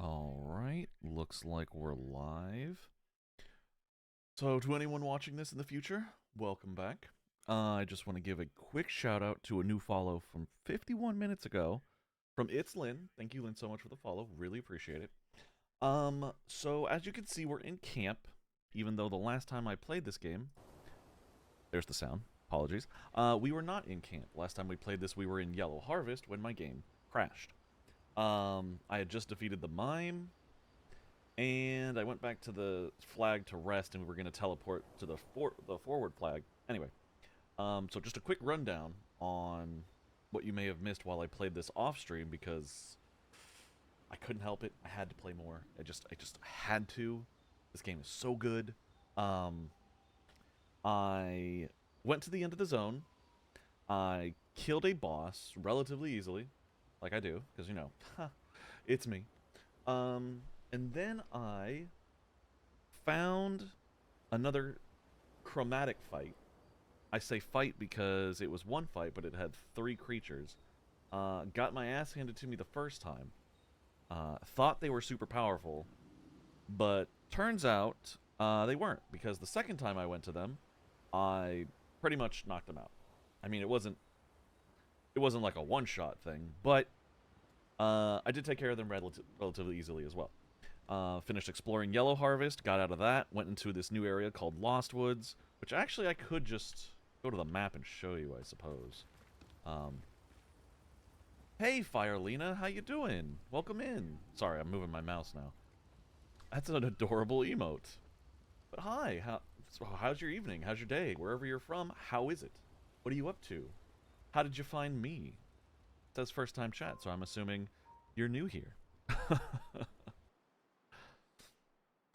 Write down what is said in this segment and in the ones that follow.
Alright, looks like we're live. So, to anyone watching this in the future, welcome back. I just want to give a quick shout out to a new follow from 51 minutes ago from It's Lynn. Thank you, Lynn, so much for the follow. Really appreciate it. So as you can see, we're in camp, even though the last time I played this game, there's the sound, apologies, we were not in camp. Last time we played this, we were in Yellow Harvest when my game crashed. I had just defeated the mime, and I went back to the flag to rest, and we were going to teleport to the forward flag. Anyway, so just a quick rundown on what you may have missed while I played this off stream, because I couldn't help it. I had to play more. I just had to. This game is so good. I went to the end of the zone. I killed a boss relatively easily, like I do, because, you know, it's me. And then I found another chromatic fight. I say fight because it was one fight, but it had 3 creatures. Got my ass handed to me the first time. Thought they were super powerful, but turns out they weren't, because the second time I went to them, I pretty much knocked them out. I mean, it wasn't like a one-shot thing, but I did take care of them relatively easily as well. Finished exploring Yellow Harvest, got out of that, went into this new area called Lost Woods, which actually I could just go to the map and show you, I suppose. Hey, Firelina, how you doing? Welcome in. Sorry, I'm moving my mouse now. That's an adorable emote. But hi, how's your evening? How's your day? Wherever you're from, how is it? What are you up to? How did you find me? It says first time chat, so I'm assuming you're new here.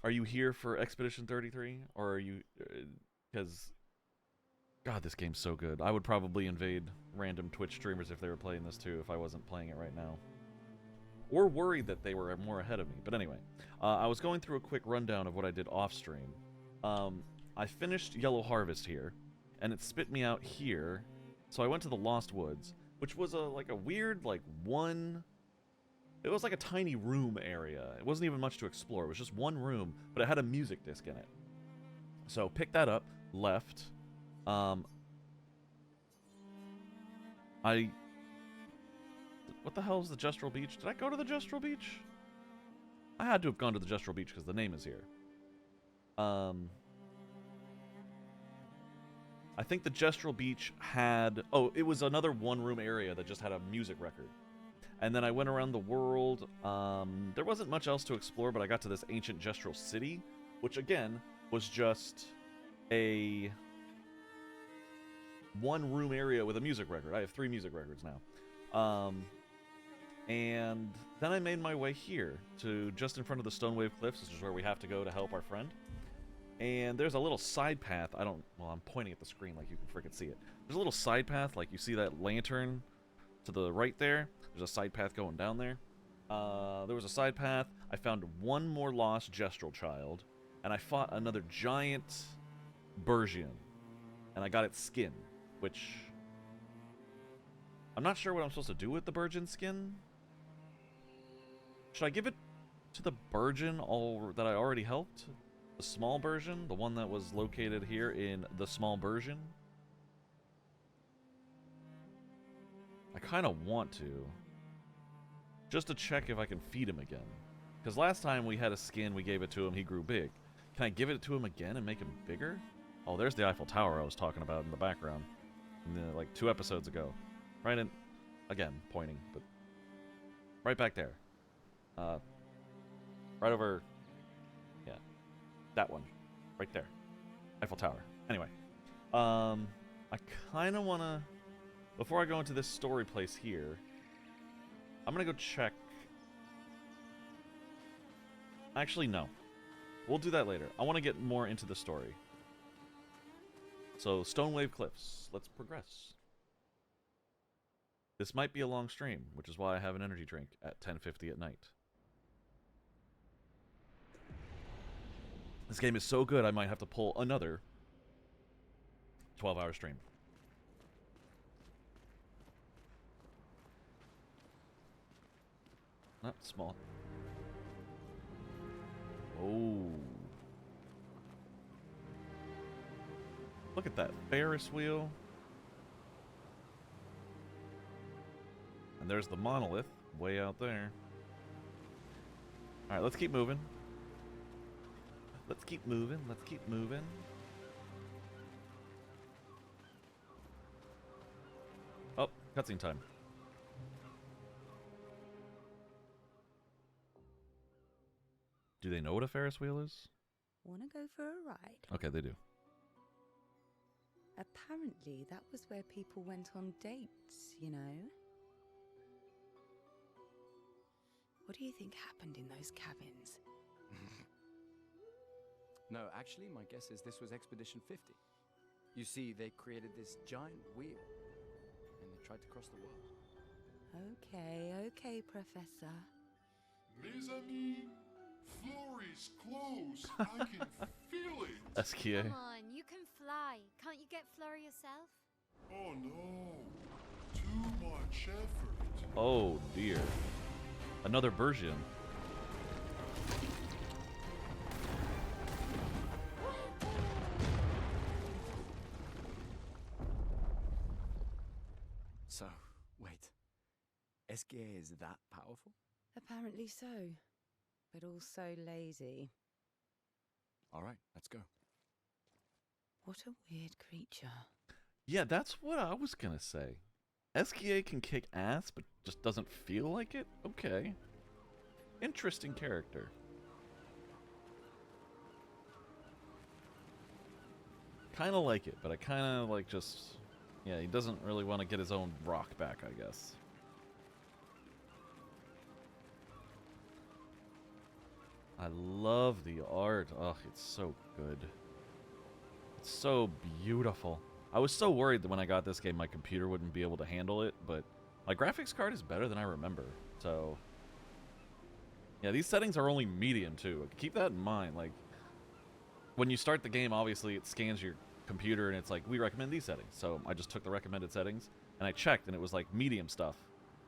Are you here for Expedition 33? Or are you... Because... God, this game's so good. I would probably invade random Twitch streamers if they were playing this too, if I wasn't playing it right now. Or worried that they were more ahead of me. But anyway, I was going through a quick rundown of what I did off-stream. I finished Yellow Harvest here, and it spit me out here. So I went to the Lost Woods, which was like a weird, like, one... It was like a tiny room area. It wasn't even much to explore. It was just one room, but it had a music disc in it. So picked that up, left. What the hell is the Gestrel Beach? Did I go to the Gestrel Beach? I had to have gone to the Gestrel Beach because the name is here. I think the Gestrel Beach had... Oh, it was another one-room area that just had a music record. And then I went around the world. There wasn't much else to explore, but I got to this ancient Gestrel city, which, again, was just a one-room area with a music record. I have 3 music records now. And then I made my way here to just in front of the Stonewave Cliffs. This is where we have to go to help our friend. And there's a little side path. Well, I'm pointing at the screen like you can freaking see it. There's a little side path, like you see that lantern to the right there. There's a side path going down there. There was a side path. I found one more lost Gestrel child, and I fought another giant Bergian, and I got its skin, which I'm not sure what I'm supposed to do with the Bergian skin. Should I give it to the Bergian that I already helped? The small Bergian? The one that was located here in the small Bergian? I kind of want to. Just to check if I can feed him again. Because last time we had a skin, we gave it to him, he grew big. Can I give it to him again and make him bigger? Oh, there's the Eiffel Tower I was talking about in the background. Like 2 episodes ago. Right in... Again, pointing, but... Right back there. Right over... Yeah. That one. Right there. Eiffel Tower. Anyway. I kind of want to... Before I go into this story place here, I'm going to go check... Actually, no. We'll do that later. I want to get more into the story. So, Stonewave Cliffs. Let's progress. This might be a long stream, which is why I have an energy drink at 10:50 at night. This game is so good, I might have to pull another 12-hour stream. Not small. Oh. Look at that Ferris wheel. And there's the monolith way out there. Alright, let's keep moving. Let's keep moving. Let's keep moving. Oh, cutscene time. Do they know what a Ferris wheel is? Wanna go for a ride? Okay, they do. Apparently, that was where people went on dates, you know? What do you think happened in those cabins? No, actually, my guess is this was Expedition 50. You see, they created this giant wheel, and they tried to cross the world. Okay, Professor. Mes amis, floor is close. I can feel it. SKA. Come on, you can fly. Can't you get Flora yourself? Oh no, too much effort. Oh dear. Another version. So, wait. SKA is that powerful? Apparently so. But also lazy. Alright, let's go. What a weird creature. Yeah, that's what I was gonna say. SKA can kick ass, but just doesn't feel like it? Okay. Interesting character. Kinda like it, but I kinda like just... Yeah, he doesn't really want to get his own rock back, I guess. I love the art. Oh, it's so good. It's so beautiful. I was so worried that when I got this game, my computer wouldn't be able to handle it, but my graphics card is better than I remember, so... Yeah, these settings are only medium, too. Keep that in mind. Like, when you start the game, obviously, it scans your computer, and it's like, we recommend these settings. So I just took the recommended settings, and I checked, and it was like medium stuff.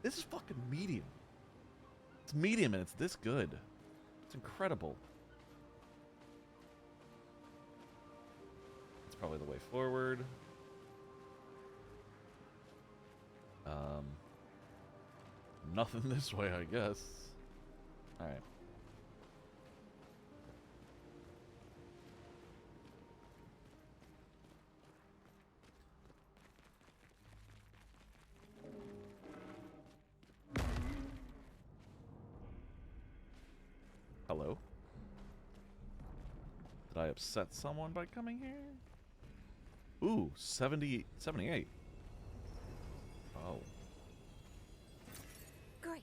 This is fucking medium. It's medium, and it's this good. It's incredible. It's probably the way forward. Nothing this way, I guess. Alright. Hello? Did I upset someone by coming here? Ooh, 78. Oh. Great.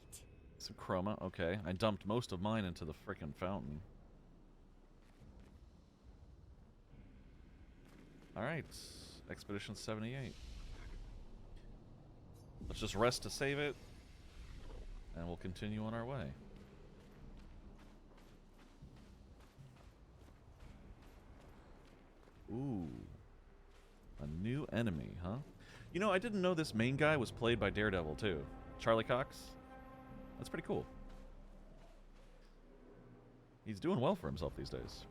Some chroma, okay. I dumped most of mine into the frickin' fountain. Alright, Expedition 78. Let's just rest to save it, and we'll continue on our way. Ooh. A new enemy, huh? You know, I didn't know this main guy was played by Daredevil, too. Charlie Cox. That's pretty cool. He's doing well for himself these days.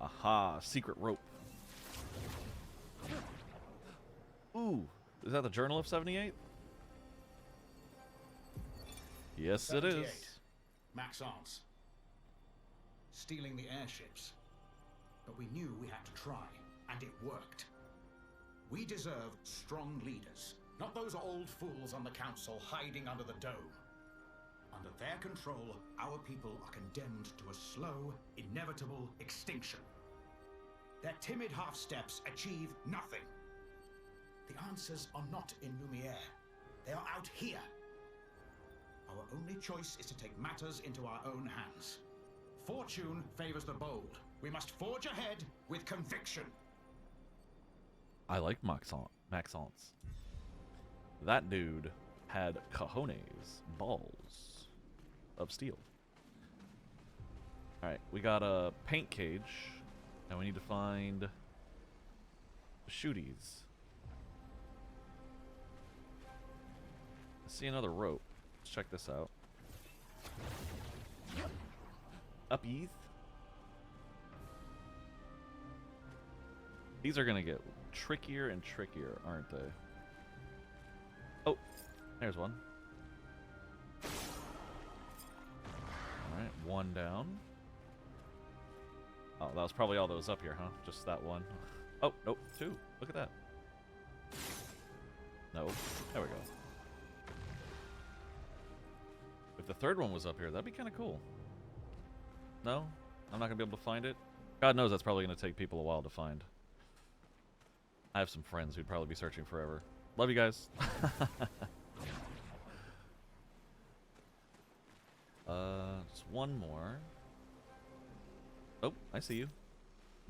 Aha, secret rope. Ooh, is that the Journal of 78? Yes, it is. Maxence. Stealing the airships. But we knew we had to try, and it worked. We deserve strong leaders, not those old fools on the council hiding under the dome. Under their control, our people are condemned to a slow, inevitable extinction. Their timid half-steps achieve nothing. The answers are not in Lumiere. They are out here. Our only choice is to take matters into our own hands. Fortune favors the bold. We must forge ahead with conviction. I like Maxence. That dude had cojones, balls of steel. Alright, we got a paint cage, and we need to find shooties. I see another rope. Let's check this out. Up east. These are gonna get trickier and trickier, aren't they? Oh, there's one. Alright, one down. Oh, that was probably all that was up here, huh? Just that one. Oh, nope, two. Look at that. No. There we go. If the third one was up here, that'd be kind of cool. No? I'm not going to be able to find it? God knows that's probably going to take people a while to find. I have some friends who'd probably be searching forever. Love you guys. Just one more. Oh, I see you.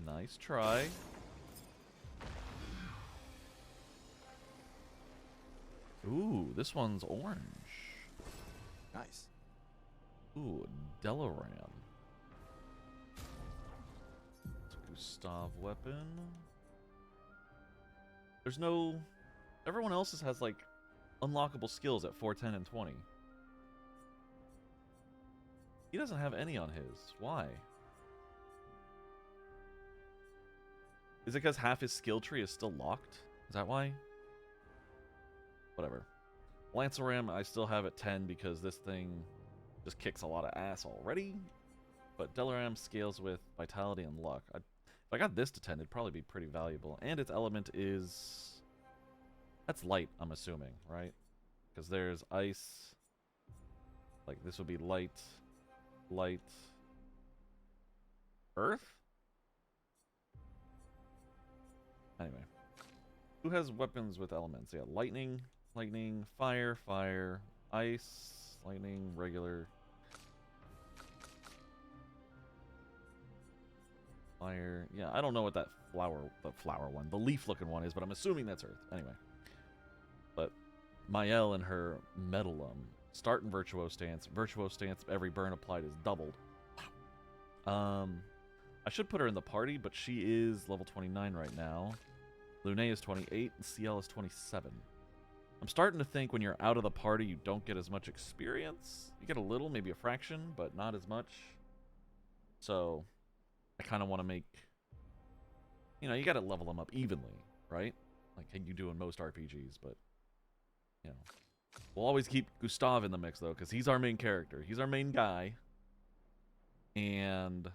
Nice try. Ooh, this one's orange. Nice. Ooh, Delaram. Gustav weapon. There's no... Everyone else's has, like, unlockable skills at 4, 10, and 20. He doesn't have any on his. Why? Is it because half his skill tree is still locked? Is that why? Whatever. Lanceram, I still have at 10 because this thing just kicks a lot of ass already. But Delaram scales with vitality and luck. If I got this to 10, it'd probably be pretty valuable. And its element is... That's light, I'm assuming, right? Because there's ice. Like, this would be light, light, earth? Anyway. Who has weapons with elements? Yeah, lightning, lightning, fire, fire, ice, lightning, regular, fire. Yeah, I don't know what that flower one, the leaf-looking one is, but I'm assuming that's earth. Anyway. But Mael and her Metalum start in Virtuo Stance. Virtuo Stance, every burn applied is doubled. I should put her in the party, but she is level 29 right now. Lune is 28, and CL is 27. I'm starting to think when you're out of the party, you don't get as much experience. You get a little, maybe a fraction, but not as much. So, I kind of want to make... You know, you got to level them up evenly, right? Like you do in most RPGs, but... You know, we'll always keep Gustav in the mix, though, because he's our main character. He's our main guy. And,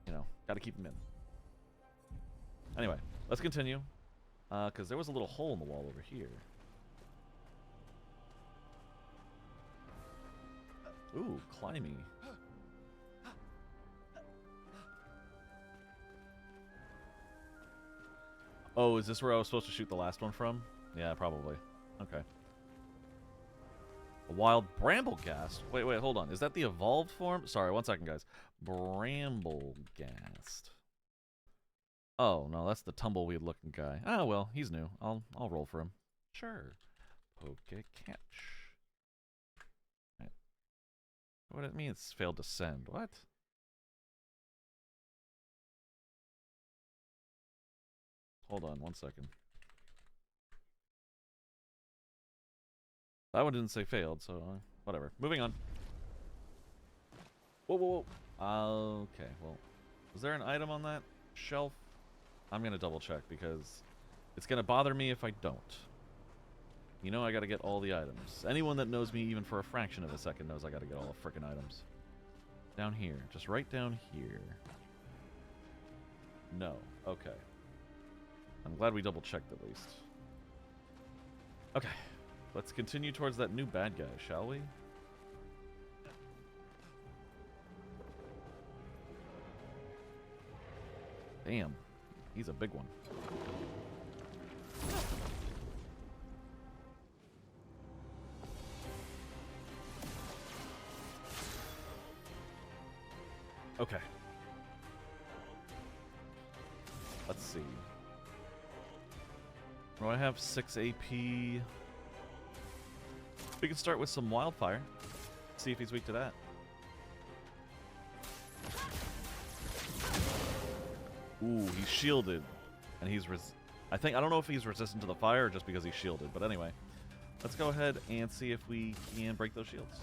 you know, got to keep him in. Anyway, let's continue. Because there was a little hole in the wall over here. Ooh, climby. Oh, is this where I was supposed to shoot the last one from? Yeah, probably. Okay. A wild Bramblegast. Wait, hold on. Is that the evolved form? Sorry, one second, guys. Bramblegast. Oh, no, that's the tumbleweed-looking guy. Ah, well, he's new. I'll roll for him. Sure. Poke catch. Right. What it means? Failed to send. What? Hold on, one second. That one didn't say failed, so whatever. Moving on. Whoa. Okay, well, is there an item on that shelf? I'm gonna double check because it's gonna bother me if I don't. You know I gotta get all the items. Anyone that knows me even for a fraction of a second knows I gotta get all the frickin' items. Down here. Just right down here. No. Okay. I'm glad we double checked at least. Okay. Let's continue towards that new bad guy, shall we? Damn. He's a big one. Okay. Let's see. Do I have 6 AP? We can start with some wildfire. See if he's weak to that. Ooh, he's shielded. And he's I don't know if he's resistant to the fire or just because he's shielded, but anyway. Let's go ahead and see if we can break those shields.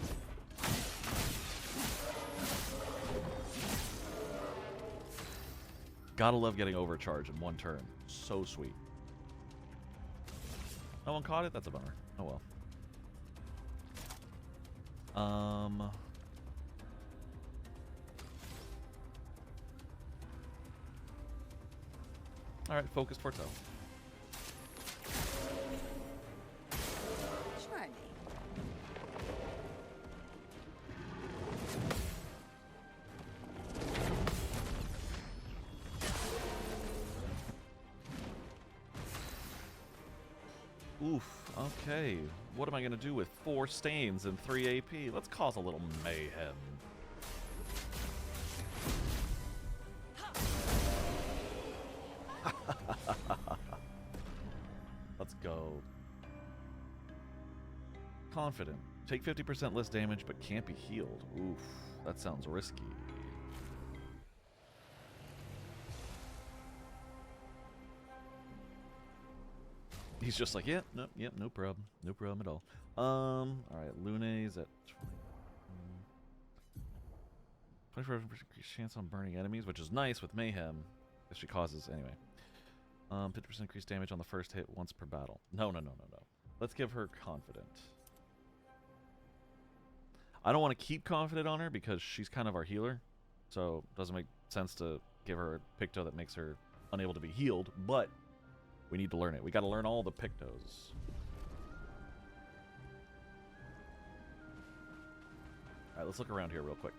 Gotta love getting overcharged in one turn. So sweet. No one caught it? That's a bummer. Oh well. Alright, focus Porto. Try me. Oof, okay. What am I gonna do with 4 stains and 3 AP? Let's cause a little mayhem. Let's go. Confident. Take 50% less damage, but can't be healed. Oof, that sounds risky. He's just like, yep, no problem. No problem at all. Alright, Lune's at 24% increased chance on burning enemies, which is nice with Mayhem. If she causes, anyway. 50% increased damage on the first hit once per battle. No. Let's give her Confident. I don't want to keep Confident on her because she's kind of our healer. So it doesn't make sense to give her a Picto that makes her unable to be healed, but we need to learn it. We got to learn all the Pictos. Alright, let's look around here real quick.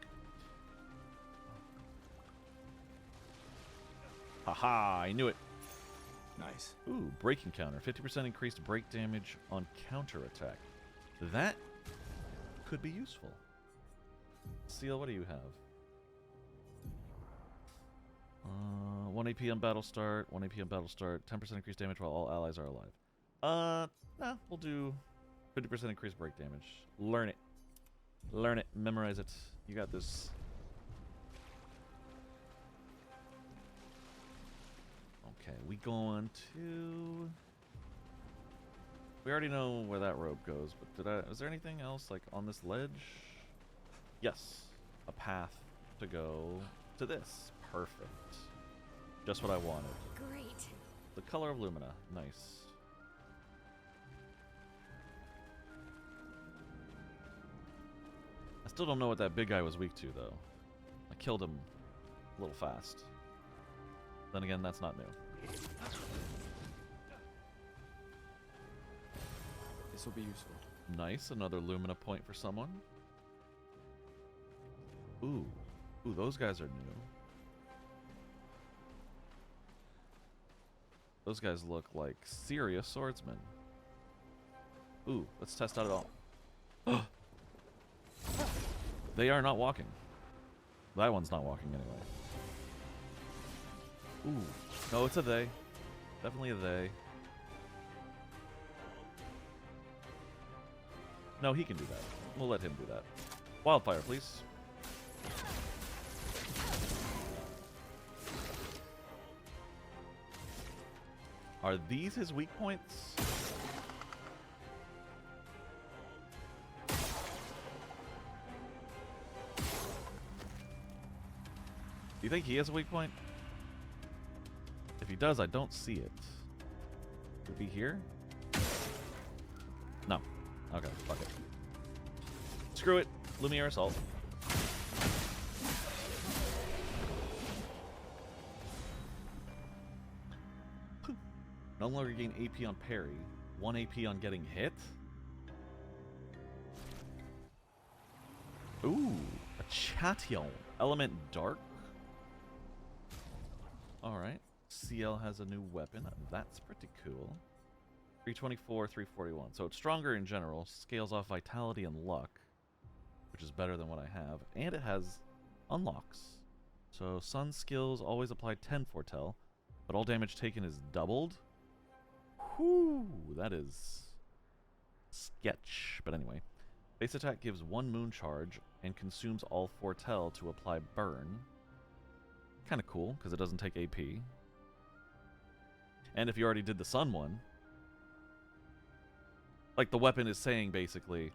Haha, I knew it. Nice. Ooh, breaking counter. 50% increased break damage on counterattack. That could be useful. Seal, what do you have? 1 AP on battle start, 1 AP on battle start, 10% increased damage while all allies are alive. Nah, we'll do 50% increased break damage. Learn it. Learn it. Memorize it. You got this. Okay, we going to... We already know where that rope goes, but is there anything else, like, on this ledge? Yes. A path to go to this. Perfect. Just what I wanted. Great. The color of Lumina. Nice. I still don't know what that big guy was weak to, though. I killed him a little fast. Then again, that's not new. This will be useful. Nice. Another Lumina point for someone. Ooh. Ooh, those guys are new. Those guys look like serious swordsmen. Ooh, let's test out it all. They are not walking. That one's not walking anyway. Ooh. No, it's a they. Definitely a they. No, he can do that. We'll let him do that. Wildfire, please. Are these his weak points? Do you think he has a weak point? If he does, I don't see it. Would it be here? No. Okay, fuck it. Screw it. Lumiere Assault. No longer gain AP on parry. 1 AP on getting hit. Ooh, a Chation. Element Dark. Alright. CL has a new weapon. That's pretty cool. 324, 341. So it's stronger in general. Scales off vitality and luck, which is better than what I have. And it has unlocks. So Sun skills always apply 10 foretell, but all damage taken is doubled. Whew, that is sketch. But anyway, base attack gives 1 moon charge and consumes all foretell to apply burn. Kind of cool, because it doesn't take AP. And if you already did the Sun one, Like, the weapon is saying, basically,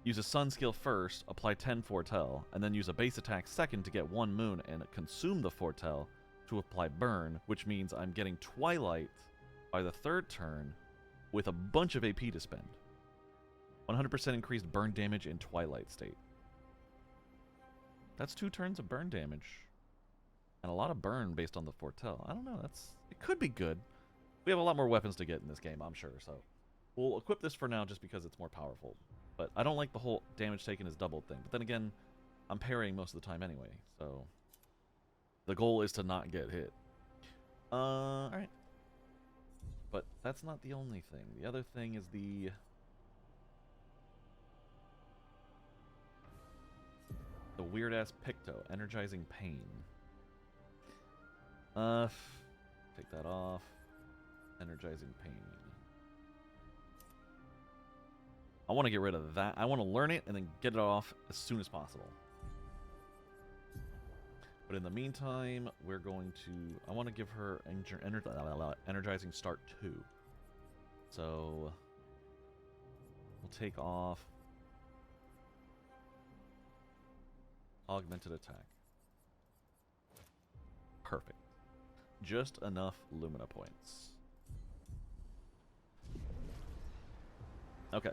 use a sun skill first, apply 10 foretell, and then use a base attack second to get 1 moon and consume the foretell to apply burn, which means I'm getting twilight by the 3rd turn with a bunch of AP to spend. 100% increased burn damage in twilight state. That's 2 turns of burn damage. And a lot of burn based on the foretell. I don't know, it could be good. We have a lot more weapons to get in this game, I'm sure, so we'll equip this for now just because it's more powerful. But I don't like the whole damage taken is doubled thing. But then again, I'm parrying most of the time anyway, so the goal is to not get hit. Alright. But that's not the only thing. The other thing is the weird-ass Picto, Energizing Pain. Take that off. Energizing Pain. I want to get rid of that. I want to learn it and then get it off as soon as possible. But in the meantime, we're going to... I want to give her Energizing Start 2. So... we'll take off... Augmented Attack. Perfect. Just enough Lumina points. Okay.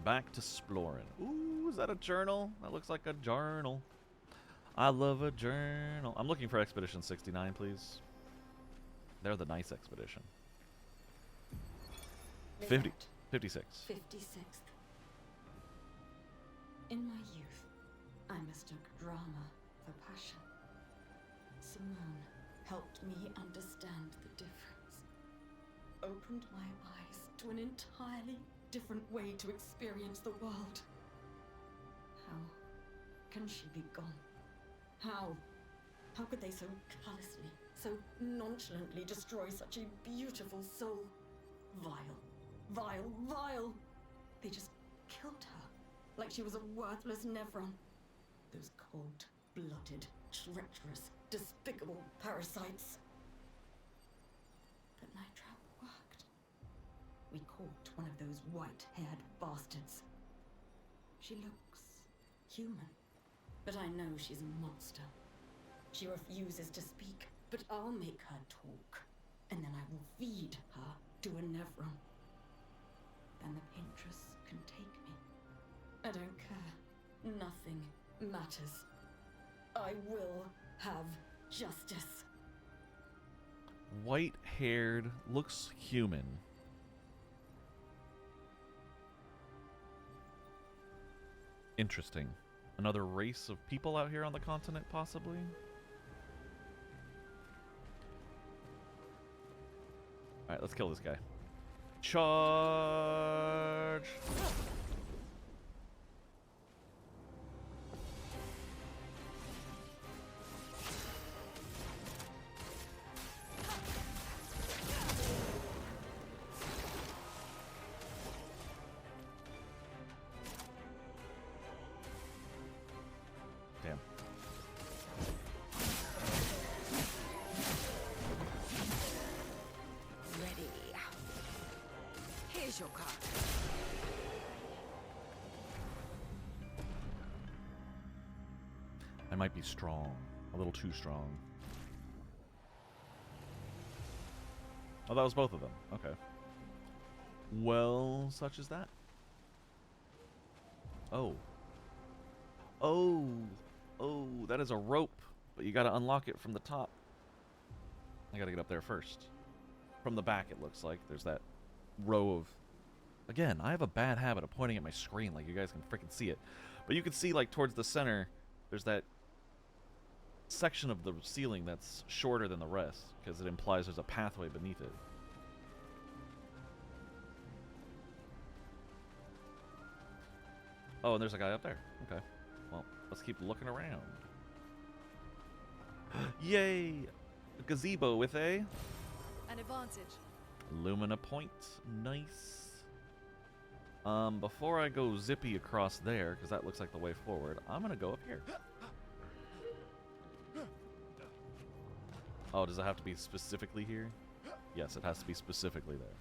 Back to exploring. Ooh, is that a journal? That looks like a journal. I love a journal. I'm looking for Expedition 69, please. They're the nice expedition. 56. 56th. In my youth, I mistook drama for passion. Simone helped me understand the difference. Opened my eyes to an entirely different way to experience the world. How can she be gone? How? How could they so callously, so nonchalantly destroy such a beautiful soul? Vile, vile, vile! They just killed her, like she was a worthless Nevron. Those cold-blooded, treacherous, despicable parasites. But Night Trap worked. We caught one of those white-haired bastards. She looks human, but I know she's a monster. She refuses to speak, but I'll make her talk, and then I will feed her to a Nevron. Then the Paintress can take me. I don't care. Nothing matters. I will have justice. White-haired, looks human. Interesting. Another race of people out here on the continent, possibly? Alright, let's kill this guy. Charge! Damn. Ready. Here's your card. I might be strong. A little too strong. Oh, that was both of them. Okay. Well, such as that. Oh. Oh. Oh, that is a rope. But you gotta unlock it from the top. I gotta get up there first. From the back, it looks like. There's that row of... Again, I have a bad habit of pointing at my screen like you guys can freaking see it. But you can see, like, towards the center, there's that section of the ceiling that's shorter than the rest, because it implies there's a pathway beneath it. Oh, and there's a guy up there. Okay. Well, let's keep looking around. Yay! A gazebo with a... An advantage. Lumina point. Nice. Before I go zippy across there, because that looks like the way forward, I'm gonna go up here. Oh, does it have to be specifically here? Yes, it has to be specifically there.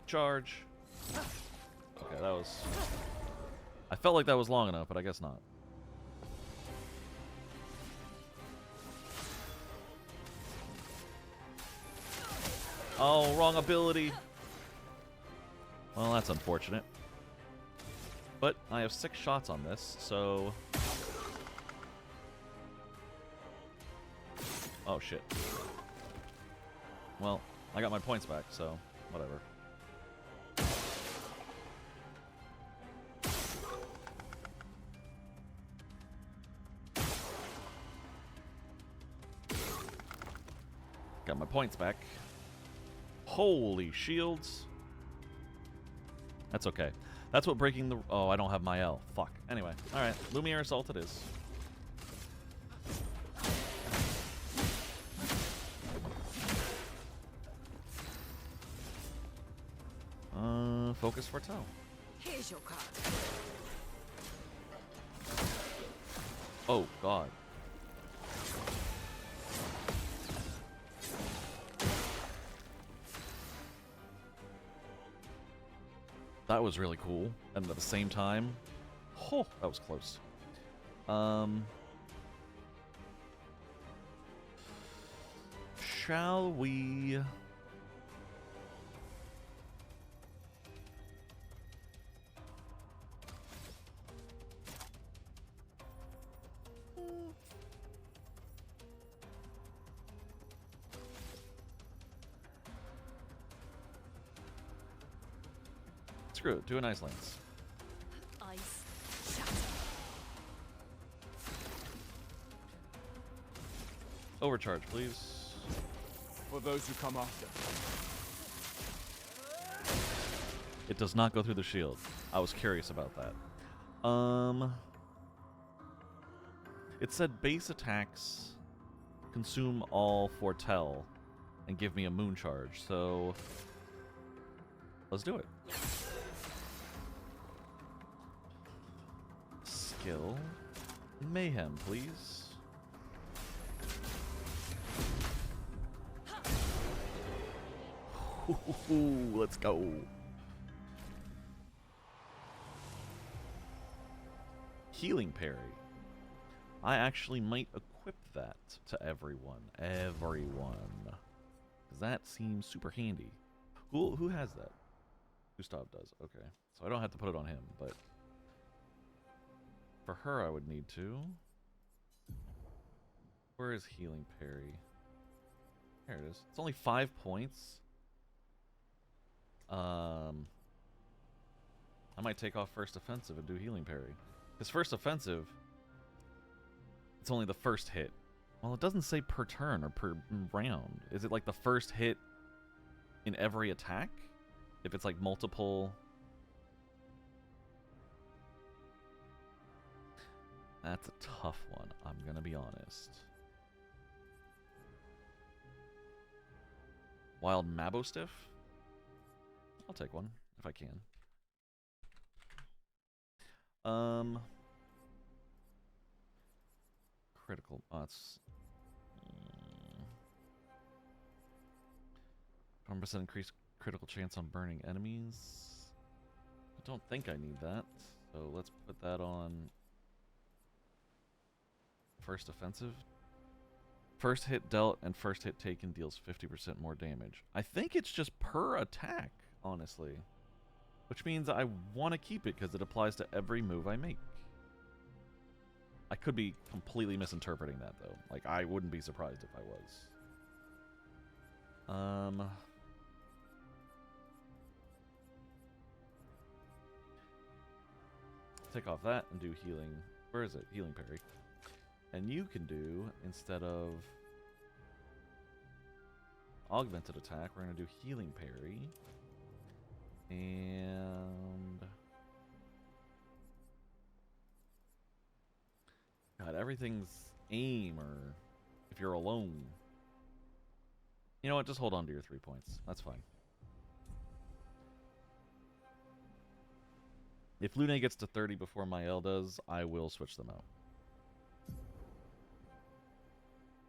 Charge. Okay, that was... I felt like that was long enough, but I guess not. Oh, wrong ability. Well, that's unfortunate. But I have 6 shots on this, so... Oh, shit. Well, I got my points back, so whatever. Got my points back. Holy shields. That's okay. That's what breaking the... Oh, I don't have my L. Fuck. Anyway. Alright. Lumiere Assault it is. Focus Foretell. Here's your card. Oh, God. That was really cool. And at the same time... Oh, that was close. Shall we... Screw it. Do an Ice Lance. Ice. Shatter. Overcharge, please. For those who come after. It does not go through the shield. I was curious about that. It said base attacks consume all Foretell and give me a moon charge, so let's do it. Skill. Mayhem, please. Let's go. Healing parry. I actually might equip that to everyone. Everyone. Because that seems super handy. Who has that? Gustav does. Okay. So I don't have to put it on him, but... For her, I would need to. Where is healing parry? There it is. It's only 5 points. I might take off first offensive and do healing parry. Because first offensive, it's only the first hit. Well, it doesn't say per turn or per round. Is it like the first hit in every attack? If it's like multiple... That's a tough one, I'm gonna be honest. Wild Mabostiff? I'll take one, if I can. Critical... Oh, it's... 100% increased critical chance on burning enemies. I don't think I need that, so let's put that on... First offensive. First hit dealt and first hit taken deals 50% more damage. I think it's just per attack, honestly. Which means I want to keep it because it applies to every move I make. I could be completely misinterpreting that, though. Like, I wouldn't be surprised if I was. Take off that and do healing. Where is it? Healing parry. And you can do, instead of augmented attack, we're going to do healing parry. And... God, everything's aim, or if you're alone. You know what? Just hold on to your 3 points. That's fine. If Lune gets to 30 before my L does, I will switch them out.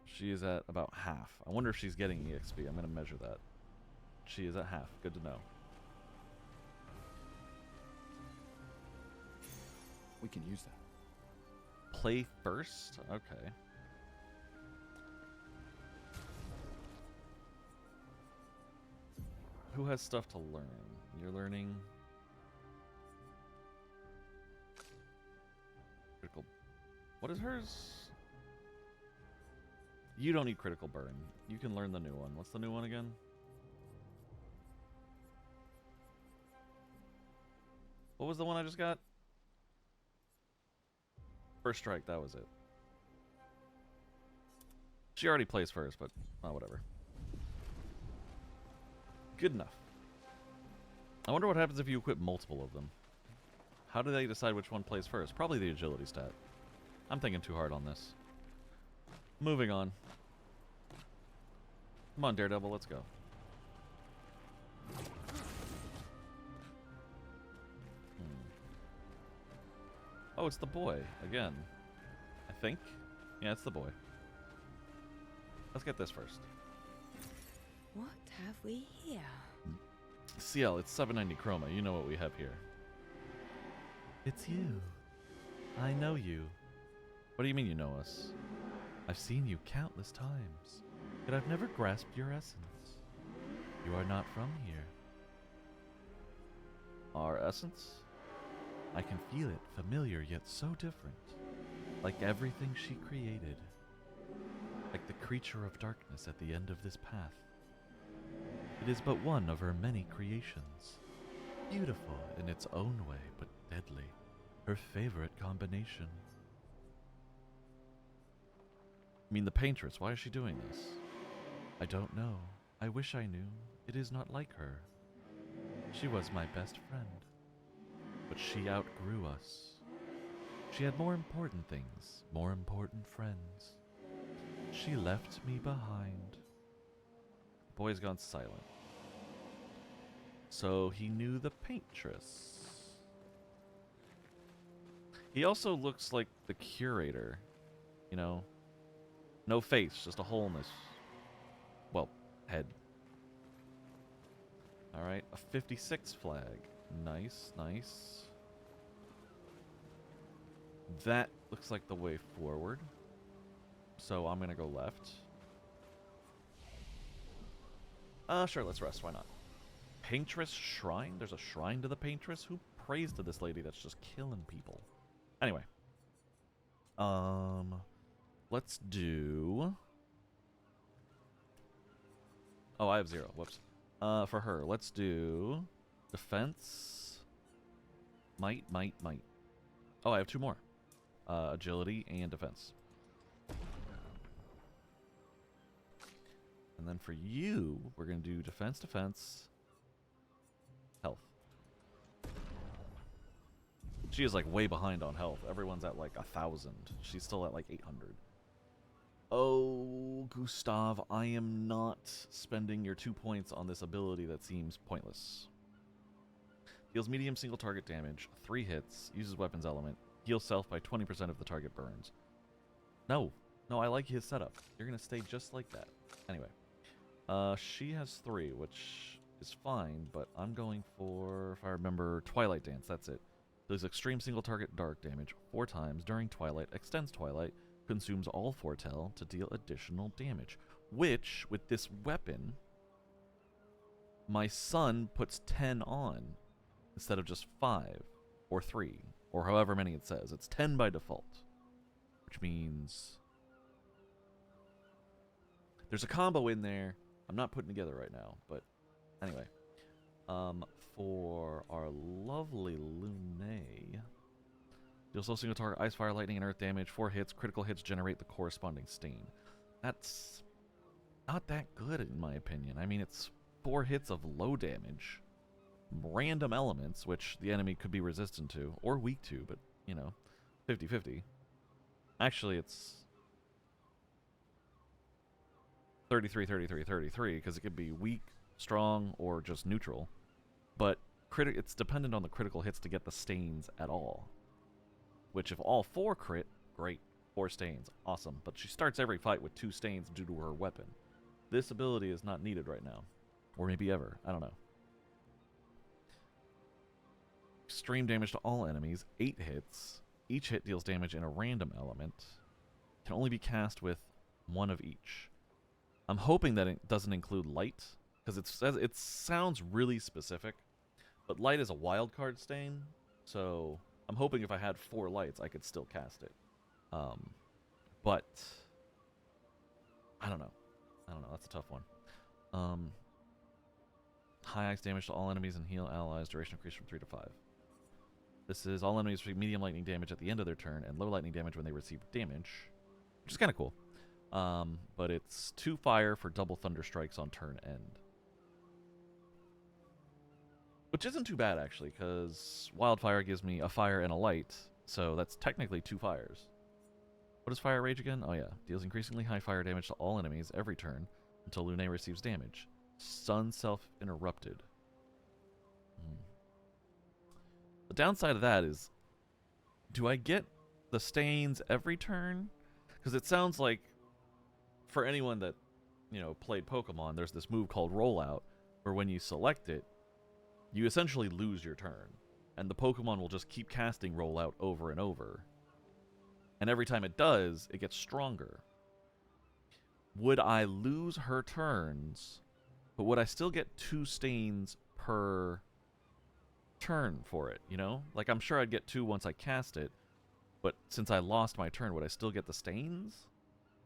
She is at about half. I wonder if she's getting EXP. I'm going to measure that. She is at half. Good to know. We can use that. Play first? Okay. Who has stuff to learn? You're learning... Critical... What is hers? You don't need critical burn. You can learn the new one. What's the new one again? What was the one I just got? First strike, that was it. She already plays first, but whatever. Good enough. I wonder what happens if you equip multiple of them. How do they decide which one plays first? Probably the agility stat. I'm thinking too hard on this. Moving on. Come on, Daredevil, let's go. Oh, it's the boy, again. I think? Yeah, it's the boy. Let's get this first. What have we here? CL, it's 790 chroma. You know what we have here. It's you. I know you. What do you mean you know us? I've seen you countless times, but I've never grasped your essence. You are not from here. Our essence? I can feel it, familiar yet so different. Like everything she created. Like the creature of darkness at the end of this path. It is but one of her many creations. Beautiful in its own way, but deadly. Her favorite combination. I mean, the paintress, why is she doing this? I don't know. I wish I knew. It is not like her. She was my best friend. But she outgrew us. She had more important things, more important friends. She left me behind. The boy's gone silent. So he knew the paintress. He also looks like the curator. You know? No face, just a hole in his... well, head. Alright, a 56 flag. Nice, nice. That looks like the way forward. So I'm gonna go left. Sure, let's rest, why not? Paintress Shrine? There's a shrine to the Paintress? Who prays to this lady that's just killing people? Anyway. Let's do... oh, I have 0. Whoops. For her, let's do... defense... might. Oh, I have 2 more. Agility and defense. And then for you, we're going to do defense, health. She is like way behind on health. Everyone's at like 1,000. She's still at like 800. Oh, Gustav, I am not spending your 2 points on this ability that seems pointless. Deals medium single target damage, 3 hits, uses weapons element, heals self by 20% of the target burns. No, I like his setup. You're going to stay just like that. Anyway, she has 3, which is fine, but I'm going for, if I remember, Twilight Dance, that's it. Does extreme single target dark damage 4 times during Twilight, extends Twilight, consumes all foretell to deal additional damage. Which, with this weapon, my son puts 10 on instead of just 5 or 3 or however many it says. It's 10 by default, which means there's a combo in there I'm not putting together right now, but anyway. For our lovely Lune, deals low single target ice, fire, lightning, and earth damage. 4 hits. Critical hits generate the corresponding stain. That's not that good in my opinion. I mean, it's 4 hits of low damage. Random elements, which the enemy could be resistant to, or weak to, but, you know, 50-50. Actually, it's 33-33-33, because it could be weak, strong, or just neutral. But it's dependent on the critical hits to get the stains at all. Which, if all 4 crit, great. 4 stains, awesome. But she starts every fight with 2 stains due to her weapon. This ability is not needed right now. Or maybe ever, I don't know. Extreme damage to all enemies, 8 hits. Each hit deals damage in a random element. Can only be cast with one of each. I'm hoping that it doesn't include light, because it sounds really specific. But light is a wild card stain, so I'm hoping if I had 4 lights, I could still cast it. But I don't know. That's a tough one. High ice damage to all enemies and heal allies. Duration increased from 3 to 5. This is all enemies receive medium lightning damage at the end of their turn and low lightning damage when they receive damage, which is kind of cool. But it's 2 fire for double thunder strikes on turn end. Which isn't too bad, actually, because wildfire gives me a fire and a light, so that's technically 2 fires. What is Fire Rage again? Oh yeah, deals increasingly high fire damage to all enemies every turn until Lune receives damage. Sun self-interrupted. The downside of that is, do I get the stains every turn? Because it sounds like, for anyone that, played Pokemon, there's this move called Rollout, where when you select it, you essentially lose your turn. And the Pokemon will just keep casting Rollout over and over. And every time it does, it gets stronger. Would I lose her turns, but would I still get 2 stains per turn for it, Like, I'm sure I'd get 2 once I cast it, but since I lost my turn, would I still get the stains?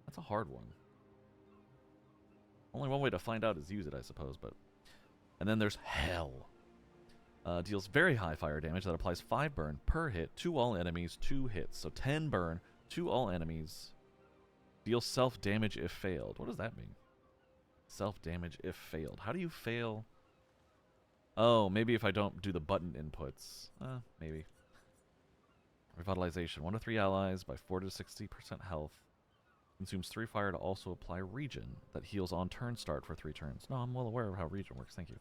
That's a hard one. Only one way to find out is use it, I suppose, but... And then there's Hell. Deals very high fire damage that applies 5 burn per hit to all enemies, 2 hits. So 10 burn to all enemies. Deals self-damage if failed. What does that mean? Self-damage if failed. How do you fail? Oh, maybe if I don't do the button inputs. Maybe. Revitalization. 1 to 3 allies by 4 to 60% health. Consumes 3 fire to also apply regen that heals on turn start for 3 turns. No, I'm well aware of how regen works. Thank you.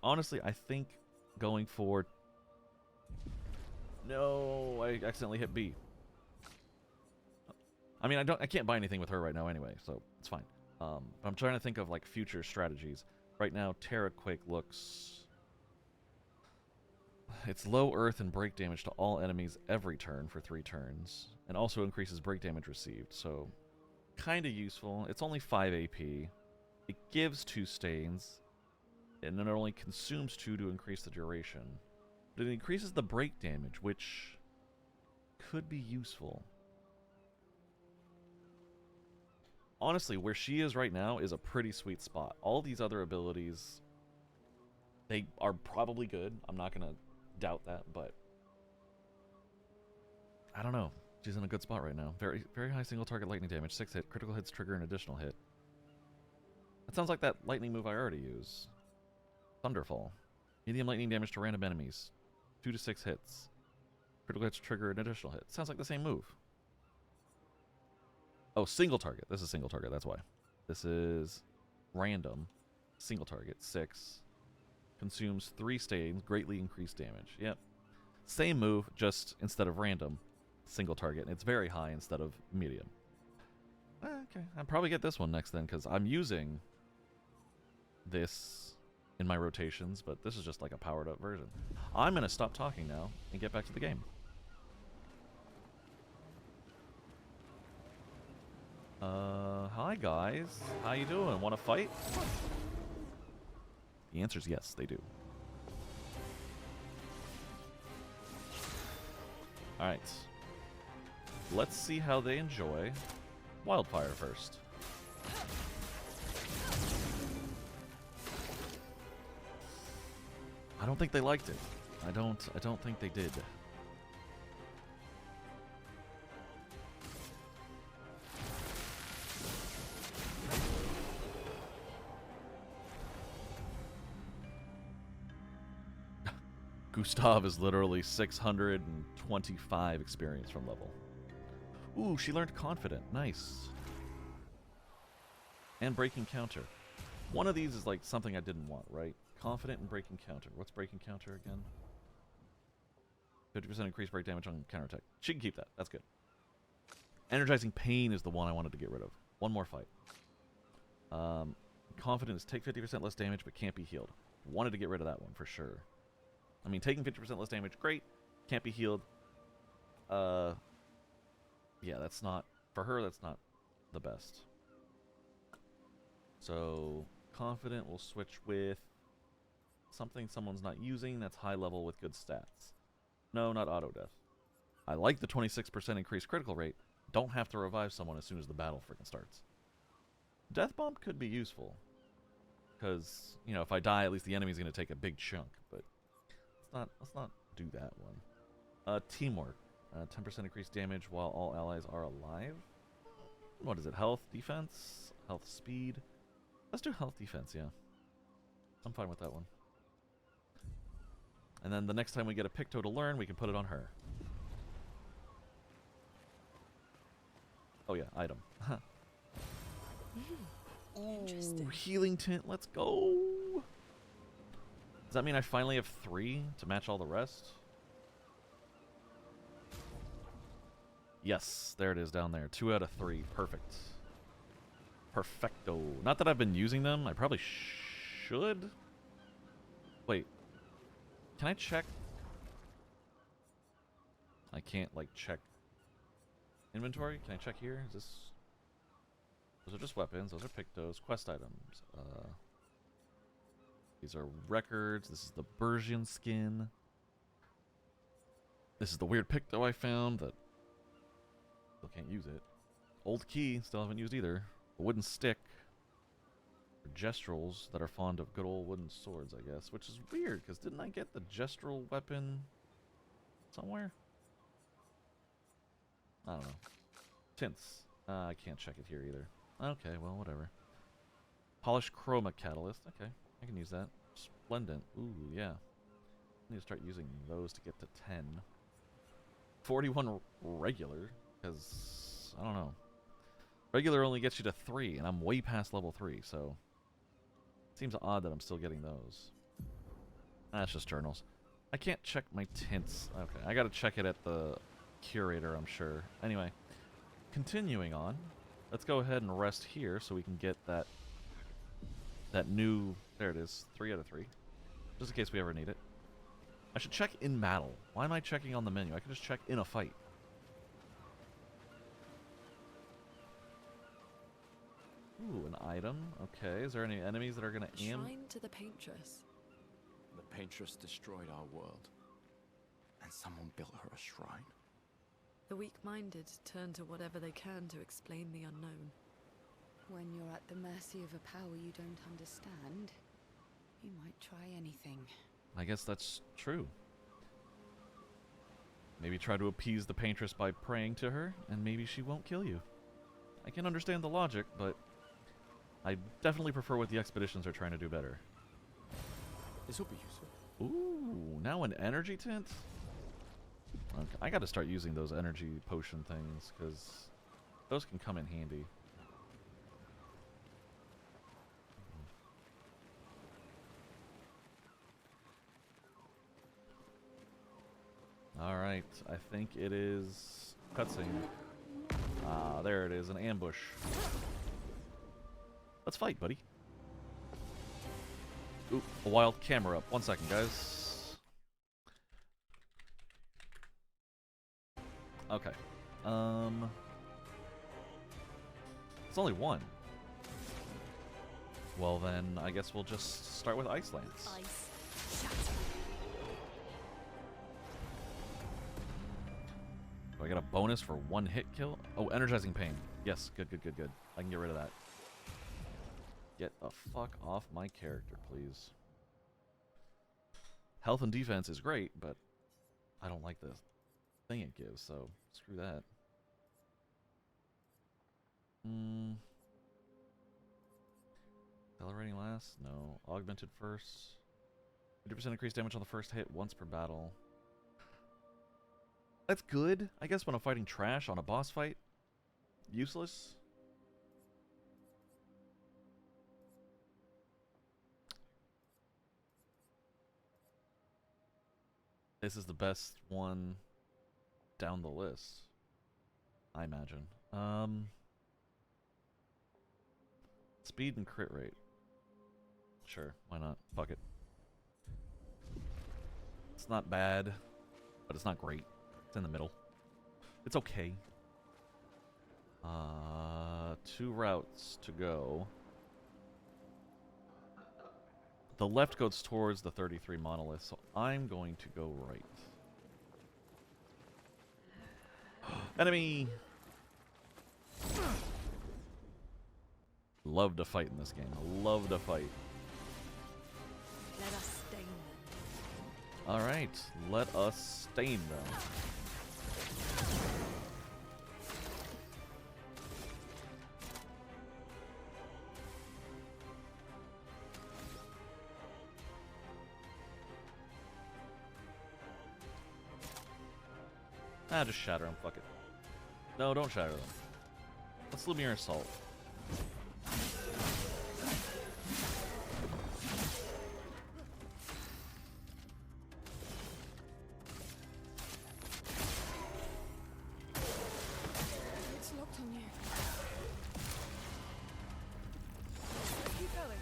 Honestly, I think going forward... No, I accidentally hit B. I mean, I can't buy anything with her right now anyway, so it's fine. But I'm trying to think of, like, future strategies. Right now, Terra Quake looks... It's low earth and break damage to all enemies every turn for 3 turns. And also increases break damage received, so... Kinda useful. It's only 5 AP. It gives 2 stains. And then it only consumes 2 to increase the duration. But it increases the break damage, which could be useful. Honestly, where she is right now is a pretty sweet spot. All these other abilities, they are probably good. I'm not going to doubt that, but I don't know. She's in a good spot right now. Very, very high single target lightning damage, 6 hit. Critical hits trigger an additional hit. That sounds like that lightning move I already use. Thunderfall. Medium lightning damage to random enemies. 2 to 6 hits. Critical hits trigger an additional hit. Sounds like the same move. Oh, single target. This is single target, that's why. This is random. Single target. 6. Consumes 3 stains. Greatly increased damage. Yep. Same move, just instead of random. Single target. And it's very high instead of medium. Okay. I'll probably get this one next then, because I'm using this in my rotations, but this is just like a powered up version. I'm going to stop talking now and get back to the game. Hi guys. How you doing? Want to fight? The answer is yes, they do. Alright. Let's see how they enjoy Wildfire first. I don't think they liked it. I don't think they did. Gustav is literally 625 experience from level. Ooh, she learned Confident. Nice. And Breaking Counter. One of these is like something I didn't want, right? Confident and Breaking Counter. What's Breaking Counter again? 50% increased break damage on counterattack. She can keep that. That's good. Energizing Pain is the one I wanted to get rid of. One more fight. Confident is take 50% less damage but can't be healed. Wanted to get rid of that one for sure. I mean, taking 50% less damage, great. Can't be healed. Yeah, that's not, for her, that's not the best. So, confident, we'll switch with something someone's not using that's high level with good stats. No, not auto death. I like the 26% increased critical rate. Don't have to revive someone as soon as the battle freaking starts. Death bomb could be useful. Because, you know, if I die, at least the enemy's going to take a big chunk. But let's not do that one. Teamwork. 10% increased damage while all allies are alive. What is it? Health, defense, health, speed. Let's do health, defense, yeah. I'm fine with that one. And then the next time we get a Picto to learn, we can put it on her. Oh yeah, item. Ooh, healing tint, let's go! Does that mean I finally have 3 to match all the rest? Yes, there it is down there. 2 out of 3, perfect. Perfecto. Not that I've been using them, I probably should. Wait, can I check? I can't, like, check inventory. Can I check here? Is this... Those are just weapons. Those are Pictos. Quest items. These are records. This is the Bersian skin. This is the weird Picto I found that... Still can't use it. Old key. Still haven't used either. A wooden stick. Gestrals that are fond of good old wooden swords, I guess. Which is weird, because didn't I get the Gestral weapon somewhere? I don't know. Tints. I can't check it here either. Okay, well, whatever. Polished Chroma Catalyst. Okay, I can use that. Splendent. Ooh, yeah. I need to start using those to get to 10. 41 regular, because, I don't know. Regular only gets you to 3, and I'm way past level 3, so... It seems odd that I'm still getting those. That's just journals. I can't check my tints. Okay, I gotta check it at the curator, I'm sure. Anyway, continuing on. Let's go ahead and rest here so we can get that new... There it is. 3 out of 3. Just in case we ever need it. I should check in battle. Why am I checking on the menu? I can just check in a fight. Ooh, an item. Okay, is there any enemies that are going to Shrine to the Paintress. The Paintress destroyed our world, and someone built her a shrine. The weak-minded turn to whatever they can to explain the unknown. When you're at the mercy of a power you don't understand, you might try anything. I guess that's true. Maybe try to appease the Paintress by praying to her, and maybe she won't kill you. I can understand the logic, but I definitely prefer what the expeditions are trying to do better. This will be useful. Ooh, now an energy tint? Okay, I gotta start using those energy potion things, because those can come in handy. Alright, I think it is cutscene. Ah, there it is, an ambush. Let's fight, buddy. Ooh, a wild camera up. 1 second, guys. Okay. It's only 1. Well then, I guess we'll just start with Ice Lance. Ice. Shatter. Do I get a bonus for 1 hit kill? Oh, energizing pain. Yes, good, good, good, good. I can get rid of that. Get the fuck off my character, please. Health and defense is great, but I don't like the thing it gives, so screw that. Accelerating last? No. Augmented first. 50% increased damage on the first hit once per battle. That's good, I guess, when I'm fighting trash on a boss fight. Useless. This is the best one down the list, I imagine. Speed and crit rate. Sure, why not? Fuck it. It's not bad, but it's not great. It's in the middle. It's okay. 2 routes to go. The left goes towards the 33 monolith, so I'm going to go right. Enemy! Love to fight in this game. Love to fight. Let us stain them. Alright, let us stain them. Ah, just shatter them, fuck it. No, don't shatter them. Let's Lumiere Assault. It's locked on you. Keep going.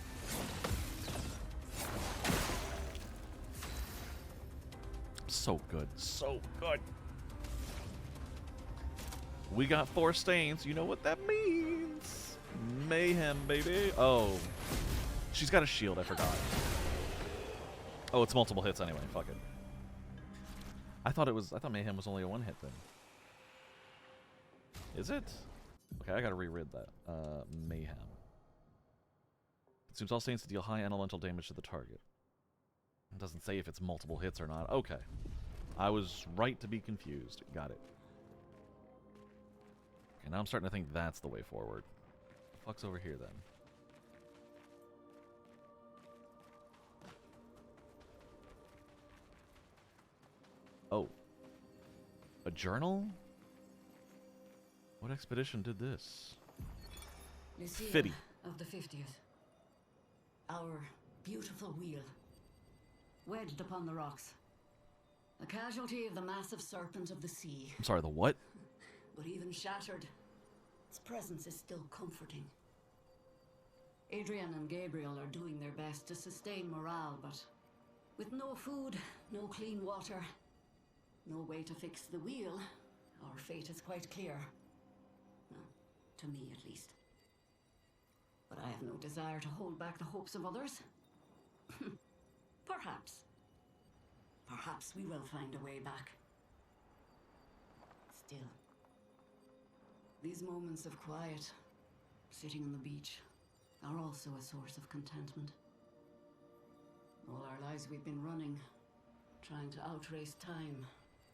So good, so good. We got 4 stains. You know what that means. Mayhem, baby. Oh. She's got a shield, I forgot. Oh, it's multiple hits anyway. Fuck it. I thought Mayhem was only a 1-hit thing. Is it? Okay, I gotta reread that. Mayhem. Consumes all stains to deal high elemental damage to the target. It doesn't say if it's multiple hits or not. Okay. I was right to be confused. Got it. Okay, now I'm starting to think that's the way forward. What the fuck's over here then? Oh. A journal? What expedition did this? Lucia Fitty. of the 50th. Our beautiful wheel. Wedged upon the rocks. A casualty of the massive serpent of the sea. I'm sorry, the what? But even shattered, its presence is still comforting. Adrian and Gabriel are doing their best to sustain morale, but with no food, no clean water, no way to fix the wheel, our fate is quite clear. Well, to me at least. But I have no desire to hold back the hopes of others. Perhaps. Perhaps we will find a way back. Still. These moments of quiet, sitting on the beach, are also a source of contentment. All our lives we've been running, trying to outrace time,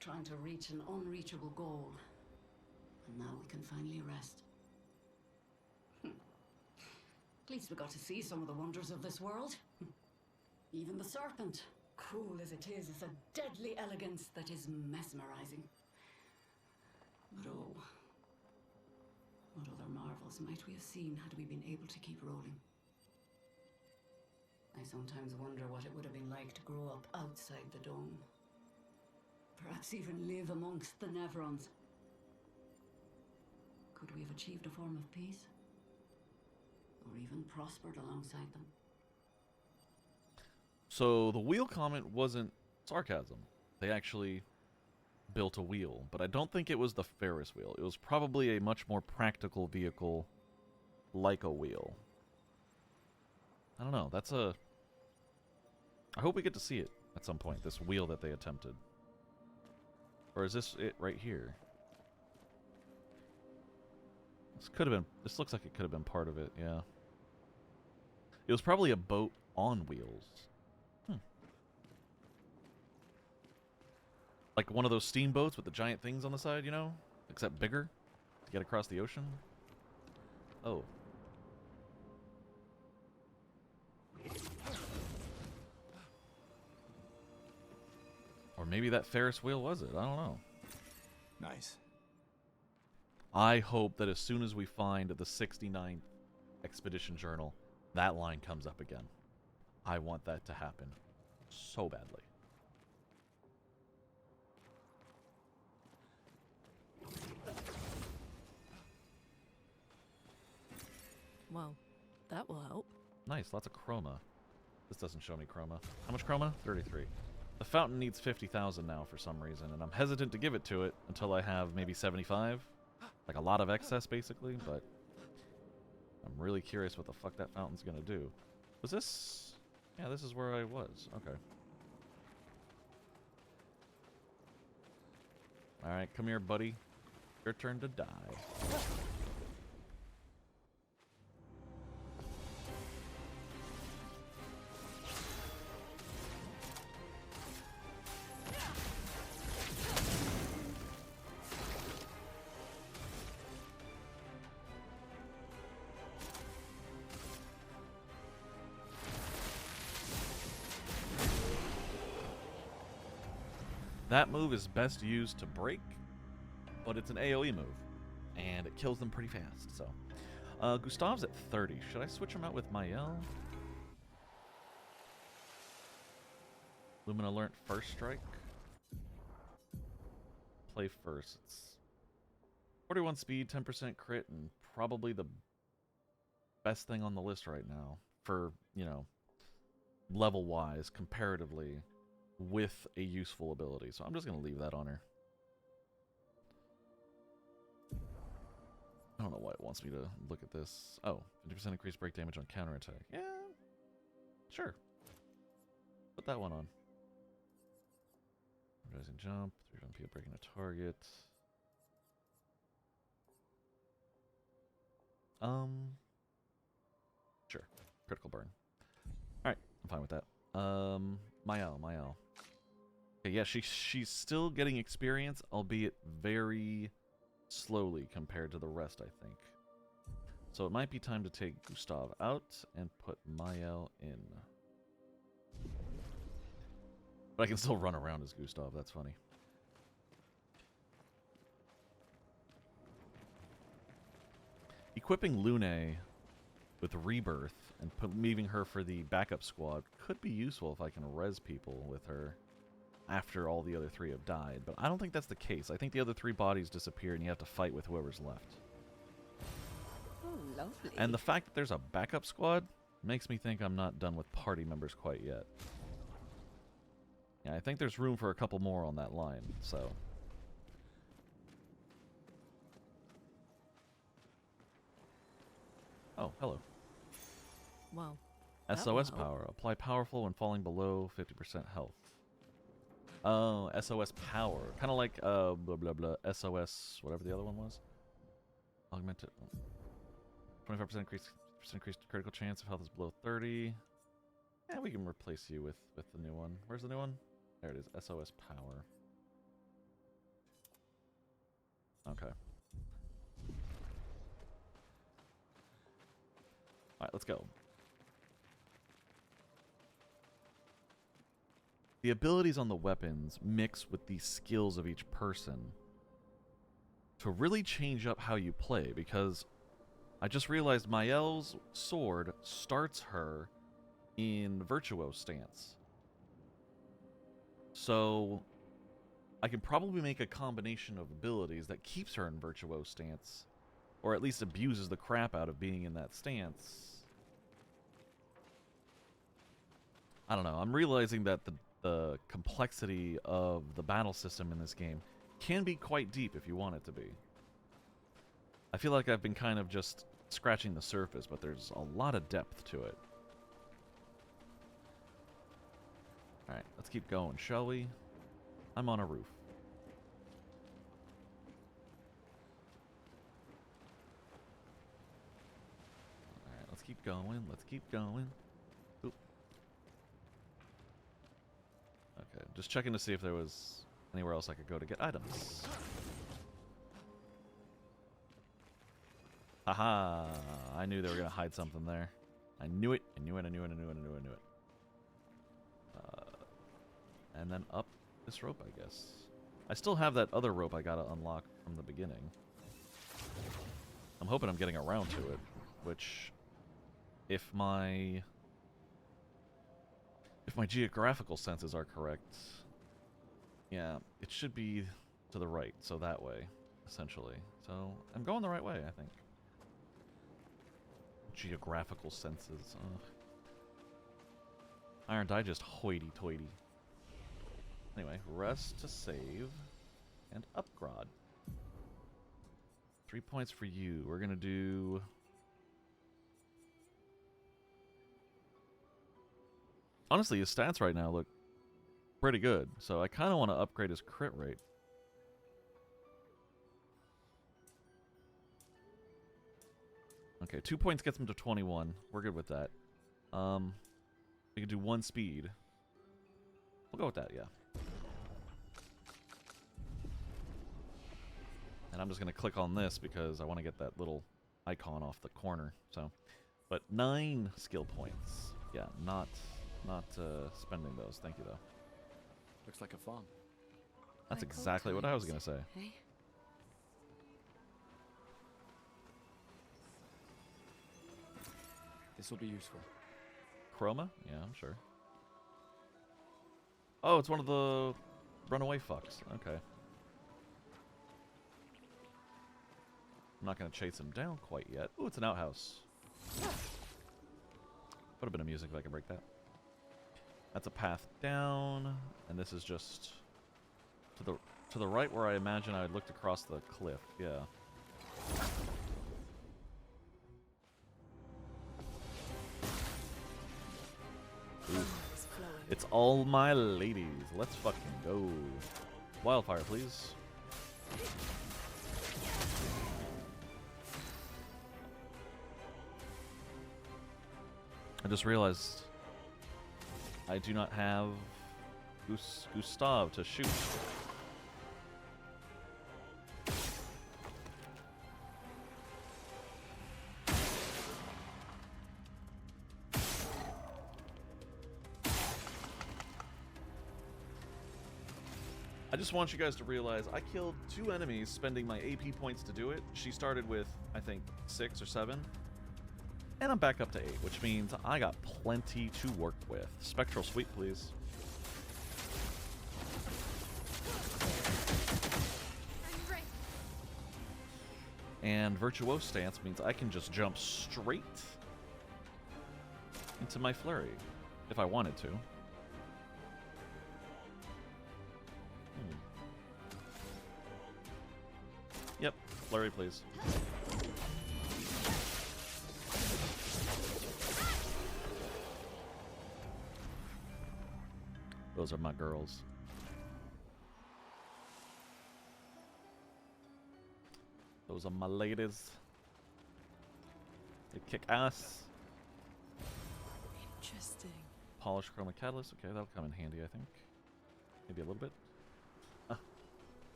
trying to reach an unreachable goal. And now we can finally rest. At least we got to see some of the wonders of this world. Even the serpent, cruel as it is a deadly elegance that is mesmerizing. But oh, what other marvels might we have seen had we been able to keep rolling? I sometimes wonder what it would have been like to grow up outside the dome. Perhaps even live amongst the Nevrons. Could we have achieved a form of peace? Or even prospered alongside them? So the wheel comment wasn't sarcasm. They actually built a wheel, but I don't think it was the Ferris wheel. It was probably a much more practical vehicle like a wheel. I don't know. I hope we get to see it at some point, this wheel that they attempted. Or is this it right here? This looks like it could have been part of it, yeah. It was probably a boat on wheels. Like one of those steamboats with the giant things on the side, you know? Except bigger to get across the ocean. Oh. Or maybe that Ferris wheel was it. I don't know. Nice. I hope that as soon as we find the 69th Expedition Journal, that line comes up again. I want that to happen so badly. Well, that will help. Nice, lots of chroma. This doesn't show me chroma. How much chroma? 33. The fountain needs 50,000 now for some reason, and I'm hesitant to give it to it until I have maybe 75. Like a lot of excess, basically, but I'm really curious what the fuck that fountain's gonna do. Was this... Yeah, this is where I was. Okay. Alright, come here, buddy. Your turn to die. That move is best used to break, but it's an AoE move, and it kills them pretty fast, so. Gustav's at 30. Should I switch him out with Mael? Lumina learnt First Strike. Play first. It's 41 speed, 10% crit, and probably the best thing on the list right now for, you know, level-wise, comparatively, with a useful ability. So I'm just going to leave that on her. I don't know why it wants me to look at this. Oh, 50% increased break damage on counterattack. Yeah, sure. Put that one on. Rising jump, 3 jump breaking a target. Sure. Critical burn. Alright, I'm fine with that. Mael. Okay, yeah, she's still getting experience, albeit very slowly compared to the rest, I think. So it might be time to take Gustav out and put Mael in. But I can still run around as Gustav, that's funny. Equipping Lune with Rebirth and leaving her for the backup squad could be useful if I can res people with her after all the other 3 have died. But I don't think that's the case. I think the other 3 bodies disappear and you have to fight with whoever's left. Oh, lovely. And the fact that there's a backup squad makes me think I'm not done with party members quite yet. Yeah, I think there's room for a couple more on that line, so... Oh, hello. Well, SOS power. Apply powerful when falling below 50% health. Oh, SOS power. Kind of like, blah, blah, blah, SOS, whatever the other one was. Augmented. 25% increased critical chance if health is below 30. Yeah, we can replace you with the new one. Where's the new one? There it is. SOS power. Okay. Alright, let's go. The abilities on the weapons mix with the skills of each person to really change up how you play, because I just realized Mael's sword starts her in Virtuoso stance. So I can probably make a combination of abilities that keeps her in Virtuoso stance, or at least abuses the crap out of being in that stance. I don't know. I'm realizing that the complexity of the battle system in this game can be quite deep if you want it to be. I feel like I've been kind of just scratching the surface, but there's a lot of depth to it. Alright, let's keep going, shall we? I'm on a roof. Alright, let's keep going, let's keep going. Oop. Okay, just checking to see if there was anywhere else I could go to get items. Haha! I knew they were gonna hide something there. I knew it, I knew it, I knew it, I knew it, I knew it, I knew it. And then up this rope, I guess. I still have that other rope I gotta unlock from the beginning. I'm hoping I'm getting around to it, which, if my geographical senses are correct, yeah, it should be to the right, so that way, essentially. So, I'm going the right way, I think. Geographical senses, ugh. Aren't I just hoity-toity? Anyway, rest to save. And upgrade. 3 points for you. We're gonna do... Honestly, his stats right now look pretty good, so I kind of want to upgrade his crit rate. Okay, 2 points gets him to 21. We're good with that. We can do 1 speed. We'll go with that, yeah. And I'm just going to click on this because I want to get that little icon off the corner. So, but 9 skill points. Yeah, not spending those. Thank you, though. Looks like a farm. That's Like old exactly what I was going to times, say. eh? This will be useful. Chroma? Yeah, I'm sure. Oh, it's one of the runaway fucks. Okay. I'm not going to chase him down quite yet. Ooh, it's an outhouse. Put a bit of music if I can break that. That's a path down, and this is just to the right where I imagine I looked across the cliff. Yeah. Ooh. It's all my ladies. Let's fucking go. Wildfire, please. I just realized I do not have Gustav to shoot. I just want you guys to realize I killed 2 enemies spending my AP points to do it. She started with, I think, 6 or 7. And I'm back up to 8, which means I got plenty to work with. Spectral Sweep, please. And Virtuose Stance means I can just jump straight into my flurry, if I wanted to. Yep, flurry, please. Those are my girls. Those are my ladies. They kick ass. Interesting. Polish Chroma Catalyst. Okay, that'll come in handy, I think. Maybe a little bit.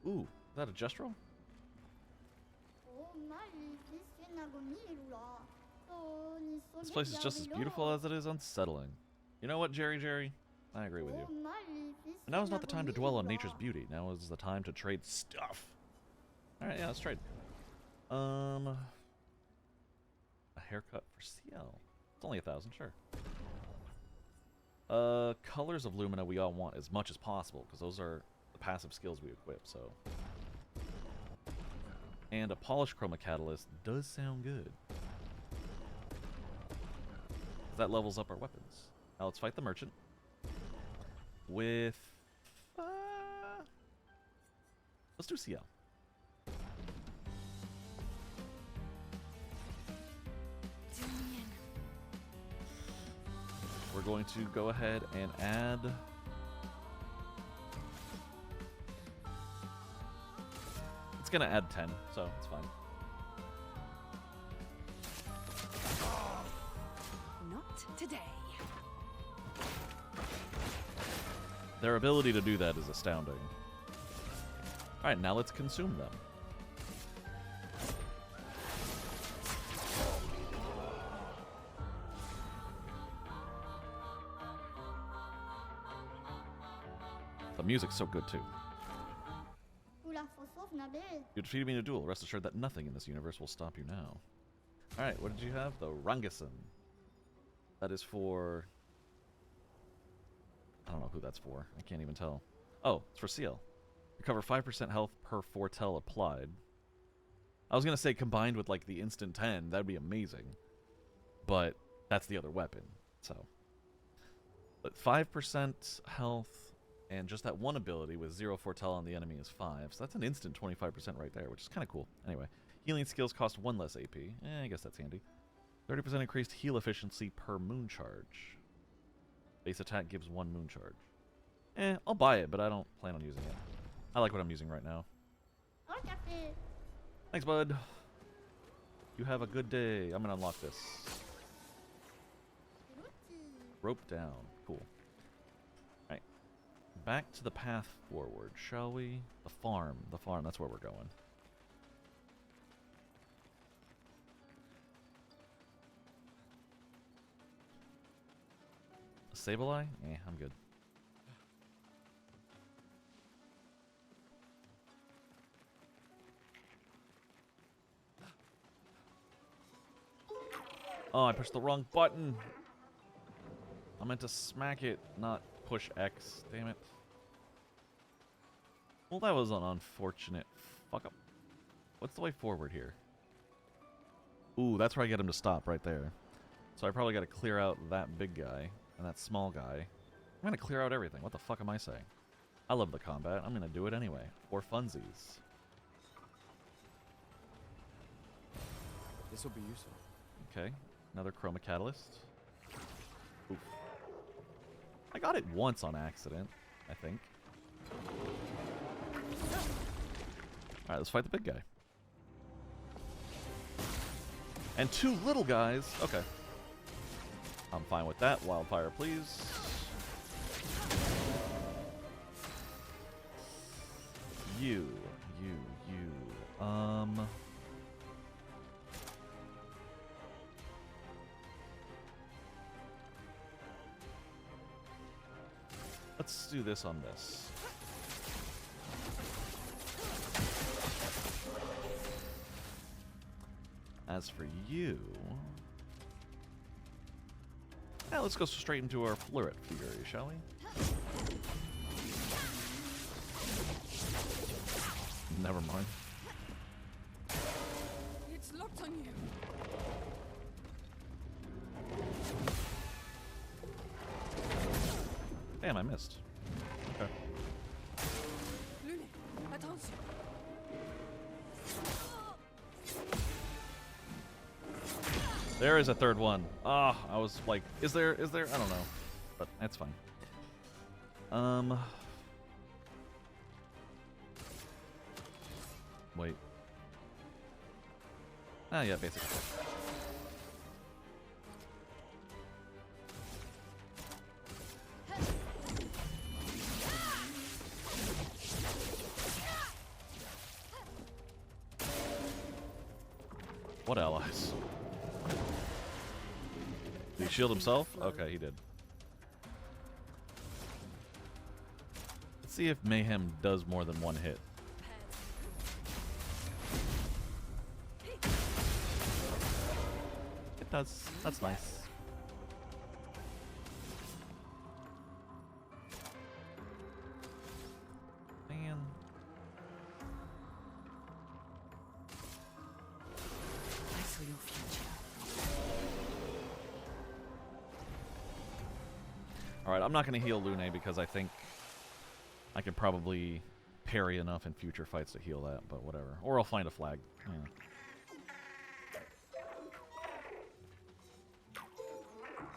Ooh, is that a Gestrel? This place is just as beautiful as it is unsettling. You know what, Jerry? I agree with you. And now is not the time to dwell on nature's beauty. Now is the time to trade stuff. Alright, yeah, let's trade. A haircut for CL. It's only 1,000, sure. Colors of Lumina we all want as much as possible, because those are the passive skills we equip, so. And a Polish Chroma Catalyst does sound good. That levels up our weapons. Now let's fight the merchant. With... let's do CL. We're going to go ahead and add... It's going to add 10, so it's fine. Not today. Their ability to do that is astounding. Alright, now let's consume them. The music's so good too. You defeated me in a duel. Rest assured that nothing in this universe will stop you now. Alright, what did you have? The Rangason. That is for... I don't know who that's for. I can't even tell. Oh, it's for Seal. Recover 5% health per foretell applied. I was gonna say combined with like the instant 10, that'd be amazing. But that's the other weapon, so. But 5% health and just that one ability with 0 foretell on the enemy is 5. So that's an instant 25% right there, which is kind of cool. Anyway, healing skills cost 1 less AP. I guess that's handy. 30% increased heal efficiency per moon charge. Base attack gives 1 moon charge. I'll buy it, but I don't plan on using it. I like what I'm using right now. Thanks, bud. You have a good day. I'm gonna unlock this. Rope down. Cool. Alright. Back to the path forward, shall we? The farm. The farm. That's where we're going. A Sableye? I'm good. Oh, I pushed the wrong button. I meant to smack it, not push X. Damn it. Well, that was an unfortunate fuck up. What's the way forward here? Ooh, that's where I get him to stop, right there. So I probably got to clear out that big guy and that small guy. I'm going to clear out everything. What the fuck am I saying? I love the combat. I'm going to do it anyway. For funsies. This will be useful. Okay. Another Chroma Catalyst. Oof. I got it once on accident, I think. Alright, let's fight the big guy. And 2 little guys. Okay. I'm fine with that. Wildfire, please. You. Let's do this on this. As for you... Yeah, let's go straight into our Fluret Fury, shall we? Never mind. It's locked on you. Damn, I missed. Okay. Lune, attention. There is a third one. Ah, I was like, is there? I don't know. But that's fine. Wait. Ah, yeah, basically. What allies? Did he shield himself? Okay, he did. Let's see if Mayhem does more than one hit. It does. That's nice. Man. I saw your future. Alright, I'm not going to heal Lune because I think I could probably parry enough in future fights to heal that, but whatever. Or I'll find a flag. Yeah.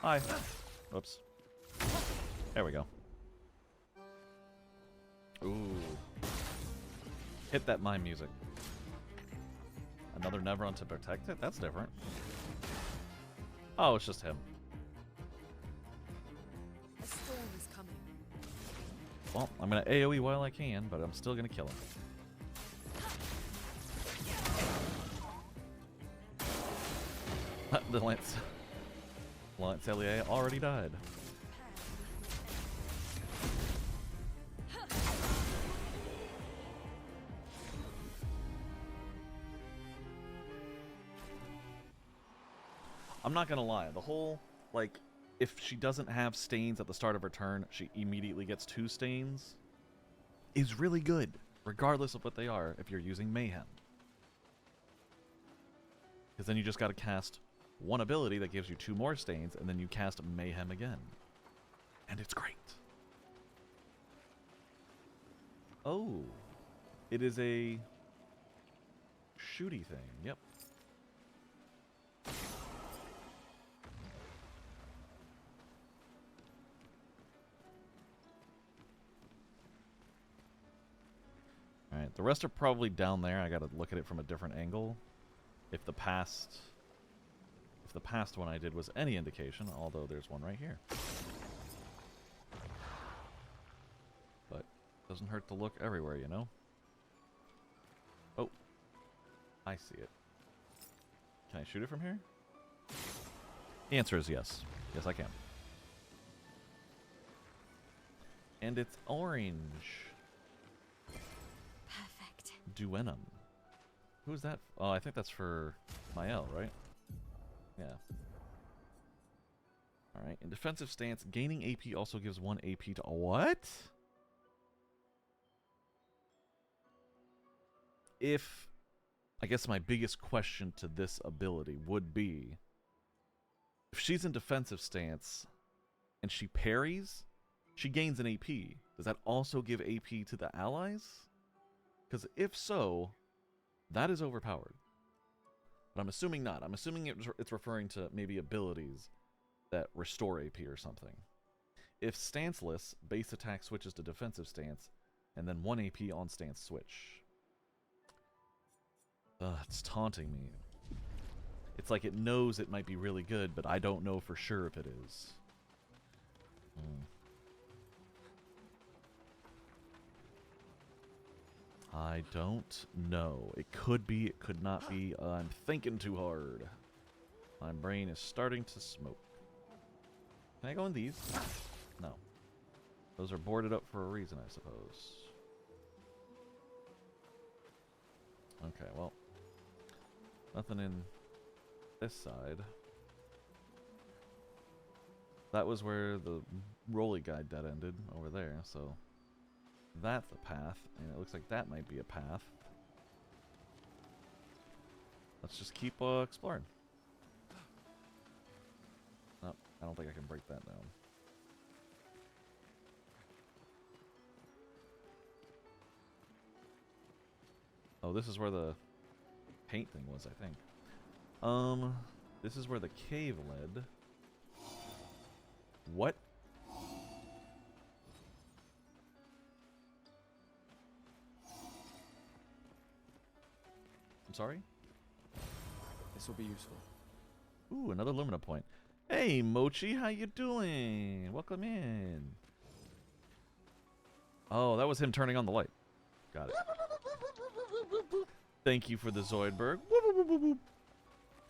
Hi. Oops. There we go. Ooh. Hit that mime music. Another Nevron to protect it? That's different. Oh, it's just him. A storm is coming. Well, I'm gonna AoE while I can, but I'm still gonna kill him. The Lance Ellier already died. I'm not gonna lie, the whole, like, if she doesn't have stains at the start of her turn, she immediately gets 2 stains, is really good, regardless of what they are, if you're using Mayhem. Because then you just got to cast one ability that gives you 2 more stains, and then you cast Mayhem again. And it's great. Oh. It is a shooty thing. Yep. Alright, the rest are probably down there. I gotta look at it from a different angle. If the past one I did was any indication, although there's one right here. But doesn't hurt to look everywhere, you know? Oh. I see it. Can I shoot it from here? The answer is yes. Yes, I can. And it's orange. Perfect. Duenum. Who's that? Oh, I think that's for Mael, right? Yeah. Alright, in defensive stance, gaining AP also gives 1 AP to... What? If... I guess my biggest question to this ability would be... If she's in defensive stance, and she parries, she gains an AP. Does that also give AP to the allies? Because if so, that is overpowered. But I'm assuming not. I'm assuming it's referring to maybe abilities that restore AP or something. If stanceless, base attack switches to defensive stance, and then 1 AP on stance switch. It's taunting me. It's like it knows it might be really good, but I don't know for sure if it is. I don't know. It could be, it could not be. I'm thinking too hard. My brain is starting to smoke. Can I go in these? No. Those are boarded up for a reason, I suppose. Okay, well. Nothing in this side. That was where the rolly guide dead ended, over there, so... That's a path, and it looks like that might be a path. Let's just keep exploring. No, I don't think I can break that down. Oh, this is where the paint thing was, I think. This is where the cave led. What? I'm sorry? This will be useful. Ooh, another Lumina point. Hey, Mochi, how you doing? Welcome in. Oh, that was him turning on the light. Got it. Thank you for the Zoidberg.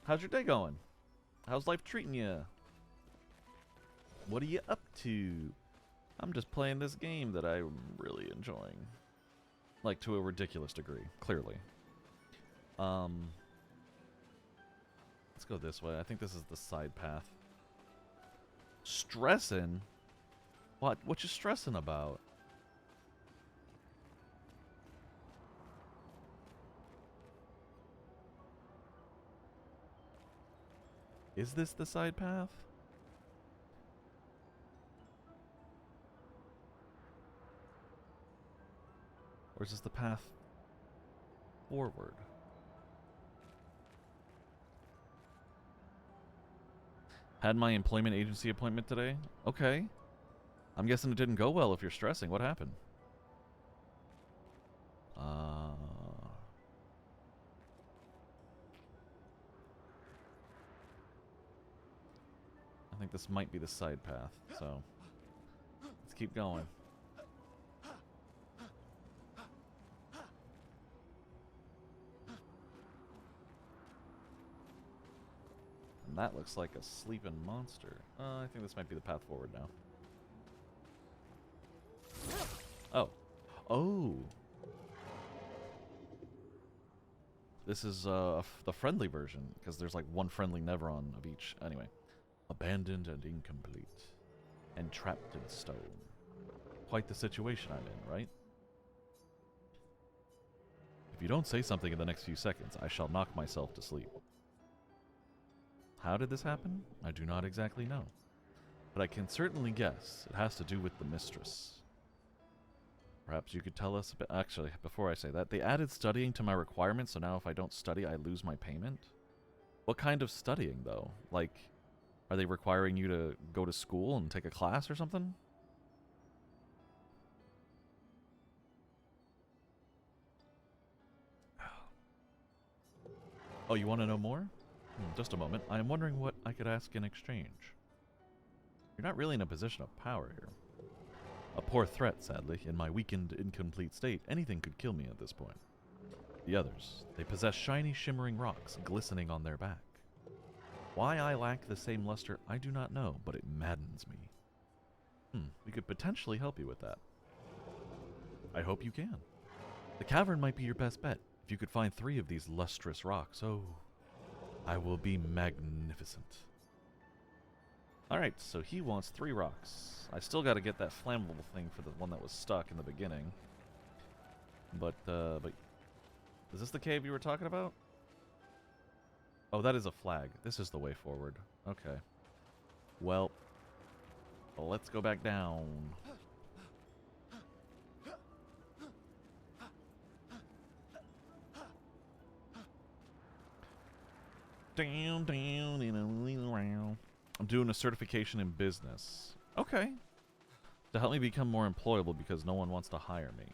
How's your day going? How's life treating you? What are you up to? I'm just playing this game that I'm really enjoying. Like, to a ridiculous degree, clearly. Let's go this way. I think this is the side path. Stressing? What? What you stressing about? Is this the side path? Or is this the path forward? Had my employment agency appointment today? Okay. I'm guessing it didn't go well if you're stressing. What happened? I think this might be the side path, so let's keep going. And that looks like a sleeping monster. I think this might be the path forward now. Oh. Oh! This is the friendly version, because there's like one friendly Neveron of each. Anyway. Abandoned and incomplete. And trapped in stone. Quite the situation I'm in, right? If you don't say something in the next few seconds, I shall knock myself to sleep. How did this happen? I do not exactly know. But I can certainly guess it has to do with the mistress. Perhaps you could tell us a bit. Actually, before I say that, they added studying to my requirements, so now if I don't study, I lose my payment? What kind of studying, though? Like, are they requiring you to go to school and take a class or something? Oh, you want to know more? Just a moment. I am wondering what I could ask in exchange. You're not really in a position of power here. A poor threat, sadly. In my weakened, incomplete state, anything could kill me at this point. The others, they possess shiny, shimmering rocks glistening on their back. Why I lack the same luster, I do not know, but it maddens me. We could potentially help you with that. I hope you can. The cavern might be your best bet. If you could find 3 of these lustrous rocks, oh, I will be magnificent. Alright, so he wants 3 rocks. I still gotta get that flammable thing for the one that was stuck in the beginning. But is this the cave you were talking about? Oh, that is a flag. This is the way forward. Okay. Well, let's go back down. Down, around. I'm doing a certification in business. Okay. To help me become more employable because no one wants to hire me.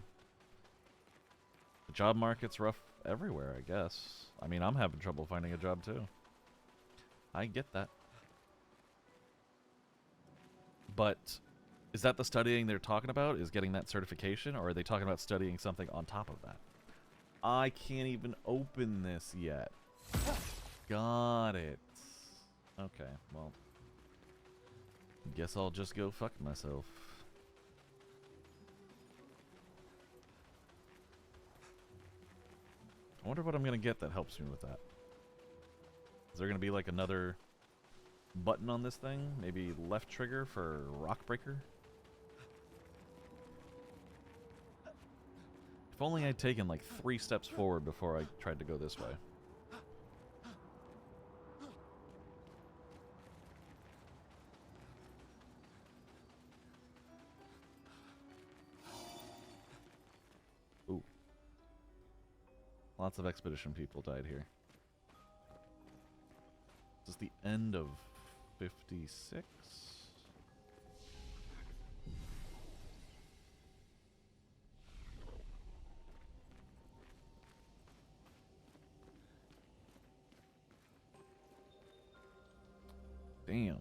The job market's rough everywhere, I guess. I mean, I'm having trouble finding a job too. I get that. But is that the studying they're talking about? Is getting that certification? Or are they talking about studying something on top of that? I can't even open this yet. Got it. Okay, well. Guess I'll just go fuck myself. I wonder what I'm gonna get that helps me with that. Is there gonna be like another button on this thing? Maybe left trigger for rock breaker? If only I'd taken like 3 steps forward before I tried to go this way. Ooh. Lots of expedition people died here. This is the end of 56? Damn.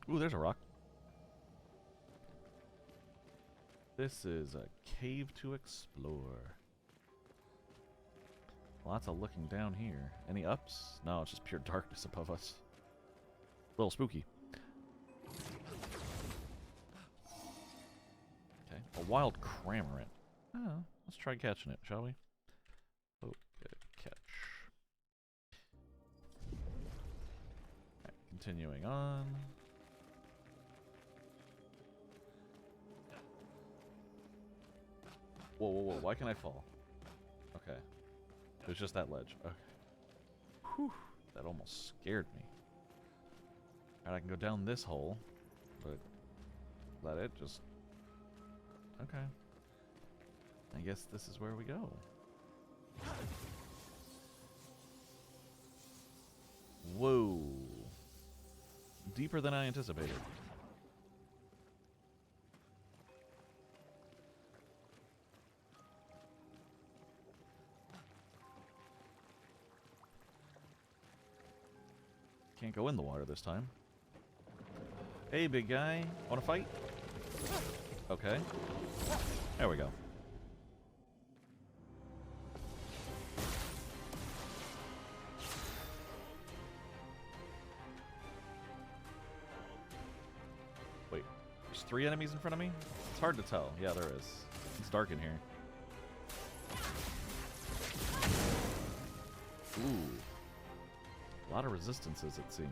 Ooh, there's a rock. This is a cave to explore. Lots of looking down here. Any ups? No, it's just pure darkness above us. A little spooky. Okay, a wild cramorant. Oh, let's try catching it, shall we? Okay, catch. Right, continuing on. Whoa, whoa, whoa, why can I fall? Okay. It was just that ledge. Okay. Whew, that almost scared me. Alright, I can go down this hole, but is that it? Just... okay. I guess this is where we go. Whoa. Deeper than I anticipated. Can't go in the water this time. Hey, big guy. Wanna fight? Okay. There we go. Wait, there's 3 enemies in front of me? It's hard to tell. Yeah, there is. It's dark in here. Ooh. A lot of resistances, it seems.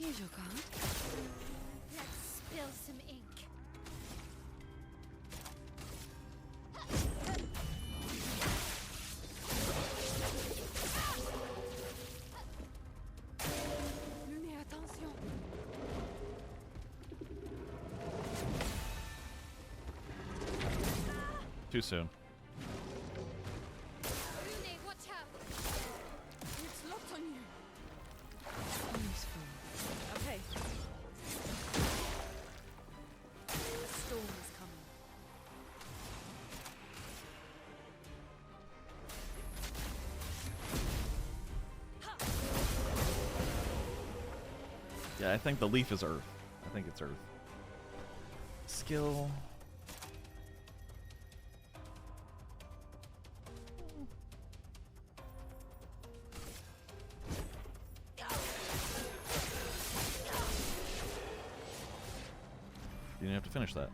Here's your card. Let's spill some ink. Lunay, attention. Too soon. Lunay, watch out. It's locked on you. Useful. Okay. A storm is coming. Yeah, I think the leaf is earth. I think it's earth. Skill. You didn't have to finish that.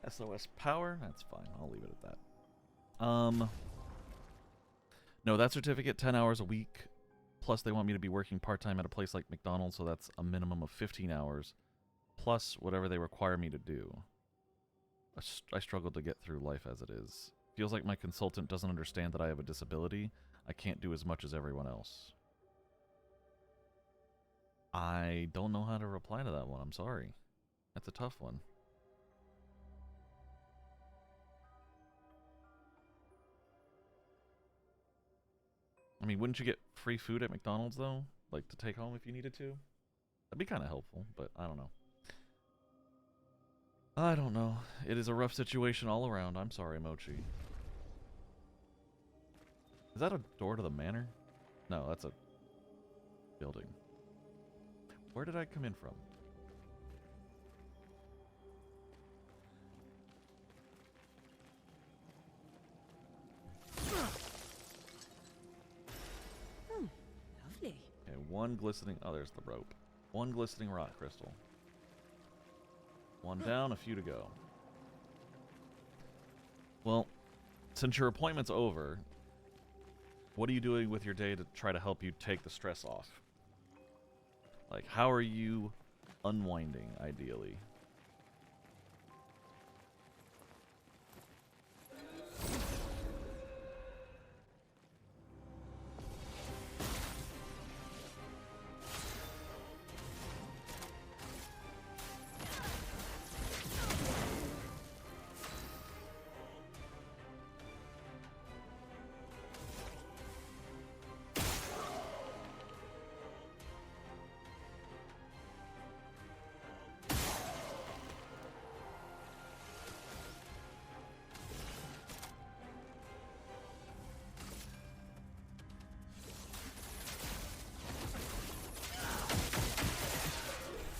SOS power? That's fine. I'll leave it at that. No, that certificate, 10 hours a week. Plus, they want me to be working part-time at a place like McDonald's, so that's a minimum of 15 hours. Plus, whatever they require me to do. I struggle to get through life as it is. Feels like my consultant doesn't understand that I have a disability. I can't do as much as everyone else. I don't know how to reply to that one. I'm sorry. That's a tough one. I mean, wouldn't you get free food at McDonald's, though? Like, to take home if you needed to? That'd be kind of helpful, but I don't know. I don't know. It is a rough situation all around. I'm sorry, Mochi. Is that a door to the manor? No, that's a building. Where did I come in from? Lovely. Okay, one glistening... Oh, there's the rope. One glistening rock crystal. One down, a few to go. Well, since your appointment's over, what are you doing with your day to try to help you take the stress off? Like, how are you unwinding, ideally?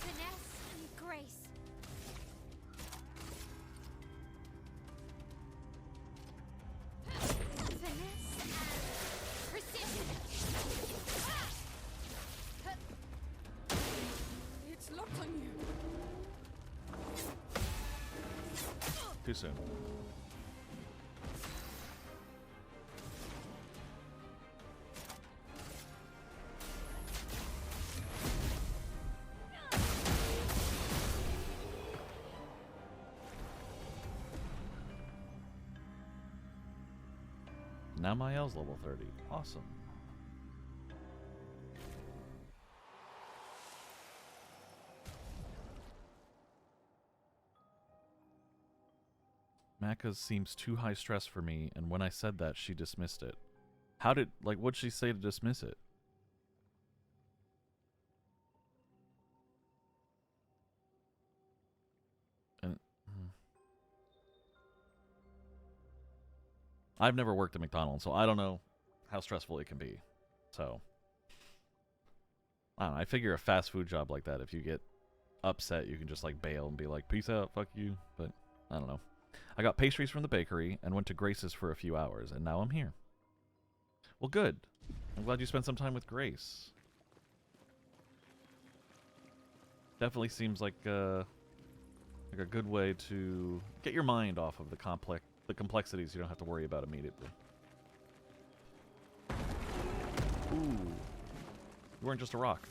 Finesse and grace. Finesse and precision. It's locked on you. Too soon. Now my L's level 30. Awesome. Maka's seems too high stress for me, and when I said that, she dismissed it. How did, like, what'd she say to dismiss it? And I've never worked at McDonald's, so I don't know how stressful it can be. So, I don't know. I figure a fast food job like that, if you get upset, you can just, like, bail and be like, peace out, fuck you. But, I don't know. I got pastries from the bakery and went to Grace's for a few hours, and now I'm here. Well, good. I'm glad you spent some time with Grace. Definitely seems like a good way to get your mind off of the complexities you don't have to worry about immediately. Ooh. You weren't just a rock.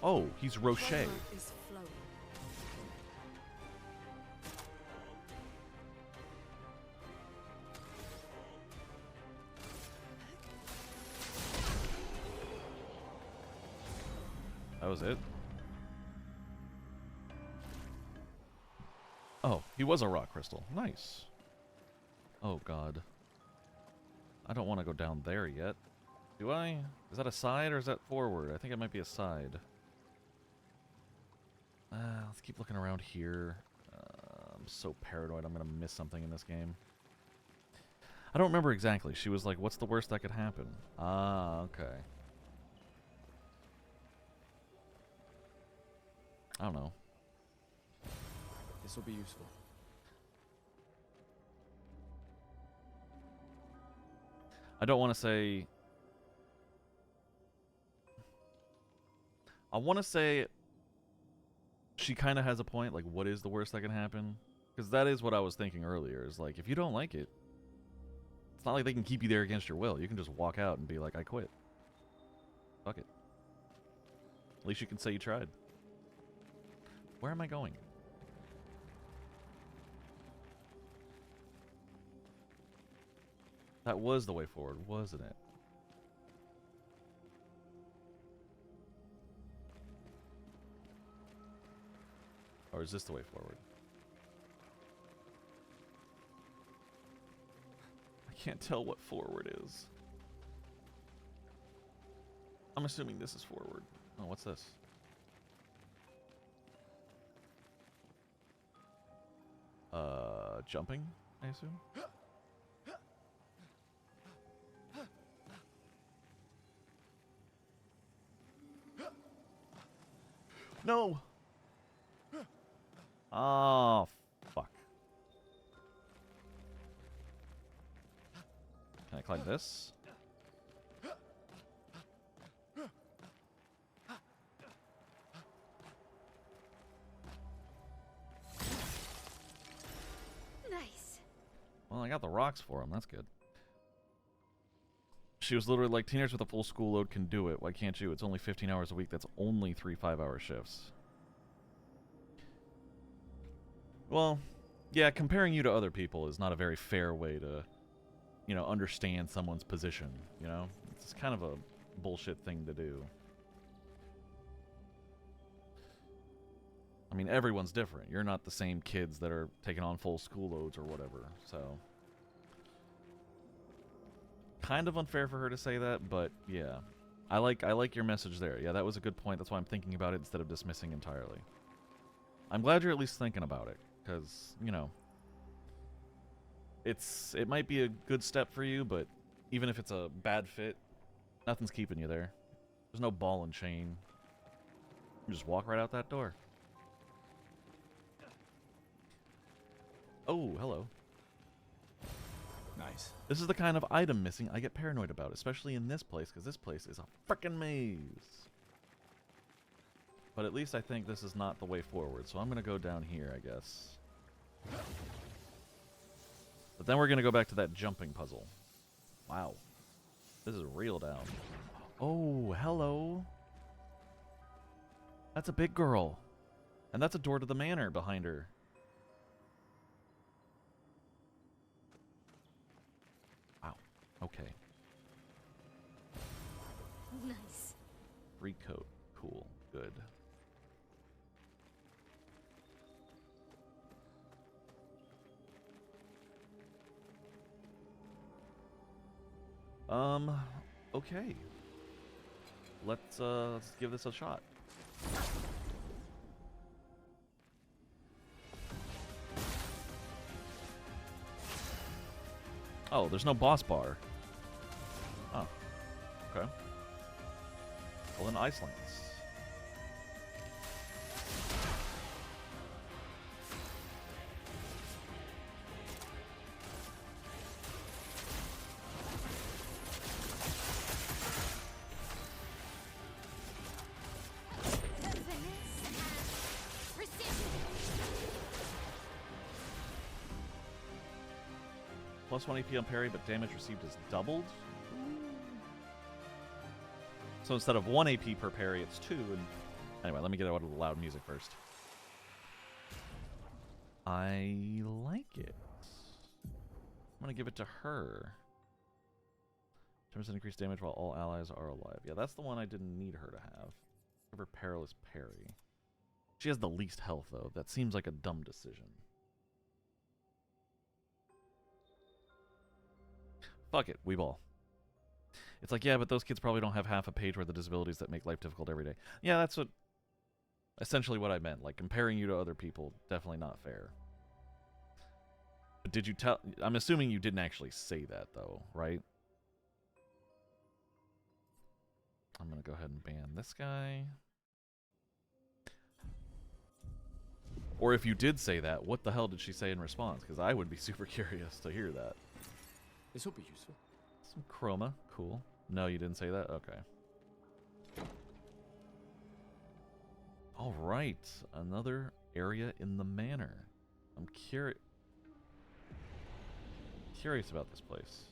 Oh, he's Rocher. Karma is flowing. That was it? Oh, he was a rock crystal. Nice. Oh, God. I don't want to go down there yet. Do I? Is that a side or is that forward? I think it might be a side. Let's keep looking around here. I'm so paranoid I'm going to miss something in this game. I don't remember exactly. She was like, what's the worst that could happen? Ah, okay. I don't know. This will be useful. I don't want to say... I want to say she kind of has a point, like, what is the worst that can happen? Because that is what I was thinking earlier, is like, if you don't like it, it's not like they can keep you there against your will. You can just walk out and be like, I quit. Fuck it. At least you can say you tried. Where am I going? That was the way forward, wasn't it? Or is this the way forward? I can't tell what forward is. I'm assuming this is forward. Oh, what's this? Jumping, I assume? No! Oh, fuck. Can I climb this? Nice. Well, I got the rocks for him. That's good. She was literally like, teenagers with a full school load can do it. Why can't you? It's only 15 hours a week. That's only 3 5-hour shifts. Well, yeah, comparing you to other people is not a very fair way to, you know, understand someone's position, you know? It's kind of a bullshit thing to do. I mean, everyone's different. You're not the same kids that are taking on full school loads or whatever, so... Kind of unfair for her to say that, but yeah. I like your message there. Yeah, that was a good point. That's why I'm thinking about it instead of dismissing entirely. I'm glad you're at least thinking about it, because, you know, it might be a good step for you, but even if it's a bad fit, nothing's keeping you there. There's no ball and chain. You just walk right out that door. Oh, hello. Nice. This is the kind of item missing I get paranoid about, especially in this place, because this place is a frickin' maze. But at least I think this is not the way forward, so I'm going to go down here, I guess. But then we're going to go back to that jumping puzzle. Wow. This is real down. Oh, hello. That's a big girl. And that's a door to the manor behind her. Wow. Okay. Nice. Free coat. Cool. Good. Okay. Let's give this a shot. Oh, there's no boss bar. Oh. Okay. Well, in Iceland. Plus 1 AP on parry, but damage received is doubled. So instead of 1 AP per parry, it's 2. And anyway, let me get out of the loud music first. I like it. I'm going to give it to her. 10% increased damage while all allies are alive. Yeah, that's the one I didn't need her to have. Give her Perilous Parry. She has the least health, though. That seems like a dumb decision. Fuck it, we ball. It's like, yeah, but those kids probably don't have half a page worth of disabilities that make life difficult every day. Yeah, that's what... essentially what I meant. Like, comparing you to other people, definitely not fair. But did you tell... I'm assuming you didn't actually say that, though, right? I'm gonna go ahead and ban this guy. Or if you did say that, what the hell did she say in response? Because I would be super curious to hear that. This will be useful. Some chroma. Cool. No, you didn't say that? Okay. Alright. Another area in the manor. I'm curious about this place.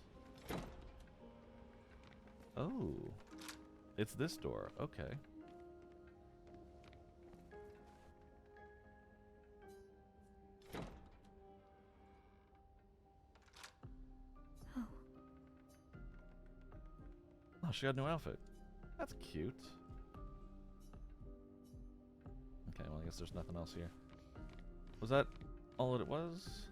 Oh. It's this door. Okay. Oh, she got a new outfit. That's cute. Okay, well, I guess there's nothing else here. Was that all that it was?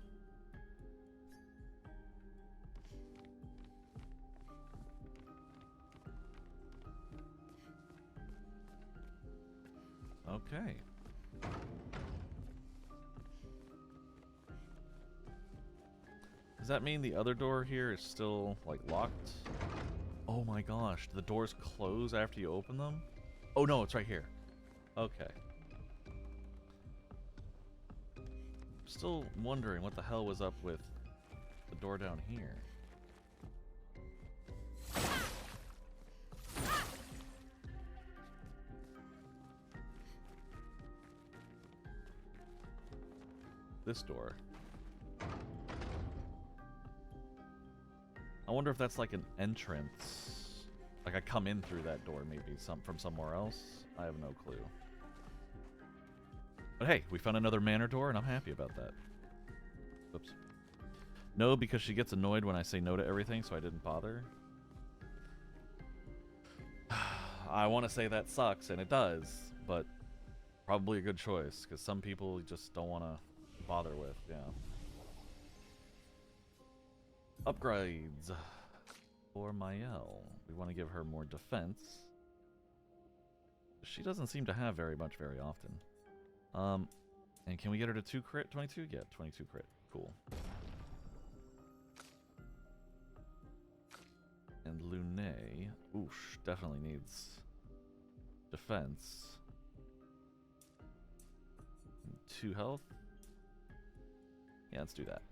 Okay. Does that mean the other door here is still, like, locked? Oh my gosh, do the doors close after you open them? Oh no, it's right here. Okay. Still wondering what the hell was up with the door down here. This door. I wonder if that's like an entrance. Like I come in through that door maybe from somewhere else. I have no clue. But hey, we found another manor door and I'm happy about that. Oops. No, because she gets annoyed when I say no to everything, so I didn't bother. I want to say that sucks, and it does, but probably a good choice, because some people just don't want to bother with, yeah. Upgrades for Mael. We want to give her more defense. She doesn't seem to have very much very often. And can we get her to 2 crit? 22? Yeah, 22 crit. Cool. And Lune. Oosh, definitely needs defense. And 2 health. Yeah, let's do that.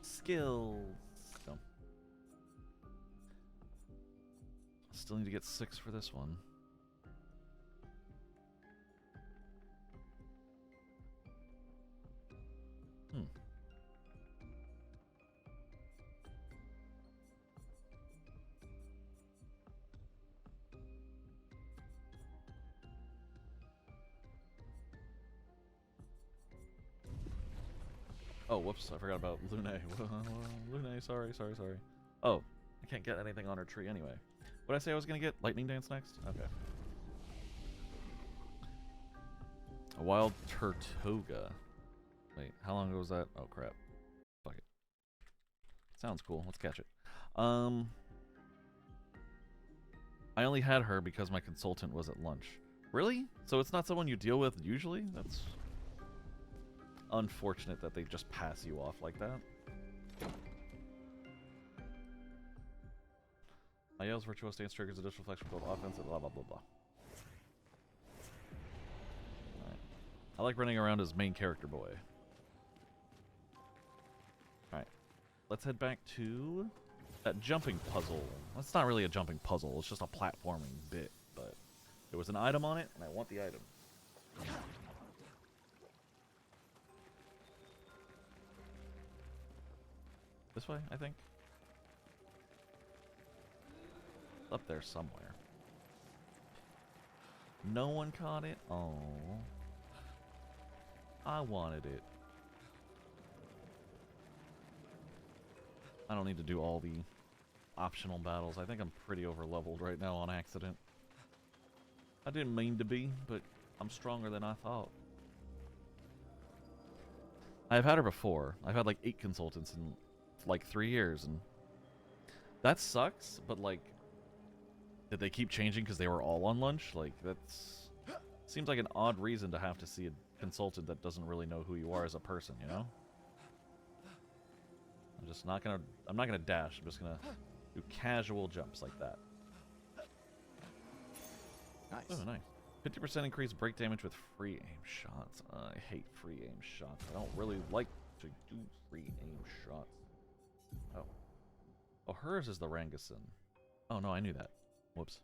Skills. No. Still need to get 6 for this one. Oh, whoops, I forgot about Lune. Lune, sorry. Oh, I can't get anything on her tree anyway. What did I say I was going to get? Lightning Dance next? Okay. A Wild Turtoga. Wait, how long ago was that? Oh, crap. Fuck it. Sounds cool. Let's catch it. I only had her because my consultant was at lunch. Really? So it's not someone you deal with usually? That's unfortunate that they just pass you off like that. Mael's virtual stance triggers additional flex for both offense and blah blah blah blah. Alright. I like running around as main character boy. Alright. Let's head back to that jumping puzzle. That's not really a jumping puzzle, it's just a platforming bit, but there was an item on it, and I want the item. This way, I think. Up there somewhere. No one caught it? Oh. I wanted it. I don't need to do all the optional battles. I think I'm pretty over-leveled right now on accident. I didn't mean to be, but I'm stronger than I thought. I've had her before. I've had like 8 consultants in like 3 years, and that sucks, but like, did they keep changing because they were all on lunch? Like, that's... seems like an odd reason to have to see a consultant that doesn't really know who you are as a person, you know? I'm just not gonna... I'm not gonna dash. I'm just gonna do casual jumps like that. Nice. Oh, nice. 50% increased break damage with free aim shots. I hate free aim shots. I don't really like to do free aim shots. Oh. Oh, hers is the Rangason. Oh, no, I knew that. Whoops.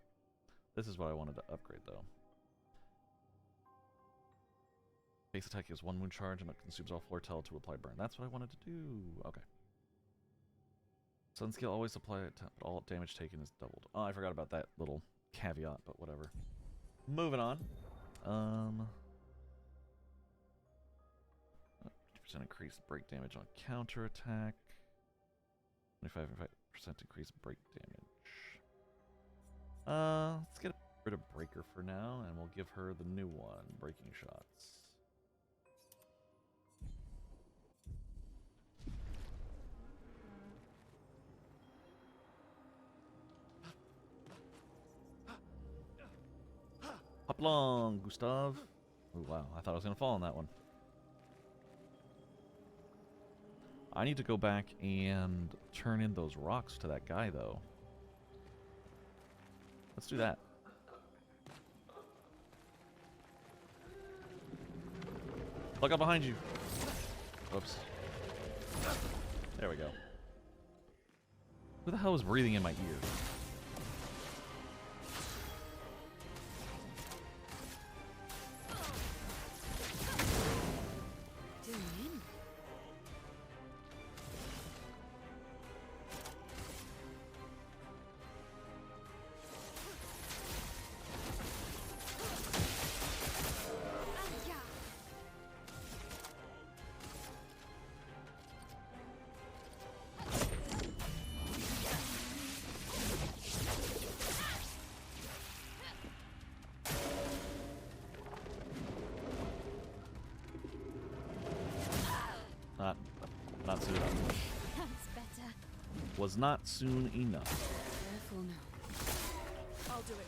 This is what I wanted to upgrade, though. Base attack gives 1 wound charge and it consumes all floor tel to apply burn. That's what I wanted to do. Okay. Sun skill always apply it, but all damage taken is doubled. Oh, I forgot about that little caveat, but whatever. Moving on. 50% increased break damage on counterattack. 25% increased break damage. Let's get rid of Breaker for now, and we'll give her the new one, Breaking Shots. Hop along, Gustav. Oh, wow. I thought I was going to fall on that one. I need to go back and turn in those rocks to that guy, though. Let's do that. Look up behind you. Whoops. There we go. Who the hell is breathing in my ear? Not soon enough. That's better. Was not soon enough. Careful now. I'll do it.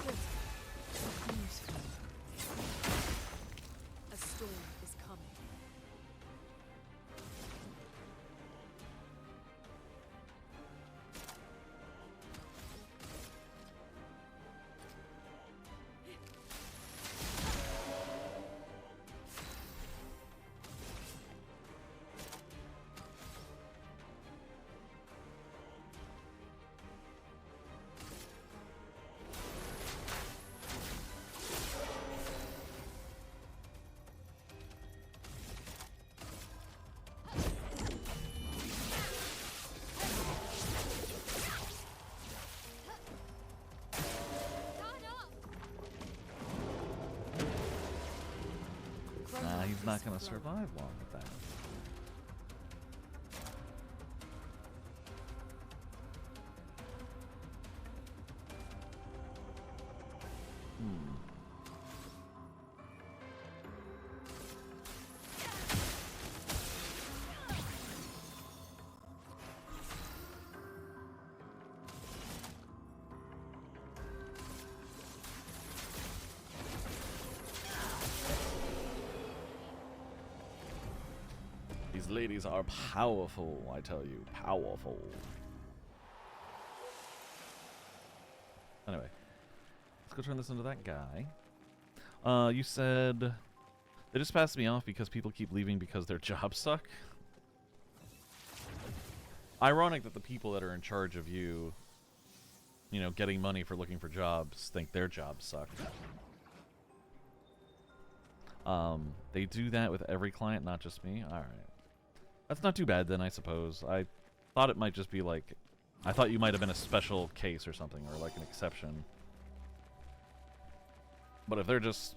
Good. News for you. A storm is coming. Nah, he's not gonna survive long with that. These ladies are powerful, I tell you. Powerful. Anyway. Let's go turn this into that guy. You said... They just passed me off because people keep leaving because their jobs suck. Ironic that the people that are in charge of you, you know, getting money for looking for jobs, think their jobs suck. They do that with every client, not just me. Alright. That's not too bad then, I suppose. I thought it might just be like... I thought you might have been a special case or something, or like an exception. But if they're just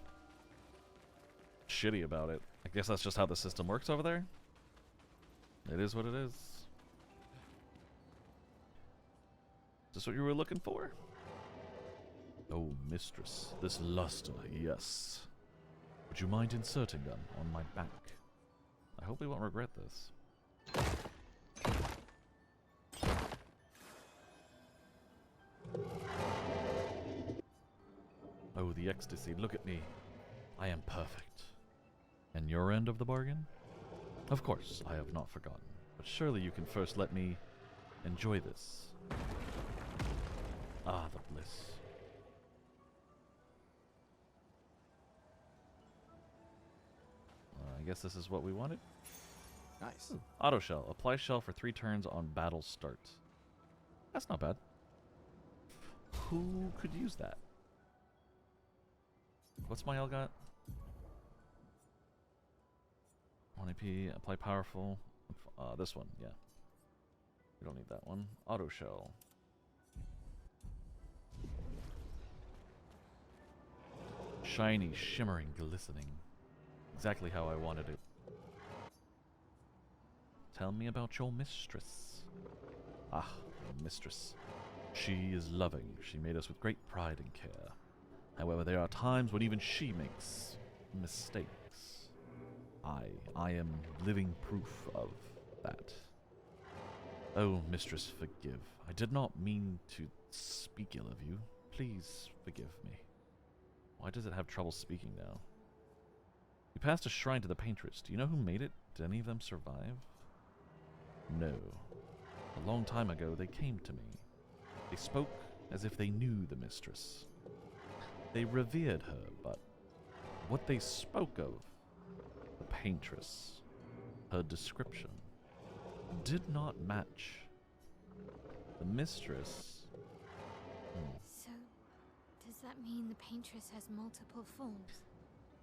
shitty about it, I guess that's just how the system works over there. It is what it is. Is this what you were looking for? Oh, mistress, this luster, yes. Would you mind inserting them on my back? I hope we won't regret this. Oh, the ecstasy, look at me. I am perfect. And your end of the bargain? Of course, I have not forgotten. But surely you can first let me enjoy this. Ah, the bliss. I guess this is what we wanted. Nice. Ooh, auto shell. Apply shell for 3 turns on battle start. That's not bad. Who could use that? What's my L got? 1 AP. Apply powerful. This one, yeah. We don't need that one. Auto shell. Shiny, shimmering, glistening. Exactly how I wanted it. Tell me about your mistress. Ah, mistress. She is loving. She made us with great pride and care. However, there are times when even she makes mistakes. I am living proof of that. Oh, mistress, forgive. I did not mean to speak ill of you. Please forgive me. Why does it have trouble speaking now? You passed a shrine to the paintress. Do you know who made it? Did any of them survive? No. A long time ago, they came to me. They spoke as if they knew the mistress. They revered her, but what they spoke of, the paintress, her description, did not match. The mistress... So, does that mean the paintress has multiple forms?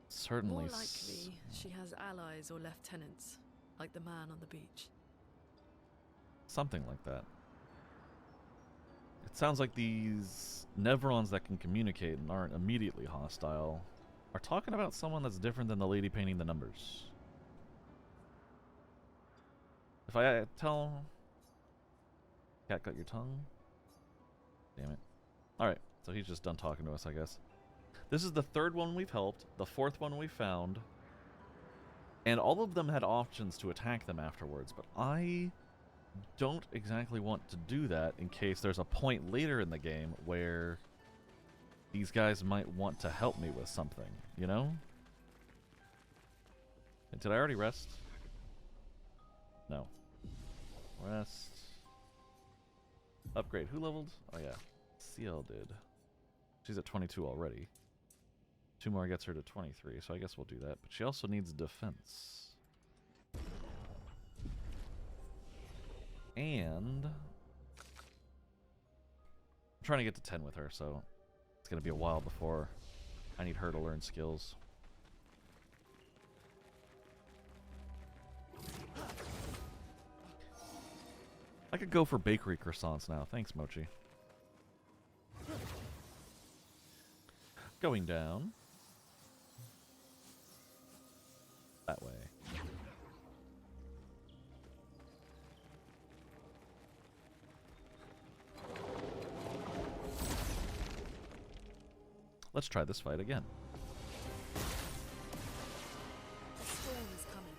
Certainly. More likely, she has allies or lieutenants, like the man on the beach. Something like that. It sounds like these Nevrons that can communicate and aren't immediately hostile are talking about someone that's different than the lady painting the numbers. If I tell... Cat, cut your tongue? Damn it. Alright, so he's just done talking to us, I guess. This is the 3rd one we've helped, the 4th one we found, and all of them had options to attack them afterwards, but I don't exactly want to do that in case there's a point later in the game where these guys might want to help me with something, you know? And did I already rest? No. Rest. Upgrade. Who leveled? Oh yeah. CL did. She's at 22 already. 2 more gets her to 23, so I guess we'll do that. But she also needs defense. And... I'm trying to get to 10 with her, so it's going to be a while before I need her to learn skills. I could go for bakery croissants now. Thanks, Mochi. Going down. That way. Let's try this fight again. The storm is coming.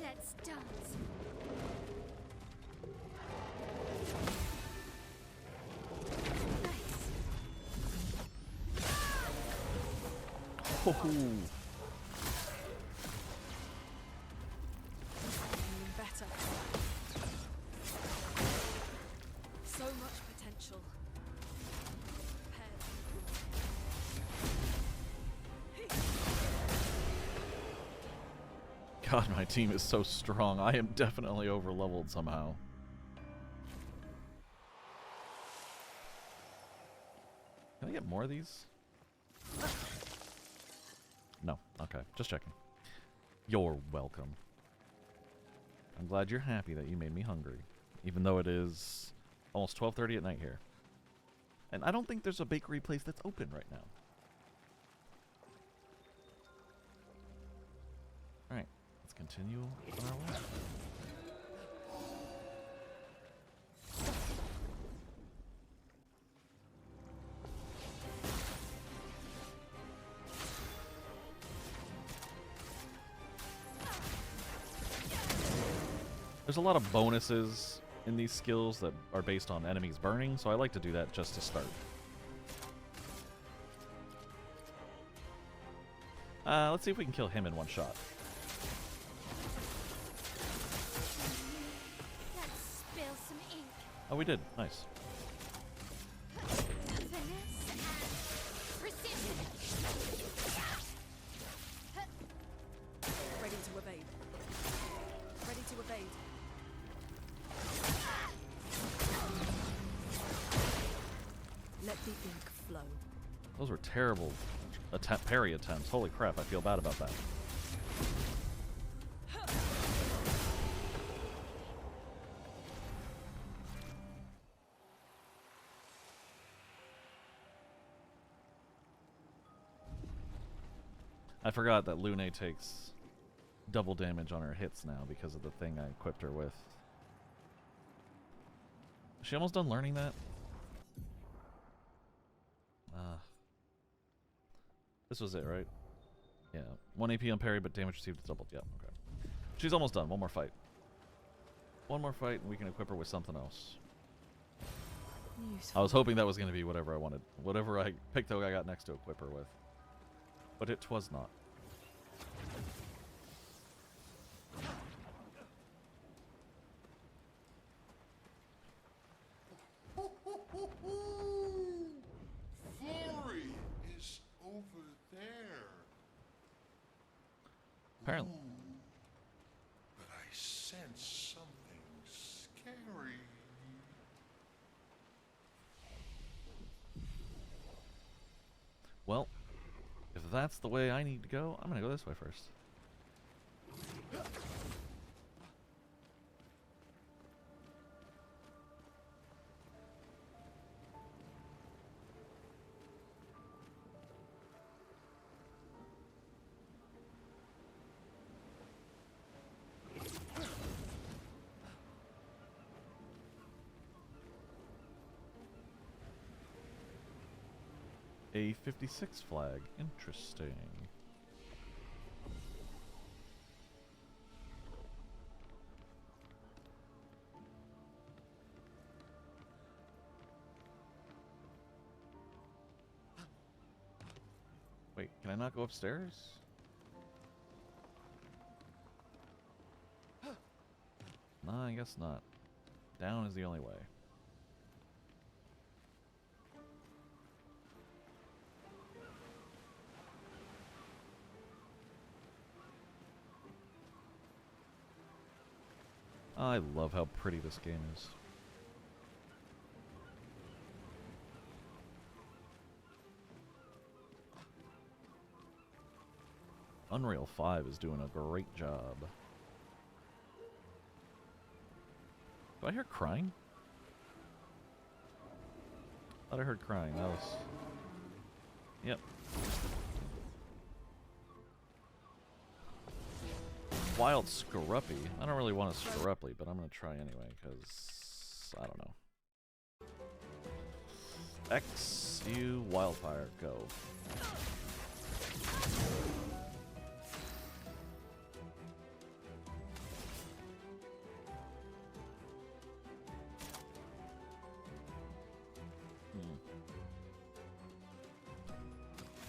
Let's dance. Oh. Even better. So much God, my team is so strong. I am definitely over-leveled somehow. Can I get more of these? No. Okay. Just checking. You're welcome. I'm glad you're happy that you made me hungry. Even though it is almost 12:30 at night here. And I don't think there's a bakery place that's open right now. Alright. Let's continue on our way. There's a lot of bonuses in these skills that are based on enemies burning, so I like to do that just to start. Let's see if we can kill him in one shot. Let's spill some ink. Oh, we did. Nice. Finesse and precision. Ready to evade. Ready to evade. Let the ink flow. Those were terrible parry attempts. Holy crap, I feel bad about that. I forgot that Lune takes double damage on her hits now because of the thing I equipped her with. Is she almost done learning that? This was it, right? Yeah. 1 AP on parry, but damage received is doubled. Yeah, okay. She's almost done. One more fight. One more fight, and we can equip her with something else. Useful. I was hoping that was going to be whatever I wanted. Whatever I picked, I got next to equip her with. But it was not. Flory is over there. Apparently. Ooh, but I sense something scary. Well, if that's the way I need to go, I'm going to go this way first. A 56 flag. Interesting. Wait, can I not go upstairs? No, I guess not. Down is the only way. I love how pretty this game is. Unreal 5 is doing a great job. Do I hear crying? Thought I heard crying. That was... Yep. Wild Scruppy. I don't really want a Scruppy, but I'm gonna try anyway, because I don't know. X, U, Wildfire, go.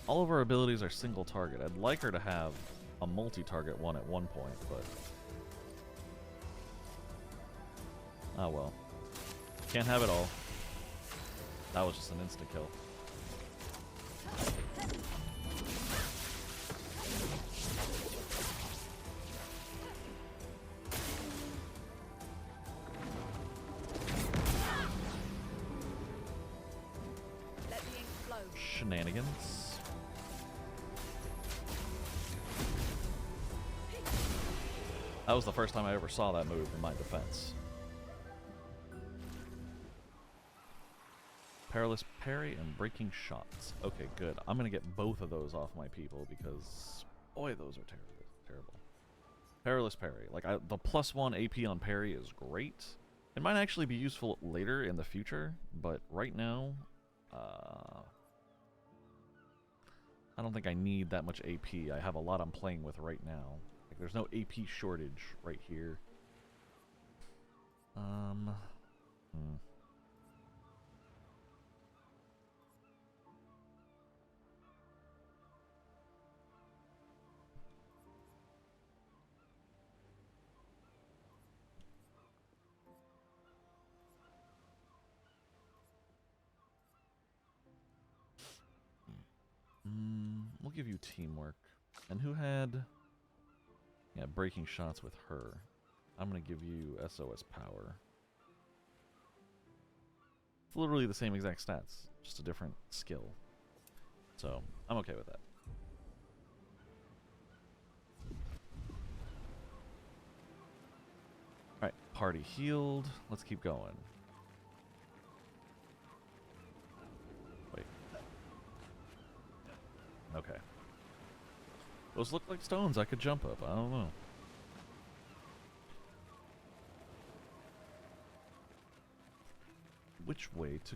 All of her abilities are single target. I'd like her to have a multi-target one at one point, but... oh well. Can't have it all. That was just an instant kill. shenanigans. That was the first time I ever saw that move in my defense. Perilous parry and breaking shots. Okay, good. I'm gonna get both of those off my people because, boy, those are terrible. Terrible. Perilous parry. Like, the +1 AP on parry is great. It might actually be useful later in the future, but right now, I don't think I need that much AP. I have a lot I'm playing with right now. Like, there's no AP shortage right here. We'll give you teamwork. And who had... Yeah, breaking shots with her. I'm going to give you SOS power. It's literally the same exact stats, just a different skill. So, I'm okay with that. Alright, party healed. Let's keep going. Wait. Okay. Those look like stones I could jump up. I don't know. Which way to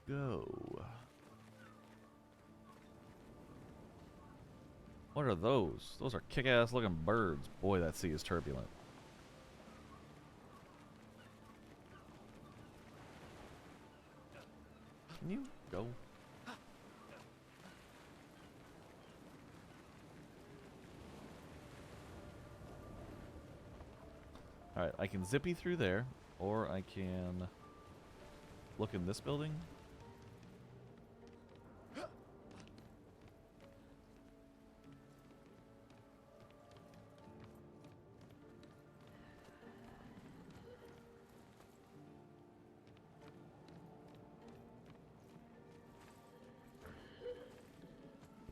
go? What are those? Those are kick-ass looking birds. Boy, that sea is turbulent. Can you go? Alright, I can zippy through there, or I can look in this building.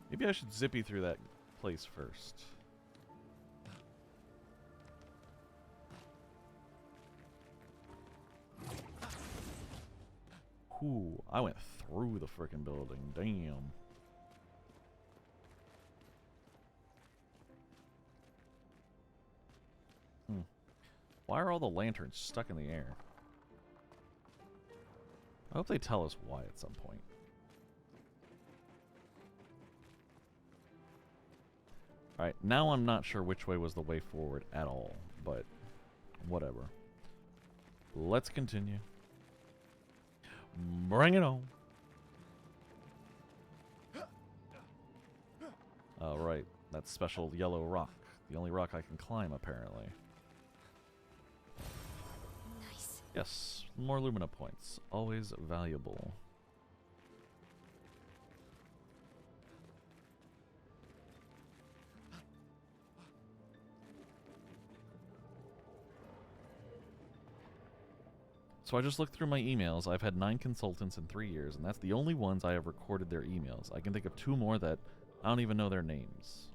Maybe I should zippy through that place first. Ooh, I went through the frickin' building. Damn. Why are all the lanterns stuck in the air? I hope they tell us why at some point. Alright, now I'm not sure which way was the way forward at all, but whatever. Let's continue. Bring it on. Alright, that special yellow rock. The only rock I can climb, apparently. Nice. Yes, more Lumina points. Always valuable. So I just looked through my emails. I've had 9 consultants in 3 years, and that's the only ones I have recorded their emails. I can think of 2 more that I don't even know their names.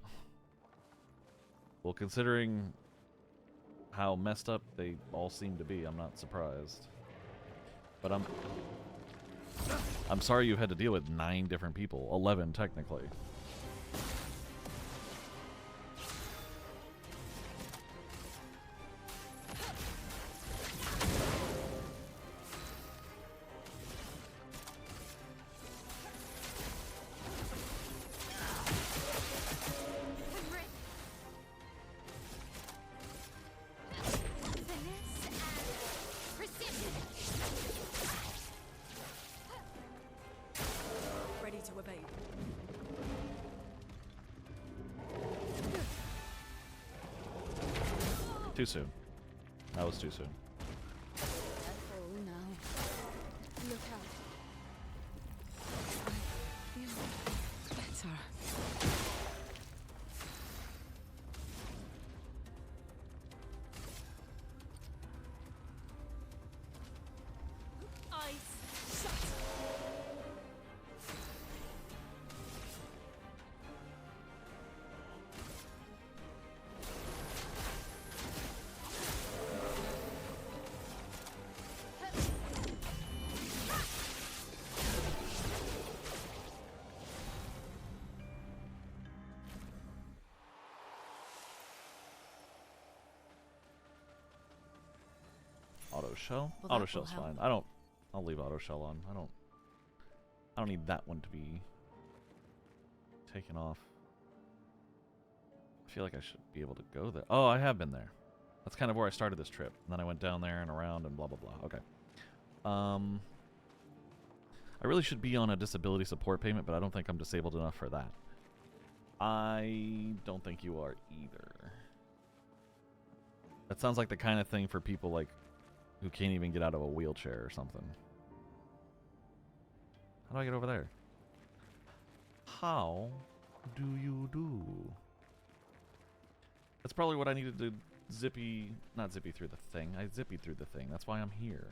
Well, considering how messed up they all seem to be, I'm not surprised. But I'm sorry you had to deal with 9 different people. 11, technically. Ready to evade. Too soon. That was too soon. Careful now. Look out. I feel better. Eyes shut. auto shell. Well, Auto that will shell's help. fine. I'll leave auto shell on. I don't need that one to be taken off. I feel like I should be able to go there. Oh, I have been there. That's kind of where I started this trip. And then I went down there and around and blah blah blah. Okay. I really should be on a disability support payment, but I don't think I'm disabled enough for that. I don't think you are either. That sounds like the kind of thing for people like who can't even get out of a wheelchair or something. How do I get over there? How do you do? That's probably what I needed to not zippy through the thing. I zippy through the thing. That's why I'm here.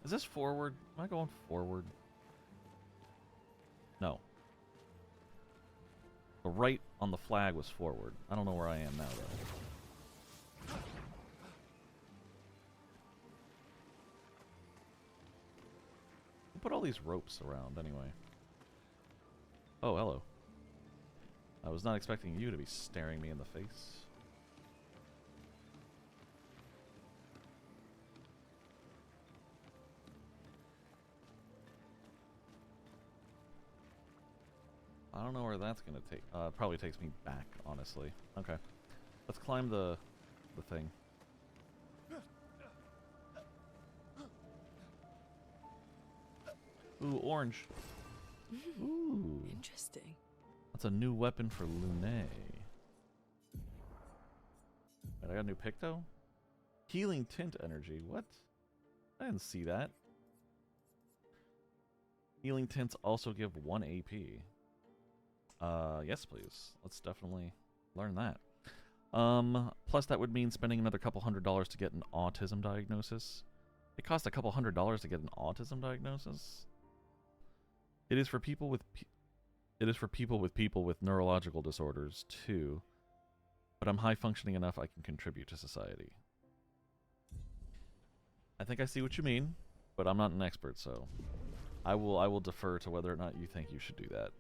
Is this forward? Am I going forward? No. The right on the flag was forward. I don't know where I am now, though. Who put all these ropes around, anyway? Oh, hello. I was not expecting you to be staring me in the face. I don't know where that's gonna take. It probably takes me back, honestly. Okay, let's climb the thing. Ooh, orange. Ooh, Interesting. that's a new weapon for Lune. Wait, I got a new Picto? Healing tint energy. What? I didn't see that. Healing tints also give 1 AP. Yes, please. Let's definitely learn that. Plus that would mean spending another couple $100 to get an autism diagnosis. It costs a couple $100 to get an autism diagnosis. It is for people with people with neurological disorders too. But I'm high functioning enough I can contribute to society. I think I see what you mean, but I'm not an expert, so I will defer to whether or not you think you should do that.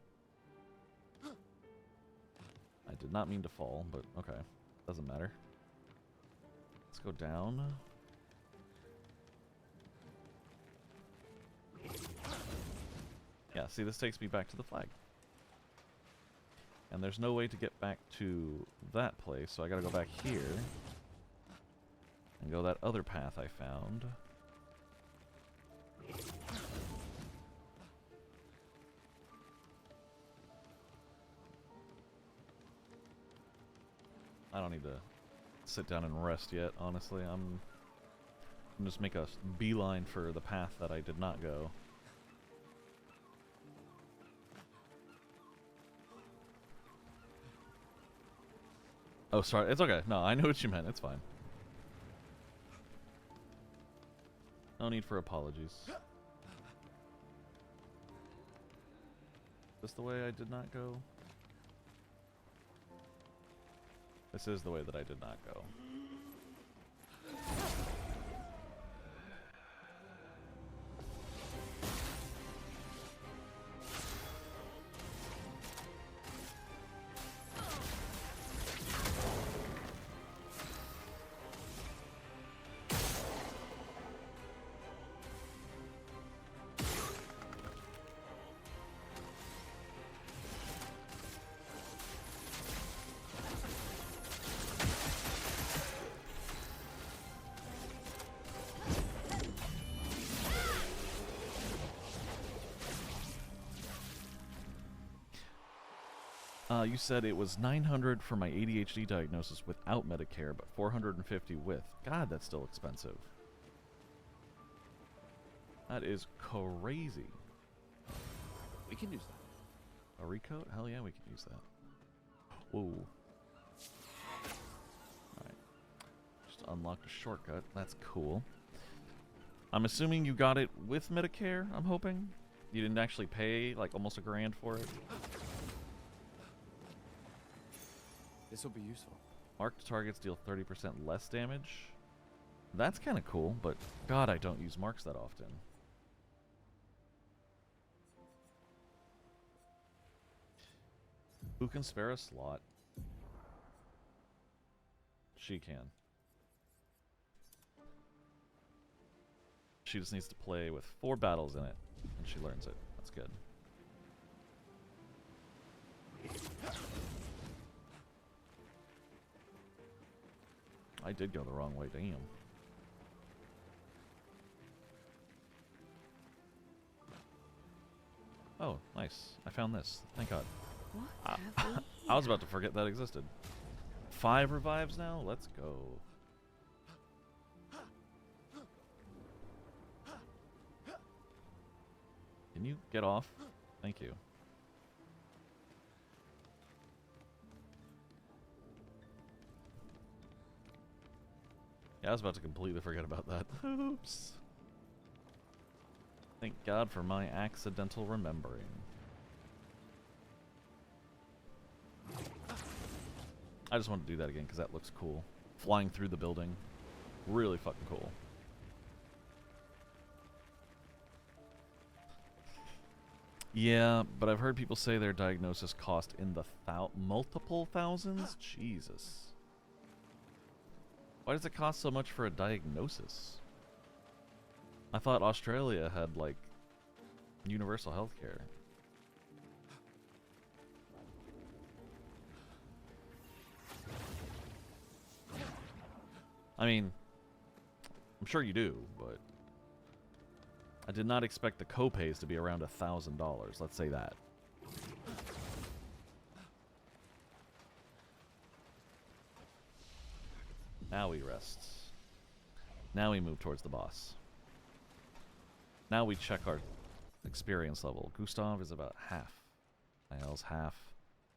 I did not mean to fall, but okay. Doesn't matter. Let's go down. Yeah, see, this takes me back to the flag. And there's no way to get back to that place, so I gotta go back here. And go that other path I found. I don't need to sit down and rest yet, honestly. I'm just make a beeline for the path that I did not go. Oh, sorry. It's okay. No, I know what you meant. It's fine. No need for apologies. Is this the way I did not go? This is the way that I did not go. You said it was $900 for my ADHD diagnosis without Medicare, but $450 with. God, that's still expensive. That is crazy. We can use that. A recoat? Hell yeah, we can use that. Whoa. Alright. Just unlocked a shortcut. That's cool. I'm assuming you got it with Medicare, I'm hoping? You didn't actually pay, like, almost $1 grand for it? This will be useful. Marked targets deal 30% less damage. That's kind of cool, but God, I don't use marks that often. Who can spare a slot? She can. She just needs to play with 4 battles in it, and she learns it. That's good. I did go the wrong way, damn. Oh, nice. I found this. Thank God. What have we I was about to forget that existed. 5 revives now? Let's go. Can you get off? Thank you. Yeah, I was about to completely forget about that. Oops. Thank God for my accidental remembering. I just want to do that again because that looks cool. Flying through the building. Really fucking cool. Yeah, but I've heard people say their diagnosis cost in the multiple thousands? Jesus. Why does it cost so much for a diagnosis? I thought Australia had, like, universal healthcare. I mean, I'm sure you do, but I did not expect the copays to be around $1,000. Let's say that. Now he rests. Now we move towards the boss. Now we check our experience level. Gustav is about half. Mael's half.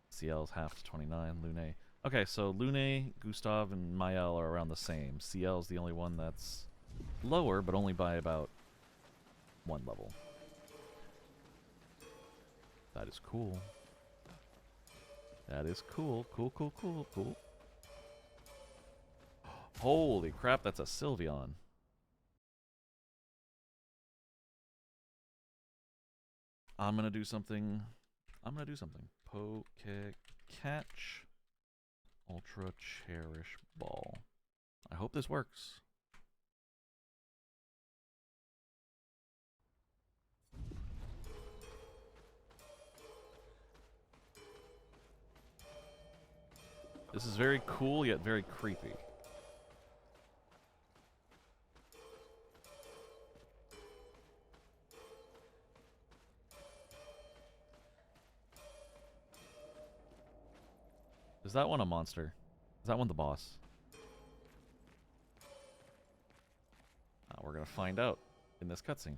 CL's half to 29. Lune. Okay, so Lune, Gustav, and Mael are around the same. CL's the only one that's lower, but only by about 1 level. That is cool. That is cool. Cool, cool, cool, cool. Holy crap, that's a Sylveon. I'm gonna do something. Poke catch. Ultra Cherish Ball. I hope this works. This is very cool, yet very creepy. Is that one a monster? Is that one the boss? We're gonna find out in this cutscene.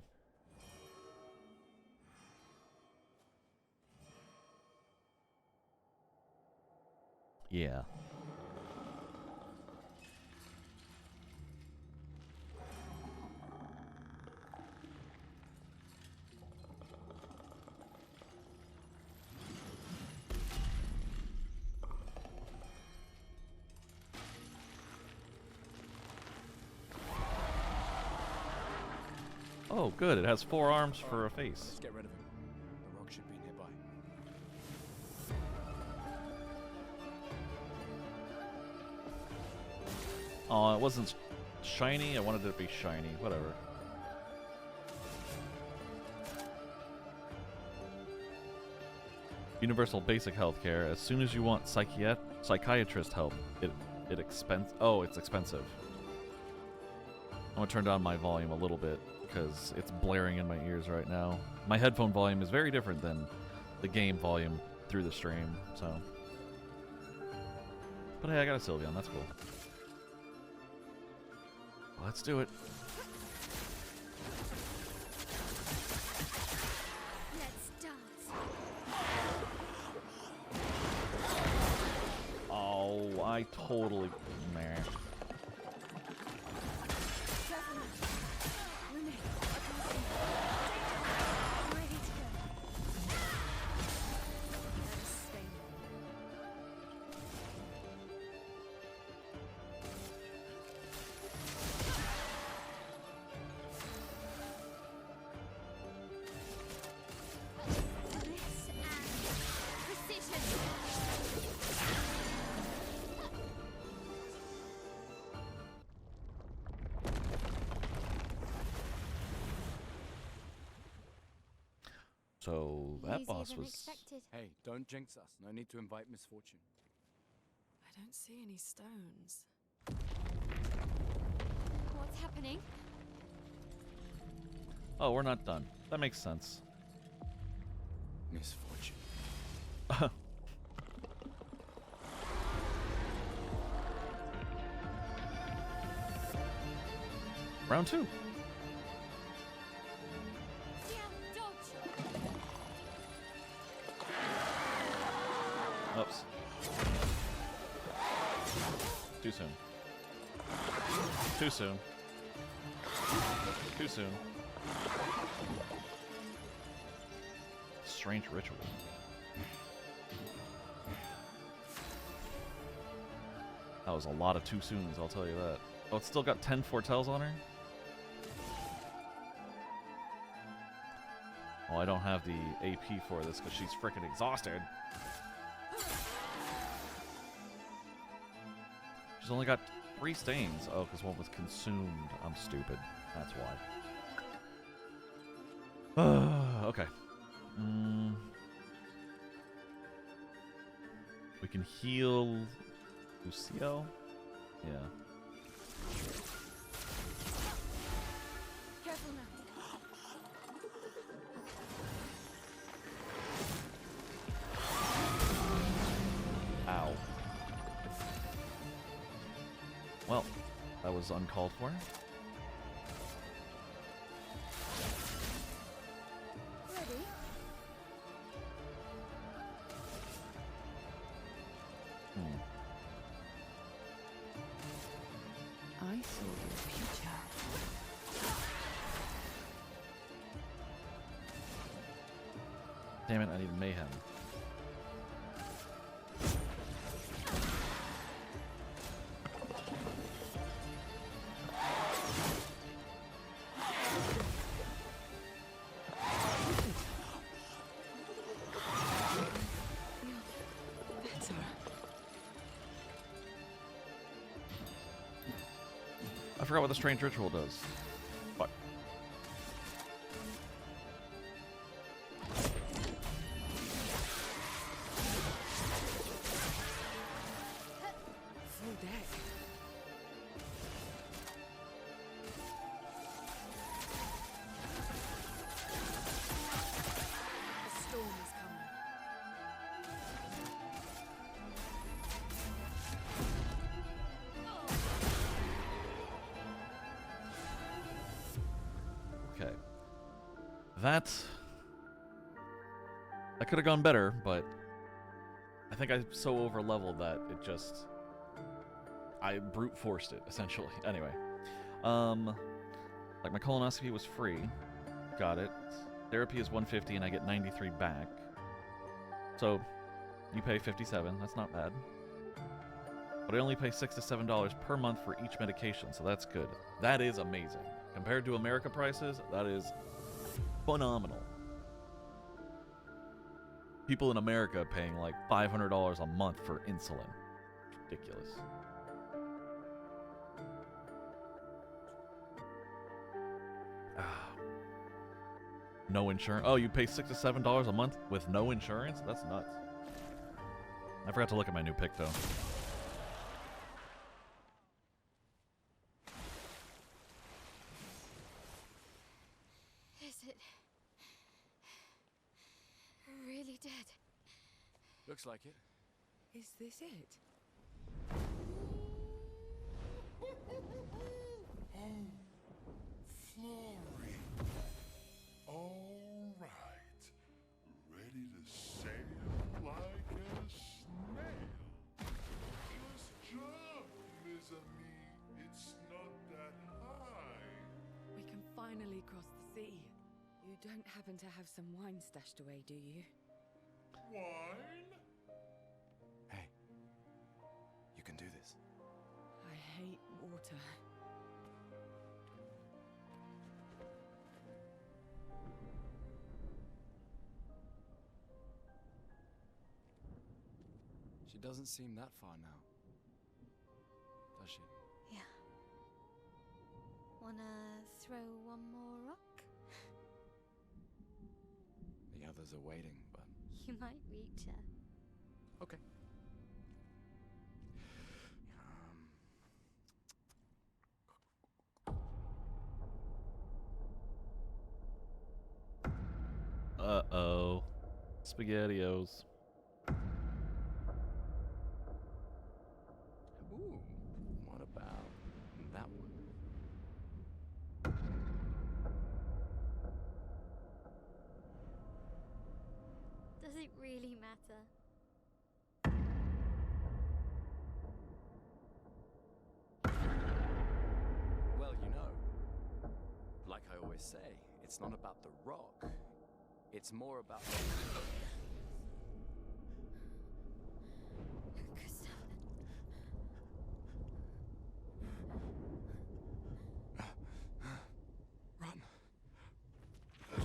Yeah. Oh, good. It has 4 arms for a face. Let's get rid of him. The rock should be nearby. Oh, it wasn't shiny. I wanted it to be shiny. Whatever. Universal basic healthcare. As soon as you want psychiatrist help, it's expensive. I'm gonna turn down my volume a little bit because it's blaring in my ears right now. My headphone volume is very different than the game volume through the stream, so. But hey, I got a Sylveon. That's cool. Let's do it. Let's dance. Oh, I totally... Meh. So that Easier boss than was. expected. Hey, don't jinx us. No need to invite misfortune. I don't see any stones. What's happening? Oh, we're not done. That makes sense. Misfortune. Round 2. Oops. Too soon. Too soon. Too soon. Strange ritual. That was a lot of too soons, I'll tell you that. Oh, it's still got 10 foretells on her? Well, I don't have the AP for this because she's freaking exhausted. She's only got 3 stains. Oh, because one was consumed. I'm stupid. That's why. Okay. We can heal Lucio? Yeah. Careful now. Ow. Well, that was uncalled for. Ready? I saw your future. Damn it, I need mayhem. Better. I forgot what the strange ritual does. Fuck. Full deck. The storm is coming. Okay. That could have gone better, but I think I'm so over leveled that it just I brute forced it essentially. Anyway, like my colonoscopy was free, got it. Therapy is 150 and I get 93 back. So you pay 57. That's not bad. But I only pay $6 to $7 per month for each medication, so that's good. That is amazing. Compared to America prices, that is phenomenal. People in America paying like $500 a month for insulin. Ridiculous. No insurance. Oh, you pay $6 to $7 a month with no insurance? That's nuts. I forgot to look at my new pick though. Is it really dead? Looks like it. Is this it? Oh, Flory. All right. Ready to sail like a snail. Just jump, mes amis. It's not that high. We can finally cross the sea. You don't happen to have some wine stashed away, do you? Wine? Hey, you can do this. I hate water. She doesn't seem that far now, does she? Yeah. Wanna throw one more rock? The others are waiting, but... You might reach her. Okay. Uh-oh. SpaghettiOs. Ooh, what about that one? Does it really matter? Well, you know, like I always say, it's not about the rock. It's more about... Gustav. Run. Run.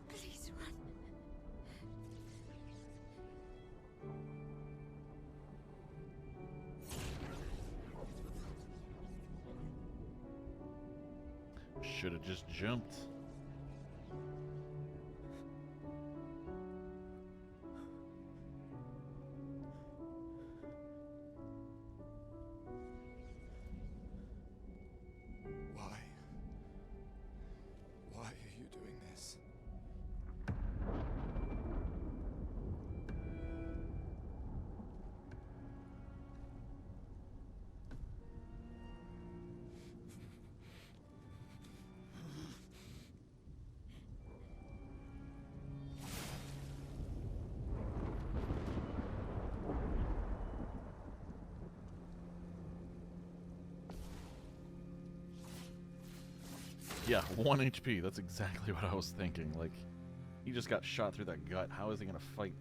Please run. Should have just jumped. Why? Why are you doing this? Yeah, 1 HP. That's exactly what I was thinking. Like, he just got shot through that gut. How is he gonna fight?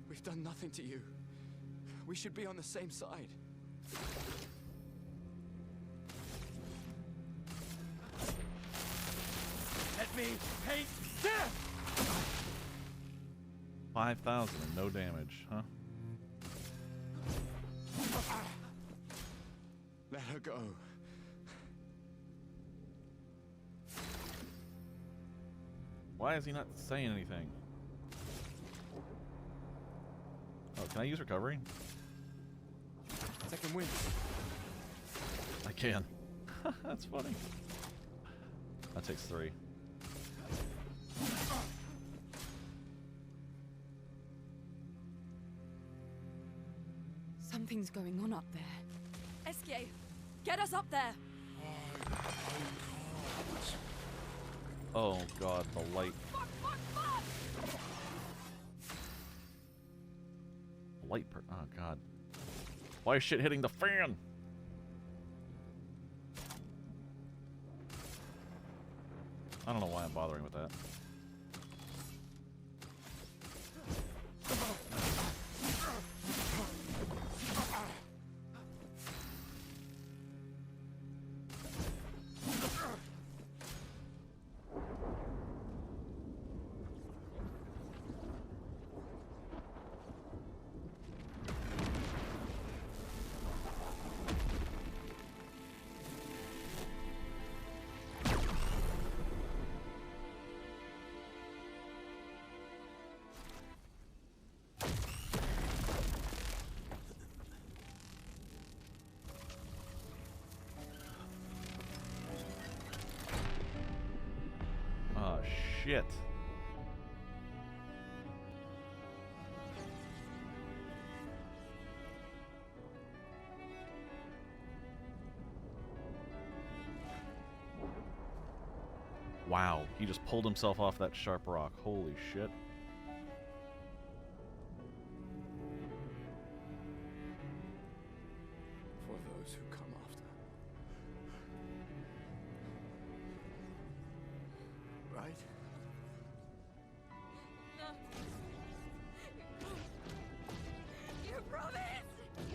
We've done nothing to you. We should be on the same side. Let me hate death! 5,000 and no damage, huh? Let her go. Why is he not saying anything? Oh, can I use recovery? Second wind. I can. That's funny. That takes 3. Something's going on up there. Esquier, get us up there! Oh god, the light. Fuck, fuck, fuck! Light oh god. Why is shit hitting the fan? I don't know why I'm bothering with that. Oh shit. Wow, he just pulled himself off that sharp rock. Holy shit. For those who come after. Right. right? No. You promised! No.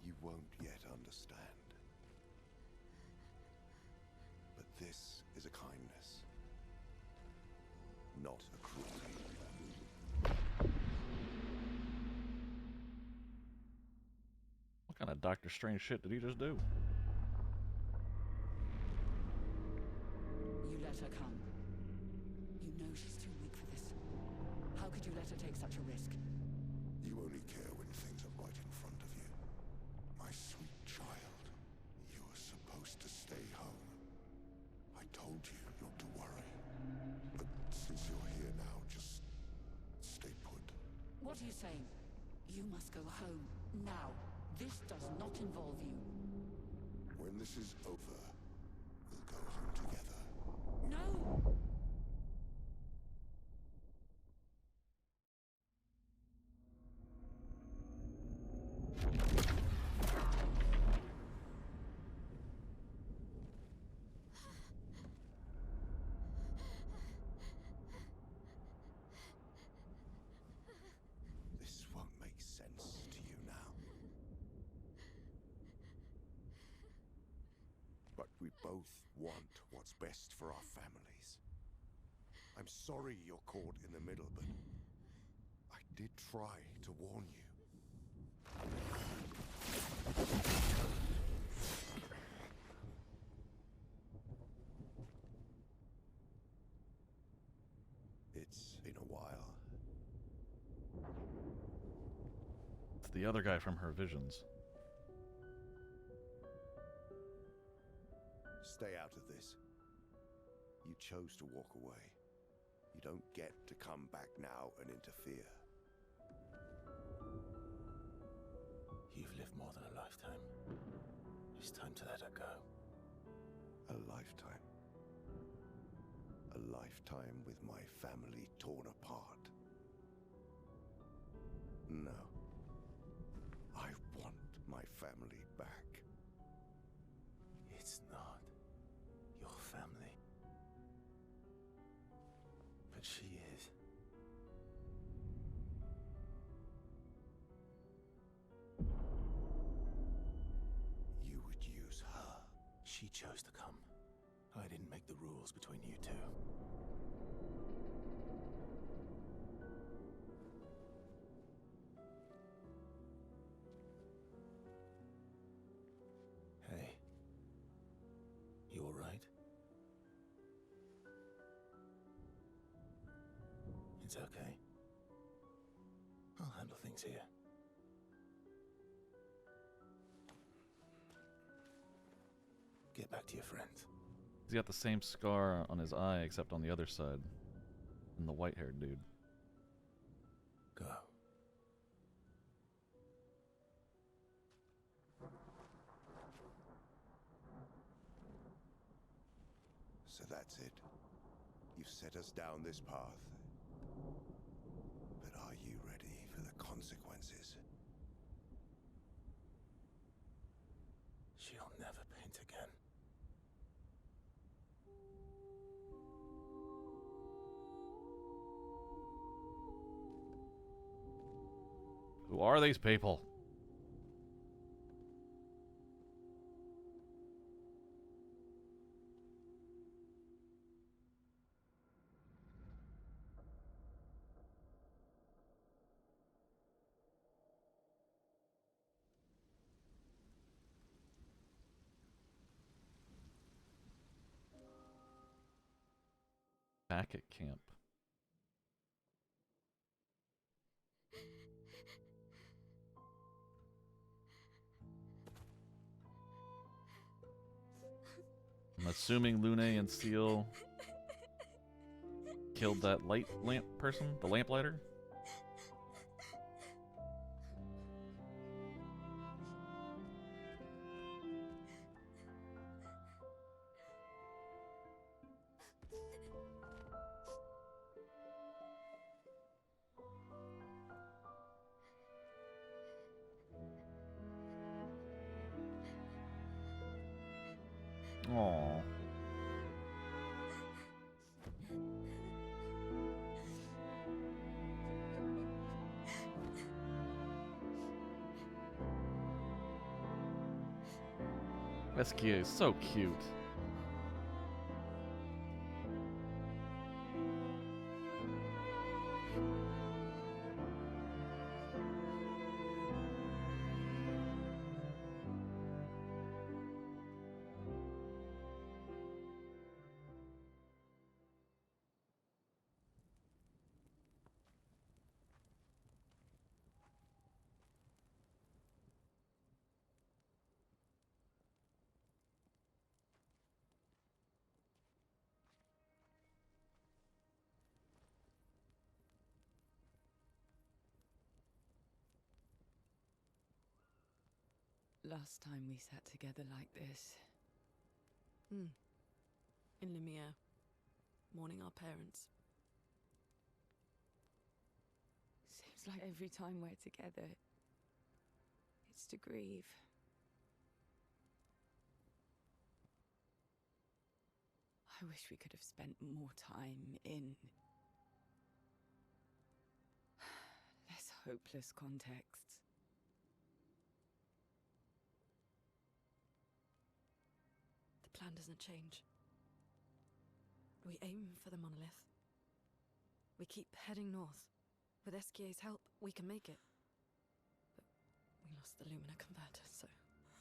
You won't yet understand. But this is a kindness, not a cruelty. What kind of Doctor Strange shit did he just do? You let her come. You know she's too weak for this. How could you let her take such a risk? You only care when things are right in front of you. My sweet child, you were supposed to stay home. I told you not to worry. But since you're here now, just stay put. What are you saying? You must go home now. This does not involve you. When this is over, we'll go home together. No! This won't make sense to you now. But we both want what's best for our families. I'm sorry you're caught in the middle, but I did try to warn you. It's been a while. It's the other guy from her visions. Stay out of this. You chose to walk away. You don't get to come back now and interfere. You've lived more than a lifetime. It's time to let her go. A lifetime. A lifetime with my family torn apart. No. I want my family back. It's not your family. But she is. You would use her. She chose to come. I didn't make the rules between you two. Hey. You all right? It's okay. I'll handle things here. Get back to your friends. He's got the same scar on his eye, except on the other side. And the white-haired dude. Go. So that's it. You've set us down this path. But are you ready for the consequences? She'll never paint again. Who are these people? Back at camp. I'm assuming Lune and Seal killed that light lamp person, the lamplighter. Aww. Eskia is so cute. Last time we sat together like this. In Lumiere, mourning our parents. Seems like every time we're together, it's to grieve. I wish we could have spent more time in less hopeless contexts. The plan doesn't change. We aim for the monolith. We keep heading north. With Eskier's help, we can make it. But we lost the Lumina converter, so...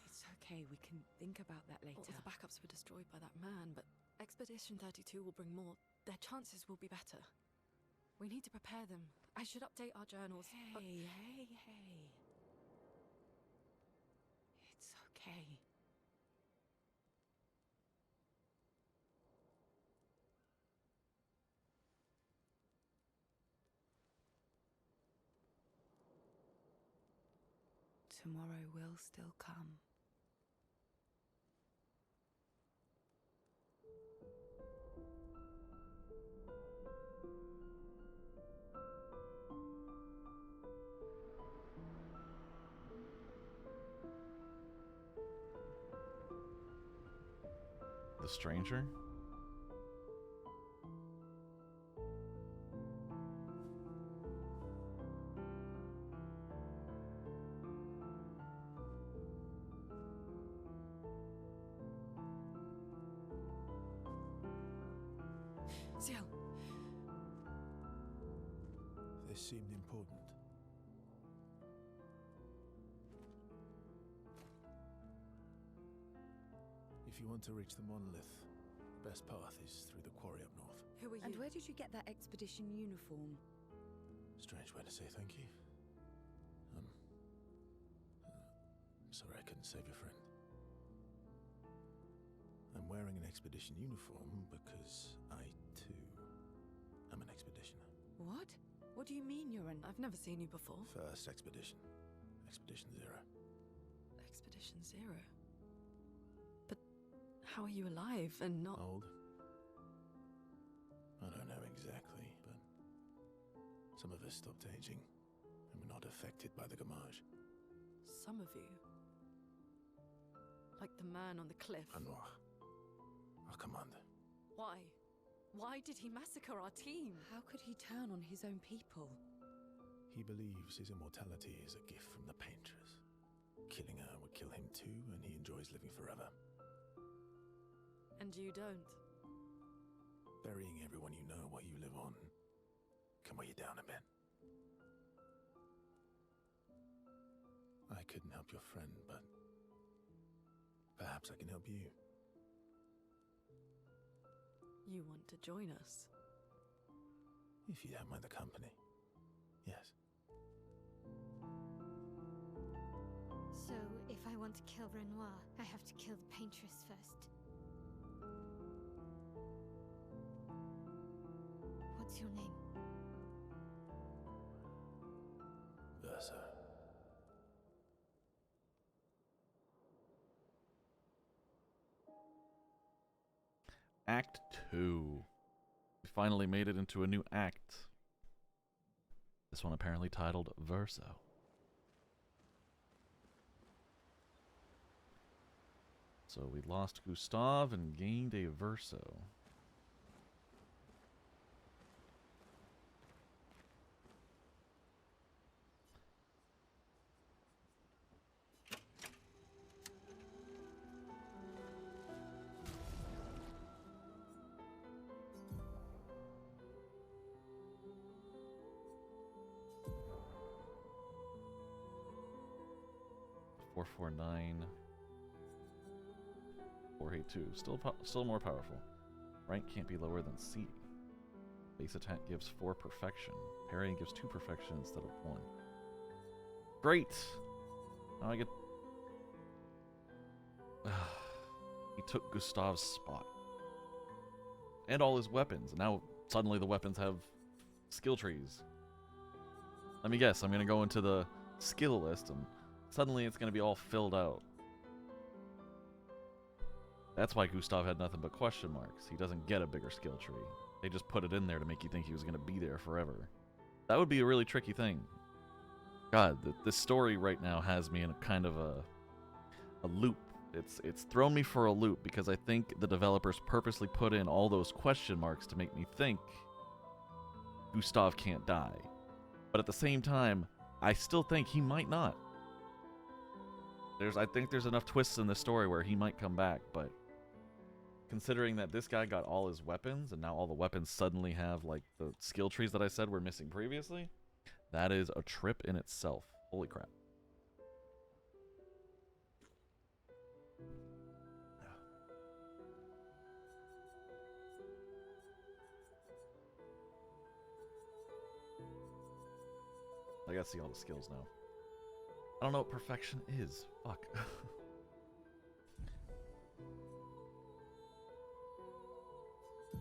It's okay, we can think about that later. All the backups were destroyed by that man, but Expedition 32 will bring more. Their chances will be better. We need to prepare them. I should update our journals. Hey. It's okay. Tomorrow will still come. The stranger? Ciel. This seemed important. If you want to reach the monolith, the best path is through the quarry up north. Who are you? And where did you get that expedition uniform? Strange way to say thank you. Sorry I couldn't save your friend. I'm wearing an expedition uniform because I, too, am an expeditioner. What? What do you mean you're an... I've never seen you before. First expedition. Expedition 0. Expedition 0? But how are you alive and not... Old? I don't know exactly, but some of us stopped aging and were not affected by the Gamage. Some of you? Like the man on the cliff? Anwar, our commander. Why? Why did he massacre our team? How could he turn on his own people? He believes his immortality is a gift from the Paintress. Killing her would kill him too, and he enjoys living forever. And you don't? Burying everyone you know while you live on can weigh you down a bit. I couldn't help your friend, but perhaps I can help you. You want to join us? If you don't mind the company, yes. So, if I want to kill Renoir, I have to kill the Paintress first. What's your name? Versa. Act 2. We finally made it into a new act. This one apparently titled Verso. So we lost Gustav and gained a Verso. Four, 4, 9. 482. Still more powerful. Rank can't be lower than C. Base attack gives 4 perfection. Parrying gives 2 perfection instead of 1. Great! Now I get... He took Gustav's spot. And all his weapons. And now suddenly the weapons have skill trees. Let me guess, I'm going to go into the skill list and suddenly it's going to be all filled out. That's why Gustav had nothing but question marks. He doesn't get a bigger skill tree. They just put it in there to make you think he was going to be there forever. That would be a really tricky thing. God, this story right now has me in a kind of a loop. It's thrown me for a loop because I think the developers purposely put in all those question marks to make me think Gustav can't die. But at the same time, I still think he might not. I think there's enough twists in this story where he might come back, but considering that this guy got all his weapons and now all the weapons suddenly have like the skill trees that I said were missing previously, that is a trip in itself. Holy crap. I gotta see all the skills now. I don't know what perfection is. Fuck.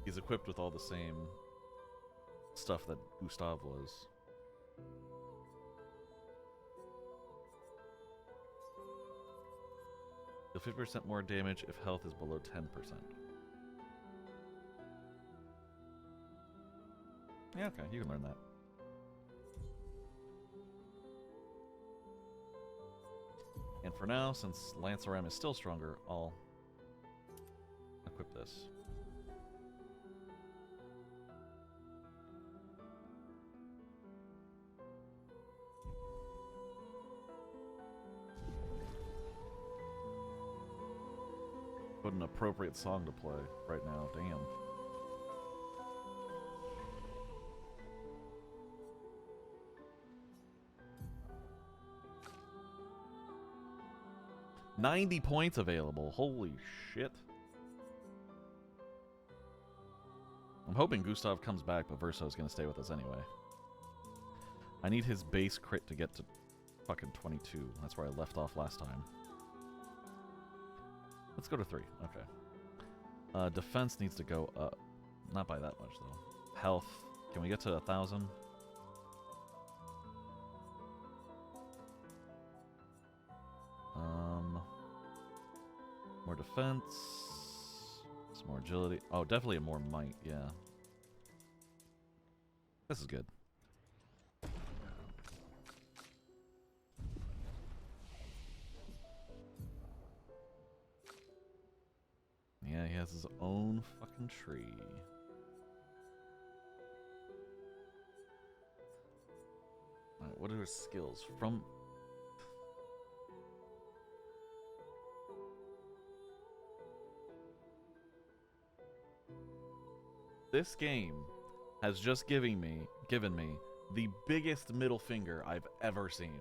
He's equipped with all the same stuff that Gustav was. Deal 50% more damage if health is below 10%. Yeah, okay, you can learn that. And for now, since Lanceram is still stronger, I'll equip this. What an appropriate song to play right now, damn. $90 points available. Holy shit. I'm hoping Gustav comes back, but Verso's gonna stay with us anyway. I need his base crit to get to fucking 22. That's where I left off last time. Let's go to 3. Okay. Defense needs to go up. Not by that much, though. Health. Can we get to 1,000? More defense. Some more agility. Oh, definitely more might, yeah. This is good. Yeah, he has his own fucking tree. Alright, What are his skills? From... This game has just given me the biggest middle finger I've ever seen.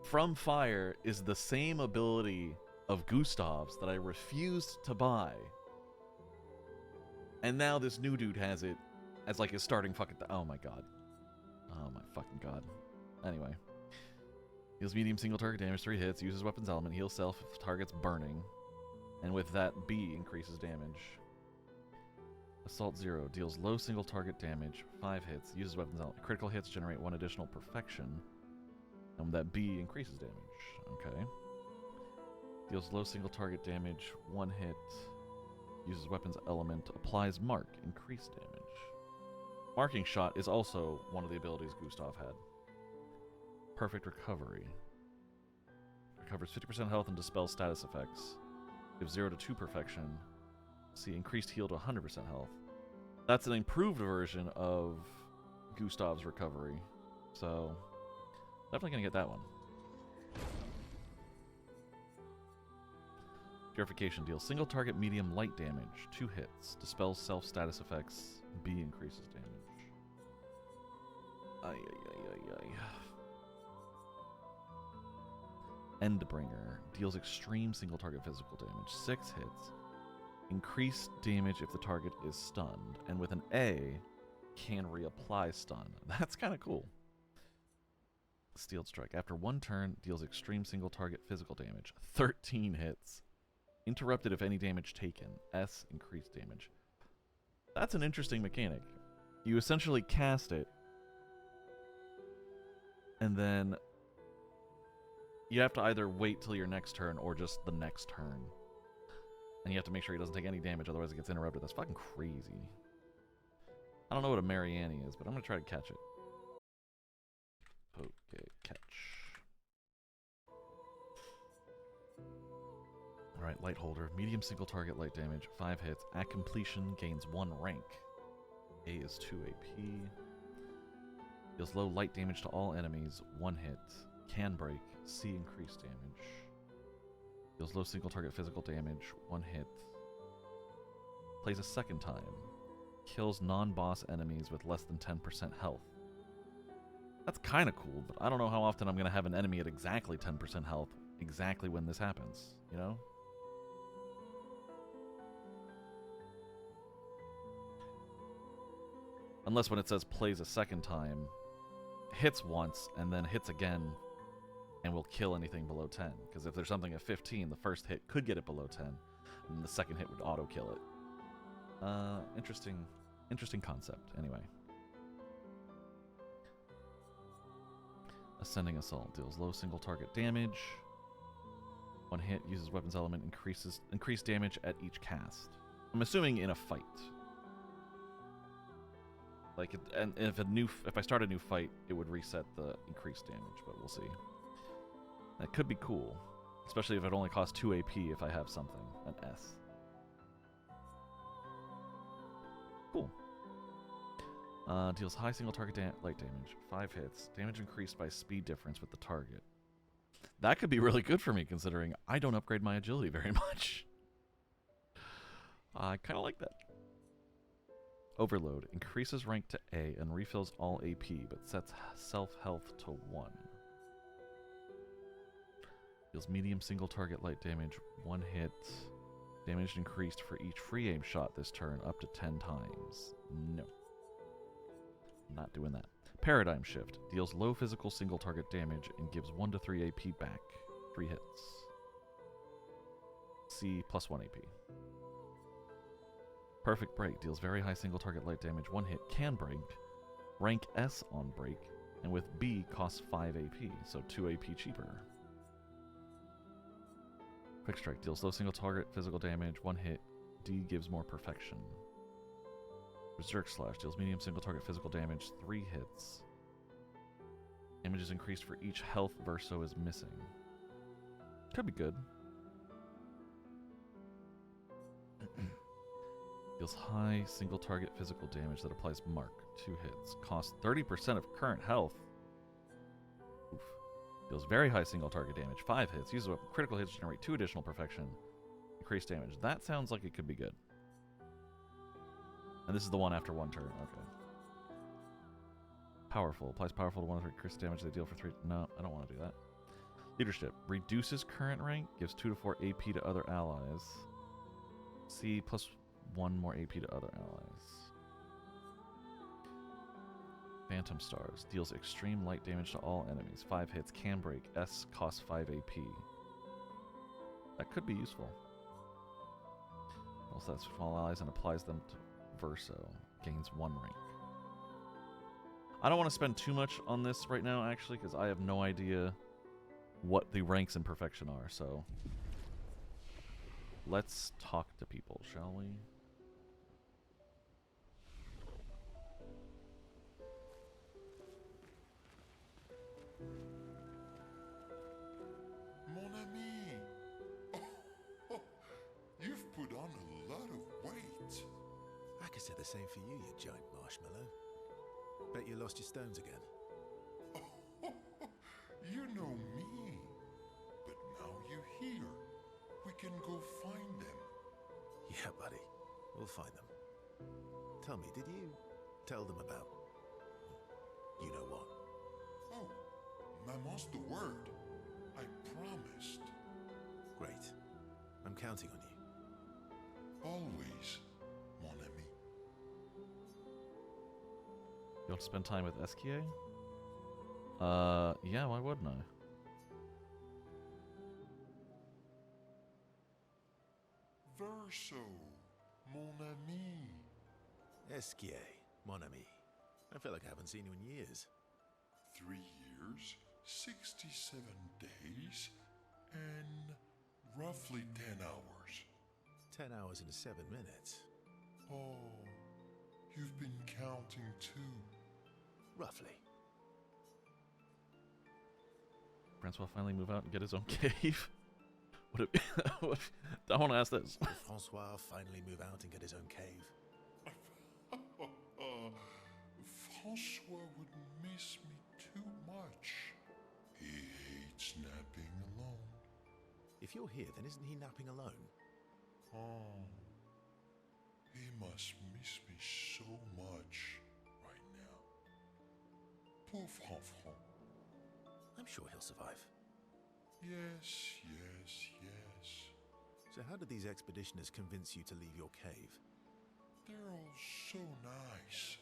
From Fire is the same ability of Gustav's that I refused to buy. And now this new dude has it as like his starting fucking... oh my god. Oh my fucking god. Anyway. Deals medium single target damage, 3 hits, uses weapons element, heals self if target's burning. And with that, B increases damage. Assault 0 deals low single target damage, 5 hits, uses weapons element. Critical hits generate 1 additional perfection. And with that, B increases damage. Okay. Deals low single target damage, 1 hit, uses weapons element, applies mark, increased damage. Marking shot is also one of the abilities Gustav had. Perfect recovery. Recovers 50% health and dispels status effects. Gives 0 to 2 perfection. See, increased heal to 100% health. That's an improved version of Gustav's recovery. So, definitely gonna get that one. Purification deals single target medium light damage, 2 hits, dispels self status effects, B increases damage. Ay, ay, ay, ay, ay. Endbringer deals extreme single target physical damage, 6 hits, increased damage if the target is stunned, and with an A, can reapply stun. That's kind of cool. Steeled Strike. After 1 turn, deals extreme single target physical damage, 13 hits. Interrupted if any damage taken. S, increased damage. That's an interesting mechanic. You essentially cast it, and then you have to either wait till your next turn or just the next turn. And you have to make sure he doesn't take any damage, otherwise it gets interrupted. That's fucking crazy. I don't know what a Mariani is, but I'm going to try to catch it. Okay, catch. Alright, Light Holder. Medium single target light damage, 5 hits. At completion, gains 1 rank. A is 2 AP. Deals low light damage to all enemies, 1 hit. Can break, C increased damage. Deals low single target physical damage, 1 hit. Plays a second time. Kills non-boss enemies with less than 10% health. That's kind of cool, but I don't know how often I'm going to have an enemy at exactly 10% health exactly when this happens, you know? Unless when it says plays a second time, hits once, and then hits again, and will kill anything below 10. Because if there's something at 15, the first hit could get it below 10, and the second hit would auto-kill it. Interesting concept, anyway. Ascending Assault deals low single target damage. 1 hit, uses weapons element, increased damage at each cast. I'm assuming in a fight. Like, and if I start a new fight, it would reset the increased damage, but we'll see. That could be cool, especially if it only costs 2 AP if I have something, an S. Cool. Deals high single target light damage, 5 hits, damage increased by speed difference with the target. That could be really good for me, considering I don't upgrade my agility very much. I kind of like that. Overload increases rank to A and refills all AP, but sets self-health to 1. Deals medium single target light damage, 1 hit. Damage increased for each free aim shot this turn up to 10 times. No. Not doing that. Paradigm Shift deals low physical single target damage and gives 1 to 3 AP back. 3 hits. C plus 1 AP. Perfect Break deals very high single target light damage, 1 hit, can break, rank S on break, and with B costs 5 AP, so 2 AP cheaper. Quick Strike deals low single target physical damage, 1 hit, D gives more perfection. Berserk Slash deals medium single target physical damage, 3 hits. Damage is increased for each health Verso is missing. Could be good. Deals high single target physical damage that applies mark, 2 hits. Costs 30% of current health. Deals very high single target damage, 5 hits. Uses weapon. Critical hits generate 2 additional perfection. Increased damage. That sounds like it could be good. And this is the one after 1 turn. Okay. Powerful. Applies powerful to 1 of 3 increased damage they deal for 3. No, I don't want to do that. Leadership. Reduces current rank. Gives 2 to 4 AP to other allies. C plus 1 more AP to other allies. Phantom Stars. Deals extreme light damage to all enemies. 5 hits. Can break. S costs 5 AP. That could be useful. Also, that's for all allies and applies them to Verso. Gains 1 rank. I don't want to spend too much on this right now, actually, because I have no idea what the ranks in perfection are, so let's talk to people, shall we? Mon ami! Oh, you've put on a lot of weight. I could say the same for you, you giant marshmallow. Bet you lost your stones again. You know me. But now you're here. We can go find them. Yeah, buddy. We'll find them. Tell me, did you tell them about... you know what? Oh, Maman's the word. I promised. Great. I'm counting on you. Always, mon ami. You want to spend time with Esquier? Yeah, why wouldn't I? Verso, mon ami. Esquier, mon ami. I feel like I haven't seen you in years. 3 years, 67 days, and roughly 10 hours. 10 hours and 7 minutes. Oh, you've been counting too. Roughly. Francois finally move out and get his own cave? Would it be, I want to ask this. Will Francois finally move out and get his own cave? Francois would miss me too much. He hates napping alone. If you're here, then isn't he napping alone? Oh, he must miss me so much right now. Poor Francois. I'm sure he'll survive. Yes, yes, yes. So how did these expeditioners convince you to leave your cave? They're all so nice.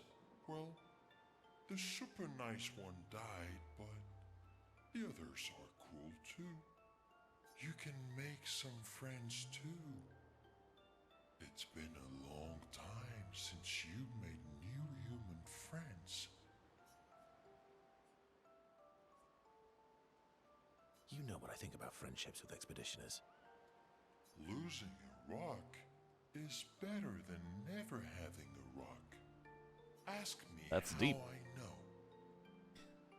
Well, the super nice one died, but the others are cool too. You can make some friends too. It's been a long time since you made new human friends. You know what I think about friendships with expeditioners. Losing a rock is better than never having a rock. Ask me That's how deep. I know.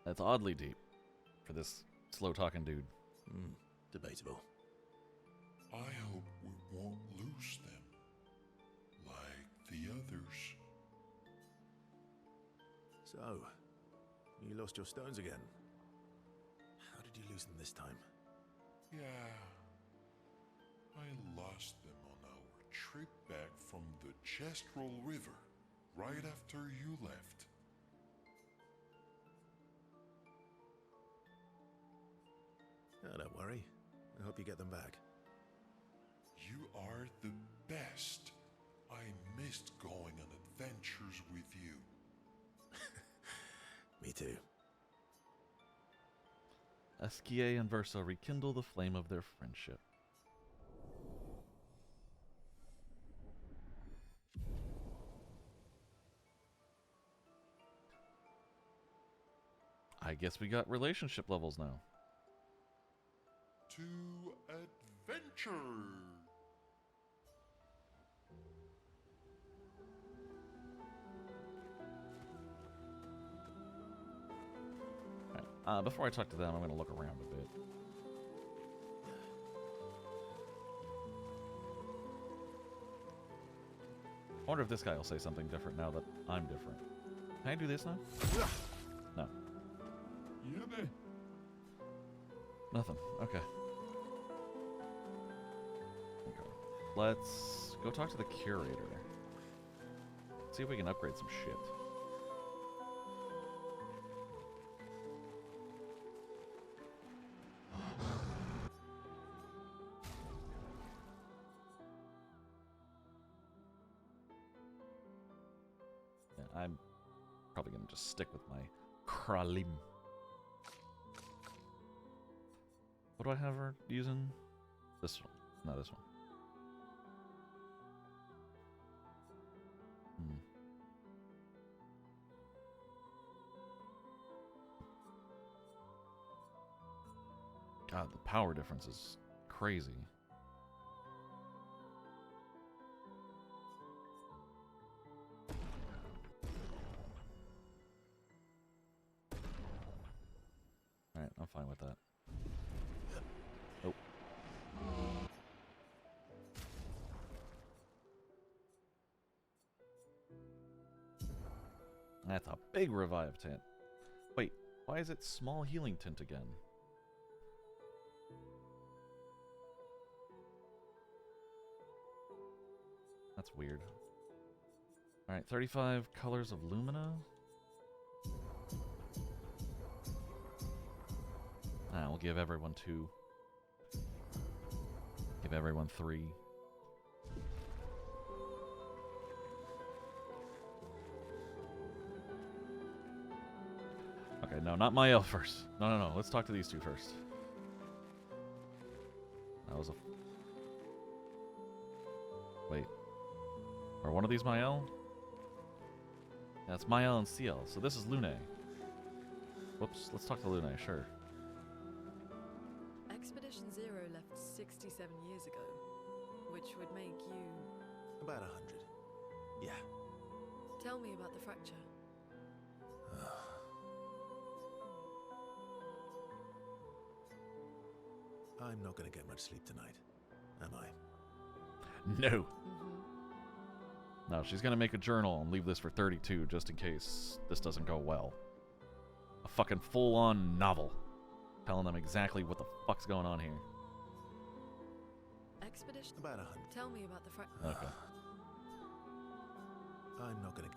That's oddly deep for this slow-talking dude. Debatable. I hope we won't lose them, like the others. So, you lost your stones again. How did you lose them this time? Yeah, I lost them on our trip back from the Chestrel River, right after you left. Oh, don't worry. I hope you get them back. You are the best. I missed going on adventures with you. Me too. Esquier and Verso rekindle the flame of their friendship. I guess we got relationship levels now. To adventure! Alright, before I talk to them, I'm going to look around a bit. I wonder if this guy will say something different now that I'm different. Can I do this now? No. Yebe. Nothing. Okay. Okay. Let's go talk to the curator. See if we can upgrade some shit. Yeah, I'm probably gonna just stick with my Kralim. What do I have her using? This one. No, this one. Hmm. God, the power difference is crazy. Alright, I'm fine with that. Oh. That's a big revive tint. Wait, why is it small healing tint again? That's weird. Alright, 35 colors of Lumina. Ah, we'll give everyone 2. Give everyone 3. Okay, no, not Mael first. No. Let's talk to these 2 first. That was a... Wait. Are one of these Mael? That's Mael and Ciel. So this is Lune. Whoops, let's talk to Lune, sure. Expedition Zero left 67 years ago, which would make you... About 100. Yeah. Tell me about the fracture. I'm not going to get much sleep tonight, am I? No. No, she's gonna make a journal and leave this for 32 just in case this doesn't go well. A fucking full-on novel. Telling them exactly what the fuck's going on here. Expedition... About 100. Tell me about the fracture. Okay. I'm not going to...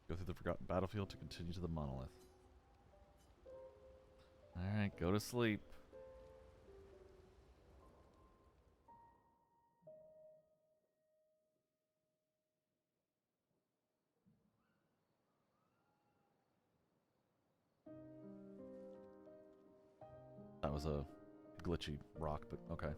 Go through the forgotten battlefield to continue to the monolith. Alright, go to sleep. That was a glitchy rock, but okay.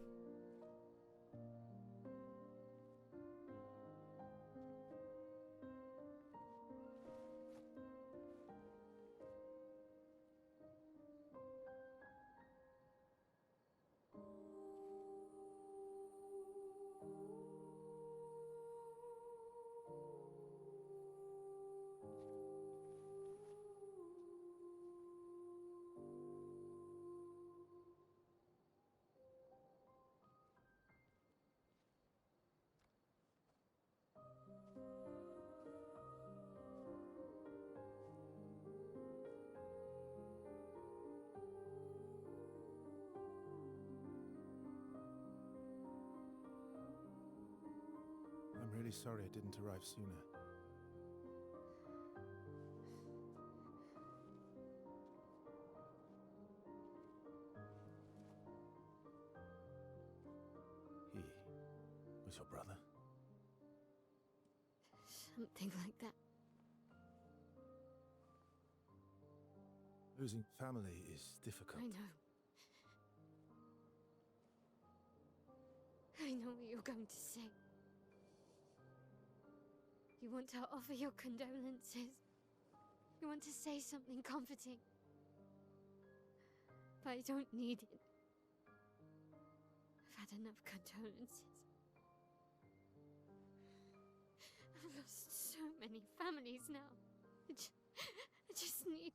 I'm really sorry it didn't arrive sooner. He was your brother? Something like that. Losing family is difficult. I know. I know what you're going to say. You want to offer your condolences. You want to say something comforting. But I don't need it. I've had enough condolences. I've lost so many families now. I just need...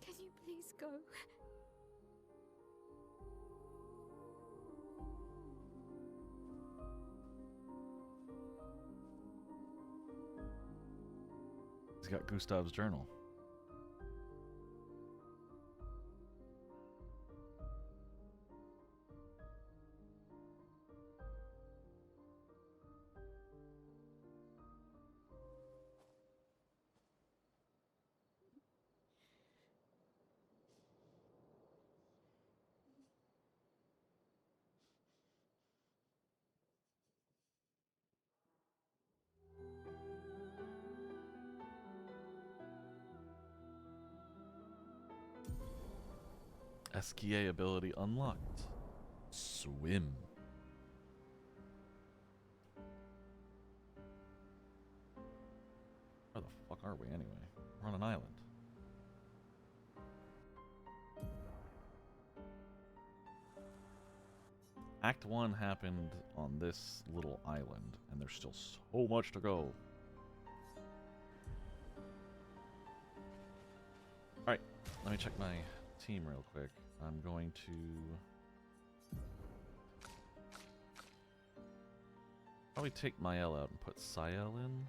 Can you please go? He's got Gustav's journal. SKA ability unlocked. Swim. Where the fuck are we anyway? We're on an island. Act 1 happened on this little island, and there's still so much to go. Alright, let me check my team real quick. I'm going to probably take Mael out and put Sael in.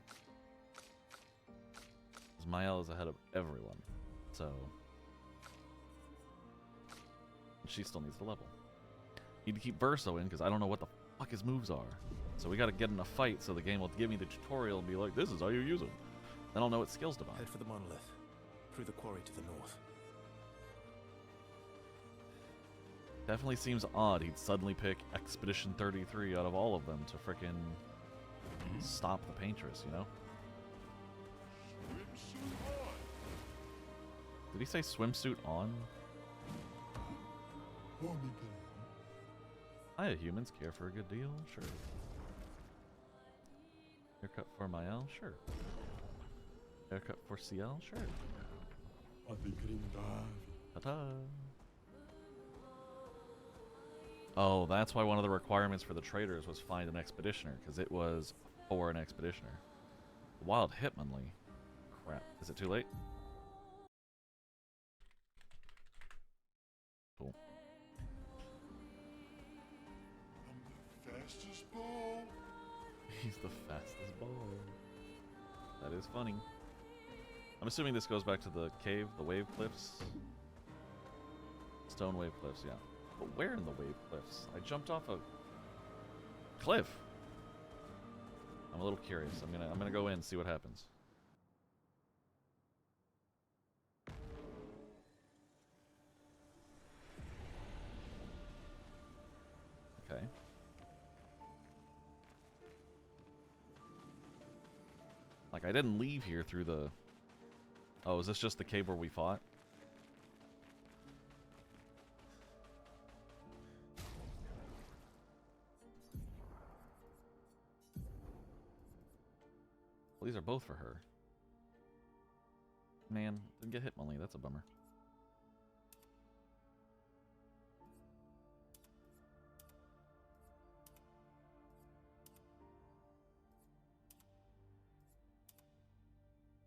Because Mael is ahead of everyone. So she still needs to level. Need to keep Verso in because I don't know what the fuck his moves are. So we gotta get in a fight so the game will give me the tutorial and be like, this is how you use them. Then I'll know what skills to buy. Head for the monolith. Through the quarry to the north. Definitely seems odd he'd suddenly pick Expedition 33 out of all of them to frickin' stop the Paintress, you know? Did he say swimsuit on? Hiya, humans. Care for a good deal? Sure. Haircut for Mael? Sure. Haircut for CL? Sure. Ta-ta. Oh, that's why one of the requirements for the traders was find an expeditioner, because it was for an expeditioner. Wild Hitmonlee. Crap. Is it too late? Cool. I'm the fastest ball. He's the fastest ball. That is funny. I'm assuming this goes back to the cave, the wave cliffs. Stone wave cliffs, yeah. But where in the wave cliffs? I jumped off a cliff. I'm a little curious. I'm gonna go in and see what happens. Okay. Like, I didn't leave here through the... Oh, is this just the cave where we fought? Well, these are both for her. Man, didn't get Hitmonlee. That's a bummer.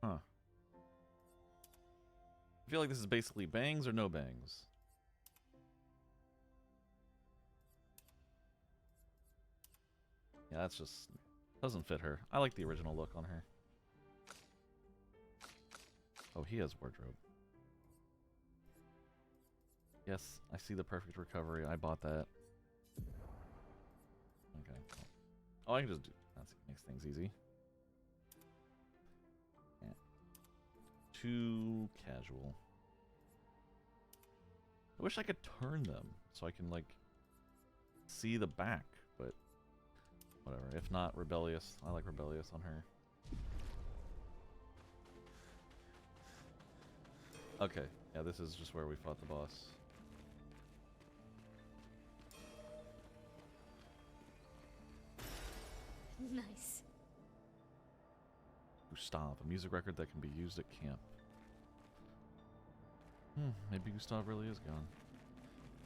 Huh. I feel like this is basically bangs or no bangs. Yeah, that's just... doesn't fit her. I like the original look on her. Oh, he has wardrobe. Yes, I see the perfect recovery. I bought that. Okay. Oh, I can just do... That makes things easy. Yeah. Too casual. I wish I could turn them so I can, like, see the back, but whatever. If not, Rebellious. I like Rebellious on her. Okay, yeah, this is just where we fought the boss. Nice. Gustav, a music record that can be used at camp. Maybe Gustav really is gone.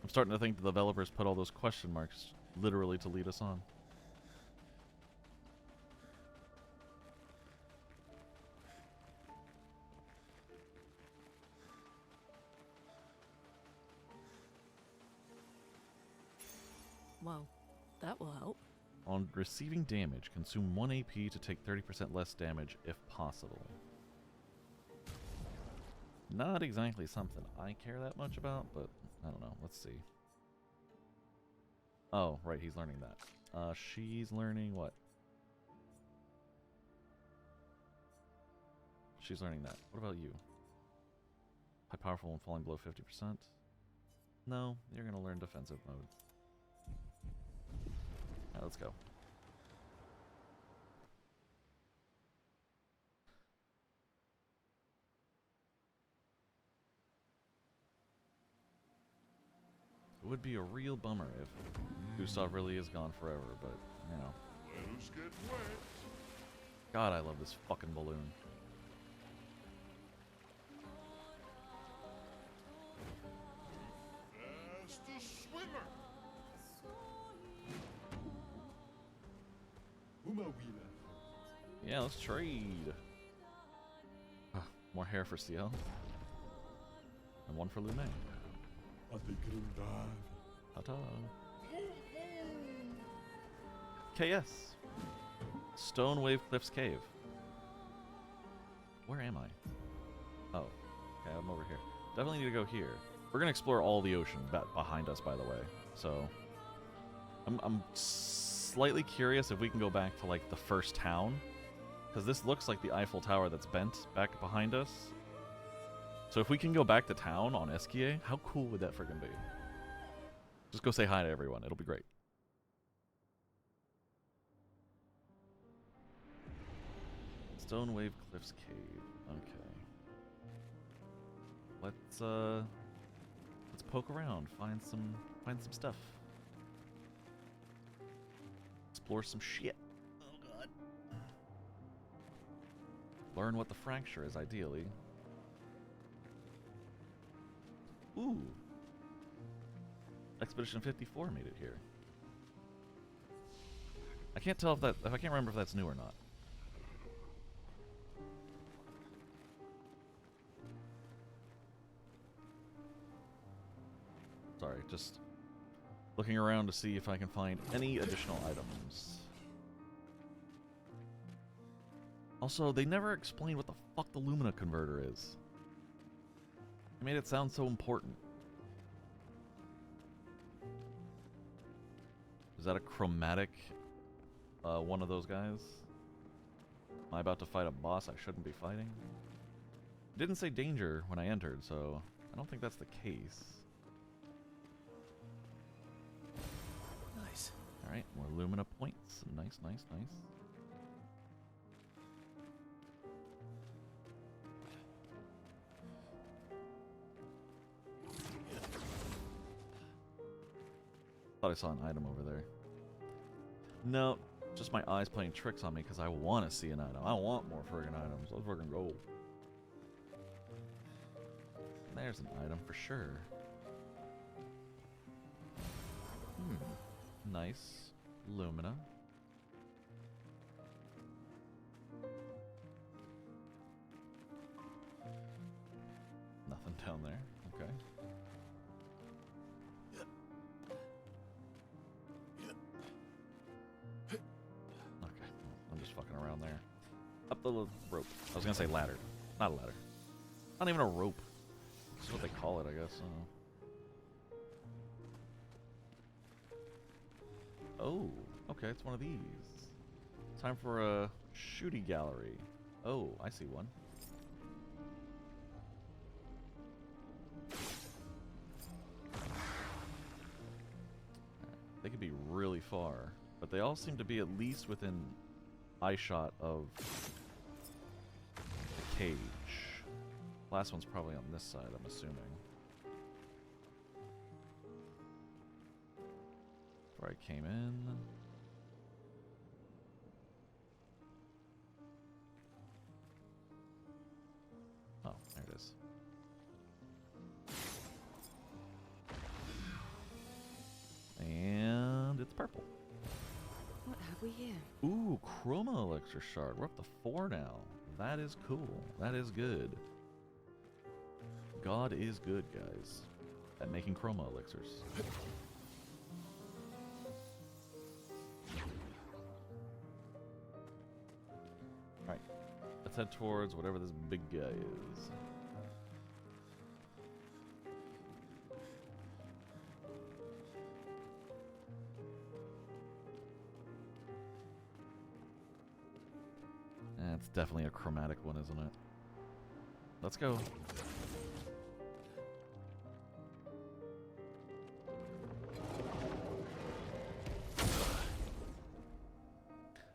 I'm starting to think the developers put all those question marks literally to lead us on. Well, that will help. On receiving damage, consume 1 AP to take 30% less damage if possible. Not exactly something I care that much about, but I don't know. Let's see. Oh, right, he's learning that. She's learning what? She's learning that. What about you? High powerful and falling below 50%? No, you're gonna learn defensive mode. Alright, let's go. It would be a real bummer if Gustav really is gone forever, but, you know. Let us get wet. God, I love this fucking balloon. Fastest swimmer. Yeah, let's trade. More hair for CL. And one for Lume. I think it'll dive. Ta-ta. KS. Stone Wave Cliffs Cave. Where am I? Oh. Okay, I'm over here. Definitely need to go here. We're gonna explore all the ocean behind us, by the way. So, I'm slightly curious if we can go back to, like, the first town. Because this looks like the Eiffel Tower that's bent back behind us. So if we can go back to town on Esquier, how cool would that friggin' be? Just go say hi to everyone. It'll be great. Stone Wave Cliffs Cave. Okay. Let's poke around, find some stuff. Explore some shit. Oh god. Learn what the fracture is, ideally. Ooh. Expedition 54 made it here. I can't tell if I can't remember if that's new or not. Sorry, just looking around to see if I can find any additional items. Also, they never explained what the fuck the Lumina converter is. They made it sound so important. Is that a chromatic one of those guys? Am I about to fight a boss I shouldn't be fighting? It didn't say danger when I entered, so I don't think that's the case. Nice. Alright, more Lumina points. Nice, nice, nice. Thought I saw an item over there. No, just my eyes playing tricks on me because I want to see an item. I want more friggin' items. Let's friggin' go. There's an item for sure. Nice. Lumina. Nothing down there. Okay. Okay, I'm just fucking around there. Up the rope. I was gonna say ladder. Not a ladder. Not even a rope. This is what they call it, I guess. Oh, okay, it's one of these. Time for a shooty gallery. Oh, I see one. They could be really far, but they all seem to be at least within eyeshot of the cage. Last one's probably on this side, I'm assuming. Where I came in. Oh, there it is. have we here? Ooh, Chroma Elixir Shard. We're up to 4 now. That is cool. That is good. God is good, guys, at making Chroma Elixirs. Alright, let's head towards whatever this big guy is. It's definitely a chromatic one, isn't it? Let's go.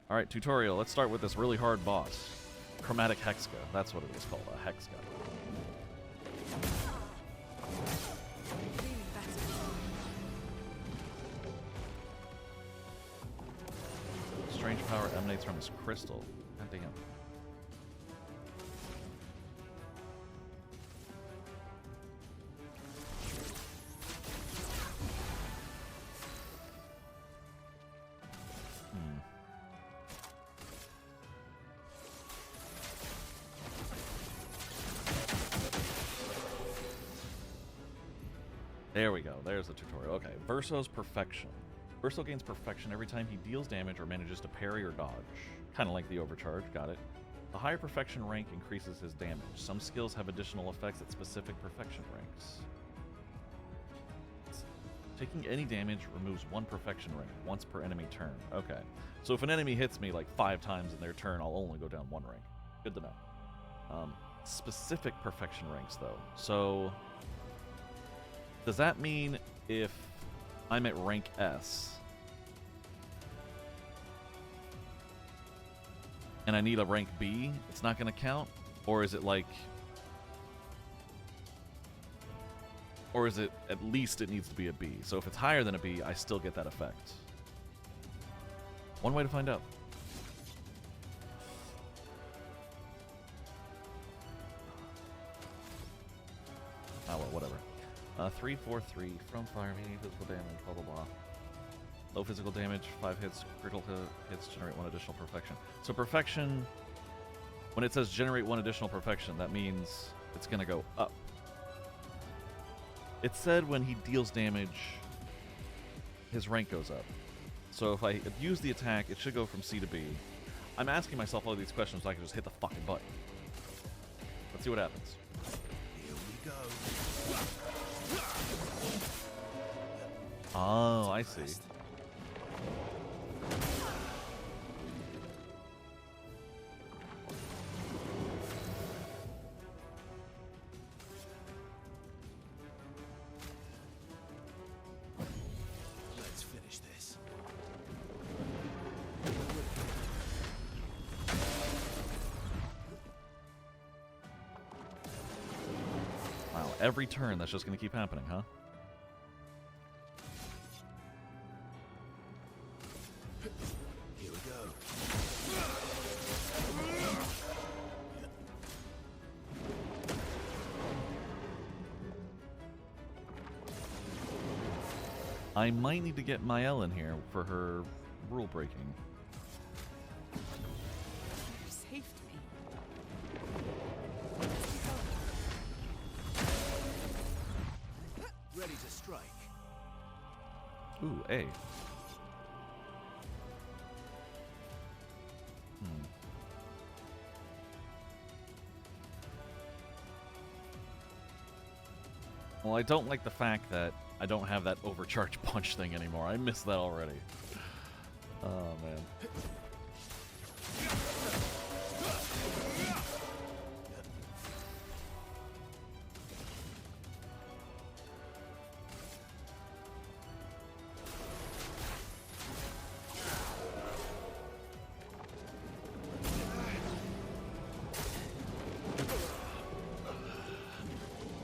Alright, tutorial. Let's start with this really hard boss. Chromatic Hexka. That's what it was called, a Hexka. Strange power emanates from his crystal. God damn. There we go. There's the tutorial. Okay. Verso's Perfection. Verso gains perfection every time he deals damage or manages to parry or dodge. Kind of like the overcharge. Got it. The higher perfection rank increases his damage. Some skills have additional effects at specific perfection ranks. Taking any damage removes 1 perfection rank once per enemy turn. Okay. So if an enemy hits me like 5 times in their turn, I'll only go down 1 rank. Good to know. Specific perfection ranks, though. So does that mean if I'm at rank S and I need a rank B, it's not going to count? Or is it like... Or is it at least it needs to be a B? So if it's higher than a B, I still get that effect. One way to find out. Oh, well, whatever. 3, 4, 3 from fire, meaning physical damage, blah, blah, blah. Low physical damage, 5 hits, critical hits generate 1 additional perfection. So perfection, when it says generate 1 additional perfection, that means it's going to go up. It said when he deals damage, his rank goes up. So if I abuse the attack, it should go from C to B. I'm asking myself all these questions so I can just hit the fucking button. Let's see what happens. Here we go. Oh, I see. Let's finish this. Wow, every turn that's just going to keep happening, huh? Here we go. I might need to get Mael in here for her rule breaking. You saved me. Ready to strike. Ooh, A. Well, I don't like the fact that I don't have that overcharge punch thing anymore. I missed that already. Oh, man.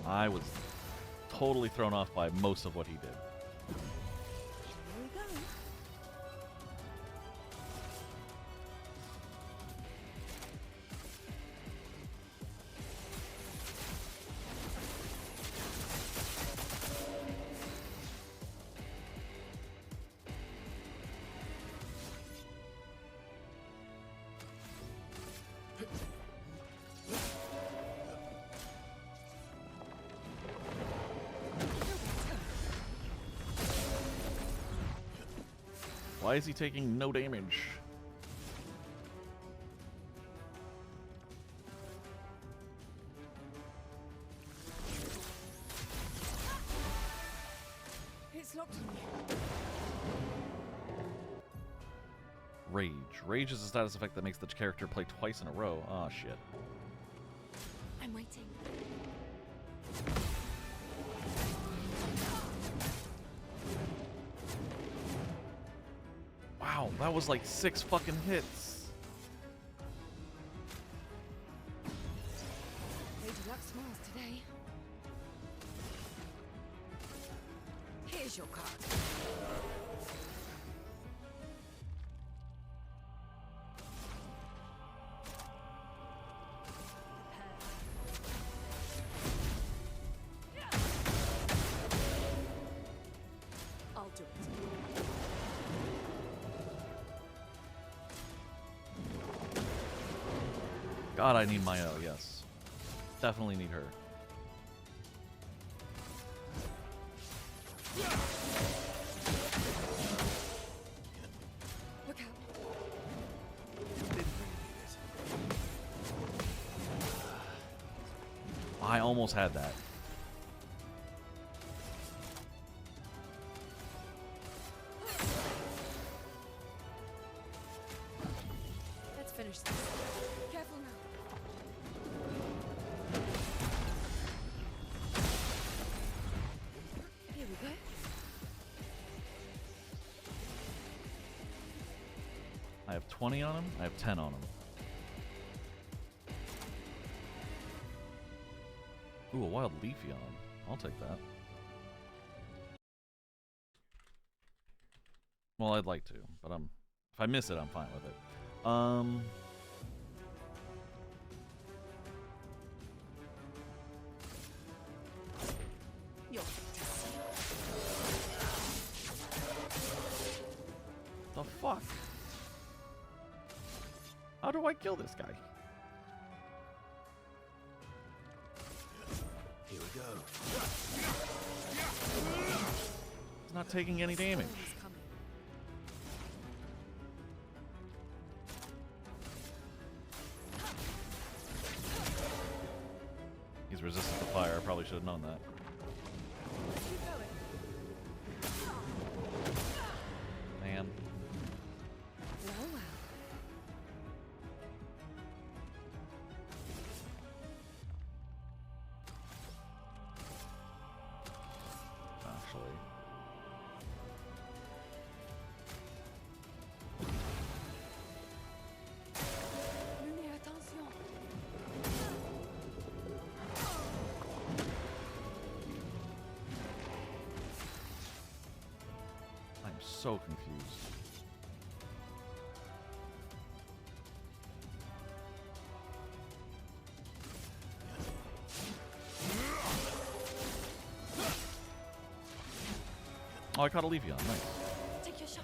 I was totally thrown off by most of what he did. Here we go. Why is he taking no damage? It's locked on me. Rage. Rage is a status effect that makes the character play twice in a row. Oh, shit. I'm waiting. Wow, that was like 6 fucking hits. Lady Luck smiles today. Here's your card. I'll do it. God, I need Mayo, yes. Definitely need her. Look out. I almost had that. Let's finish this. Careful now. Here we go. I have 20 on him. I have 10 on him. Ooh, a wild leafy on him. I'll take that. Well, I'd like to, but if I miss it, I'm fine with it. You're The fuck? How do I kill this guy? Here we go. He's not taking any damage. He's resistant to fire. I probably should have known that. Man. Well, well. Actually. Lumière, attention. I'm so confused. Oh, I caught a Leafeon. Nice. Take your shot.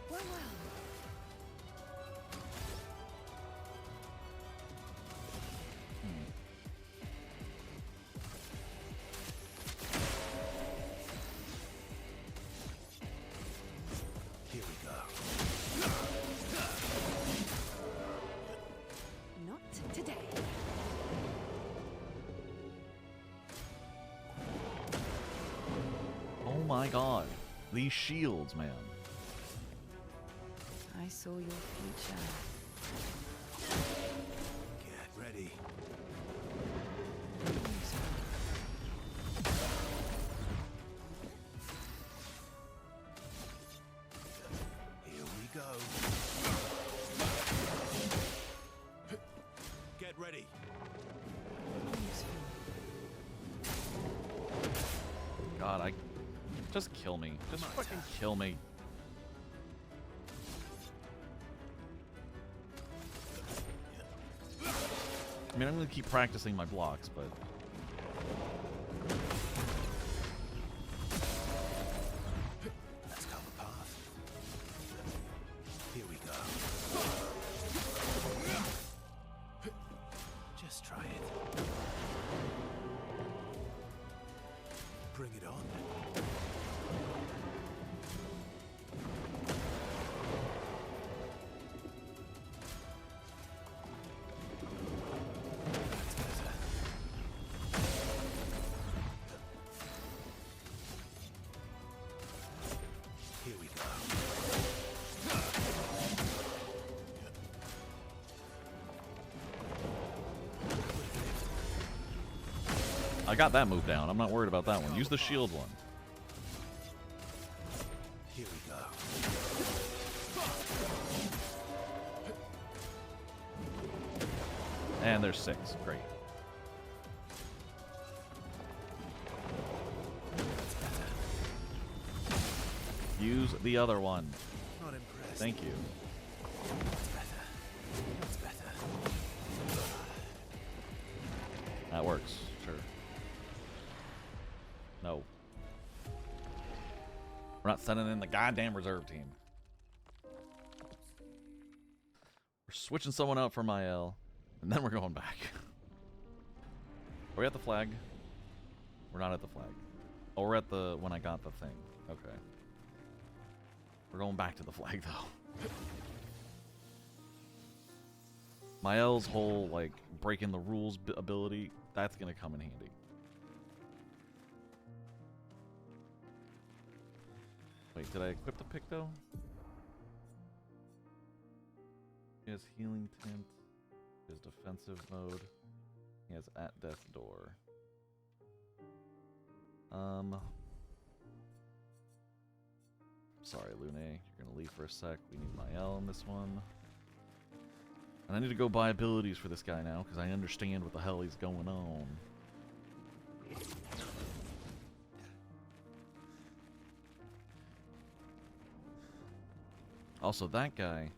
Well, well. Here we go. Not today. Oh my god. These shields, man. I saw your future. Get ready. Here we go. Get ready. God, just kill me. Just fucking kill me. I mean, I'm gonna keep practicing my blocks, but... Let's cover path. Here we go. I got that move down. I'm not worried about that one. Use the shield one. Here we go. And there's 6. Great. Use the other one. Not impressed. Thank you. That's better. That's better. That works. Sure. No. We're not sending in the goddamn reserve team. We're switching someone out for Mael, and then we're going back. Are we at the flag? We're not at the flag. Oh, we're at the when I got the thing. Okay. We're going back to the flag, though. Mael's whole, like, breaking the rules ability, that's going to come in handy. Wait, did I equip the pick, though? He has healing tint. He has defensive mode. He has at death's door. Sorry, Lune. You're gonna leave for a sec. We need Mael in this one. And I need to go buy abilities for this guy now, because I understand what the hell he's going on. Also, that guy...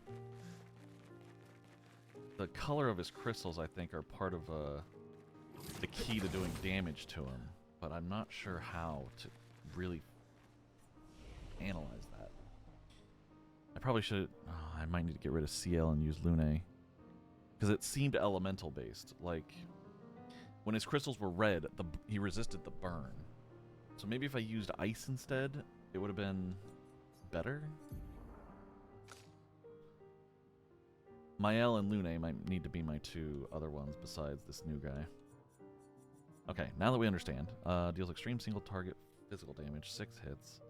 The color of his crystals, I think, are part of the key to doing damage to him. But I'm not sure how to really analyze that. I probably should... Oh, I might need to get rid of CL and use Lune. Because it seemed elemental based. Like, when his crystals were red, he resisted the burn. So maybe if I used ice instead, it would have been better? Mael and Lune might need to be my 2 other ones besides this new guy. Okay, now that we understand. Deals extreme single target physical damage, 6 hits.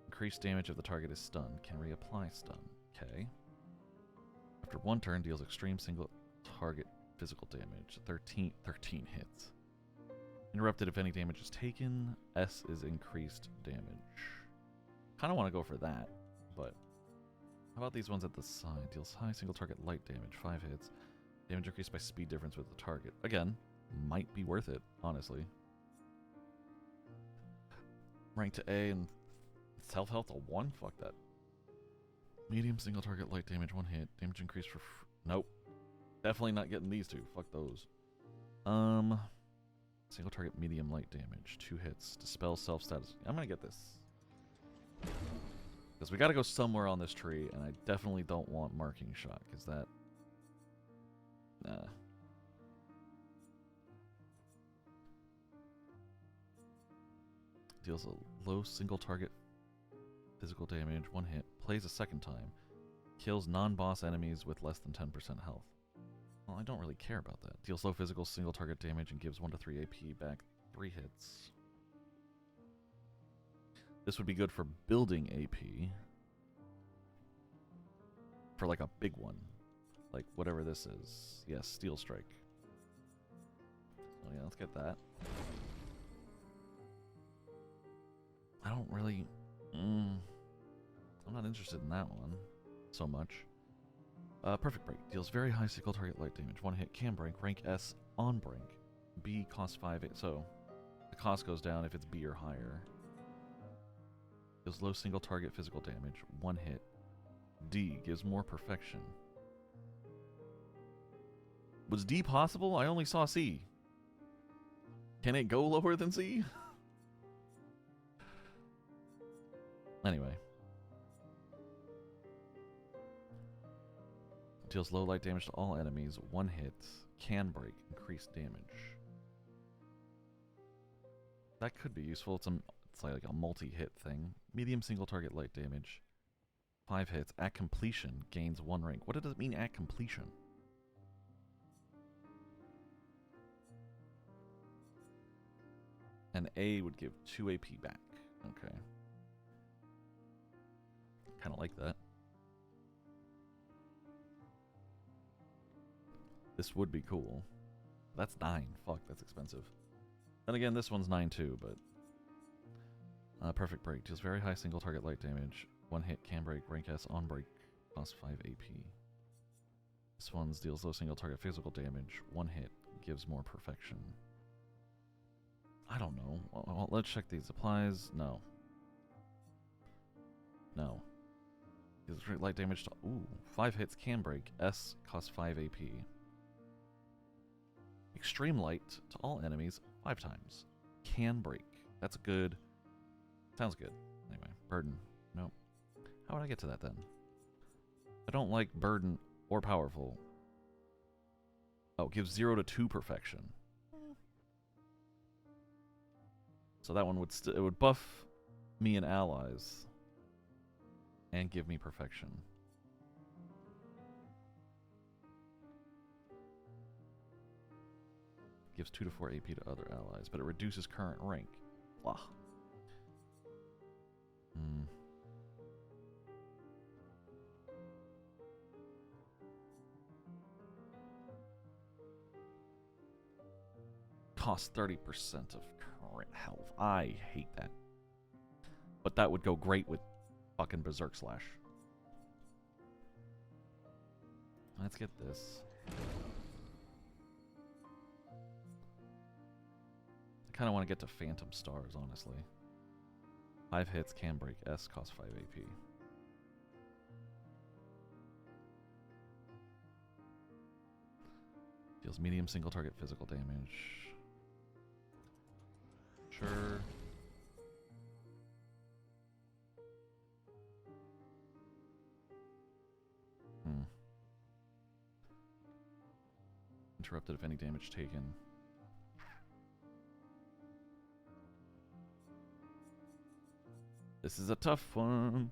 Increased damage if the target is stunned. Can reapply stun. Okay. After 1 turn, deals extreme single target physical damage. 13 hits. Interrupted if any damage is taken. S is increased damage. Kind of want to go for that, but... How about these ones at the side? Deals high single target light damage. 5 hits. Damage increased by speed difference with the target. Again, might be worth it, honestly. Rank to A and self-health to 1? Fuck that. Medium single target light damage, 1 hit. Damage increased for... Nope. Definitely not getting these 2. Fuck those. Single target medium light damage. 2 hits. Dispel self-status. I'm gonna get this. Because we gotta go somewhere on this tree, and I definitely don't want marking shot, because that... Nah. Deals a low single target physical damage, 1 hit. Plays a second time. Kills non-boss enemies with less than 10% health. Well, I don't really care about that. Deals low physical single target damage and gives 1 to 3 AP back 3 hits. This would be good for building AP. For like a big one. Like whatever this is. Yes, Steel Strike. So yeah, let's get that. I don't really... I'm not interested in that one so much. Perfect Break. Deals very high single target light damage. 1 hit, can break. Rank S on break. B costs 5. So the cost goes down if it's B or higher. Deals low single target physical damage. 1 hit. D gives more perfection. Was D possible? I only saw C. Can it go lower than C? Anyway. Deals low light damage to all enemies. 1 hit. Can break. Increased damage. That could be useful. It's like a multi-hit thing. Medium single target light damage. 5 hits. At completion, gains 1 rank. What does it mean at completion? And A would give 2 AP back. Okay. Kind of like that. This would be cool. That's 9. Fuck, that's expensive. Then again, this one's 9 too, but perfect break deals very high single target light damage. One hit can break, rank S on break, costs 5 AP. This one's deals low single target physical damage. One hit gives more perfection. I don't know. Well, let's check these. Applies? No. No. Gives light damage to... Ooh. 5 hits can break. S costs 5 AP. Extreme light to all enemies 5 times. Can break. That's good. Sounds good. Anyway, burden. Nope. How would I get to that then? I don't like burden or powerful. Oh, gives 0 to 2 perfection. So that one would it would buff me and allies and give me perfection. Gives 2 to 4 AP to other allies, but it reduces current rank. Blah. Costs 30% of current health. I hate that. But that would go great with fucking Berserk Slash. Let's get this. I kind of want to get to Phantom Stars, honestly. 5 hits, can break. S costs 5 AP. Deals medium single target physical damage. Sure. Interrupted if any damage taken. This is a tough one.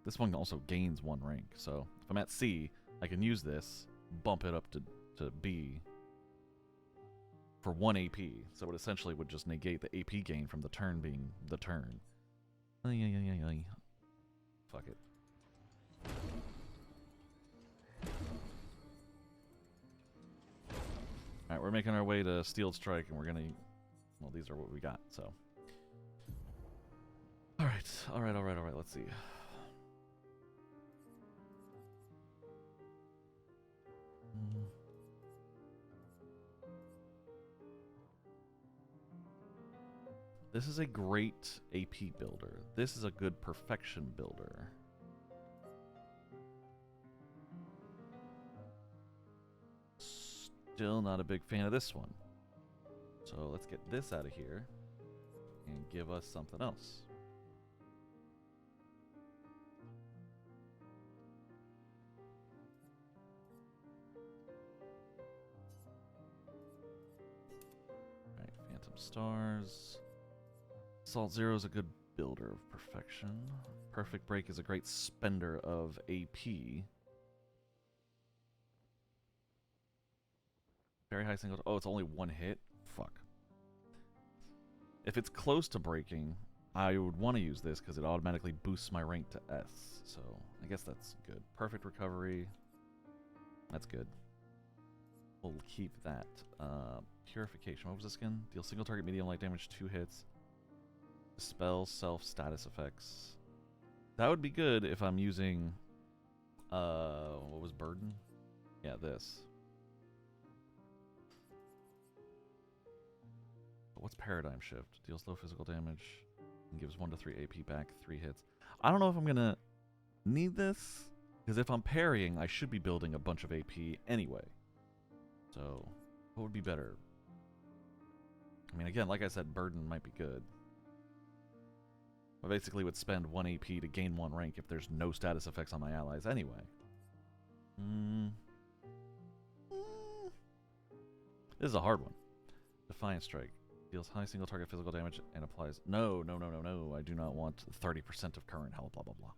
This one also gains 1 rank, so if I'm at C, I can use this, bump it up to B for 1 AP. So it essentially would just negate the AP gain from the turn being the turn. Fuck it. Alright, we're making our way to Steeled Strike, and we're gonna... Well, these are what we got, so... Alright, let's see. This is a great AP builder. This is a good perfection builder. Still not a big fan of this one. So let's get this out of here and give us something else. Alright, Phantom Stars. Assault Zero is a good builder of perfection. Perfect Break is a great spender of AP. Very high single... Oh, it's only 1 hit? Fuck. If it's close to breaking, I would want to use this because it automatically boosts my rank to S. So, I guess that's good. Perfect Recovery. That's good. We'll keep that. Purification. What was this again? Deal single target medium light damage, 2 hits. Dispel self status effects. That would be good if I'm using... what was Burden? Yeah, this. What's Paradigm Shift? Deals low physical damage and gives 1 to 3 AP back, 3 hits. I don't know if I'm gonna need this, because if I'm parrying, I should be building a bunch of AP anyway. So, what would be better? I mean, again, like I said, Burden might be good. I basically would spend 1 AP to gain 1 rank if there's no status effects on my allies anyway. This is a hard one. Defiant Strike. Deals high single target physical damage and applies... No. I do not want 30% of current health, blah, blah, blah.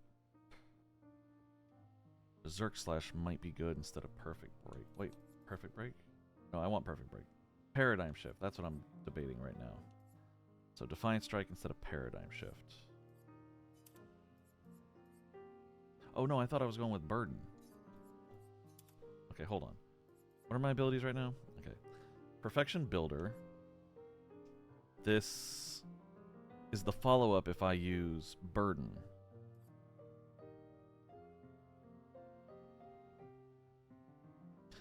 Berserk Slash might be good instead of Perfect Break. Wait, Perfect Break? No, I want Perfect Break. Paradigm Shift. That's what I'm debating right now. So Defiant Strike instead of Paradigm Shift. Oh, no, I thought I was going with Burden. Okay, hold on. What are my abilities right now? Okay. Perfection Builder. This is the follow-up if I use Burden.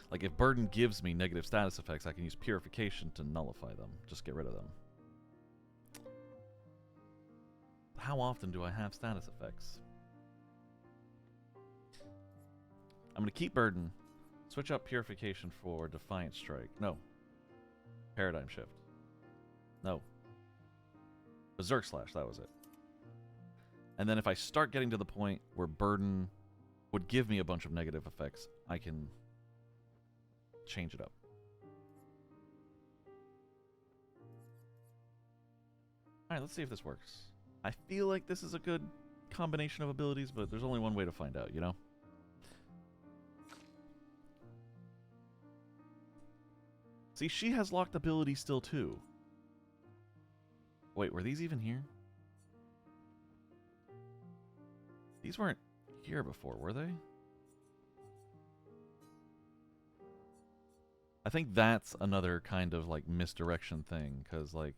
Like, if Burden gives me negative status effects, I can use Purification to nullify them. Just get rid of them. How often do I have status effects? I'm going to keep Burden. Switch up Purification for Defiant Strike. No. Paradigm Shift. No. Berserk Slash, that was it. And then if I start getting to the point where Burden would give me a bunch of negative effects, I can change it up. Alright, let's see if this works. I feel like this is a good combination of abilities, but there's only one way to find out, you know? See, she has locked ability still too. Wait, were these even here? These weren't here before, were they? I think that's another kind of, like, misdirection thing, because, like,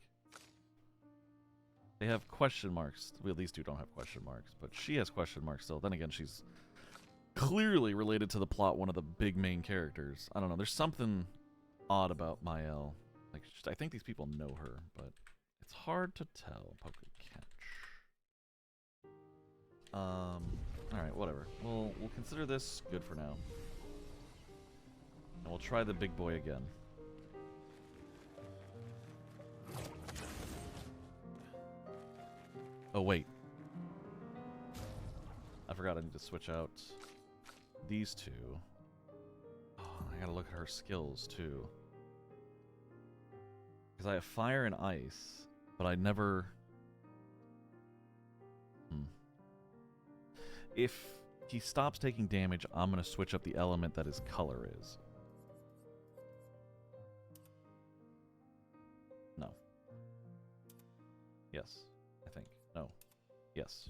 they have question marks. Well, these two don't have question marks, but she has question marks still. Then again, she's clearly related to the plot, one of the big main characters. I don't know, there's something odd about Mael. Like, I think these people know her, but it's hard to tell. Poke catch. Alright, whatever. We'll consider this good for now. And we'll try the big boy again. Oh, wait. I forgot I need to switch out these two. Oh, I gotta look at her skills, too. Because I have fire and ice, but I never... If he stops taking damage, I'm going to switch up the element that his color is. No. Yes, I think. No. Yes.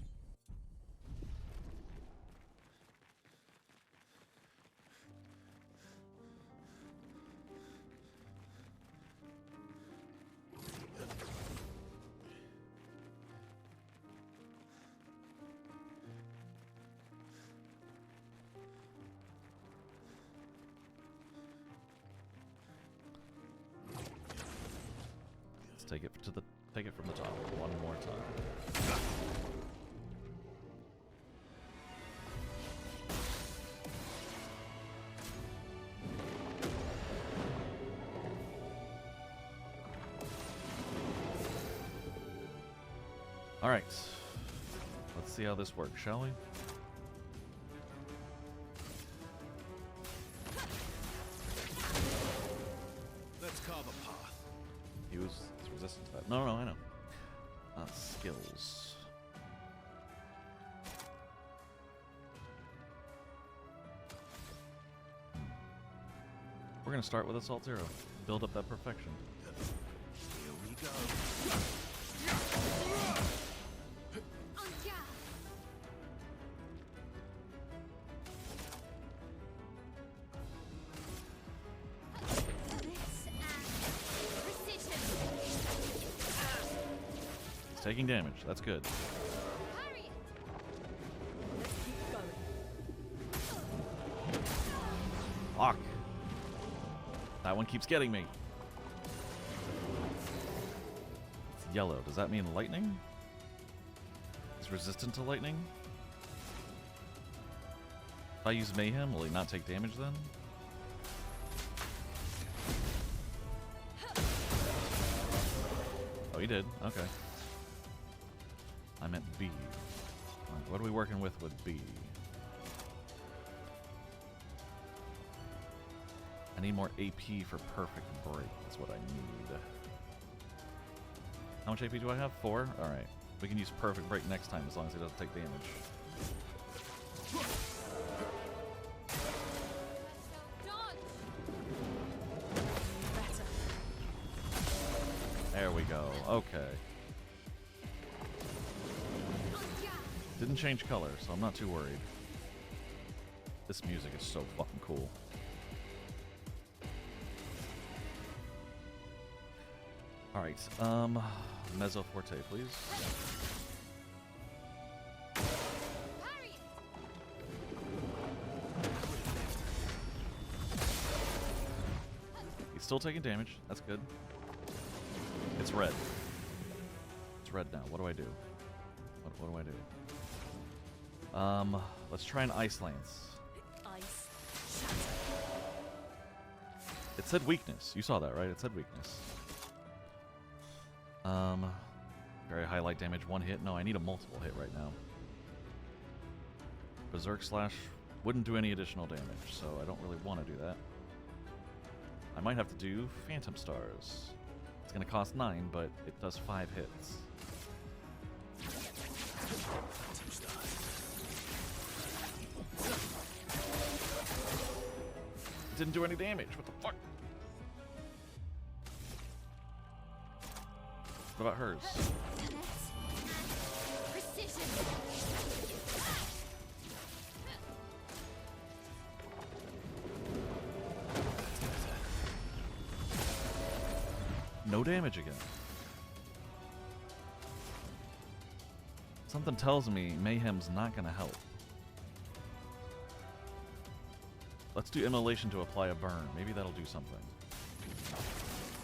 Take it from the top one more time. All right. Let's see how this works, shall we? Let's carve a path. He was resistant to that. No, I know. Skills. We're gonna start with Assault Zero. Build up that perfection. Here we go. Taking damage. That's good. Fuck. That one keeps getting me. It's yellow. Does that mean lightning? It's resistant to lightning? If I use Mayhem, will he not take damage then? Oh, he did. Okay. I meant B. Right, what are we working with B? I need more AP for Perfect Break. That's what I need. How much AP do I have? 4? Alright. We can use Perfect Break next time as long as he doesn't take damage. There we go. Okay. Didn't change color, so I'm not too worried. This music is so fucking cool. Alright, Mezzo Forte, please. He's still taking damage. That's good. It's red. It's red now. What do I do? What do I do? Let's try an Ice Lance. Ice. It said weakness. You saw that, right? It said weakness. Very high light damage, one hit. No, I need a multiple hit right now. Berserk Slash wouldn't do any additional damage, so I don't really want to do that. I might have to do Phantom Stars. It's going to cost 9, but it does 5 hits. It didn't do any damage. What the fuck? What about hers? Precision. No damage again. Something tells me Mayhem's not gonna help. Let's do Immolation to apply a burn. Maybe that'll do something.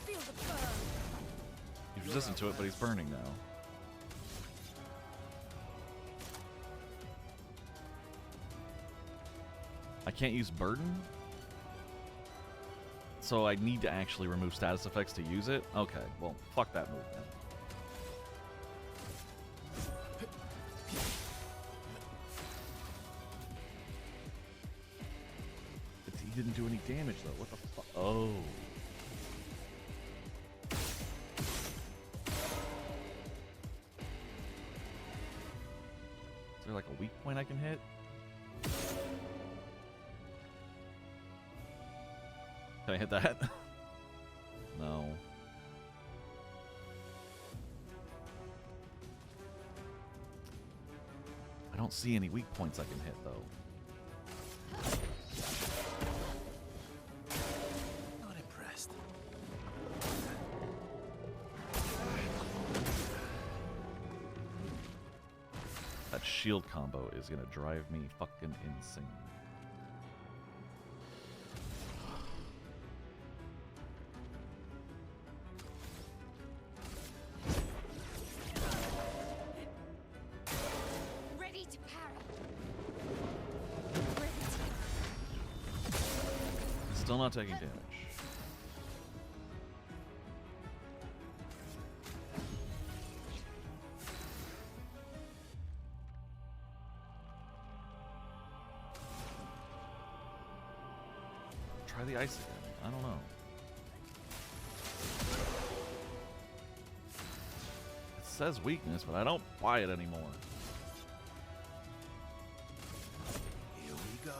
Feel the burn. He's resistant to it, but he's burning now. I can't use Burden? So I need to actually remove status effects to use it? Okay, well, fuck that move then. He didn't do any damage though. What the fuck? Oh. Is there like a weak point I can hit? Can I hit that? No. I don't see any weak points I can hit though. Not impressed. That shield combo is gonna drive me fucking insane. Ready to para. Still not taking damage. Try the ice again. I don't know. It says weakness, but I don't buy it anymore. Here we go.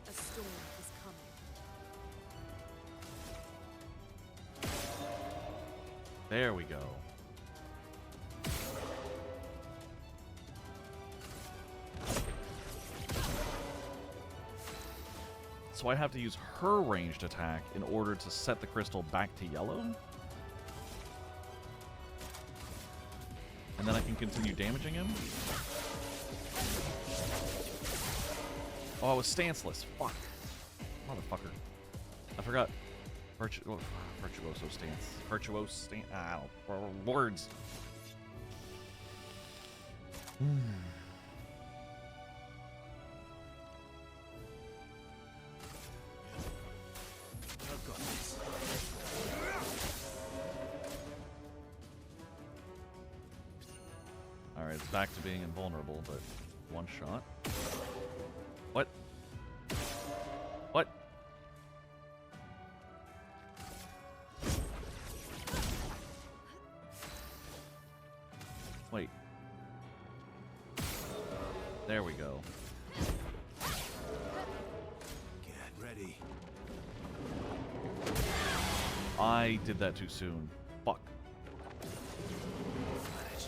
A storm is coming. There we go. So I have to use her ranged attack in order to set the crystal back to yellow? And then I can continue damaging him? Oh, I was stanceless. Fuck. Motherfucker. I forgot. Virtuoso stance. Virtuoso stance. I don't know. Words. I've got this. Alright, it's back to being invulnerable, but one shot. What? What? Wait. There we go. Get ready. I did that too soon. Fuck. Manage.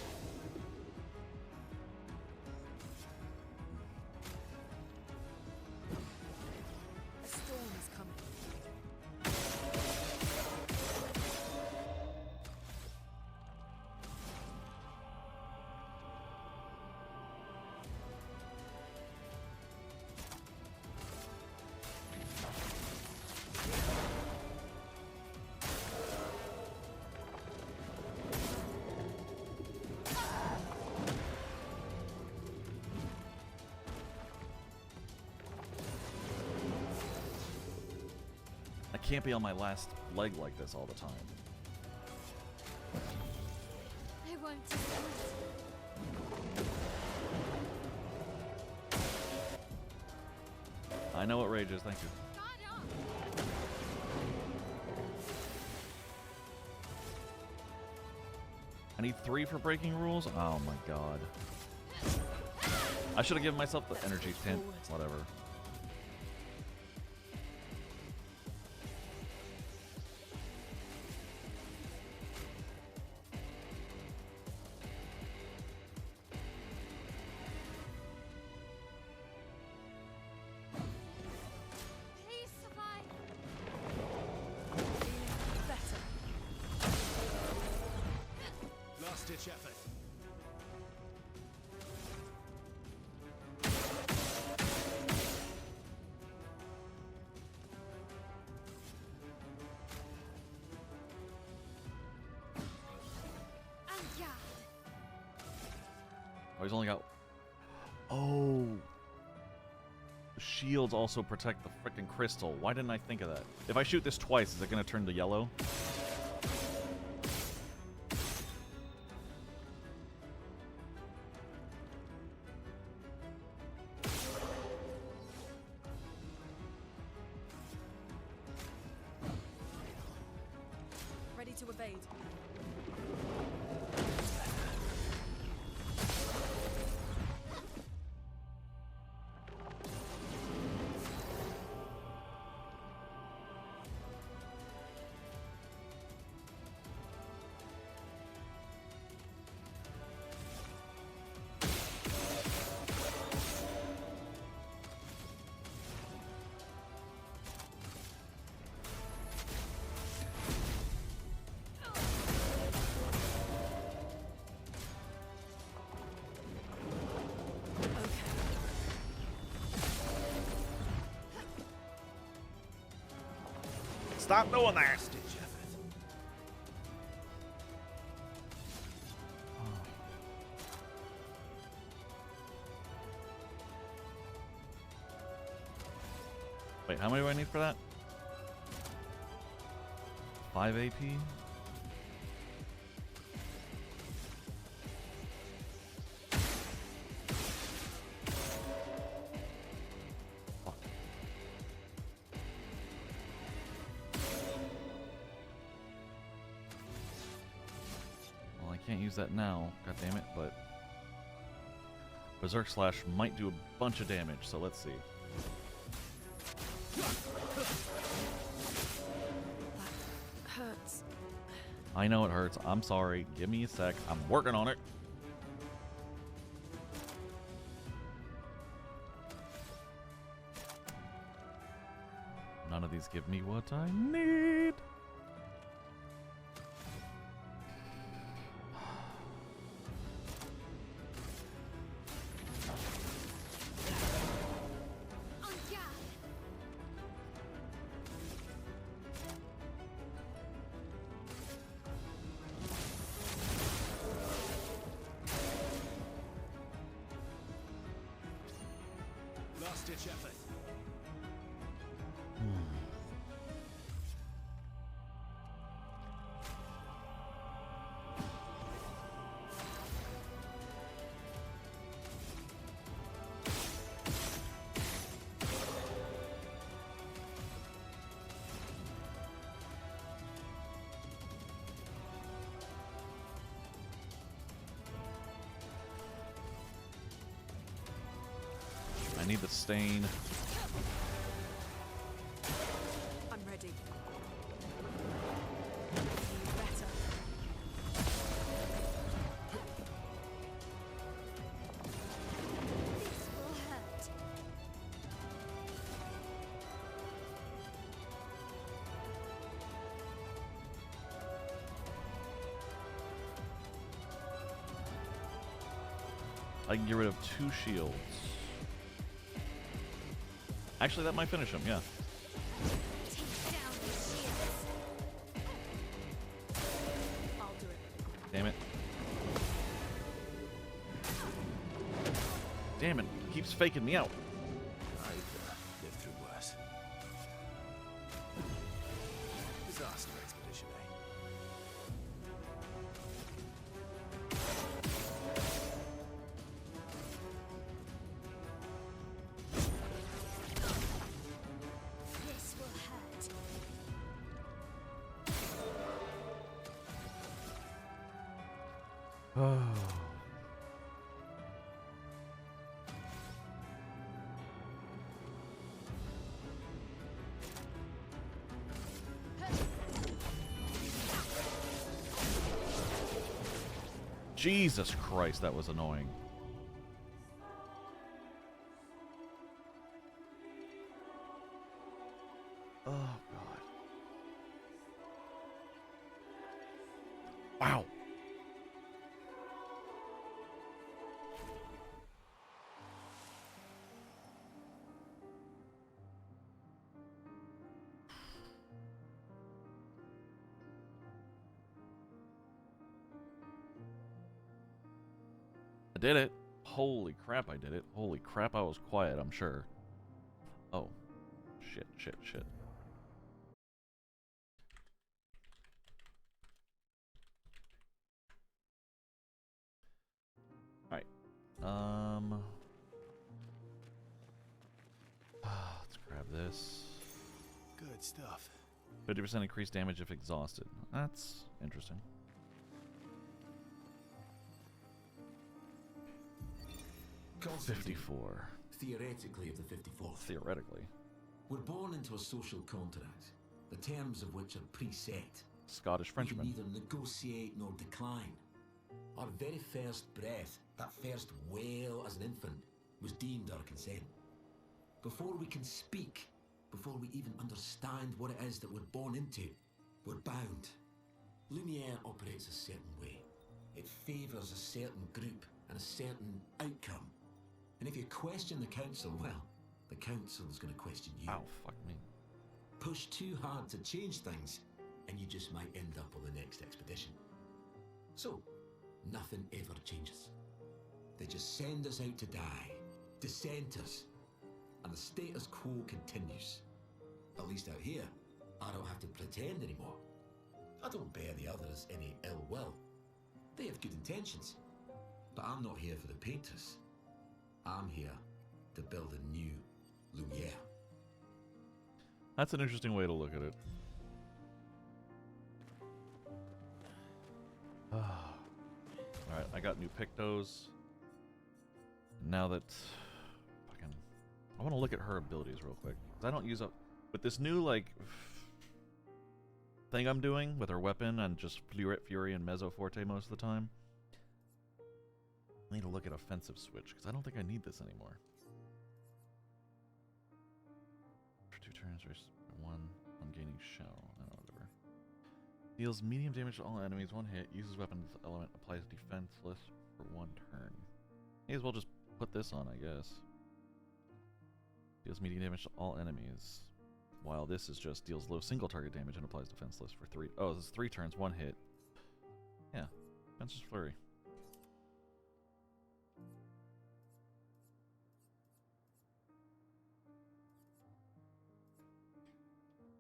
I can't be on my last leg like this all the time. I won't disappoint. I know what rage is, thank you. I need 3 for breaking rules? Oh my god. I should have given myself the energy tint. Whatever. Please survive. Last ditch effort. And yeah. Oh, he's only got... Oh. The shields also protect the frickin' crystal. Why didn't I think of that? If I shoot this twice, is it gonna turn to yellow? Ready to evade. Stop doing that! Wait, how many do I need for that? 5 AP? Fuck. Well, I can't use that now, god damn it, but Berserk Slash might do a bunch of damage, so let's see. Hurts. I know it hurts. I'm sorry. Give me a sec. I'm working on it. None of these give me what I need. Last ditch effort. I need the stain. I'm ready. Better. This will hurt. I can get rid of 2 shields. Actually, that might finish him, yeah. Take down the shields. I'll do it. Damn it. Damn it. He keeps faking me out. I've lived through worse. Oh. Jesus Christ, that was annoying. Oh, God. Wow. I did it. Holy crap, I did it. Holy crap, I was quiet, I'm sure. Oh. Shit, shit, shit. Alright. Let's grab this. Good stuff. 50% increased damage if exhausted. That's interesting. Constantine, 54. theoretically of the 54th. Theoretically. We're born into a social contract, the terms of which are preset. Scottish Frenchman. We can neither negotiate nor decline. Our very first breath, that first wail as an infant, was deemed our consent. Before we can speak, before we even understand what it is that we're born into, we're bound. Lumiere operates a certain way. It favours a certain group and a certain outcome. And if you question the council, well, the council is going to question you. Ow, fuck me. Push too hard to change things, and you just might end up on the next expedition. So, nothing ever changes. They just send us out to die, dissenters, and the status quo continues. At least out here, I don't have to pretend anymore. I don't bear the others any ill will. They have good intentions, but I'm not here for the painters. I'm here to build a new Lumiere. That's an interesting way to look at it. Alright, I got new Pictos. Now that... Fucking... I want to look at her abilities real quick. Because I don't use up... With this new, like... thing I'm doing with her weapon and just Fury and Mezzo Forte most of the time. I need to look at offensive switch, because I don't think I need this anymore. For 2 turns, or 1 on gaining shell. Oh, whatever. Deals medium damage to all enemies, 1 hit, uses weapons element, applies defenseless for 1 turn. May as well just put this on, I guess. Deals medium damage to all enemies. While this is just deals low single target damage and applies defenseless for 3. Oh, this is 3 turns, 1 hit. Yeah, Defenseless Flurry.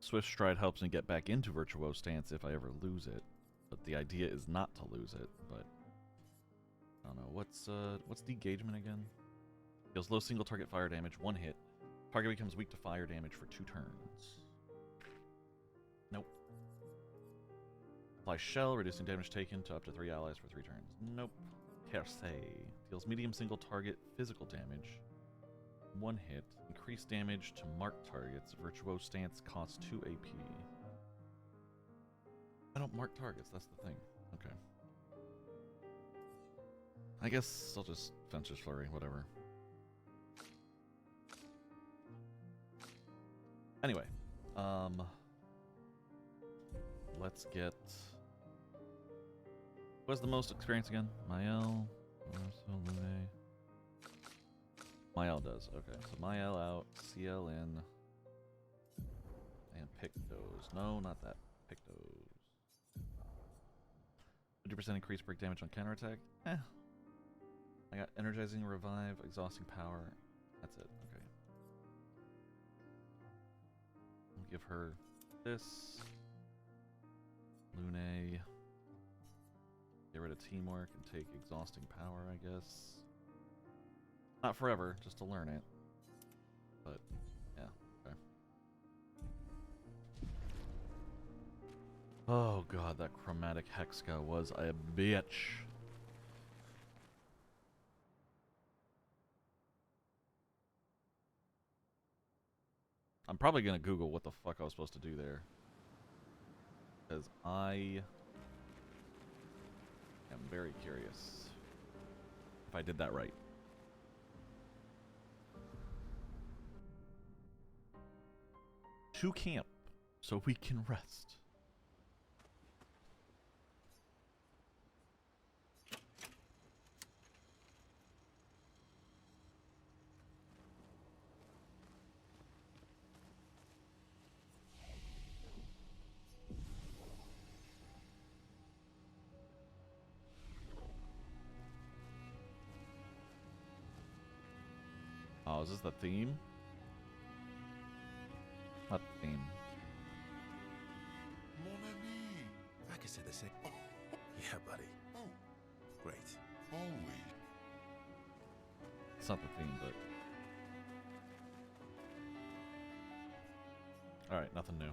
Swift Stride helps me get back into Virtuoso Stance if I ever lose it. But the idea is not to lose it, but... I don't know, what's Degagement again? Deals low single target fire damage, 1 hit. Target becomes weak to fire damage for 2 turns. Nope. Apply Shell, reducing damage taken to up to 3 allies for 3 turns. Nope. Hersey. Deals medium single target physical damage. 1 hit. Increased damage to marked targets. Virtuoso Stance costs 2 AP. I don't mark targets, that's the thing. Okay. I guess I'll just Fencer's Flurry, whatever. Anyway, let's get... What's the most experience again? Mael, Lune. Mael does, okay. So Mael out, CL in, and Pictos. No, not that. Pictos. 50% increased break damage on counterattack. I got Energizing Revive, Exhausting Power. That's it, okay. I'll give her this. Lune. Get rid of Teamwork and take Exhausting Power, I guess. Not forever, just to learn it. But, yeah, okay. Oh god, that Chromatic Hexka was a bitch. I'm probably gonna Google what the fuck I was supposed to do there. Because I am very curious if I did that right. To camp, so we can rest. Oh, is this the theme? Not the theme. Mon ami. I could say the same. Yeah, buddy. Oh, Great. always. It's not the theme, but... Alright, nothing new.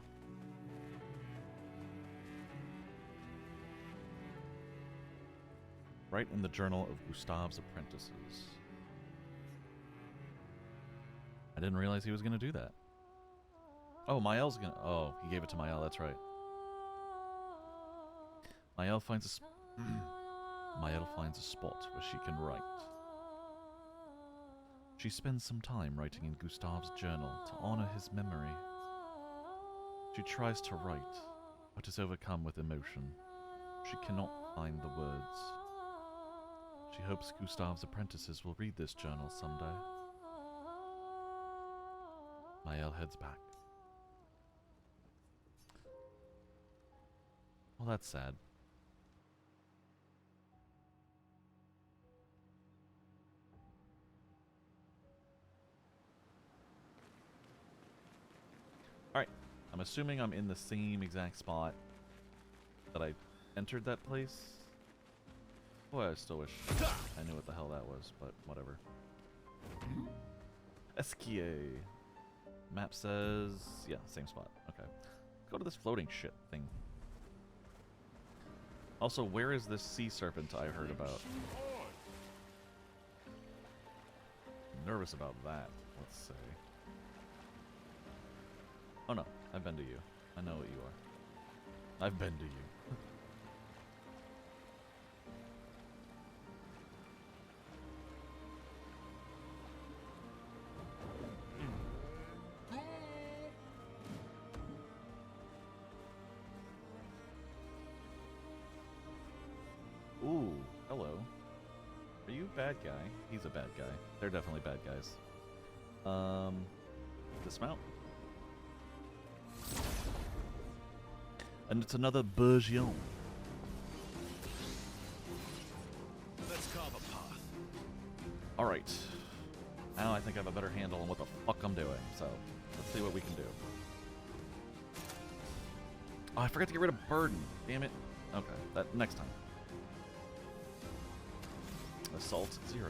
Write in the journal of Gustave's apprentices. I didn't realize he was going to do that. Oh, Mael's going to... Oh, he gave it to Mael, that's right. Mael finds a... Mael finds a spot where she can write. She spends some time writing in Gustave's journal to honor his memory. She tries to write, but is overcome with emotion. She cannot find the words. She hopes Gustave's apprentices will read this journal someday. Mael heads back. Well, that's sad. Alright, I'm assuming I'm in the same exact spot that I entered that place. Boy, I still wish I knew what the hell that was, but whatever. Esquier. Map says... yeah, same spot. Okay. Go to this floating shit thing. Also, where is this sea serpent I heard about? I'm nervous about that, let's say. Oh no, I've been to you. I know what you are. I've been to you. Ooh, hello. Are you a bad guy? He's a bad guy. They're definitely bad guys. Dismount. And it's another Bourgeon. Let's carve a path. Alright. Now I think I have a better handle on what the fuck I'm doing, so let's see what we can do. Oh, I forgot to get rid of Burden. Damn it. Okay, that next time. Assault 0.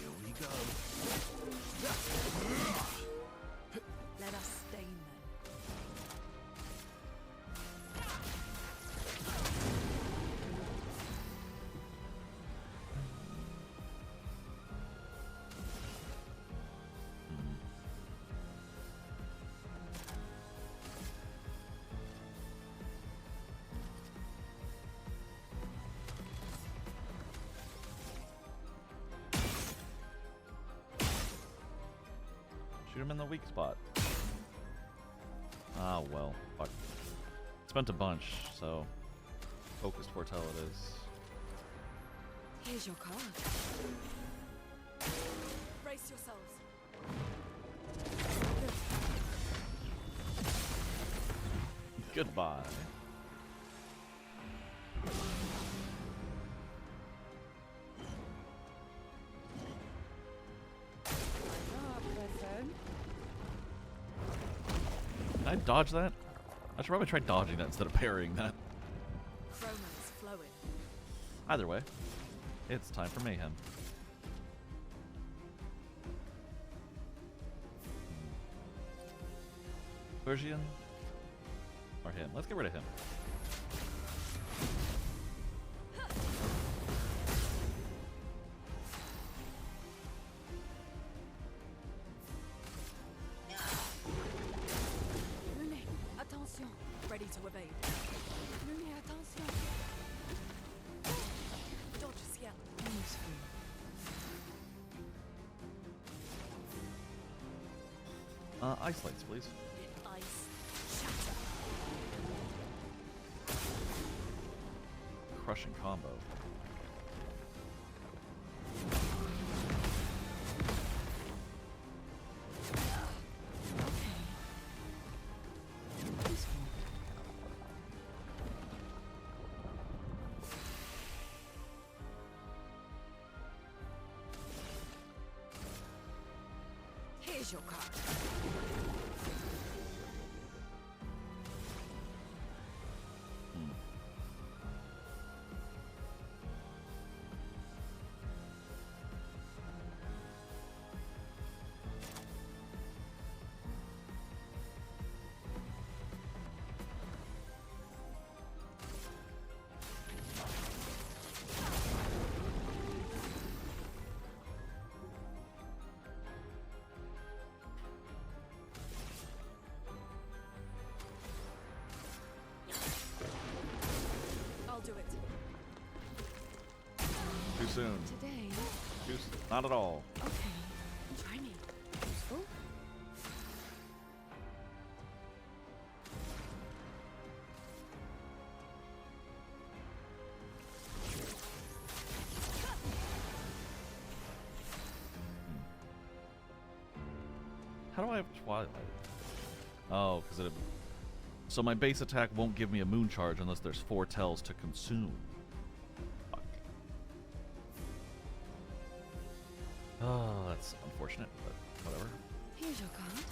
Here we go. Let us stain them. Shoot him in the weak spot. Ah, well. Fuck. Spent a bunch, so... Focused Foretell it is. Here's your card. Brace yourselves. Goodbye. Did I dodge that? I should probably try dodging that instead of parrying that. Chroma's flowing. Either way, it's time for mayhem. Persian? Or him? Let's get rid of him. Ice lights, please. Crushing combo. Here's your card. Too soon. Today. Not at all. Okay. Try me. Useful? How do I have Twilight? Oh, because it. So my base attack won't give me a moon charge unless there's 4 tells to consume. Fuck. Oh, that's unfortunate, but whatever. Here's your card.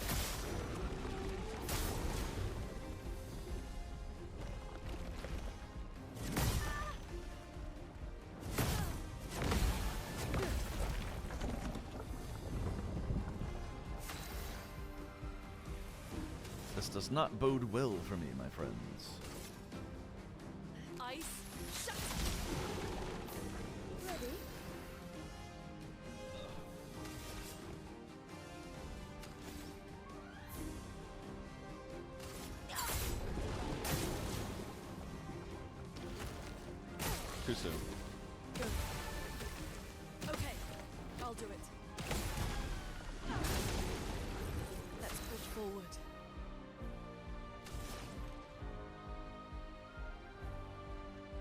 This does not bode well for me, my friends. Ice shut. Ready? Too soon. Good. Okay, I'll do it. Let's push forward.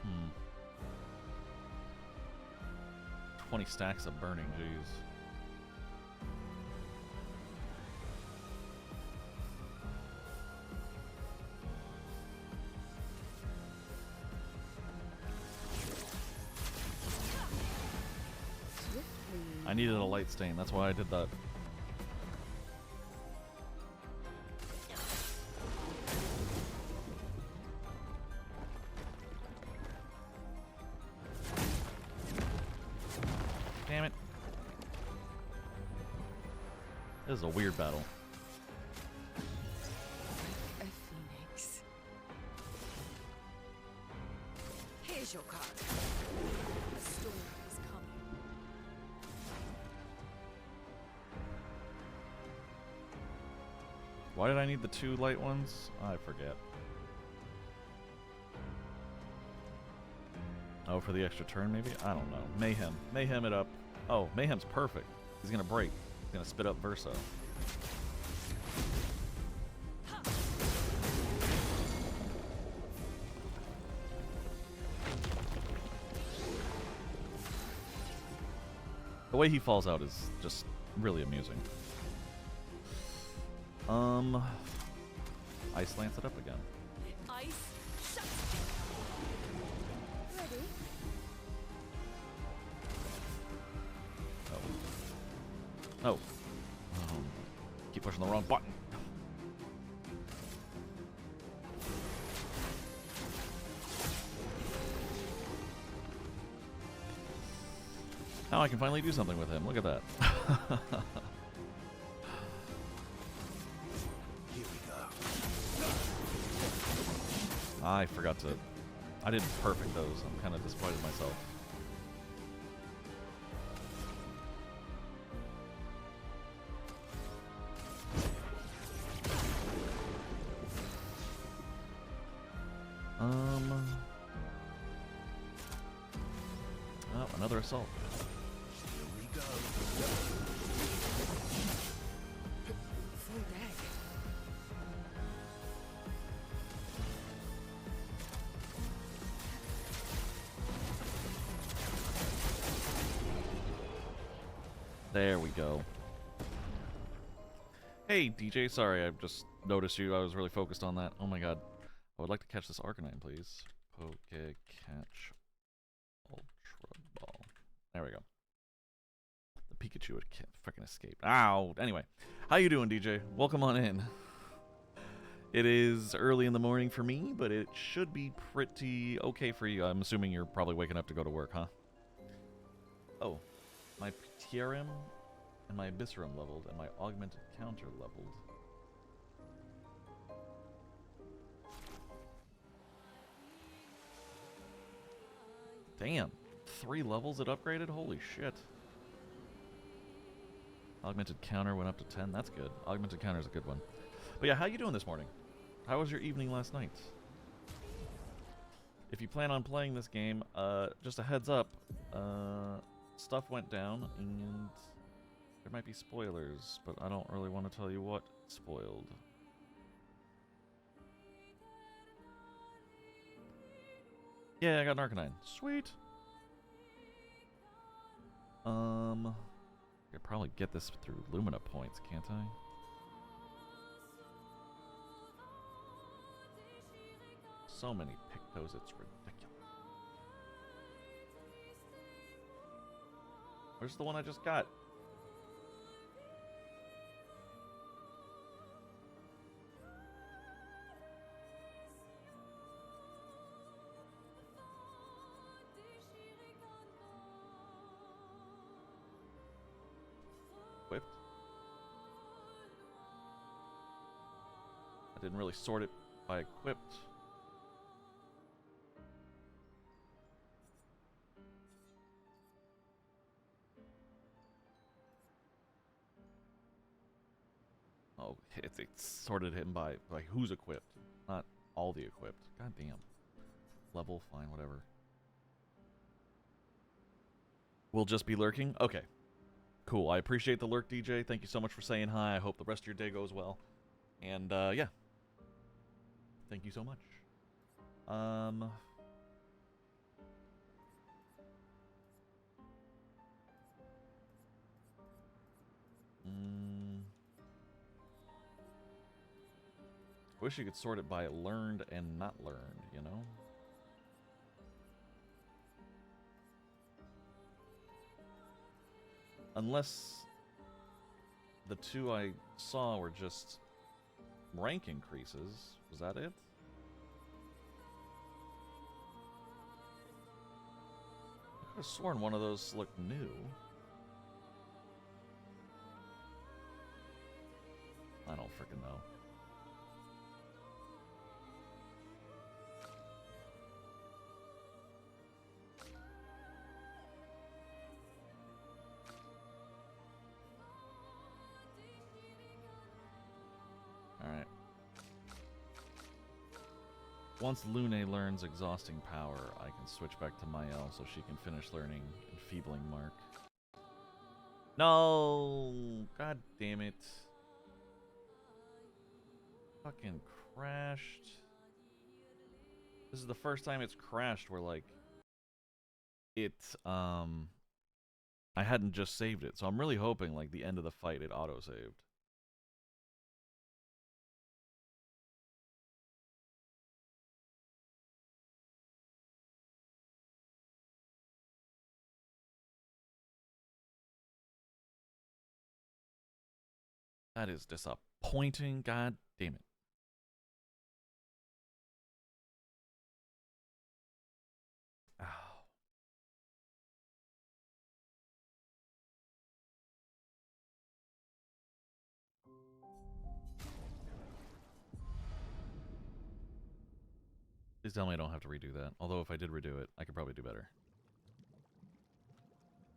Hmm. 20 stacks of burning, jeez. I needed a light stain, that's why I did that. Damn it. This is a weird battle. A phoenix. Here's your card. A storm is coming. Why did I need the 2 light ones? I forget. Oh, for the extra turn, maybe? I don't know. Mayhem. Mayhem it up. Oh, Mayhem's perfect. He's gonna break. He's gonna spit up Verso. The way he falls out is just really amusing. Ice Lance it up again. Ice shut. Ready? Oh. Keep pushing the wrong button. Now I can finally do something with him. Look at that. Here we go. I forgot to... I didn't perfect those. I'm kind of disappointed in myself. Oh, another assault. Here we go. Full deck. There we go. Hey, DJ, sorry, I just noticed you. I was really focused on that. Oh my god. I would like to catch this Arcanine, please. Poke catch Ultra Ball. There we go. The Pikachu can't freaking escape. Ow! Anyway, how you doing, DJ? Welcome on in. It is early in the morning for me, but it should be pretty okay for you. I'm assuming you're probably waking up to go to work, huh? Oh, my TRM and my Abysserum leveled, and my Augmented Counter leveled. Damn, 3 levels it upgraded? Holy shit. Augmented Counter went up to 10, that's good. Augmented Counter is a good one. But yeah, how you doing this morning? How was your evening last night? If you plan on playing this game, just a heads up, stuff went down, and there might be spoilers, but I don't really want to tell you what spoiled. Yeah, I got an Arcanine. Sweet! I could probably get this through Lumina points, can't I? So many Pictos, it's ridiculous. Where's the one I just got? Equipped. I didn't really sort it by equipped. Oh, it's sorted him by who's equipped, not all the equipped. God damn. Level, fine, whatever. We'll just be lurking? Okay. Cool. I appreciate the lurk, DJ. Thank you so much for saying hi. I hope the rest of your day goes well. And, yeah. Thank you so much. Wish you could sort it by learned and not learned, you know? Unless the 2 I saw were just rank increases. Was that it? I could have sworn one of those looked new. I don't freaking know. Alright. Once Lune learns Exhausting Power, I can switch back to Mael so she can finish learning Enfeebling Mark. No! God damn it. Fucking crashed. This is the first time it's crashed where, like, it, I hadn't just saved it. So I'm really hoping, like, the end of the fight it auto-saved. That is disappointing. God damn it. Oh. Please tell me I don't have to redo that. Although if I did redo it, I could probably do better.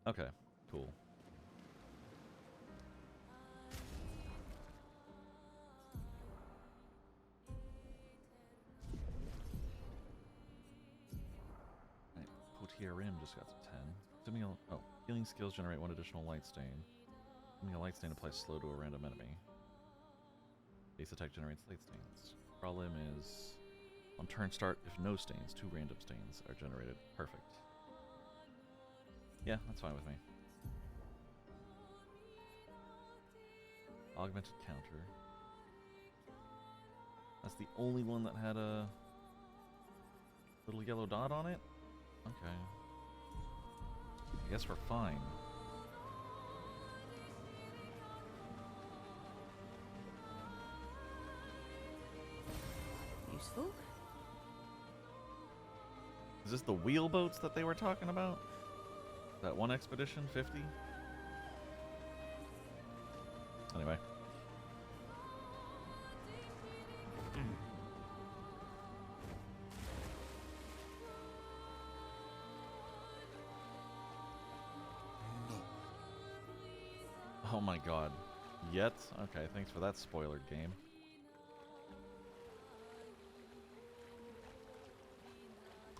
Okay, cool. Right, Potiarim just got to 10. Oh, healing skills generate 1 additional light stain. Giving a light stain applies slow to a random enemy. Base attack generates light stains. Problem is, on turn start, if no stains, 2 random stains are generated. Perfect. Yeah, that's fine with me. Augmented counter. That's the only one that had a little yellow dot on it? Okay. I guess we're fine. Useful. Is this the wheelboats that they were talking about? That one expedition, 50? Anyway. Oh my god. Yet? Okay, thanks for that spoiler game.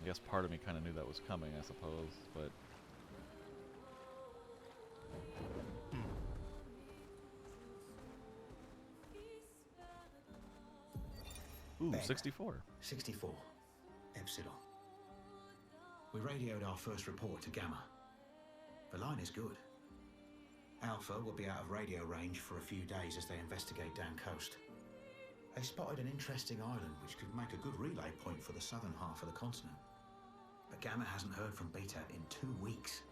I guess part of me kind of knew that was coming, I suppose, but... Ooh, Ben, 64. 64. Epsilon. We radioed our first report to Gamma. The line is good. Alpha will be out of radio range for a few days as they investigate down coast. They spotted an interesting island which could make a good relay point for the southern half of the continent. But Gamma hasn't heard from Beta in 2 weeks.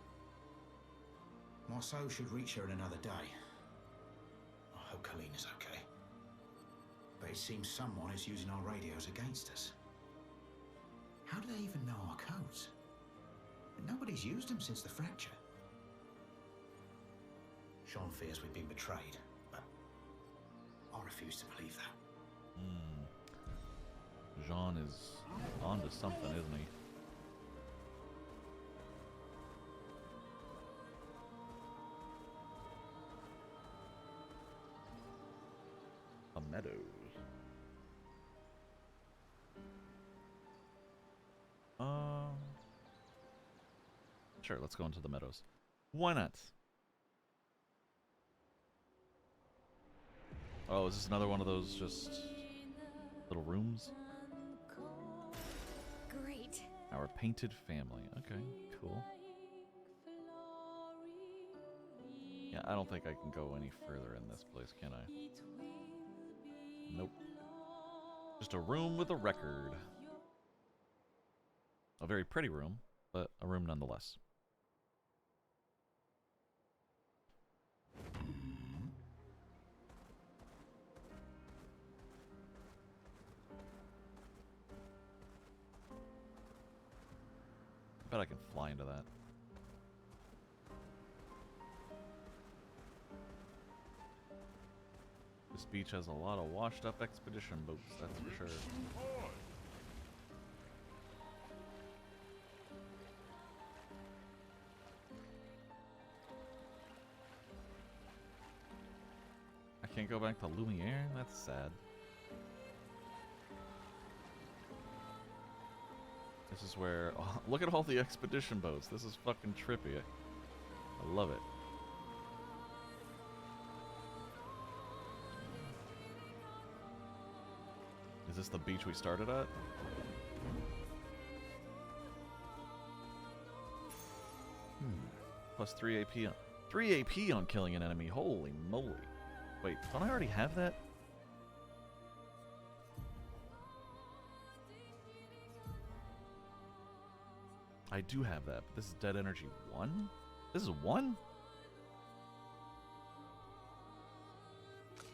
Marceau should reach her in another day. I hope Colleen is okay. But it seems someone is using our radios against us. How do they even know our codes? Nobody's used them since the fracture. Sean fears we've been betrayed, but I refuse to believe that. Jean is onto something, isn't he? A meadows. Sure, let's go into the meadows. Why not? Oh, is this another one of those just little rooms? Great. Our painted family. Okay, cool. Yeah, I don't think I can go any further in this place, can I? Nope. Just a room with a record. A very pretty room, but a room nonetheless. I bet I can fly into that. This beach has a lot of washed up expedition boats, that's for sure. I can't go back to Lumiere? That's sad. This is where... Oh, look at all the expedition boats. This is fucking trippy. I love it. Is this the beach we started at? Plus 3 AP on... 3 AP on killing an enemy. Holy moly. Wait, don't I already have that? I do have that, but this is dead energy 1? This is 1?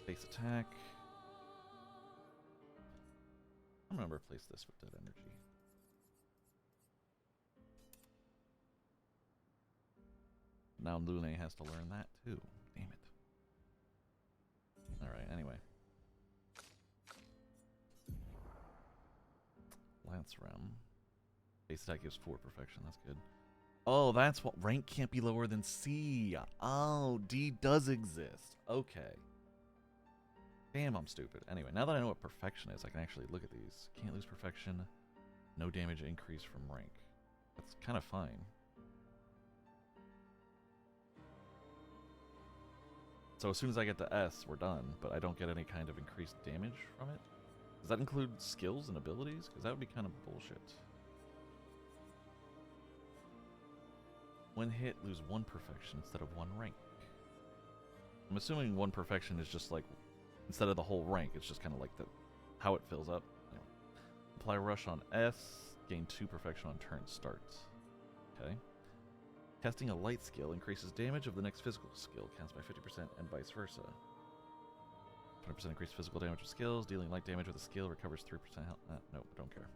Base attack. I'm gonna replace this with dead energy. Now Lune has to learn that too. Damn it. Alright, anyway. Lance Rem. Base attack gives 4 perfection, that's good. Oh, that's what rank can't be lower than C. Oh, D does exist. Okay. Damn, I'm stupid. Anyway, now that I know what perfection is, I can actually look at these. Can't lose perfection. No damage increase from rank. That's kind of fine. So as soon as I get to S, we're done, but I don't get any kind of increased damage from it? Does that include skills and abilities? Because that would be kind of bullshit. When hit, lose 1 perfection instead of 1 rank. I'm assuming 1 perfection is just like, instead of the whole rank, it's just kind of like how it fills up. Anyway. Apply rush on S, gain 2 perfection on turn starts. Okay. Casting a light skill increases damage of the next physical skill, cast by 50% and vice versa. 20% increased physical damage with skills, dealing light damage with a skill, recovers 3% health. Nope, don't care.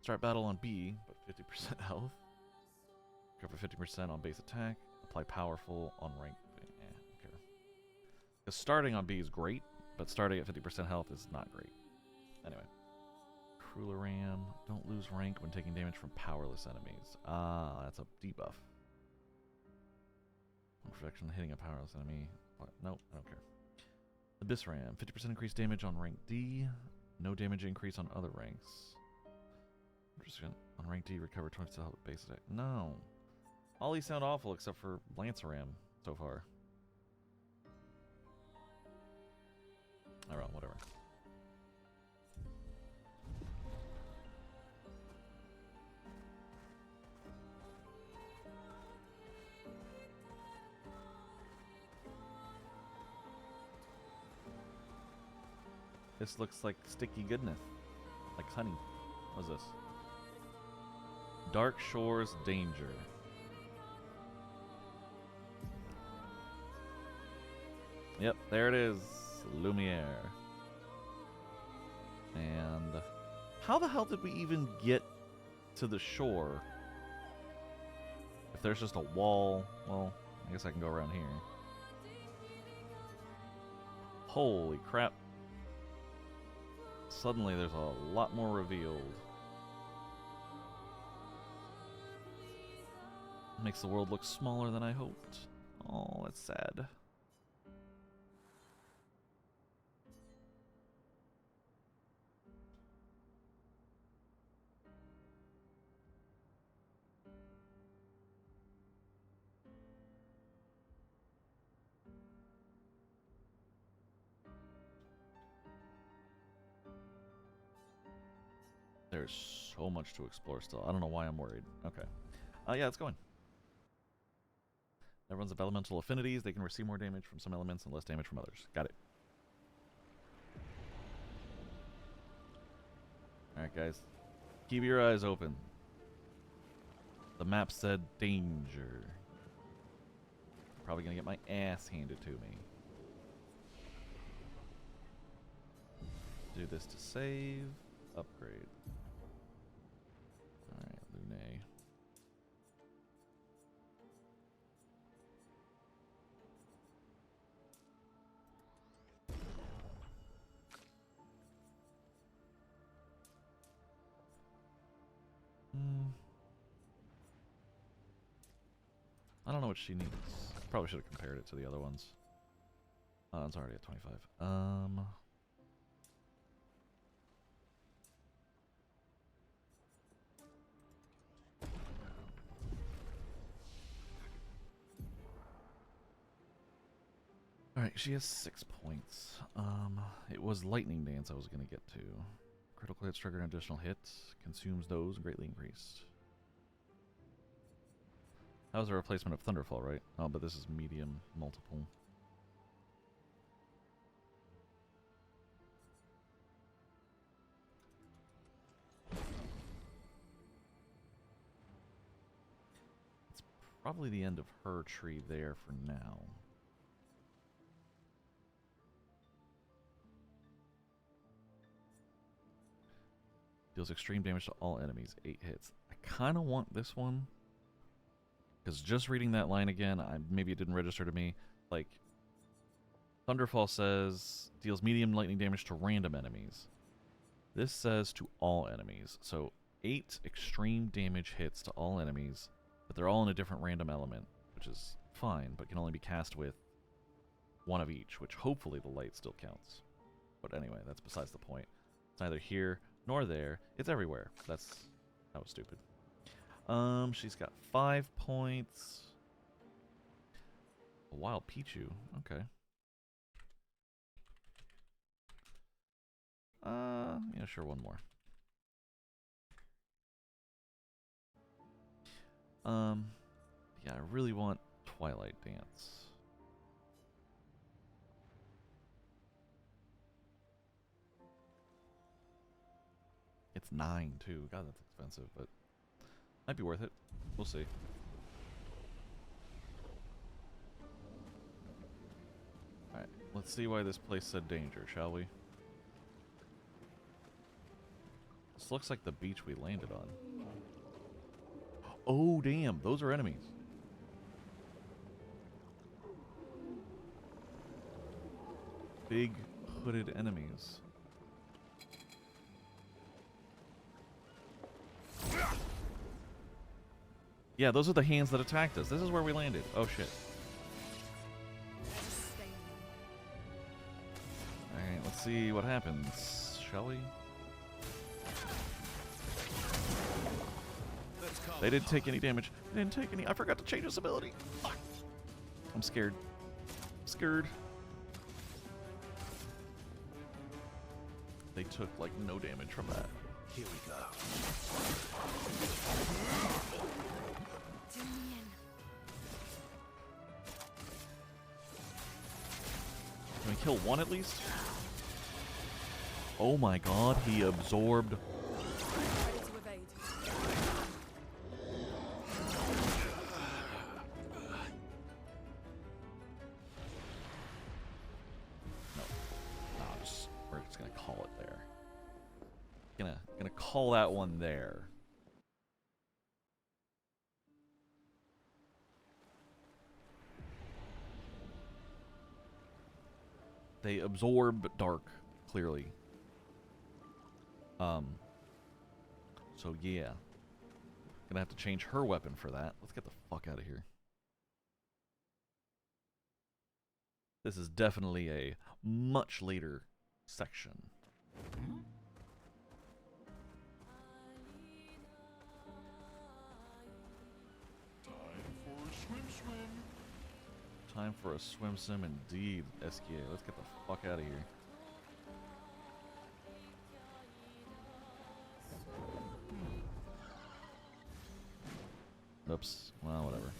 Start battle on B, but 50% health. Recover 50% on base attack. Apply powerful on rank. Don't care. Because starting on B is great, but starting at 50% health is not great. Anyway. Crueler Ram. Don't lose rank when taking damage from powerless enemies. Ah, that's a debuff. Perfection hitting a powerless enemy. What? Nope, I don't care. Abyss Ram. 50% increased damage on rank D. No damage increase on other ranks. On rank D, recover 20% health with base attack. No. All these sound awful except for Lancer Ram so far. Alright, whatever. This looks like sticky goodness. Like honey. What's this? Dark Shores Danger. Yep, there it is. Lumiere. And how the hell did we even get to the shore? If there's just a wall, well, I guess I can go around here. Holy crap. Suddenly there's a lot more revealed. Makes the world look smaller than I hoped. Oh, that's sad. There's so much to explore still. I don't know why I'm worried. Okay. Yeah, let's go in. Everyone's have elemental affinities. They can receive more damage from some elements and less damage from others. Got it. Alright, guys. Keep your eyes open. The map said danger. Probably gonna get my ass handed to me. Do this to save. Upgrade. Alright, Lune. I don't know what she needs. Probably should have compared it to the other ones. It's already at 25. Alright, she has 6 points. It was Lightning Dance I was going to get to. Critical hits trigger an additional hit. Consumes those, greatly increased. That was a replacement of Thunderfall, right? Oh, but this is medium multiple. It's probably the end of her tree there for now. Deals extreme damage to all enemies. 8 hits. I kind of want this one. Because just reading that line again, maybe it didn't register to me. Like, Thunderfall says, deals medium lightning damage to random enemies. This says to all enemies. So, 8 extreme damage hits to all enemies, but they're all in a different random element, which is fine, but can only be cast with one of each, which hopefully the light still counts. But anyway, that's besides the point. It's neither here nor there. It's everywhere. That was stupid. She's got 5 points. A wild Pichu. Okay. Yeah, sure, one more. Yeah, I really want Twilight Dance. It's 9 too. God, that's expensive, but might be worth it. We'll see. Alright, let's see why this place said danger, shall we? This looks like the beach we landed on. Oh, damn. Those are enemies. Big hooded enemies. Yeah, those are the hands that attacked us. This is where we landed. Oh, shit. Alright, let's see what happens, shall we? They didn't take any damage. They didn't take any. I forgot to change his ability. Fuck. I'm scared. I'm scared. They took, like, no damage from that. Here we go. Can we kill one at least? Oh my god, he absorbed. We're just gonna call it there. Gonna call that one there. They absorb dark, clearly. So yeah. Gonna have to change her weapon for that. Let's get the fuck out of here. This is definitely a much later section. Time for a swim sim indeed, SKA. Let's get the fuck out of here. Oops. Well, whatever.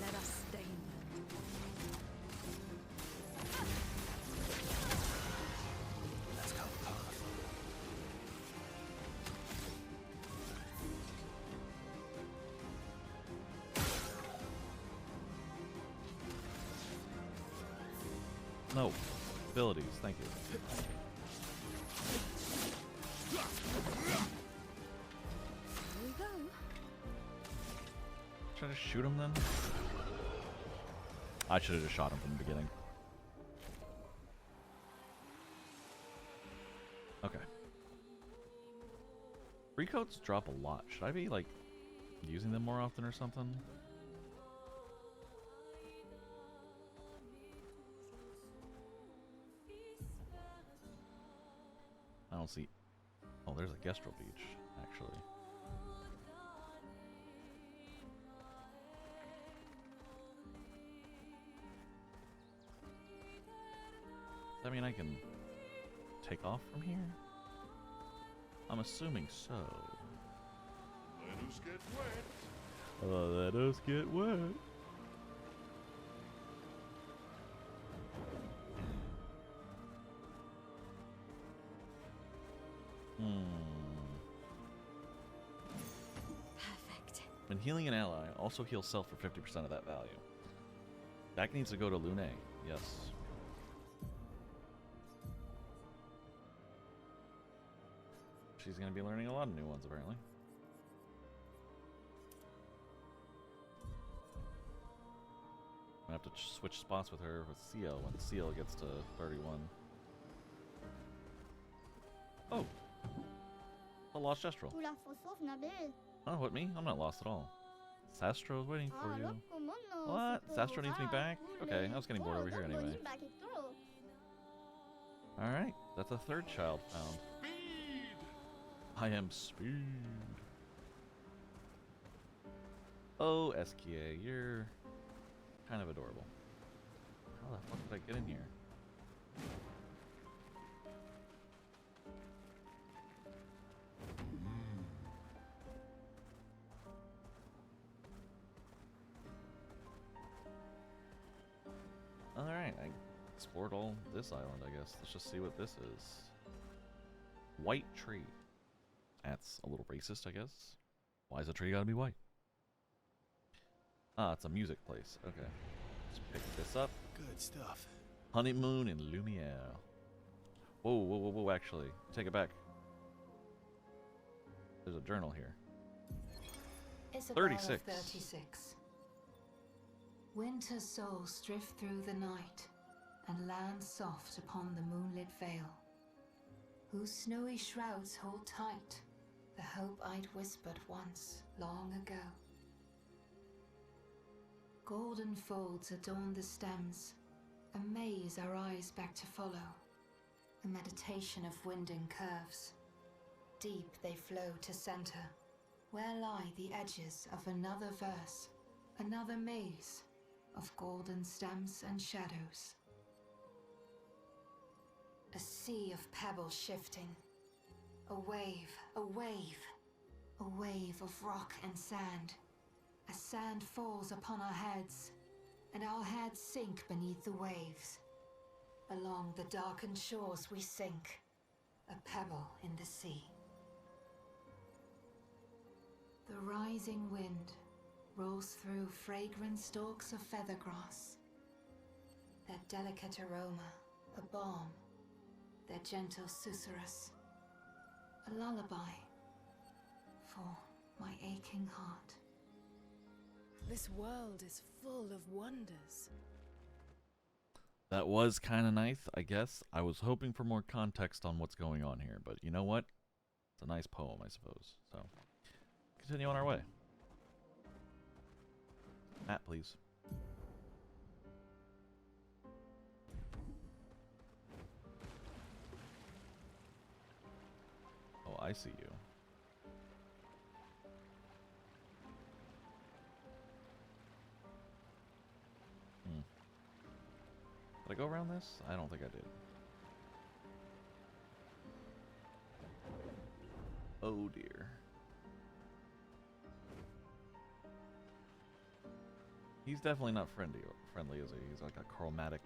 Let us stain them. Let's go. No. Abilities, thank you. Here we go. Should I just shoot him then? I should have just shot him from the beginning. Okay. Free coats drop a lot. Should I be, like, using them more often or something? I don't see... Oh, there's a Gestrel Beach, actually. Does that mean I can take off from here? I'm assuming so. Let us get wet. Let us get wet. Perfect. When healing an ally, also heal self for 50% of that value. That needs to go to Lune, yes. She's going to be learning a lot of new ones, apparently. I'm going to have to switch spots with her with Seal when Seal gets to 31. Oh! A lost Gestrel. Oh, what, me? I'm not lost at all. Sastro's waiting for you. What? Sastro needs me back? Okay, I was getting bored over here anyway. Alright, that's a third child found. I am Speed. Oh, SKA, you're kind of adorable. How the fuck did I get in here? Alright, I explored all this island, I guess. Let's just see what this is. White tree. That's a little racist, I guess. Why is a tree gotta be white? Ah, it's a music place. Okay. Let's pick this up. Good stuff. Honeymoon in Lumiere. Whoa, whoa, whoa, whoa, actually. Take it back. There's a journal here. Isabel 36. of 36. Winter's souls drift through the night and land soft upon the moonlit vale, whose snowy shrouds hold tight the hope I'd whispered once, long ago. Golden folds adorn the stems, a maze our eyes back to follow, a meditation of winding curves. Deep they flow to center, where lie the edges of another verse, another maze of golden stems and shadows. A sea of pebbles shifting, a wave, a wave, a wave of rock and sand. As sand falls upon our heads, and our heads sink beneath the waves. Along the darkened shores we sink, a pebble in the sea. The rising wind rolls through fragrant stalks of feathergrass. Their delicate aroma, a balm, their gentle susurrus, a lullaby for my aching heart. This world is full of wonders. That was kind of nice, I guess. I was hoping for more context on what's going on here, but you know what? It's a nice poem, I suppose. So, continue on our way. Matt, please. Oh, I see you. Did I go around this? I don't think I did. Oh dear. He's definitely not friendly, is he? He's like a chromatic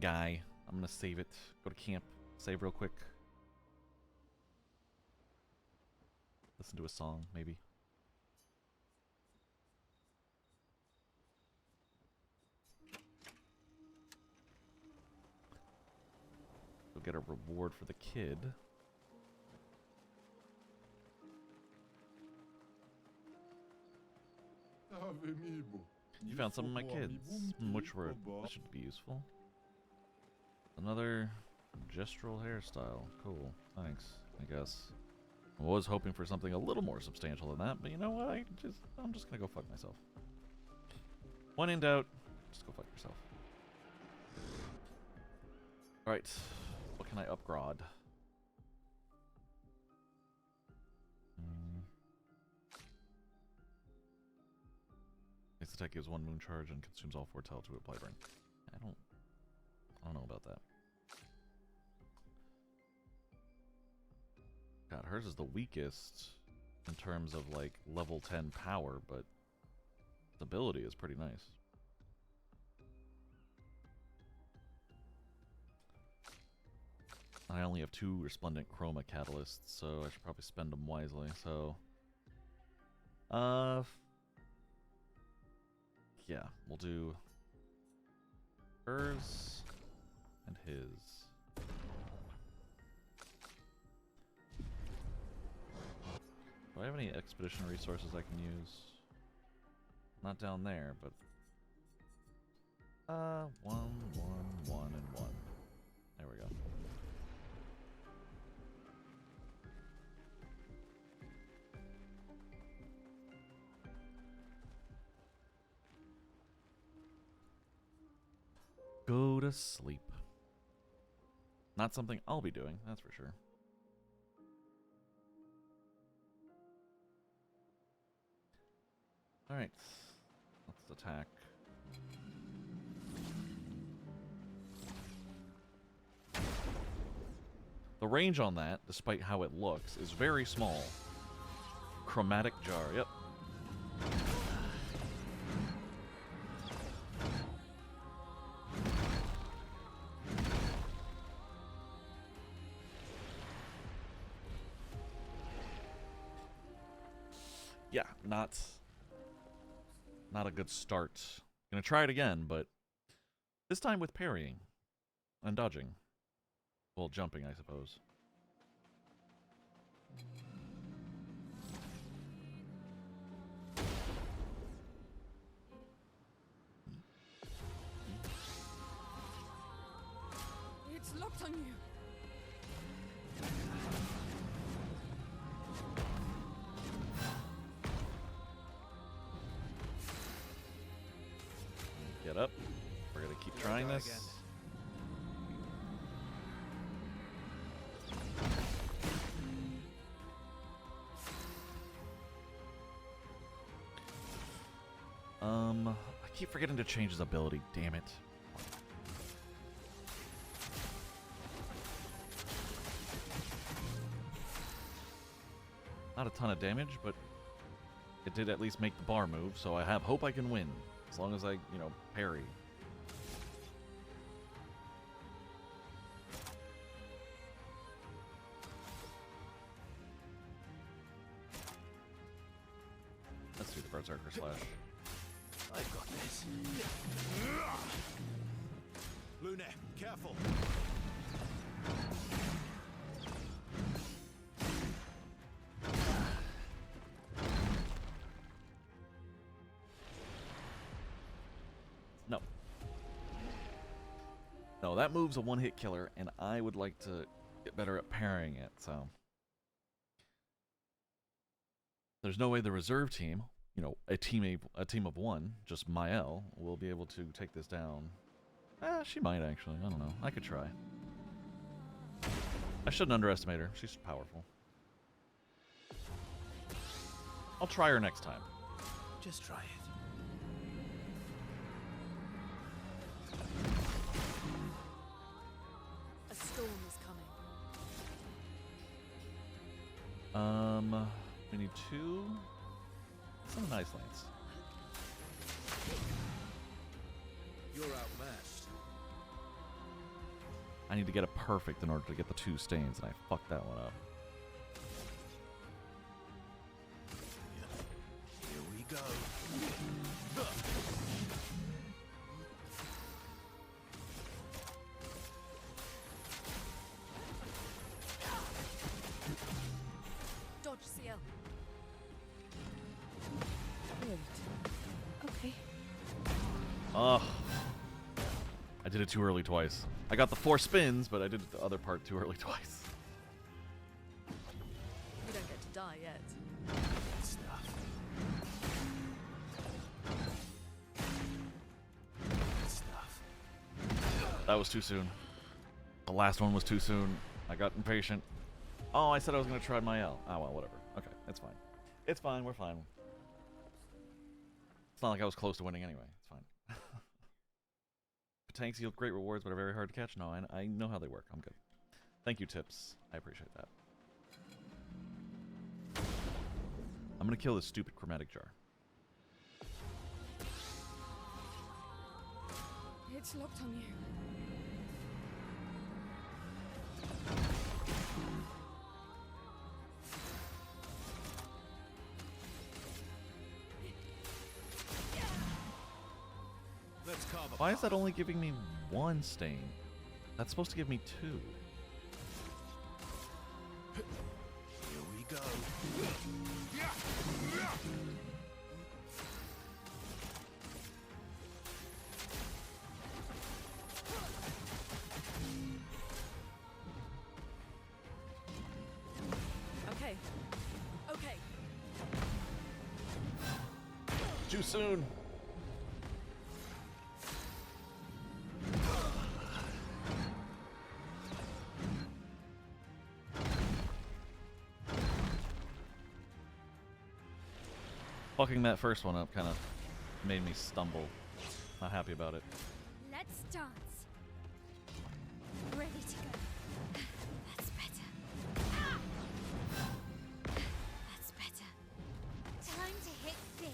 guy. I'm gonna save it. Go to camp. Save real quick. Listen to a song, maybe. We'll get a reward for the kid. You found some of my kids. Which word? That should be useful. Another gestural hairstyle. Cool. Thanks, I guess. I was hoping for something a little more substantial than that, but you know what? I'm just gonna go fuck myself. When in doubt, just go fuck yourself. Alright. What can I upgrade? Its attack gives 1 moon charge and consumes all 4 tel to apply burn. I don't know about that. God, hers is the weakest in terms of like level 10 power, but its ability is pretty nice. I only have 2 resplendent chroma catalysts, so I should probably spend them wisely. So, yeah, we'll do hers and his. Do I have any expedition resources I can use? Not down there, but 1, 1, 1, and 1. There we go. Go to sleep. Not something I'll be doing, that's for sure. Alright, let's attack. The range on that, despite how it looks, is very small. Chromatic jar, yep. not a good start. Gonna try it again, but this time with parrying and dodging. Well, jumping, I suppose. It's locked on you. Get up. We're gonna keep trying this. I keep forgetting to change his ability. Damn it. Not a ton of damage, but it did at least make the bar move, so I have hope I can win. As long as I, you know, parry. Let's do the Berserker Slash. I've got this. Lune, careful. No. No, that move's a one-hit killer, and I would like to get better at parrying it, so. There's no way the reserve team, you know, a team of one, just Mael, will be able to take this down. She might actually. I don't know. I could try. I shouldn't underestimate her. She's powerful. I'll try her next time. Just try it. A storm is coming. We need 2. Some nice lanes. You're outmatched. I need to get it perfect in order to get the 2 stains, and I fucked that one up. Here we go. Dodge CL. Okay. Ugh. I did it too early twice. I got the 4 spins, but I did the other part too early twice. You don't get to die yet. Good stuff. Good stuff. That was too soon. The last one was too soon. I got impatient. Oh, I said I was going to try Mael. Oh, well, whatever. Okay, it's fine. It's fine. We're fine. It's not like I was close to winning anyway. It's fine. Tanks yield great rewards, but are very hard to catch. No, I know how they work. I'm good. Thank you, Tips. I appreciate that. I'm going to kill this stupid chromatic jar. It's locked on you. Let's carve a Why is path. that only giving me 1 stain? That's supposed to give me 2. Here we go. Okay. Okay. Too soon. Fucking that first one up kind of made me stumble. Not happy about it. Let's dance. Ready to go. That's better. That's better. Time to hit big.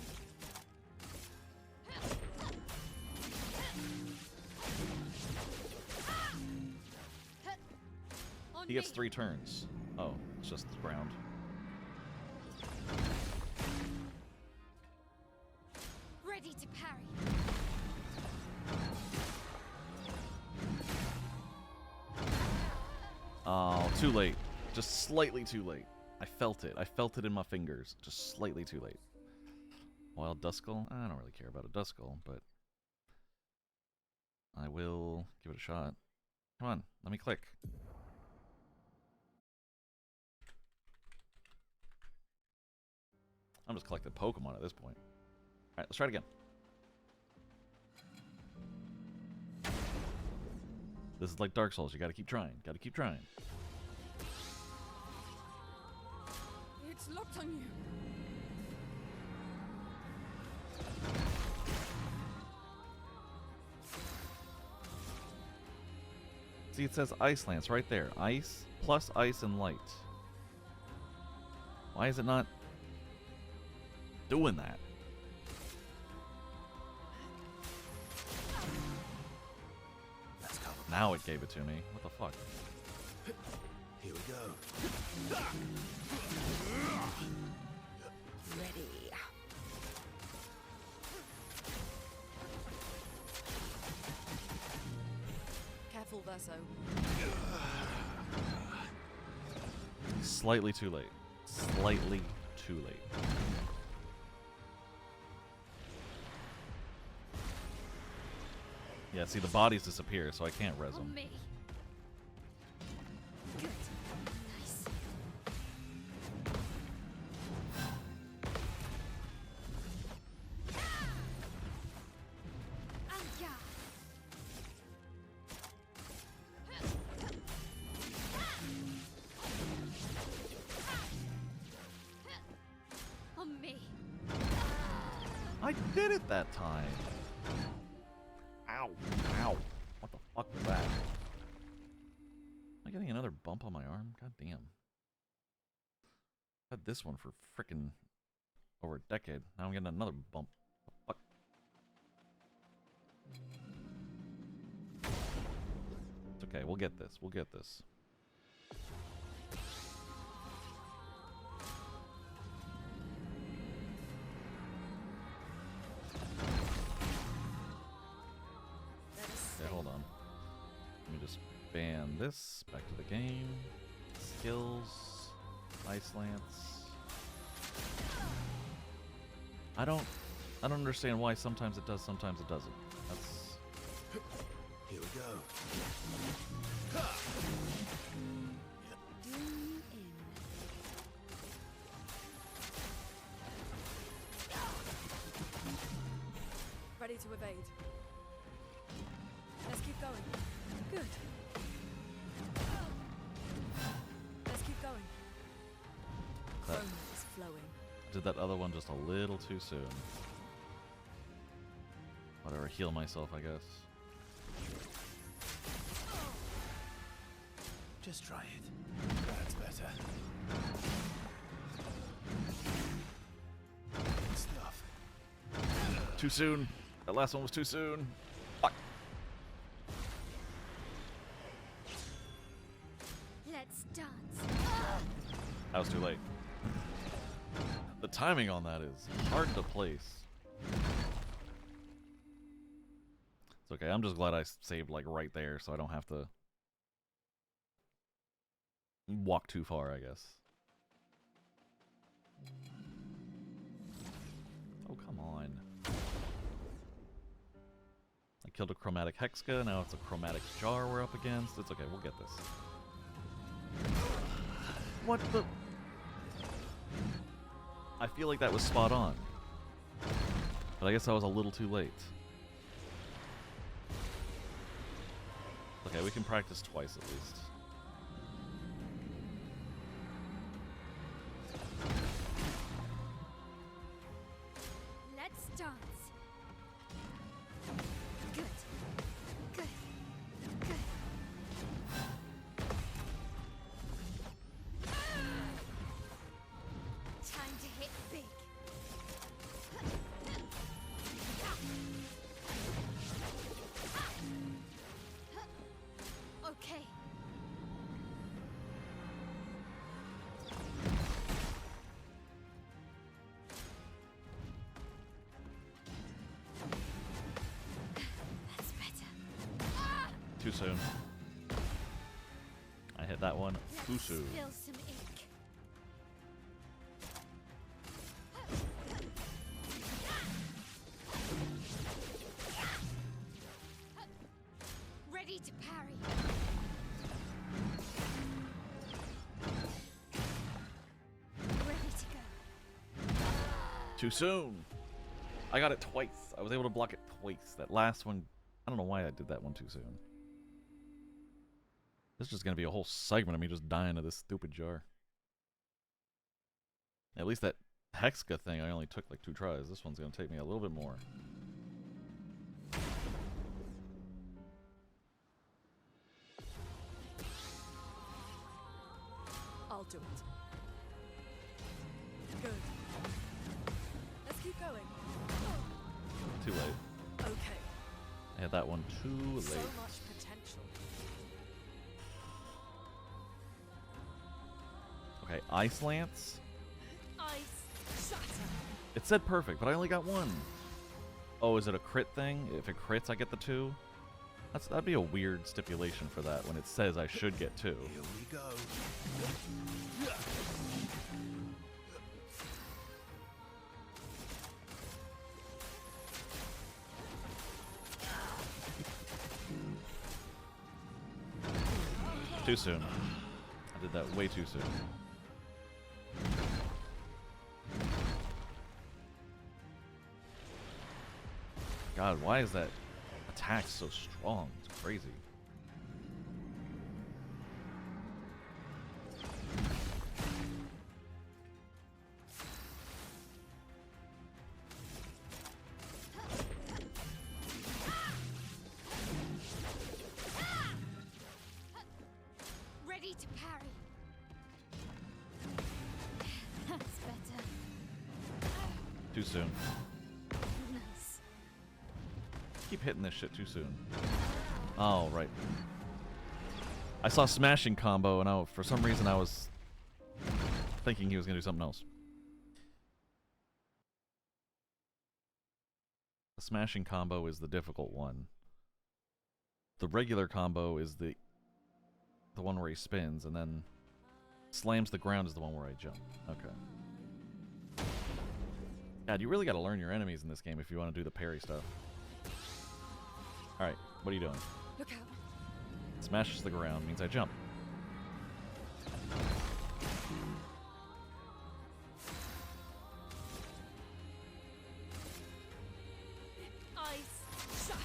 On He gets me. 3 turns. Oh, it's just the ground. parry. Oh, too late. Just slightly too late. I felt it. I felt it in my fingers. Just slightly too late. Wild Duskull? I don't really care about a Duskull, but I will give it a shot. Come on, let me click. I'm just collecting Pokemon at this point. Alright, let's try it again. This is like Dark Souls. You gotta keep trying. Gotta keep trying. It's locked on you. See, it says Ice Lance right there. Ice plus ice and light. Why is it not doing that? Now it gave it to me. What the fuck? Here we go. Ready. Careful, Verso. Slightly too late. Slightly too late. Yeah, see, the bodies disappear, so I can't res them. Me. Good. Nice. On me. I did it that time. Ow. Ow. What the fuck was that? Am I getting another bump on my arm? God damn. I've had this one for frickin' over a decade. Now I'm getting another bump. What the fuck? It's okay. We'll get this. We'll get this. Okay, hold on. Let me just ban this. Back to the game. Skills. Ice Lance. I don't understand why sometimes it does, sometimes it doesn't. That's... Here we go. Ready to evade. Let's keep going. Good. Let's keep going. That, Chroma is flowing. did that other one just a little too soon. Whatever, heal myself, I guess. Just try it. That's better. Good stuff. Too soon. That last one was too soon. Fuck. Let's dance. That was too late. The timing on that is hard to place. It's okay, I'm just glad I saved like right there so I don't have to walk too far, I guess. Oh, come on. I killed a chromatic Hexka, now it's a chromatic jar we're up against. It's okay, we'll get this. What the? I feel like that was spot on. But I guess I was a little too late. Okay, we can practice twice at least. Let's dance. Good. Good. Good. Time to hit big. Okay. Too soon. I hit that one too soon. Spill some ink. Ready to parry. Ready to go. Too soon. I got it twice. I was able to block it twice. That last one, I don't know why I did that one too soon. This is just gonna be a whole segment of me just dying to this stupid jar. At least that Hexka thing I only took like 2 tries. This one's gonna take me a little bit more. I'll do it. Good. Let's keep going. Too late. Okay. I had that one too late. So much potential. Okay, Ice Lance. Ice shatter. It said perfect, but I only got 1. Oh, is it a crit thing? If it crits, I get the 2? That'd be a weird stipulation for that when it says I should get 2. Here we go. Too soon. I did that way too soon. God, why is that attack so strong? It's crazy. Ready to parry. That's better. Too soon. Nice. Keep hitting this shit too soon. Oh, right. I saw smashing combo, and for some reason I was thinking he was going to do something else. The smashing combo is the difficult one. The regular combo is the one where he spins, and then slams the ground is the one where I jump. Okay. God, you really got to learn your enemies in this game if you want to do the parry stuff. Alright, what are you doing? Look out. Smashes the ground means I jump. Ice shatter.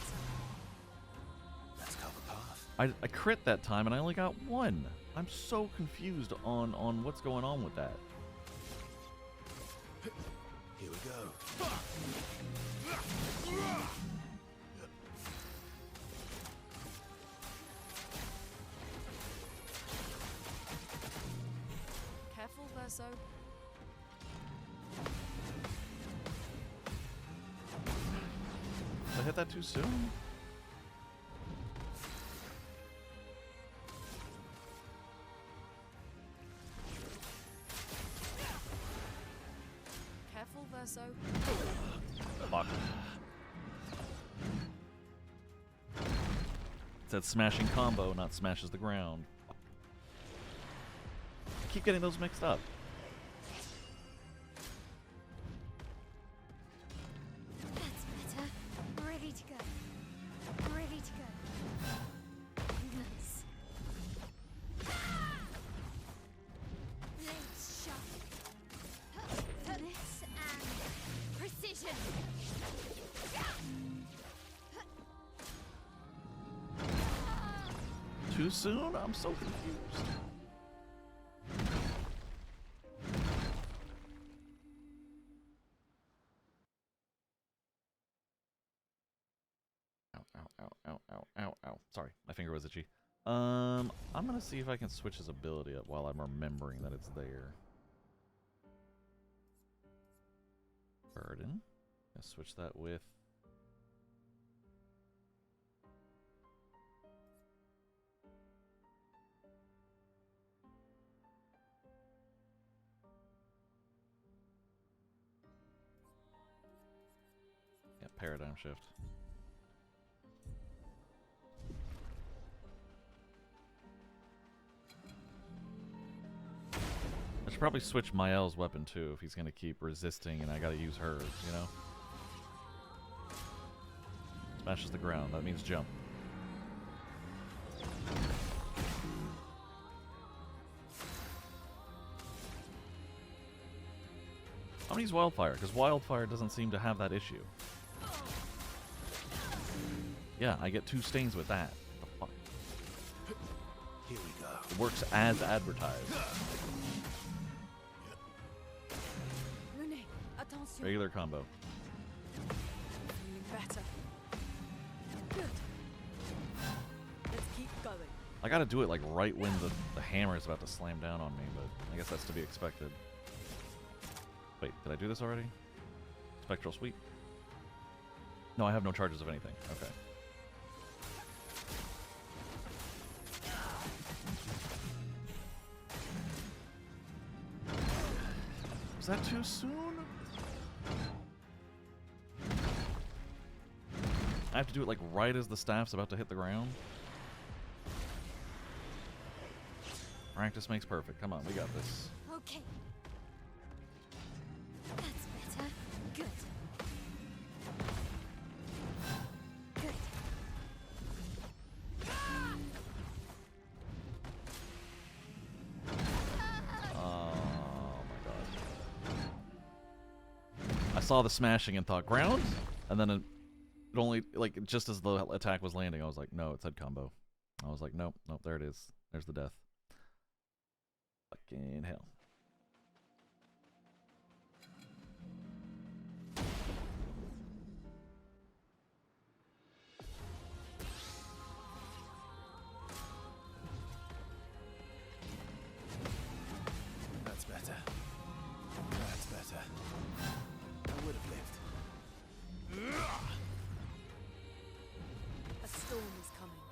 Let's cover path. I crit that time and I only got 1. I'm so confused on what's going on with that. Here we go. Careful, Verso. Did I hit that too soon? Careful, Verso. Fuck. It said smashing combo, not smashes the ground. I keep getting those mixed up. That's better. Ready to go. Ready to go. Nice. Blades sharp. Finesse and precision. Too soon? I'm so confused. Ow, ow, ow, ow, ow, ow, ow. Sorry, my finger was itchy. I'm gonna see if I can switch his ability up while I'm remembering that it's there. Burden. Let's switch that with... yeah, paradigm shift. should probably switch Mael's weapon too if he's gonna keep resisting and I gotta use hers, you know? Smashes the ground, that means jump. I'm gonna use Wildfire, because Wildfire doesn't seem to have that issue. Yeah, I get 2 stains with that. What the fuck? Here we go. It works as advertised. Renee, attention. Regular combo. Feeling better. Good. Let's keep going. I gotta do it like right when the hammer is about to slam down on me, but I guess that's to be expected. Wait, did I do this already? Spectral Sweep? No, I have no charges of anything. Okay. Is that too soon? I have to do it like right as the staff's about to hit the ground? Practice makes perfect. Come on, we got this. Okay. That's better. Good. Good. Oh my god. I saw the smashing and thought, ground? And then it only, like, just as the attack was landing, I was like, no, it said combo. I was like, nope, nope, there it is. There's the death. Fucking hell. That's better. That's better. I would have lived. A storm is coming.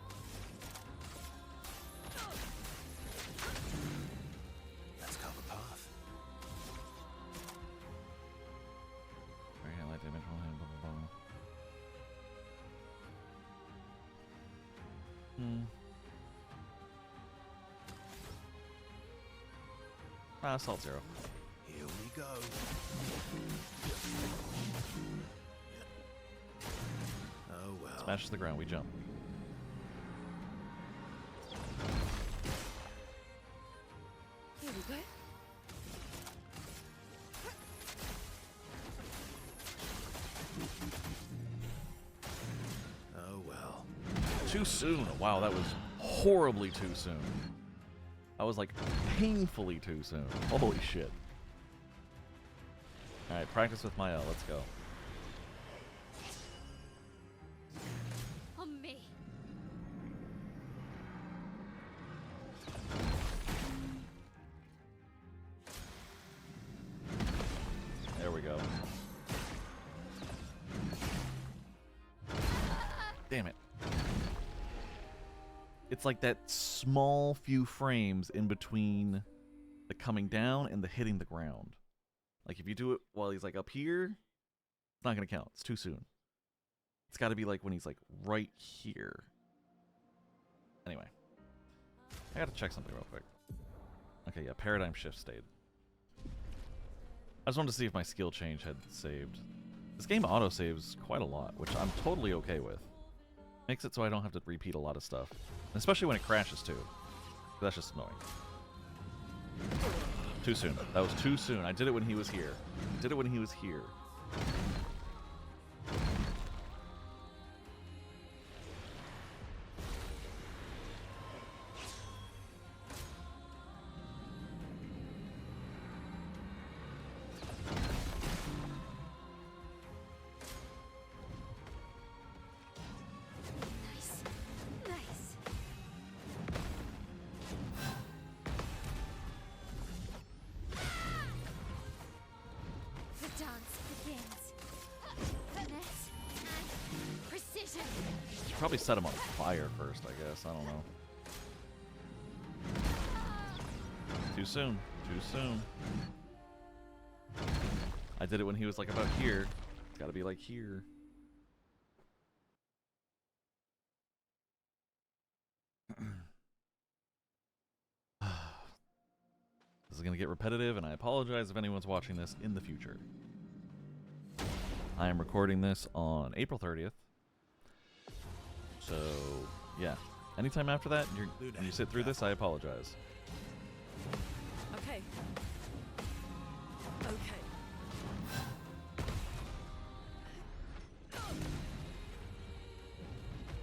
Let's carve a path. Very high light damage, blah, blah, blah. Assault 0. Here we go. Oh well. Smashes the ground, we jump. Here we go. Oh well. Too soon. Wow, that was horribly too soon. I was like painfully too soon. Holy shit. Alright, practice with Mael. Let's go. On me. There we go. Damn it. It's like that small few frames in between the coming down and the hitting the ground. Like if you do it while he's like up here, it's not going to count. It's too soon. It's got to be like when he's like right here. Anyway. I got to check something real quick. Okay, yeah, paradigm shift stayed. I just wanted to see if my skill change had saved. This game auto-saves quite a lot, which I'm totally okay with. Makes it so I don't have to repeat a lot of stuff. Especially when it crashes, too. That's just annoying. Too soon. That was too soon. I did it when he was here. I did it when he was here. Nice. Nice. The dance begins. Finesse and precision. Should probably set him on fire first, I guess. I don't know. Too soon. Too soon. I did it when he was like about here. It's gotta be like here. This is going to get repetitive, and I apologize if anyone's watching this in the future. I am recording this on April 30th. So, yeah. Anytime after that, when you sit through this, I apologize. Okay. Okay.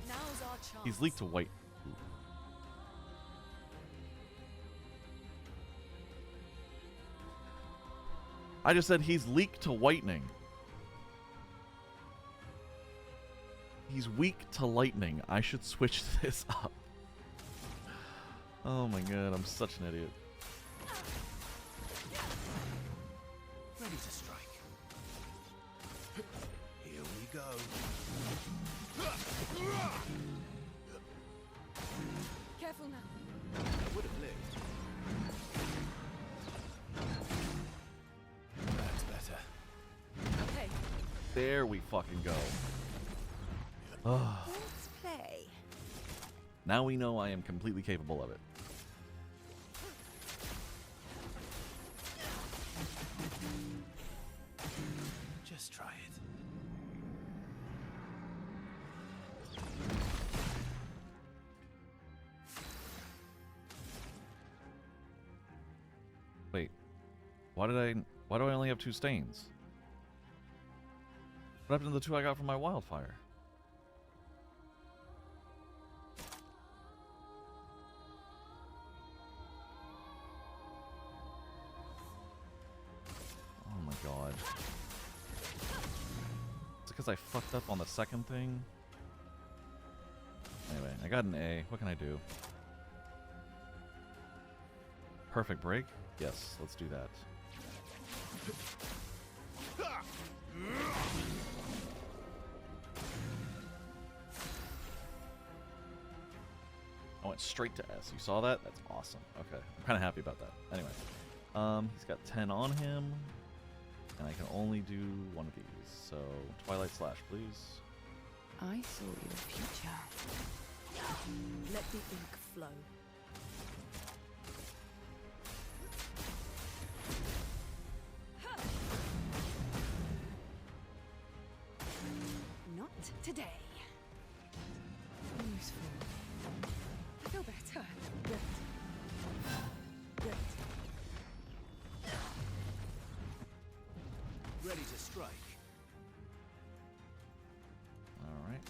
Now's our chance. He's leaked to white. Ooh. I just said he's leaked to whitening. He's weak to lightning. I should switch this up. Oh my god, I'm such an idiot. Ready to strike. Here we go. Careful now. Would have lived. That's better. Okay. There we fucking go. Let's play. Now we know I am completely capable of it. Just try it. Wait. Why do I only have 2 stains? What happened to the 2 I got from my wildfire? Oh my god. Is it because I fucked up on the second thing? Anyway, I got an A. What can I do? Perfect break? Yes, let's do that. I went straight to S. You saw that? That's awesome. Okay, I'm kind of happy about that. Anyway, he's got 10 on him, and I can only do one of these. So, Twilight Slash, please. I saw your future. Let the ink flow. Not today. Useful. I feel better. Good. Good. Ready to strike. Alright.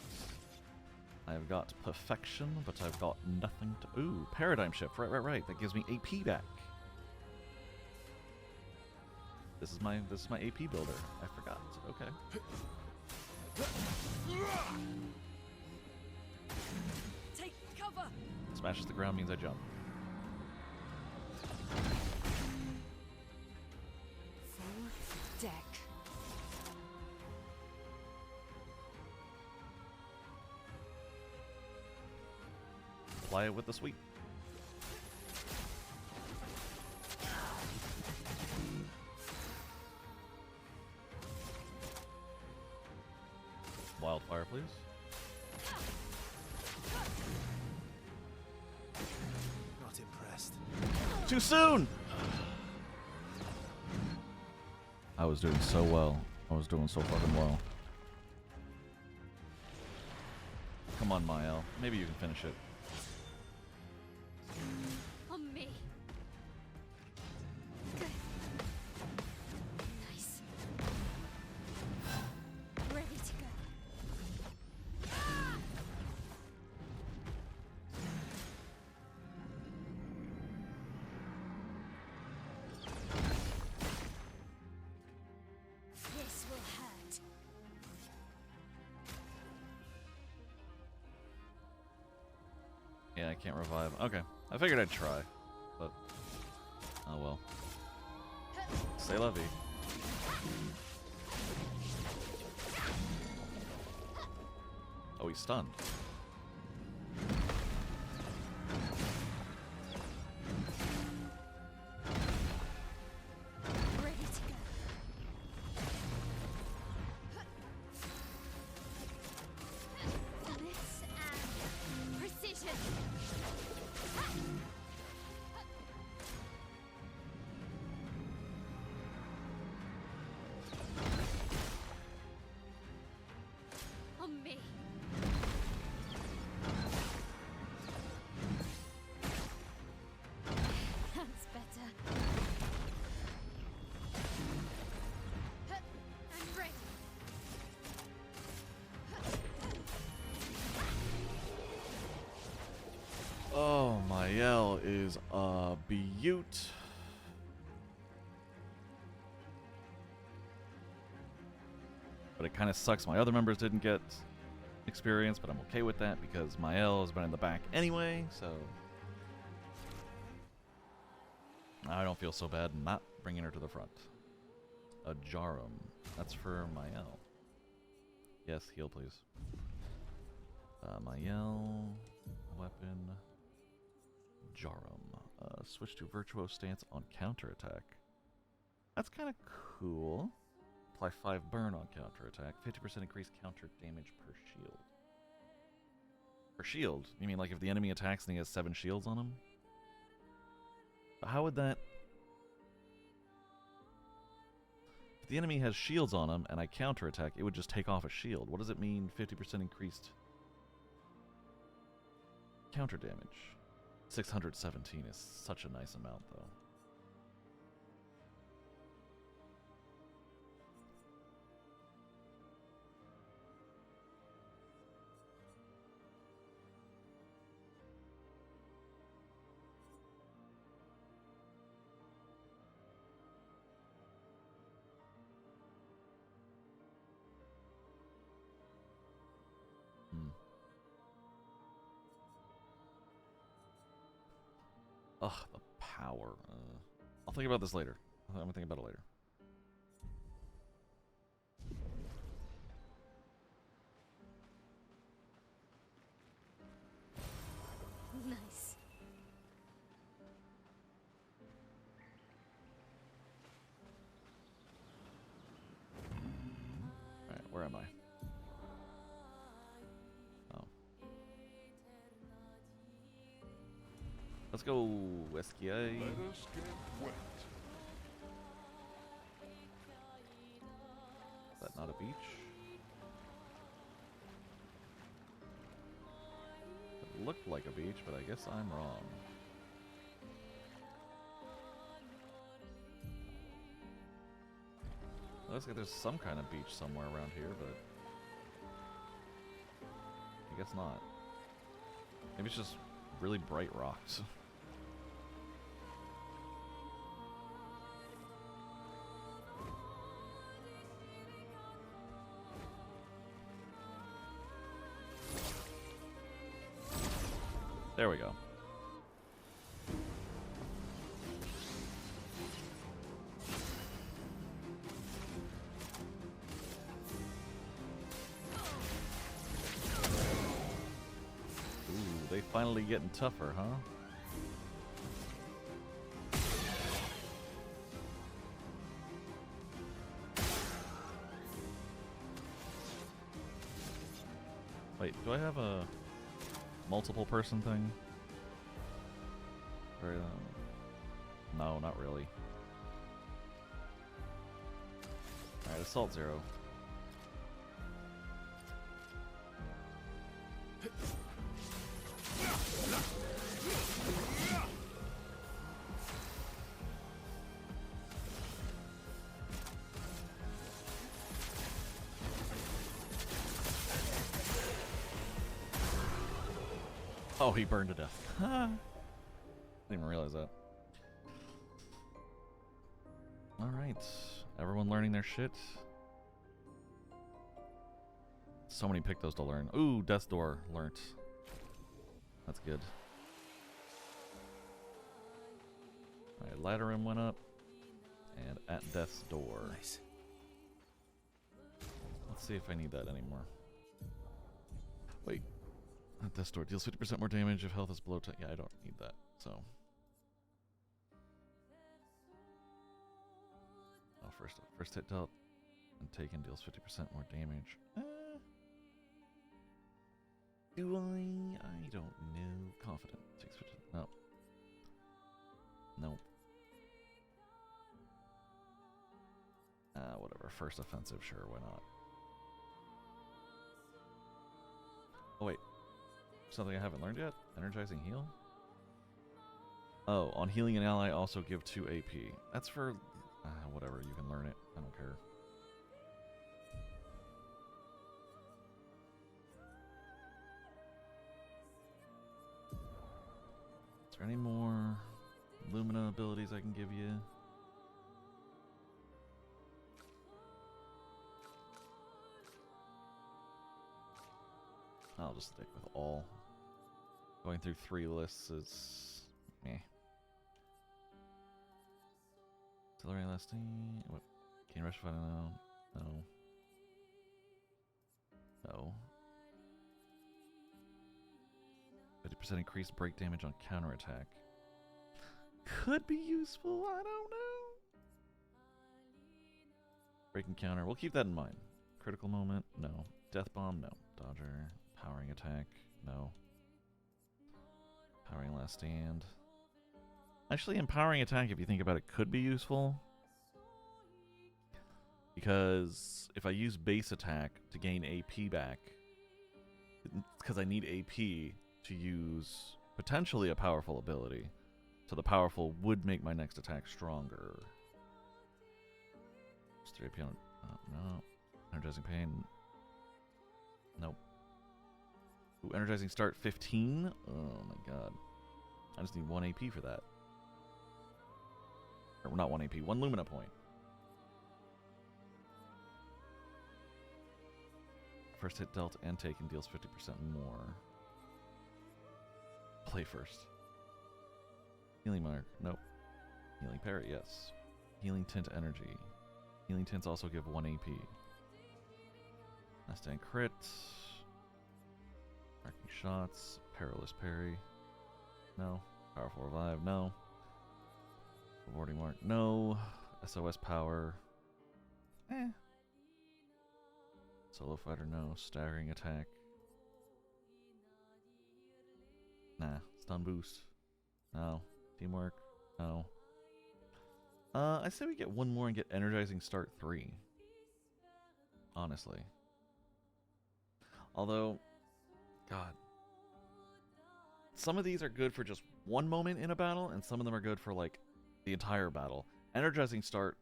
I've got perfection, but I've got nothing to... Ooh, paradigm shift. Right. That gives me AP back. This is my AP builder. I forgot. Okay. Take cover. Smashes the ground means I jump. Full deck. Apply it with the sweep. Wildfire, please. Not impressed. Too soon! I was doing so well. I was doing so fucking well. Come on, Mael. Maybe you can finish it. On me. Good. Nice. Ready to go. This will hurt. Yeah, I can't revive. Okay. I figured I'd try. But... oh well. C'est la vie. Oh, he's stunned. Ready to go. Bliss and precision. Mael is a beaut. But it kind of sucks my other members didn't get experience, but I'm okay with that because Mael has been in the back anyway, so I don't feel so bad not bringing her to the front. A Jarum. That's for Mael. Yes, heal please. Mael, weapon, Jarum. Switch to Virtuo stance on counterattack. That's kind of cool. Apply 5 burn on counterattack. 50% increased counter damage per shield. Per shield? You mean like if the enemy attacks and he has 7 shields on him? How would that... If the enemy has shields on him and I counterattack, it would just take off a shield. What does it mean 50% increased counter damage? 617 is such a nice amount though. Ugh, the power. I'll think about this later. I'm gonna think about it later. Nice. Alright, where am I? Oh. Let's go, Esquier. Let us get wet. Is that not a beach? It looked like a beach, but I guess I'm wrong. Looks like there's some kind of beach somewhere around here, but I guess not. Maybe it's just really bright rocks. There we go. Ooh, they finally getting tougher, huh? Wait, do I have a multiple person thing? Or, no, not really. Alright, Assault 0. Oh, he burned to death. Didn't even realize that. Alright. Everyone learning their shit. So many pictos to learn. Ooh, Death's Door learnt. That's good. Alright, Laterum went up. And at Death's Door. Nice. Let's see if I need that anymore. Wait. At Death's Door deals 50% more damage if health is below 10. Yeah, I don't need that, so. Oh, first hit dealt and taken deals 50% more damage. Do I don't know. Confident. Takes 50. No. Nope. Whatever. First offensive, sure, why not? Oh, wait. Something I haven't learned yet? Energizing heal? Oh, on healing an ally, also give 2 AP. That's for... whatever, you can learn it. I don't care. That's there any more Lumina abilities I can give you? I'll just stick with all. Going through 3 lists is meh. Artillery lasting. What? Can rush fight? No. No. No. 50% increased break damage on counterattack. Could be useful, I don't know. Break and counter. We'll keep that in mind. Critical moment? No. Death bomb? No. Dodger. Powering attack? No. Powering last stand. Actually, empowering attack, if you think about it, could be useful. Because if I use base attack to gain AP back, because I need AP to use potentially a powerful ability, so the powerful would make my next attack stronger. Just 3 AP on... no. Energizing pain. Nope. Ooh, energizing start 15? Oh my god. I just need 1 AP for that. Or not 1 AP, 1 Lumina point. First hit dealt and taken deals 50% more. Play first. Healing mark. Nope. Healing parry, yes. Healing tint energy. Healing tints also give 1 AP. Last stand crit. Marking shots. Perilous parry. No. Powerful revive. No. Rewarding mark. No. SOS power. Eh. Solo fighter. No. Staggering attack. Nah. Stun boost. No. Teamwork. No. I say we get 1 more and get energizing start 3. Honestly. Although, God. Some of these are good for just 1 moment in a battle, and some of them are good for, like, the entire battle. Energizing start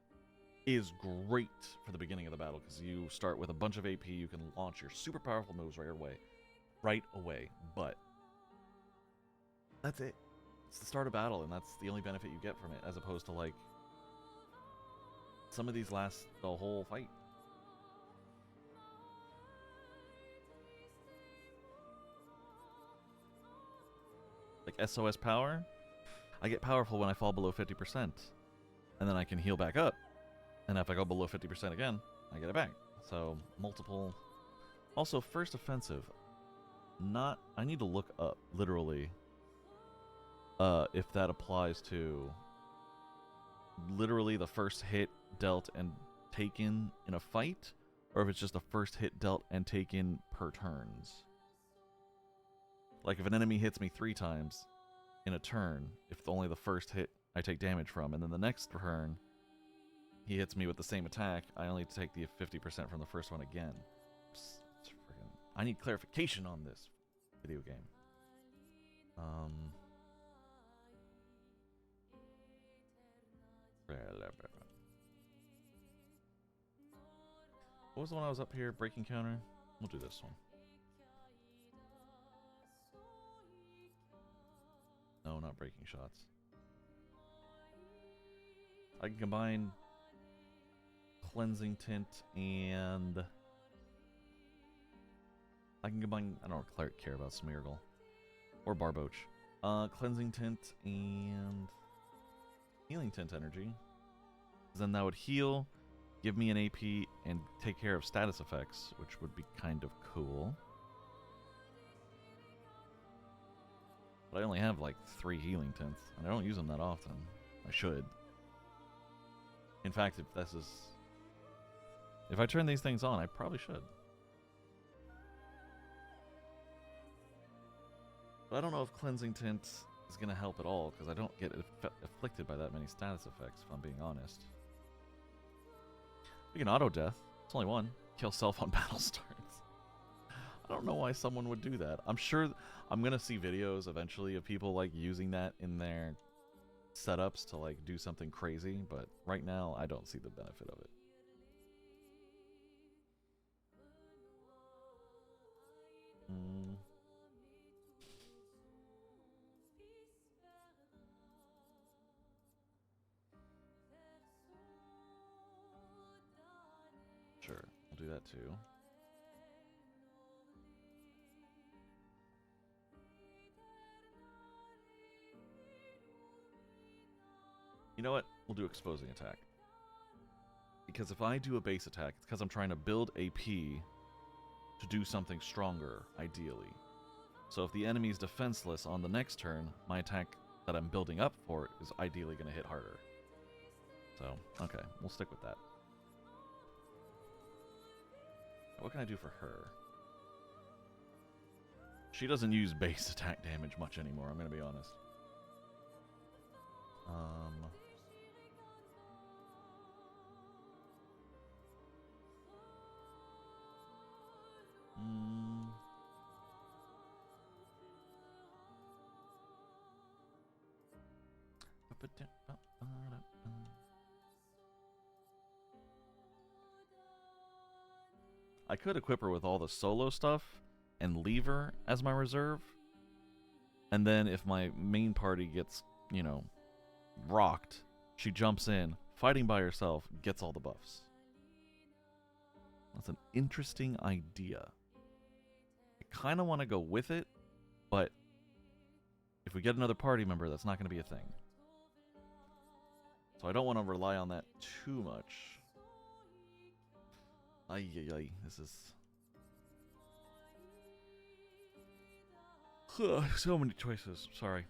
is great for the beginning of the battle, because you start with a bunch of AP, you can launch your super powerful moves right away. But that's it. It's the start of battle, and that's the only benefit you get from it, as opposed to, like, some of these last the whole fight. Like SOS power, I get powerful when I fall below 50%. And then I can heal back up. And if I go below 50% again, I get it back. So, multiple. Also, first offensive. I need to look up, literally, if that applies to literally the first hit dealt and taken in a fight, or if it's just the first hit dealt and taken per turns. Like, if an enemy hits me 3 times in a turn, if only the first hit I take damage from, and then the next turn he hits me with the same attack, I only take the 50% from the first one again. I need clarification on this video game. What was the one I was up here? Breaking counter? We'll do this one. No, not breaking shots. I can combine cleansing tint and I don't care about Smeargle or Barboach. Cleansing tint and healing tint energy. Then that would heal, give me an AP, and take care of status effects, which would be kind of cool. But I only have like 3 healing tints, and I don't use them that often. I should. In fact, if I turn these things on, I probably should. But I don't know if cleansing tint is going to help at all, because I don't get afflicted by that many status effects, if I'm being honest. We can auto death. It's only 1. Kill self on battle starts. I don't know why someone would do that. I'm sure I'm going to see videos eventually of people like using that in their setups to like do something crazy, but right now I don't see the benefit of it. that too. You know what? We'll do exposing attack. Because if I do a base attack, it's because I'm trying to build AP to do something stronger, ideally. So if the enemy's defenseless on the next turn, my attack that I'm building up for is ideally going to hit harder. So, okay, we'll stick with that. What can I do for her? She doesn't use base attack damage much anymore, I'm going to be honest. I could equip her with all the solo stuff and leave her as my reserve. And then if my main party gets, you know, rocked, she jumps in, fighting by herself, gets all the buffs. That's an interesting idea. I kind of want to go with it, but if we get another party member, that's not going to be a thing. So I don't want to rely on that too much. Ay, ay, ay. This is... so many choices. Sorry.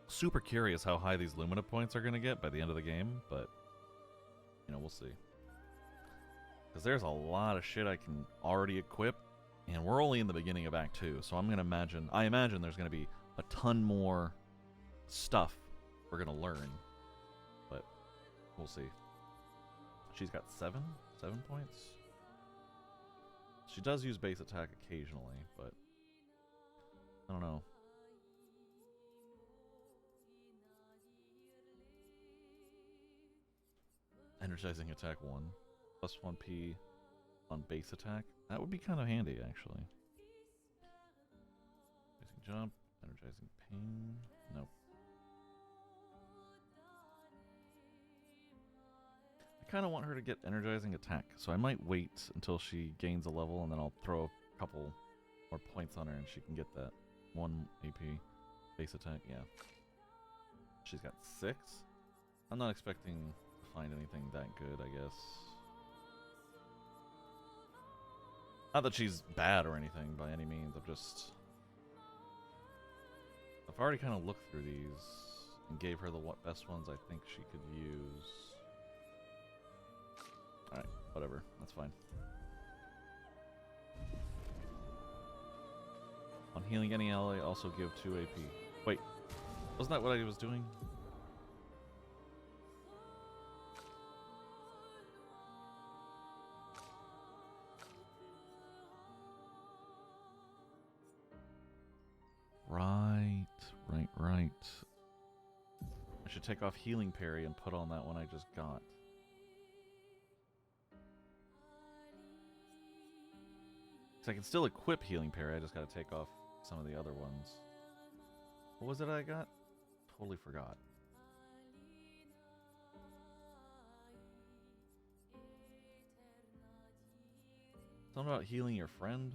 Super curious how high these Lumina points are going to get by the end of the game, but, you know, we'll see. Because there's a lot of shit I can already equip, and we're only in the beginning of Act 2, so I imagine there's going to be a ton more stuff we're going to learn, but we'll see. She's got 7 points? She does use base attack occasionally, but I don't know. Energizing attack 1. Plus 1p on base attack. That would be kind of handy, actually. Energizing jump. Energizing pain. Nope. I kind of want her to get energizing attack, so I might wait until she gains a level, and then I'll throw a couple more points on her, and she can get that 1 AP base attack. Yeah. She's got 6. I'm not expecting to find anything that good, I guess. Not that she's bad or anything by any means. I've already kind of looked through these and gave her the best ones I think she could use. Alright, whatever. That's fine. On healing any ally, also give 2 AP. Wait, wasn't that what I was doing? Right. I should take off healing parry and put on that one I just got. So I can still equip healing parry, I just gotta take off some of the other ones. What was it I got? Totally forgot. Something about healing your friend?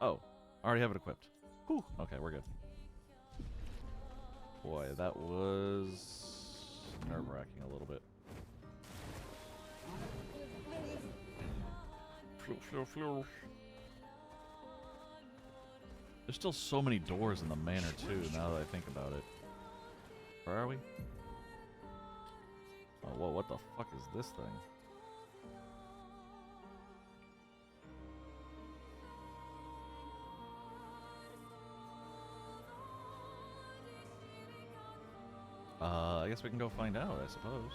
Oh, I already have it equipped. Whew. Okay, we're good. Boy, that was nerve-wracking a little bit. There's still so many doors in the manor too, now that I think about it. Where are we? Oh, whoa, what the fuck is this thing? I guess we can go find out, I suppose.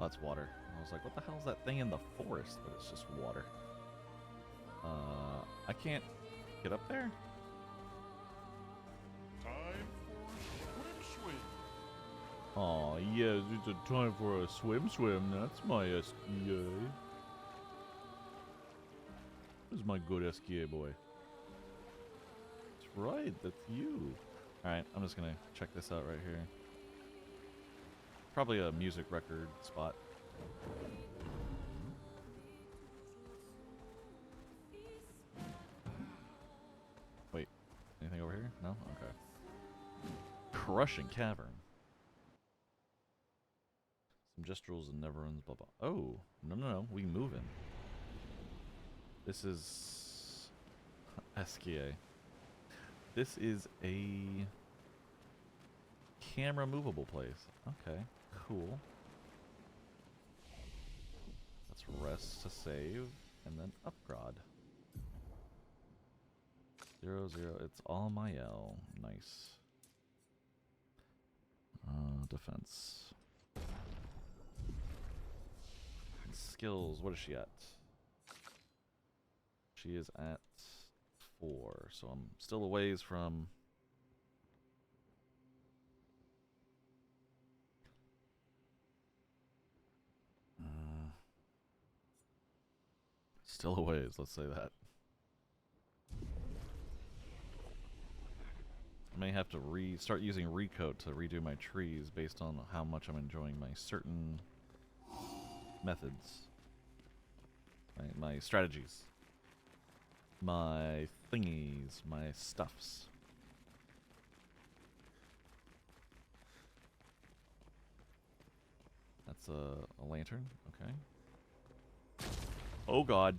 Oh, that's water. I was like, what the hell is that thing in the forest? But it's just water. I can't get up there? Time for swim. Oh, yes, it's a time for a swim. That's my SKA. This is my good SKA boy. That's right, that's you. Alright, I'm just gonna check this out right here. Probably a music record spot. Wait, anything over here? No? Okay. Crushing Cavern. Some gestural and never ends, blah blah. Oh, no, we moving. This is SKA. This is a camera movable place. Okay, cool. Let's rest to save and then upgrade. 0, 0. It's all my L. Nice. Defense. Skills. What is she at? She is at 4, so I'm still a ways from... still a ways, let's say that. I may have to start using Recode to redo my trees based on how much I'm enjoying my certain methods. My strategies. My thingies, my stuffs. That's a lantern, okay. Oh god.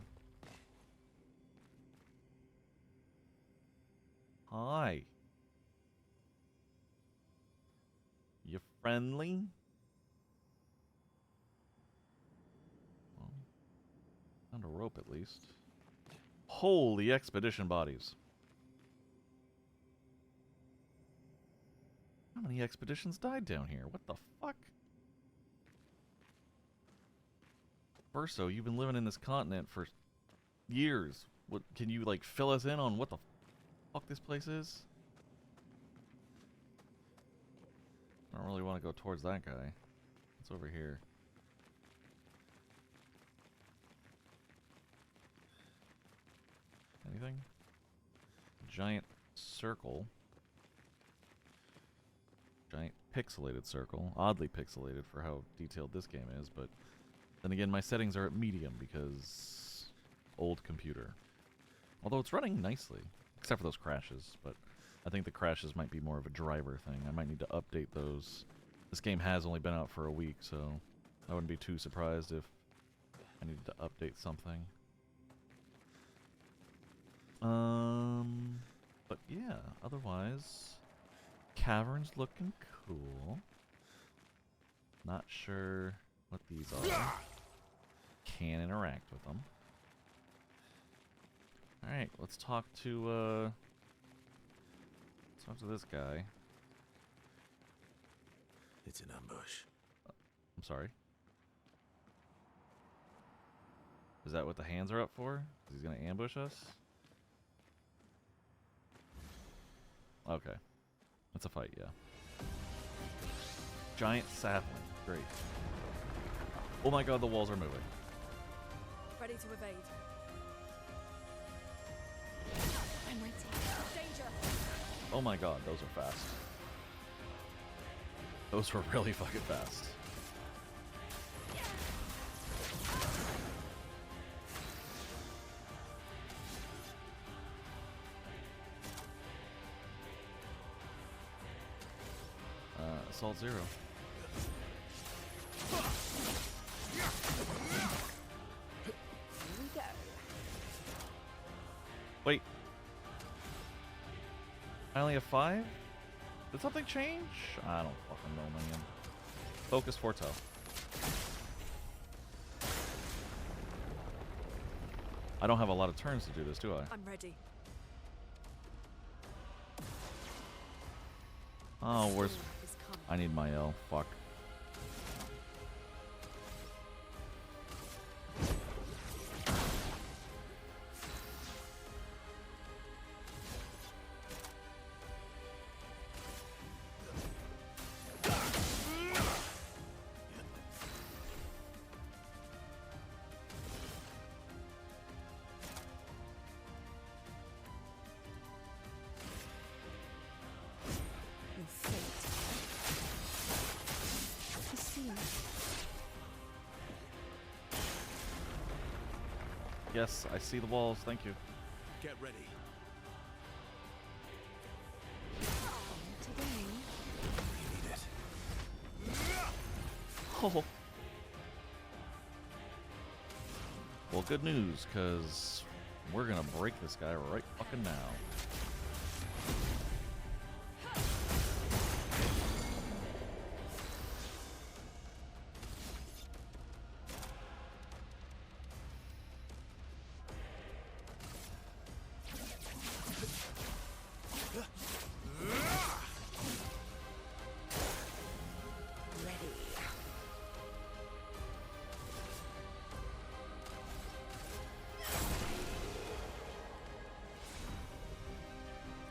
Hi. You friendly? Well, found a rope at least. Holy expedition bodies. How many expeditions died down here? What the fuck? Verso, you've been living in this continent for years. What, can you like fill us in on what the fuck this place is? I don't really want to go towards that guy. What's over here? Anything? Giant circle. Giant pixelated circle. Oddly pixelated for how detailed this game is, but then again, my settings are at medium because old computer. Although it's running nicely, except for those crashes, but I think the crashes might be more of a driver thing. I might need to update those. This game has only been out for a week, so I wouldn't be too surprised if I needed to update something. But yeah, otherwise, Cavern's looking cool. Not sure what these are. Can't interact with them. Alright, let's talk to this guy. It's an ambush. I'm sorry. Is that what the hands are up for? He's gonna ambush us? Okay. It's a fight, yeah. Giant sapling. Great. Oh my god, the walls are moving. Ready to evade. I'm waiting. Danger! Oh my god, those are fast. Those were really fucking fast. Assault 0. Here we go. Wait. I only have 5? Did something change? I don't fucking know, man. Focus Forto. I don't have a lot of turns to do this, do I? I'm ready. Oh, where's... I need my L. Fuck. Yes, I see the walls. Thank you. Get ready. Today. You need it. Oh. Well, good news, because we're gonna break this guy right fucking now.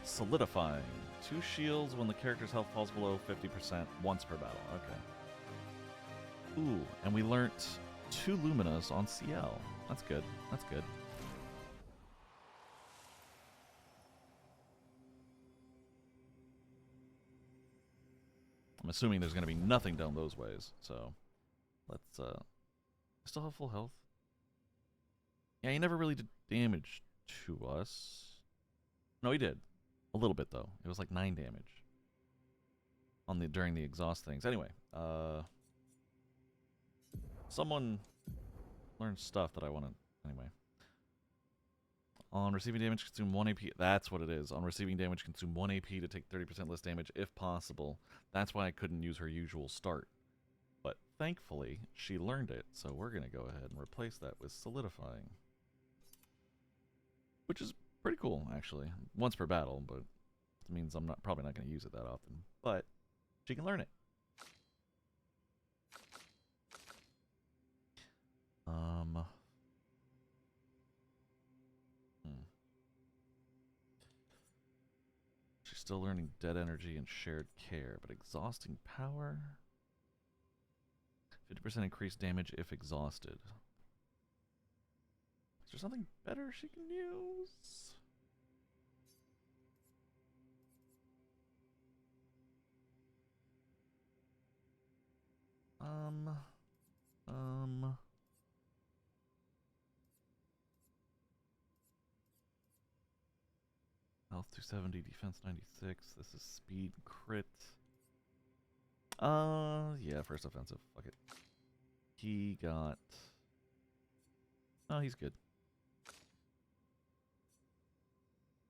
Solidifying. 2 shields when the character's health falls below 50% once per battle. Okay. Ooh, and we learnt 2 Luminas on CL. That's good. That's good. I'm assuming there's going to be nothing down those ways, so let's, still have full health. Yeah, he never really did damage to us. No, he did. A little bit, though. It was like 9 damage on the during the exhaust things. Anyway, someone learned stuff that I want to... Anyway. On receiving damage, consume 1 AP. That's what it is. On receiving damage, consume 1 AP to take 30% less damage if possible. That's why I couldn't use her usual start. But thankfully, she learned it, so we're going to go ahead and replace that with solidifying. Which is pretty cool, actually. Once per battle, but it means I'm probably not going to use it that often. But she can learn it. She's still learning dead energy and shared care, but exhausting power. 50% increased damage if exhausted. Is there something better she can use? Health 270, defense 96. This is speed crit. Yeah, first offensive. Fuck it. He got... Oh, he's good.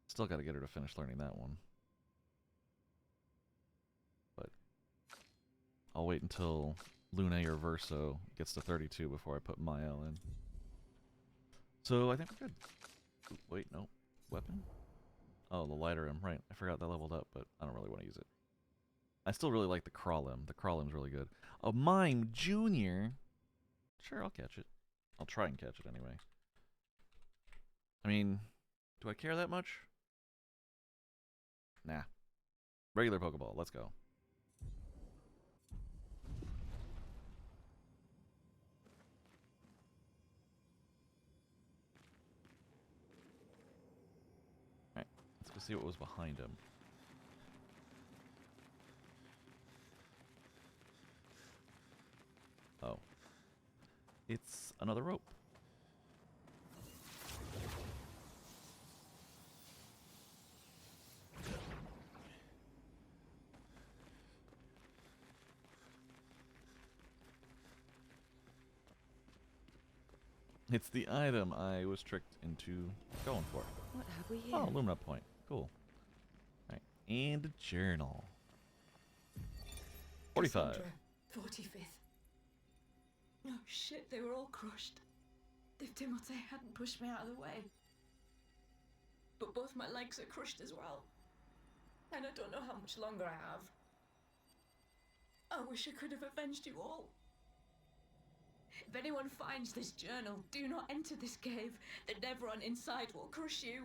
Still gotta get her to finish learning that one. But I'll wait until Lune or Verso gets to 32 before I put Mael in. So I think we're good. Ooh, wait, no. Weapon? Oh, the lighter M, right. I forgot that leveled up, but I don't really want to use it. I still really like the Crawlim. The Crawlim's really good. A Mime Junior. Sure, I'll catch it. I'll try and catch it anyway. I mean, do I care that much? Nah. Regular Pokeball, let's go. Alright, let's go see what was behind him. Oh. It's another rope. It's the item I was tricked into going for. What have we here? Oh, Lumina Point. Cool. Alright, and a journal. 45. Cassandra, 45th. No shit, they were all crushed. If Timotei hadn't pushed me out of the way. But both my legs are crushed as well. And I don't know how much longer I have. I wish I could have avenged you all. If anyone finds this journal, do not enter this cave. The Nevron inside will crush you.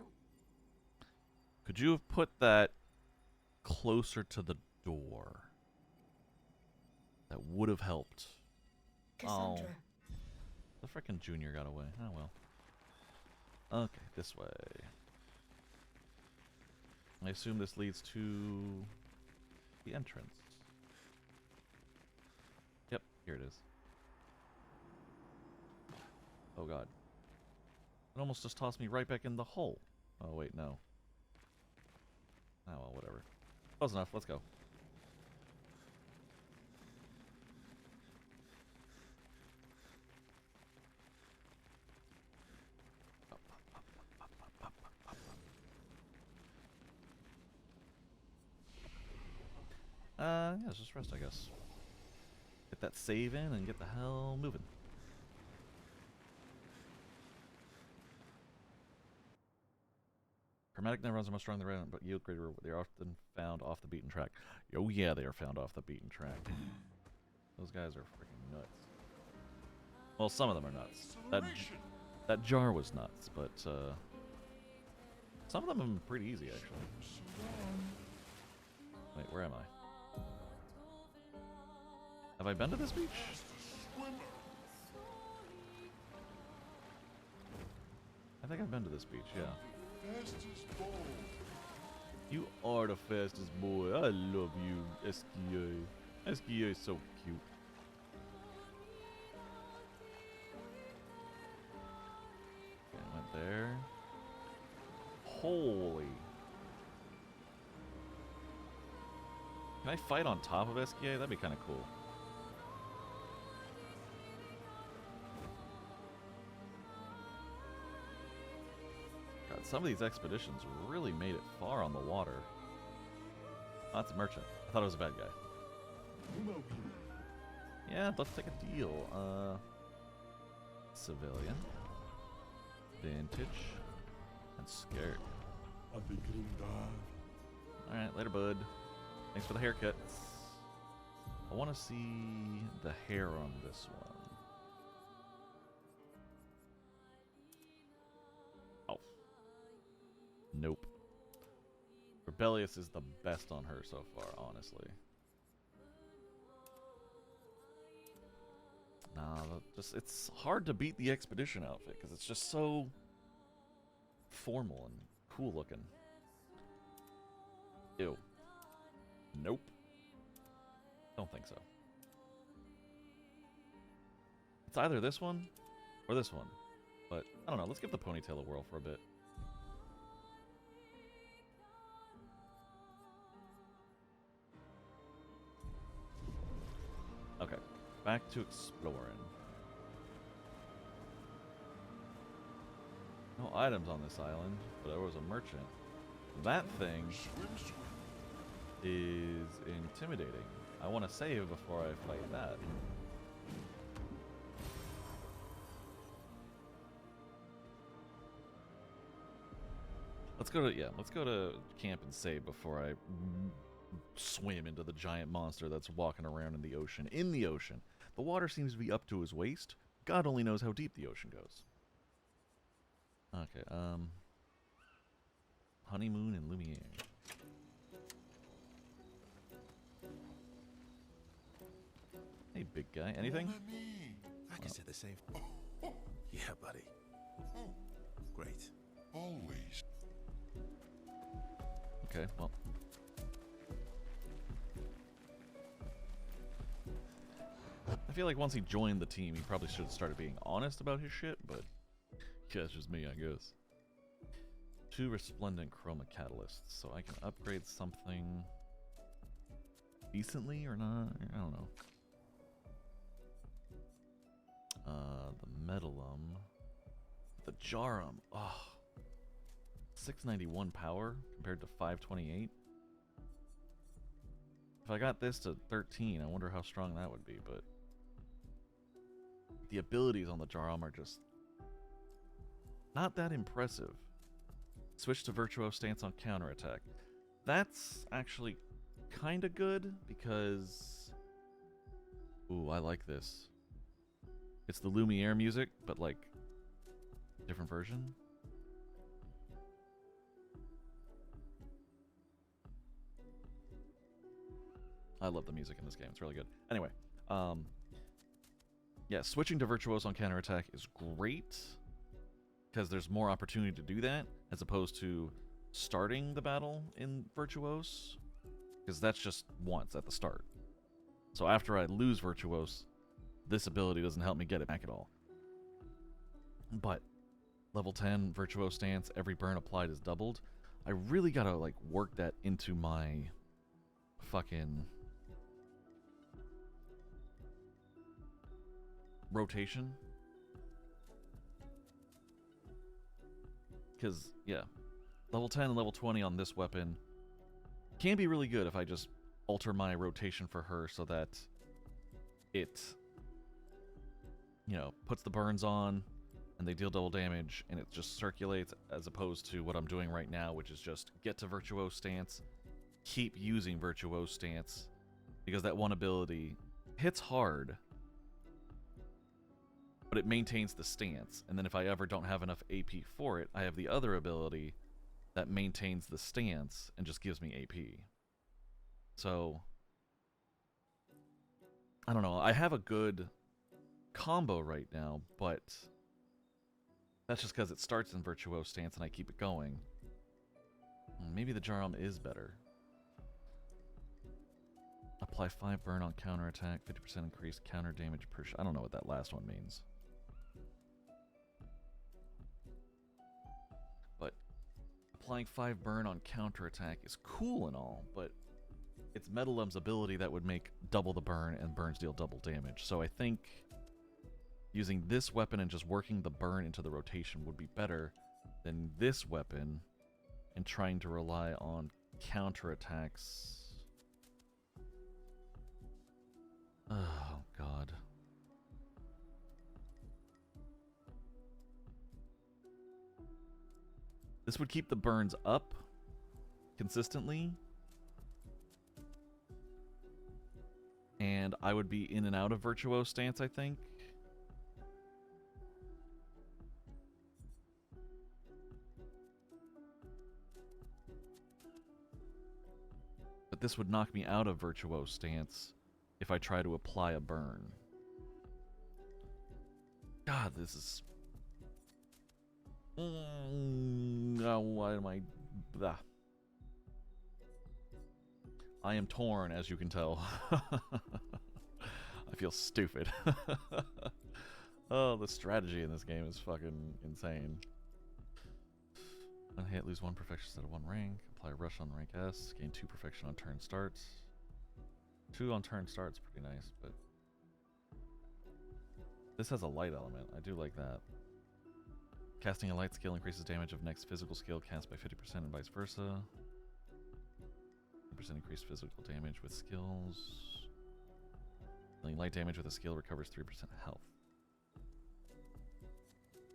Could you have put that closer to the door? That would have helped. Cassandra. Oh. The frickin' Junior got away. Oh well. Okay, this way. I assume this leads to the entrance. Yep, here it is. Oh god. It almost just tossed me right back in the hole. Oh, wait, no. Oh, well, whatever. Close enough. Let's go. Yeah, let's just rest, I guess. Get that save in and get the hell moving. Chromatic neurons are most strong in the red, but yield greater. They are often found off the beaten track. Oh yeah, they are found off the beaten track. Those guys are freaking nuts. Well, some of them are nuts. That jar was nuts, but some of them are pretty easy actually. Wait, where am I? Have I been to this beach? I think I've been to this beach, yeah. You are the fastest boy. I love you, Eskia. Eskia is so cute. Okay, I went there. Holy. Can I fight on top of Eskia? That'd be kind of cool. Some of these expeditions really made it far on the water. Oh, that's a merchant. I thought it was a bad guy. Yeah, let's take a deal. Civilian. Vintage. And scared. Alright, later, bud. Thanks for the haircut. I want to see the hair on this one. Nope. Rebellious is the best on her so far, honestly. Nah, it's hard to beat the expedition outfit because it's just so formal and cool looking. Ew. Nope. Don't think so. It's either this one or this one. But, I don't know, let's give the ponytail a whirl for a bit. Okay, back to exploring. No items on this island, but there was a merchant. That thing is intimidating. I want to save before I fight that. Let's go to camp and save before I swim into the giant monster that's walking around in the ocean. In the ocean. The water seems to be up to his waist. God only knows how deep the ocean goes. Okay, Honeymoon and Lumiere. Hey, big guy. Anything? I can say the same. Yeah, buddy. Great. Always. Okay, well. I feel like once he joined the team, he probably should have started being honest about his shit, but yeah, it's just me, I guess. 2 resplendent chroma catalysts, so I can upgrade something decently or not? I don't know. The Metalum. The Jarum. Oh. 691 power compared to 528. If I got this to 13, I wonder how strong that would be, but the abilities on the Jarum are just not that impressive. Switch to Virtuo stance on counterattack. That's actually kind of good because... Ooh, I like this. It's the Lumiere music, but like different version. I love the music in this game. It's really good. Anyway, yeah, switching to Virtuos on counterattack is great because there's more opportunity to do that as opposed to starting the battle in Virtuos, because that's just once at the start. So after I lose Virtuos, this ability doesn't help me get it back at all. But Level 10, Virtuo Stance, every burn applied is doubled. I really gotta, like, work that into my fucking rotation. Because, yeah, level 10 and level 20 on this weapon can be really good if I just alter my rotation for her so that it, you know, puts the burns on and they deal double damage and it just circulates, as opposed to what I'm doing right now, which is just get to Virtuose Stance, keep using Virtuose Stance, because that one ability hits hard, but it maintains the stance. And then if I ever don't have enough AP for it, I have the other ability that maintains the stance and just gives me AP. So, I don't know. I have a good combo right now, but that's just because it starts in Virtuose Stance and I keep it going. Maybe the Jarom is better. Apply 5 burn on counterattack, 50% increased counter damage per shot. I don't know what that last one means. But applying 5 burn on counterattack is cool and all, but it's Metalum's ability that would make double the burn and burns deal double damage. So I think using this weapon and just working the burn into the rotation would be better than this weapon and trying to rely on counterattacks. Oh, God. This would keep the burns up consistently. And I would be in and out of Virtuose Stance, I think. But this would knock me out of Virtuose Stance if I try to apply a burn. God, this is... Oh, why am I... Blah. I am torn, as you can tell. I feel stupid. Oh, the strategy in this game is fucking insane. Unhit, lose 1 perfection instead of 1 rank. Apply rush on rank S. Gain 2 perfection on turn starts. 2 on turn starts, pretty nice, but this has a light element. I do like that. Casting a light skill increases damage of next physical skill cast by 50% and vice versa. 50% increased physical damage with skills. Dealing light damage with a skill recovers 3% health.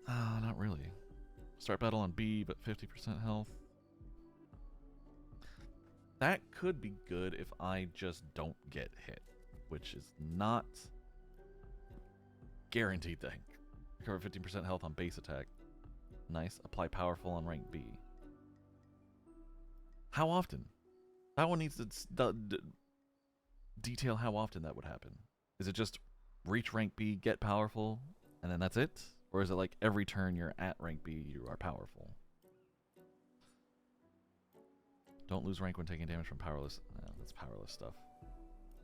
Not really. Start battle on B, but 50% health. That could be good if I just don't get hit, which is not guaranteed thing. Recover 15% health on base attack. Nice. Apply powerful on rank B. How often? That one needs to detail how often that would happen. Is it just reach rank B, get powerful, and then that's it? Or is it like every turn you're at rank B, you are powerful? Don't lose rank when taking damage from powerless. No, that's powerless stuff.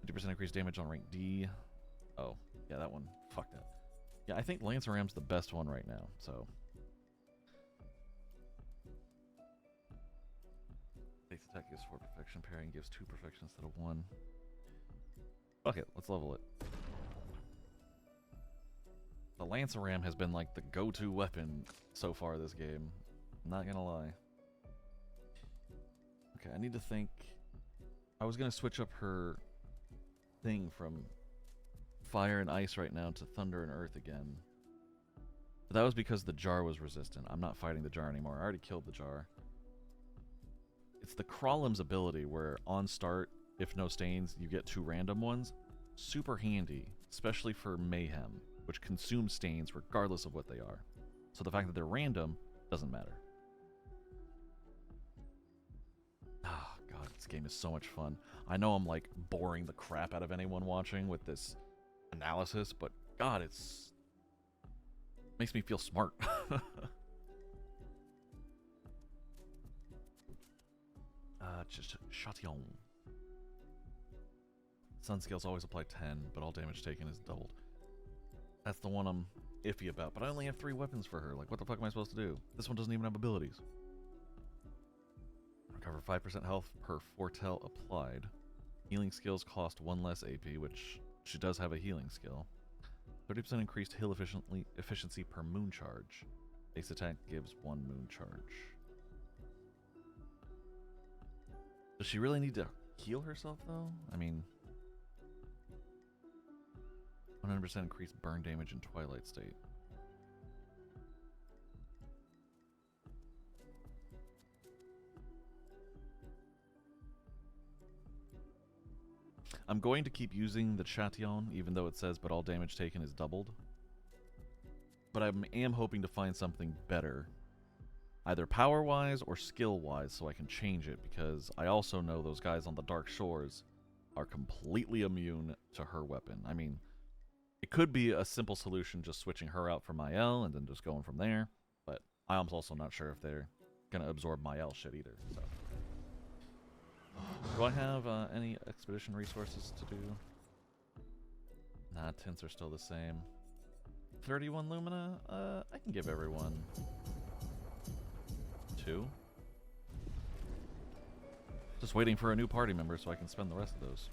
50% increased damage on rank D. Oh, yeah, that one. Fuck that. Yeah, I think Lancer Ram's the best one right now, so. Base attack gives 4 perfection, parrying gives 2 perfection instead of 1. Fuck it, let's level it. The Lancer Ram has been like the go-to weapon so far this game. I'm not gonna lie. Okay, I need to think. I was gonna switch up her thing from fire and ice right now to thunder and earth again. But that was because the jar was resistant. I'm not fighting the jar anymore. I already killed the jar. It's the Crawlem's ability where on start, if no stains, you get 2 random ones. Super handy, especially for Mayhem, which consumes stains regardless of what they are. So the fact that they're random doesn't matter. Ah, God, this game is so much fun. I know I'm like boring the crap out of anyone watching with this analysis, but God, it's makes me feel smart. Just Châtillon. Sun skills always apply 10, but all damage taken is doubled. That's the one I'm iffy about, but I only have 3 weapons for her. Like, what the fuck am I supposed to do? This one doesn't even have abilities. Recover 5% health per foretell applied. Healing skills cost 1 less AP, which she does have a healing skill. 30% increased heal efficiency per moon charge. Base attack gives 1 moon charge. Does she really need to heal herself, though? I mean, 100% increased burn damage in Twilight State. I'm going to keep using the Chation, even though it says but all damage taken is doubled. But I am hoping to find something better, either power-wise or skill-wise, so I can change it, because I also know those guys on the Dark Shores are completely immune to her weapon. I mean, it could be a simple solution just switching her out for Mael and then just going from there, but I'm also not sure if they're going to absorb Mael shit either, so... Do I have any expedition resources to do? Nah, tints are still the same. 31 Lumina? I can give everyone 2. Just waiting for a new party member so I can spend the rest of those.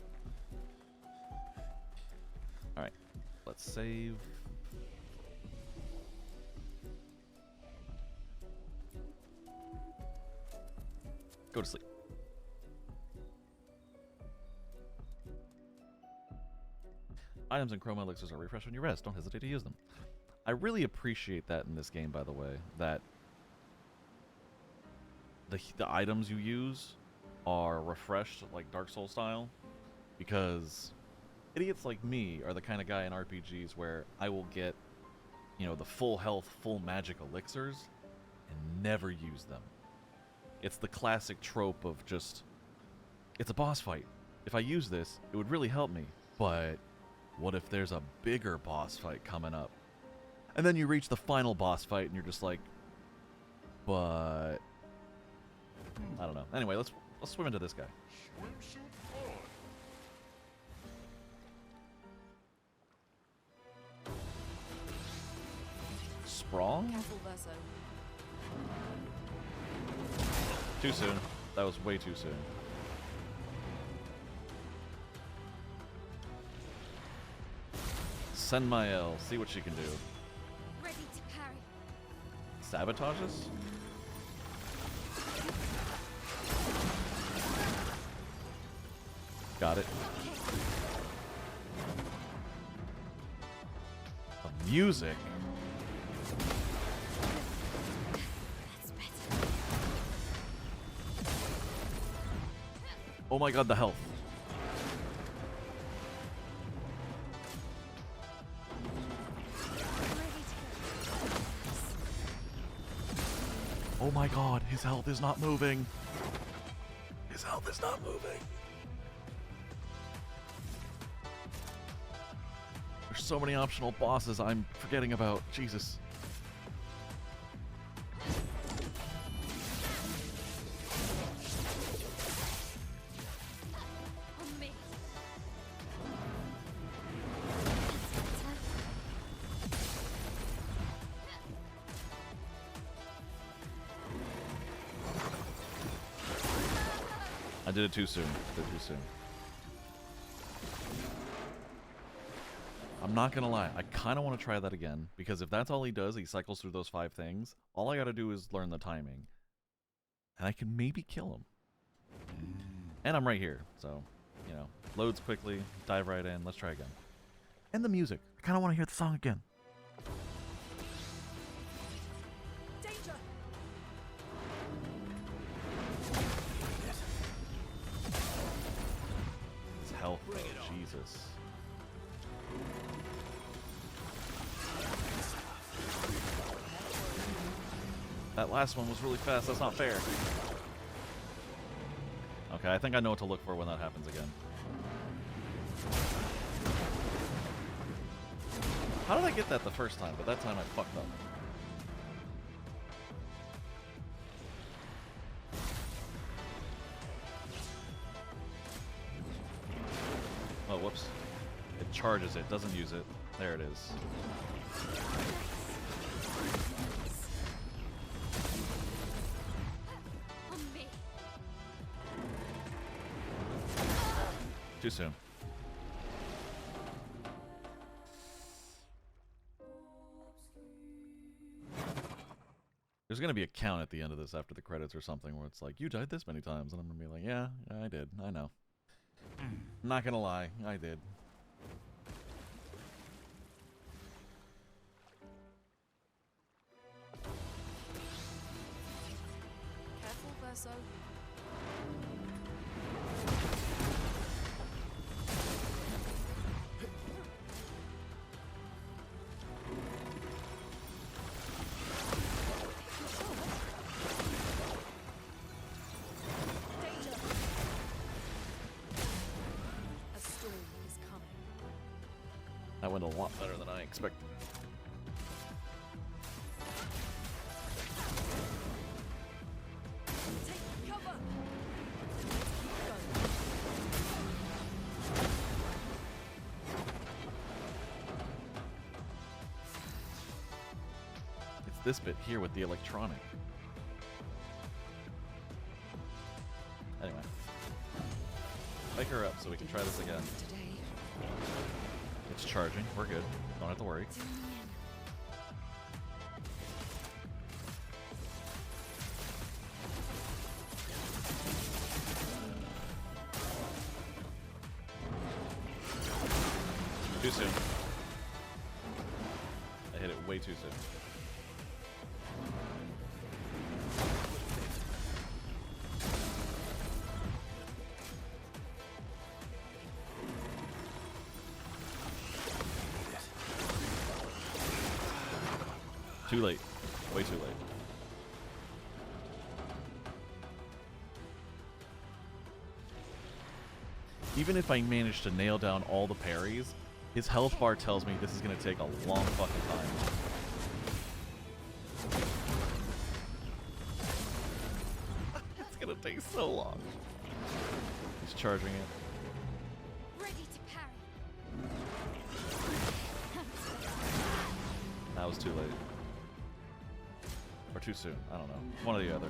Alright, let's save. Go to sleep. Items and chroma elixirs are refreshed when you rest. Don't hesitate to use them. I really appreciate that in this game, by the way, that the items you use are refreshed, like Dark Souls style, because idiots like me are the kind of guy in RPGs where I will get, you know, the full health, full magic elixirs and never use them. It's the classic trope of just, it's a boss fight. If I use this, it would really help me, but what if there's a bigger boss fight coming up? And then you reach the final boss fight and you're just like, but I don't know. Anyway, let's swim into this guy. Sprawl? Careful, Verso. Too soon. That was way too soon. Send Mael, see what she can do. Ready to parry. Sabotage us? Got it. The music. Oh my god, the health. Oh my god, his health is not moving. His health is not moving. There's so many optional bosses I'm forgetting about. Jesus. I did it too soon. I'm not gonna lie, I kind of want to try that again, because if that's all he does, he cycles through those 5 things, all I gotta do is learn the timing. And I can maybe kill him. And I'm right here, so, you know, loads quickly, dive right in, let's try again. And the music. I kind of want to hear the song again. Danger! His health, though, Jesus. That last one was really fast. That's not fair. Okay, I think I know what to look for when that happens again. How did I get that the first time? But that time I fucked up. Oh, whoops. It charges it, doesn't use it. There it is. Too soon. There's gonna be a count at the end of this after the credits or something where it's like, you died this many times, and I'm gonna be like, yeah, I did. I know. Not gonna lie, I did. Careful, Verso. That went a lot better than I expected. Take cover. It's this bit here with the electronic. Anyway. Wake her up so we can try this again. It's charging. We're good. Don't have to worry. Too soon. I hit it way too soon. Too late. Way too late. Even if I manage to nail down all the parries, his health bar tells me this is going to take a long fucking time. It's going to take so long. He's charging it. Ready to parry. That was too late. Or too soon. I don't know. One or the other.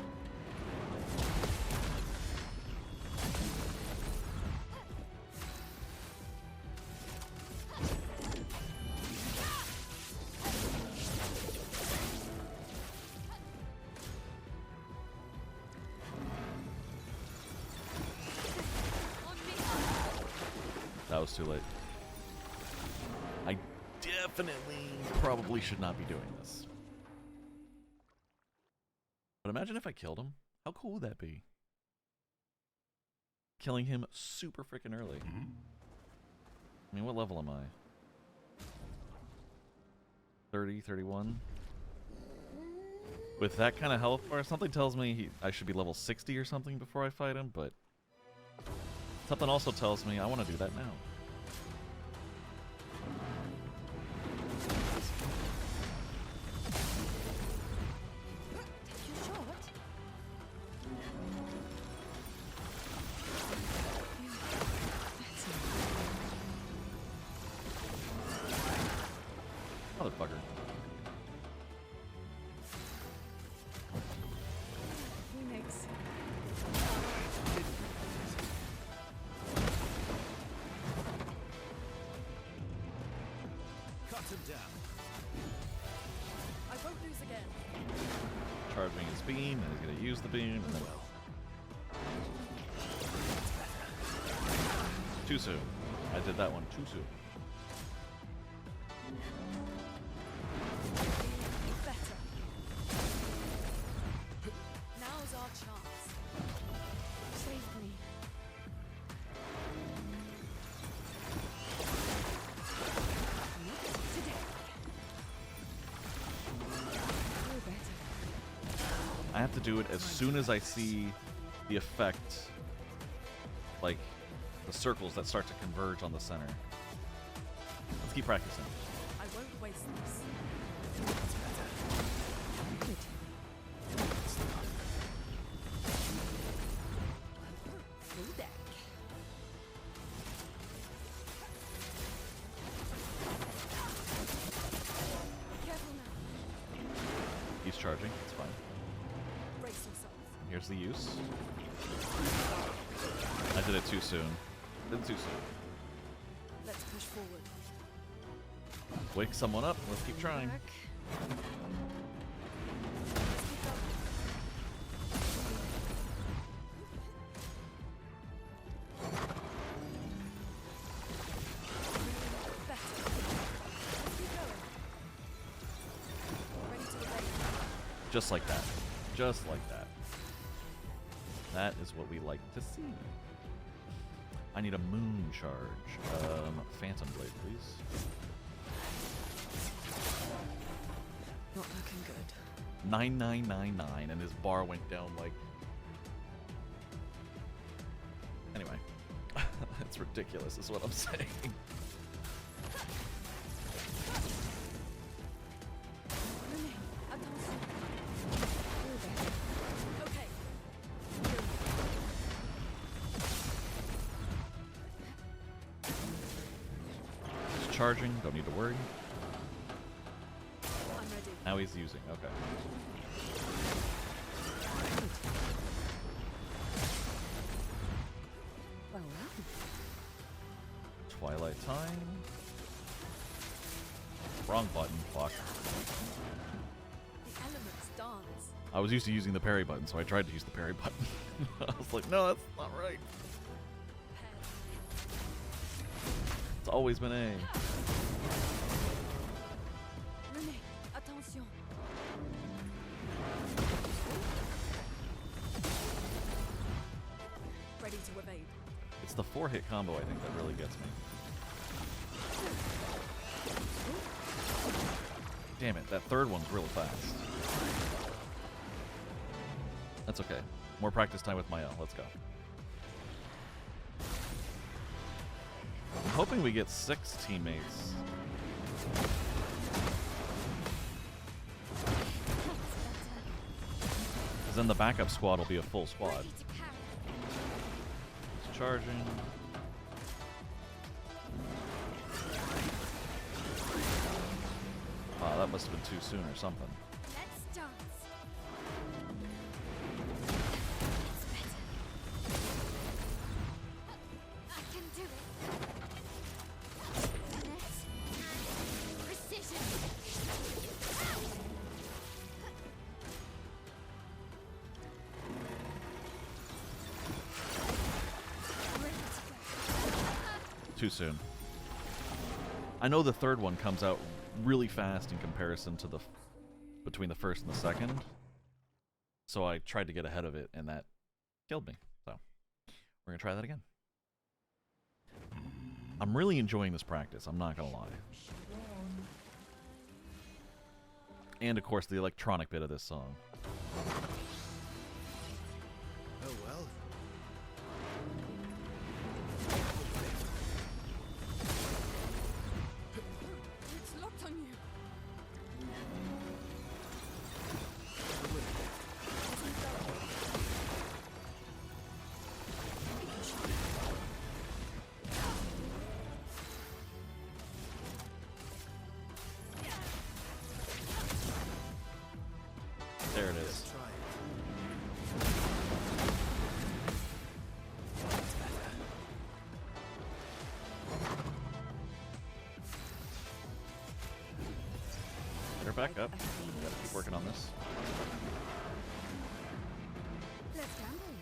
That was too late. I definitely probably should not be doing this. But imagine if I killed him. How cool would that be? Killing him super freaking early. I mean, what level am I? 30, 31? With that kind of health bar, something tells me I should be level 60 or something before I fight him, but something also tells me I want to do that now. Motherfucker. Phoenix. Cut him down. I won't lose again. Charging his beam, and he's gonna use the beam, and then too soon. I did that one too soon. Better. Now's our chance. Save me. I have to do it as soon as I see the effect, like the circles that start to converge on the center. Let's keep practicing. I won't waste this. Full deck. he's charging. It's fine. Brace yourself. Here's the use. I did it too soon. Did it too soon. Let's push forward. Wake someone up. Let's keep trying. Let's keep going. Better. Let's keep going. Ready to evade. Just like that. Just like that. That is what we like to see. I need a moon charge. Phantom Blade, please. Not looking good. 9999, and his bar went down like. Anyway, it's ridiculous, is what I'm saying. Okay. He's charging, don't need to worry. I'm ready. Now he's using, okay. Well, Twilight Time. Wrong button, fuck. the elements dance. I was used to using the parry button, so I tried to use the parry button. I was like, no, that's not right. It's always been A. René, attention. Ready to evade. It's the 4-hit combo, I think, that really gets me. Damn it, that third one's real fast. That's okay. More practice time with my L. Let's go. I'm hoping we get 6 teammates. Because then the backup squad will be a full squad. It's charging. Wow, that must have been too soon or something. Let's dance. I can do it. Finesse and precision. Ready to go. Too soon. I know the third one comes out really fast in comparison to the between the first and the second, so I tried to get ahead of it, and that killed me. So we're gonna try that again. I'm really enjoying this practice, I'm not gonna lie. And of course the electronic bit of this song. Oh well. It's locked on you. There it is. Let's try it. Get her back up. Gotta keep working on this. Let's gamble.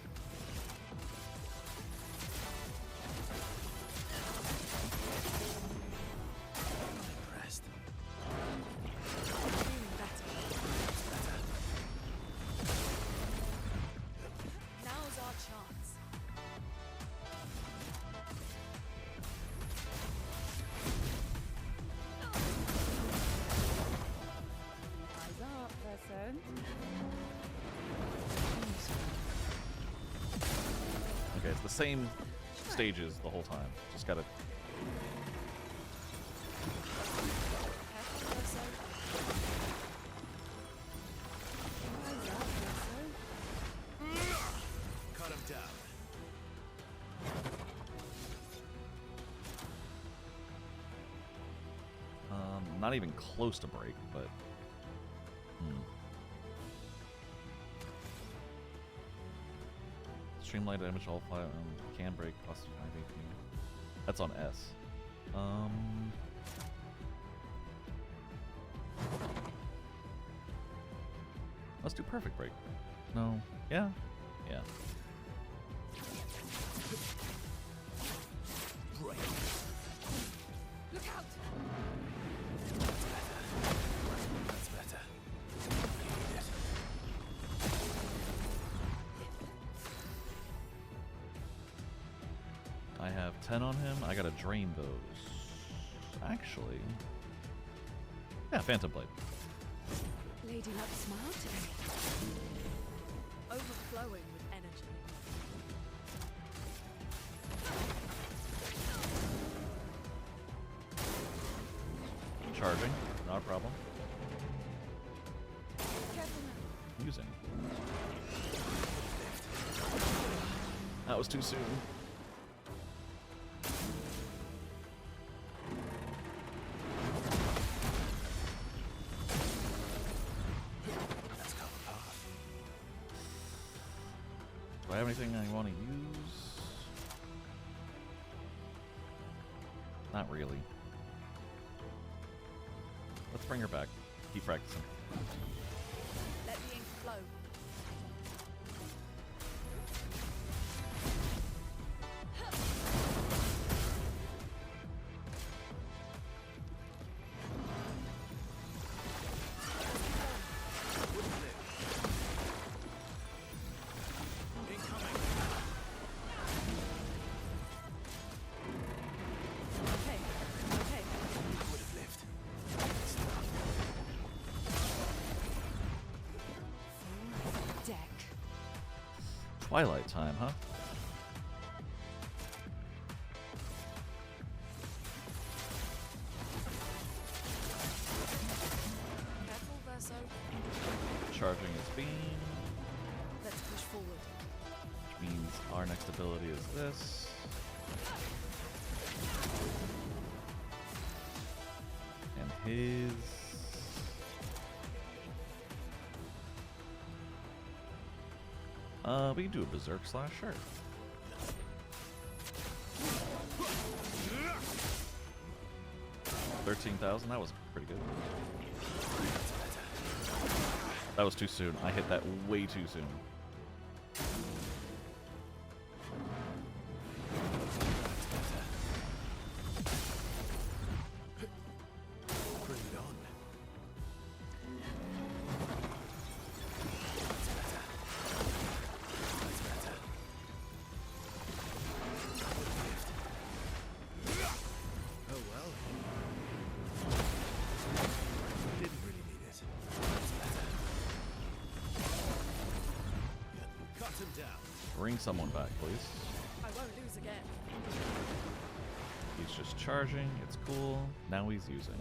Impressed. Feeling better. Now's our chance. Eyes up, person. Okay, it's the same stages the whole time. Just gotta. Careful, Perso. Eyes up, person. Cut him down. Not even close to break, but. extreme light damage, all fire can break, cost 5 AP. That's on S. Let's do perfect break. No. Yeah. Yeah. Break. Look out! That's better. I need it. I have 10 on him. I gotta drain those. Actually. Yeah, Phantom Blade. Lady Luck smiled today. Overflowing with energy. Charging, not a problem. Careful now. Using. That was too soon. That's come apart. Do I have anything I want to use? Not really. Let's bring her back. Keep practicing. Let the ink flow. Okay, okay. Would have lived. Full deck. Twilight time, huh? Careful, Verso. Charging his beam, Let's push forward. which means our next ability is this. And his. We can do a Berserk Slash, sure. $13,000, that was pretty good. That was too soon. I hit that way too soon. Bring it on. Oh well. Didn't really need it. That's better. Cut him down. Bring someone back, please. I won't lose again. He's just charging. It's cool. Now he's using.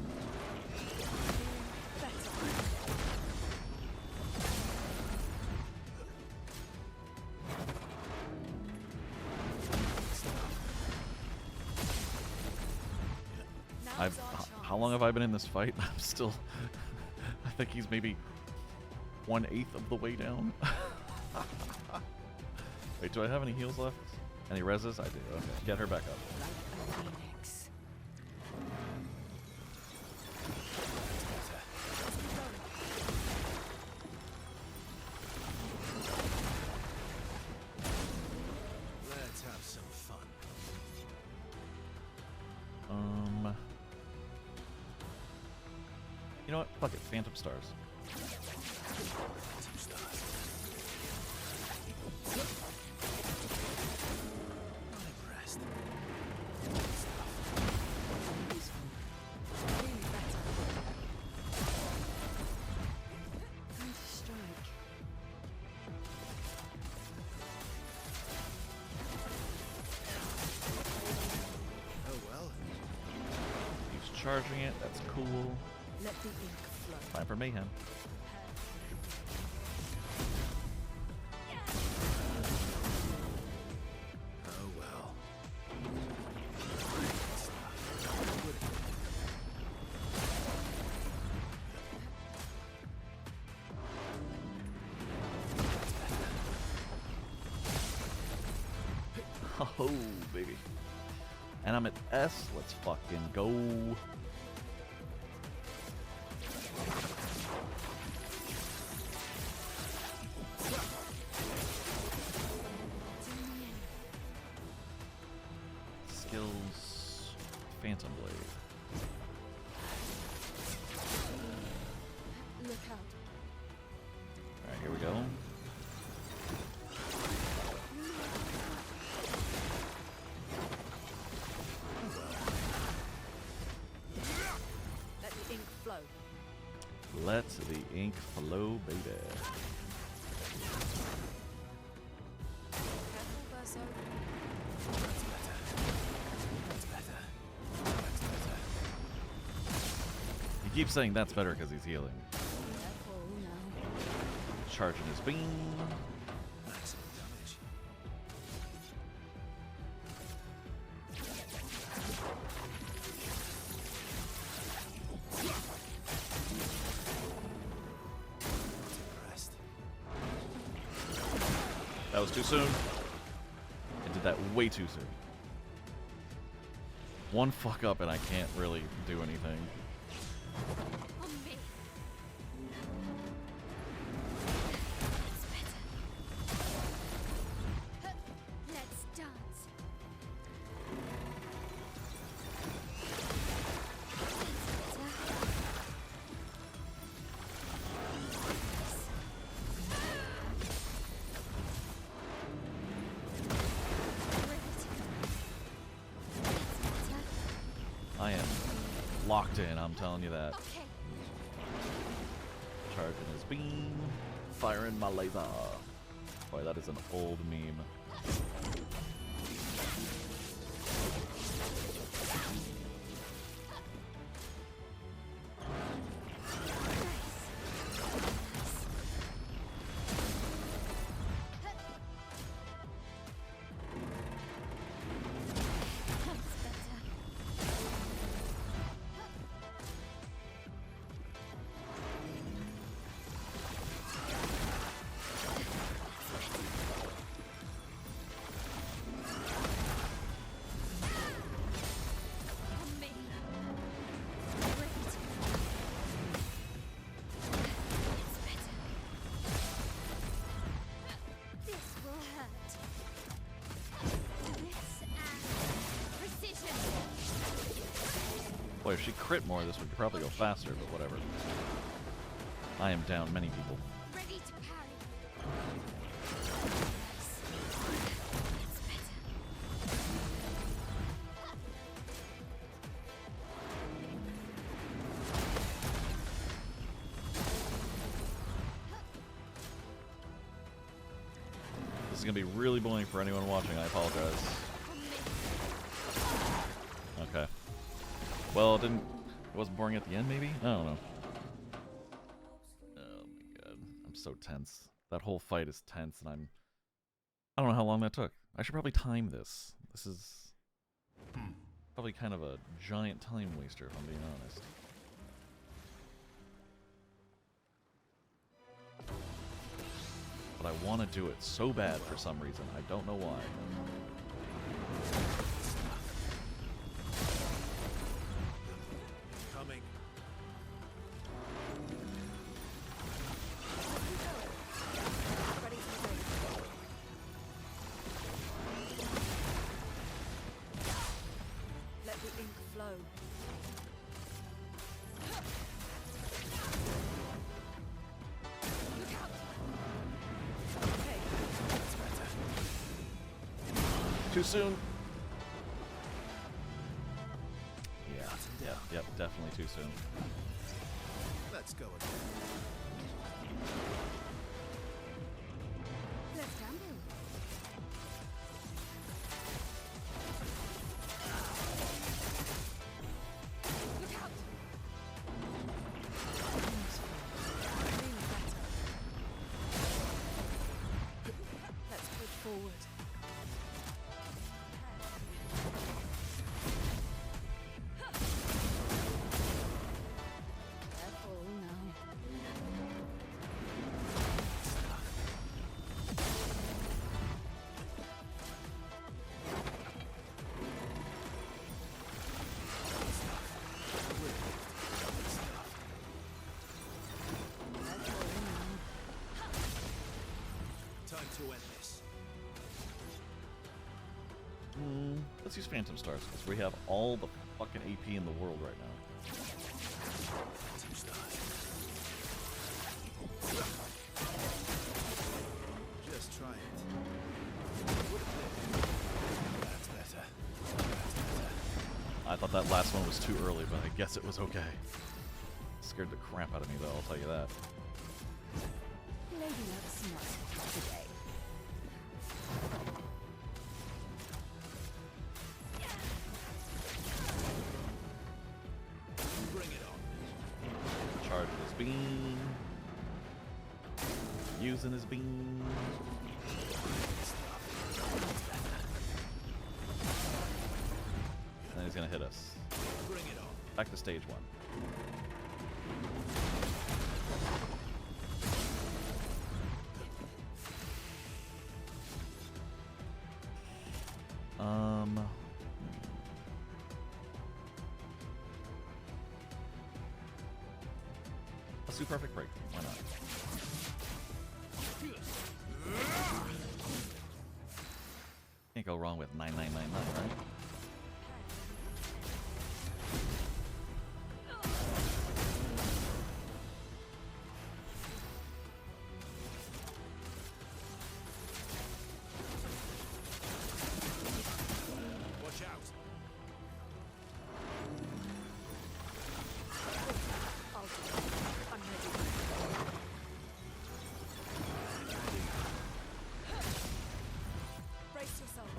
Now's our chance. How long have I been in this fight? I'm still. I think he's maybe 1/8 of the way down. Wait, do I have any heals left? Any reses? I do. Okay, get her back up. Like a phoenix. Let's have some fun. You know what? Fuck it. Phantom Stars. Two stars. Not impressed. Useful. Really better. Time to strike. Oh well. He's charging it. That's cool. Let the ink flow. Time for mayhem. Oh well. Oh, baby. And I'm at S. Let's fucking go. Skills. Phantom Blade. Look out. Alright, here we go. Let the ink flow. Let the ink flow, baby. Careful, Verso. That's better. That's better. That's better. He keeps saying that's better because he's healing. Careful now. Charging his beam. Maximum damage. Impressed. That was too soon. I did that way too soon. One fuck up and I can't really do anything. On me. That's better. Let's dance. That's better. I am locked in, I'm telling you that. Okay. Charging his beam. Firing my laser. Boy, that is an old meme. Boy, if she crit more, this would probably go faster, but whatever. I am down many people. Ready to parry. This is going to be really boring for anyone watching, I apologize. Okay. Well, it wasn't boring at the end, maybe? I don't know. Oh my god. I'm so tense. That whole fight is tense, and I don't know how long that took. I should probably time this. This is probably kind of a giant time waster, if I'm being honest. But I want to do it so bad for some reason. I don't know why. Coming. Ready to go. Let the ink flow. Look out. Okay. That's better. Too soon. Yep, definitely too soon. Let's go again. Let's gamble. Look out. Feeling better. Let's push forward. Careful now. Let's use Phantom Stars, because we have all the fucking AP in the world right now. Just try it. That's better. I thought that last one was too early, but I guess it was okay. Scared the crap out of me, though, I'll tell you that. Lady Luck's not today. Bring it on. Charging his beam. Using his beam. And then he's gonna hit us. Bring it on. Back to stage 1. Let's do Perfect Break. Why not? Can't go wrong with 9999, right? Watch out. Brace yourselves.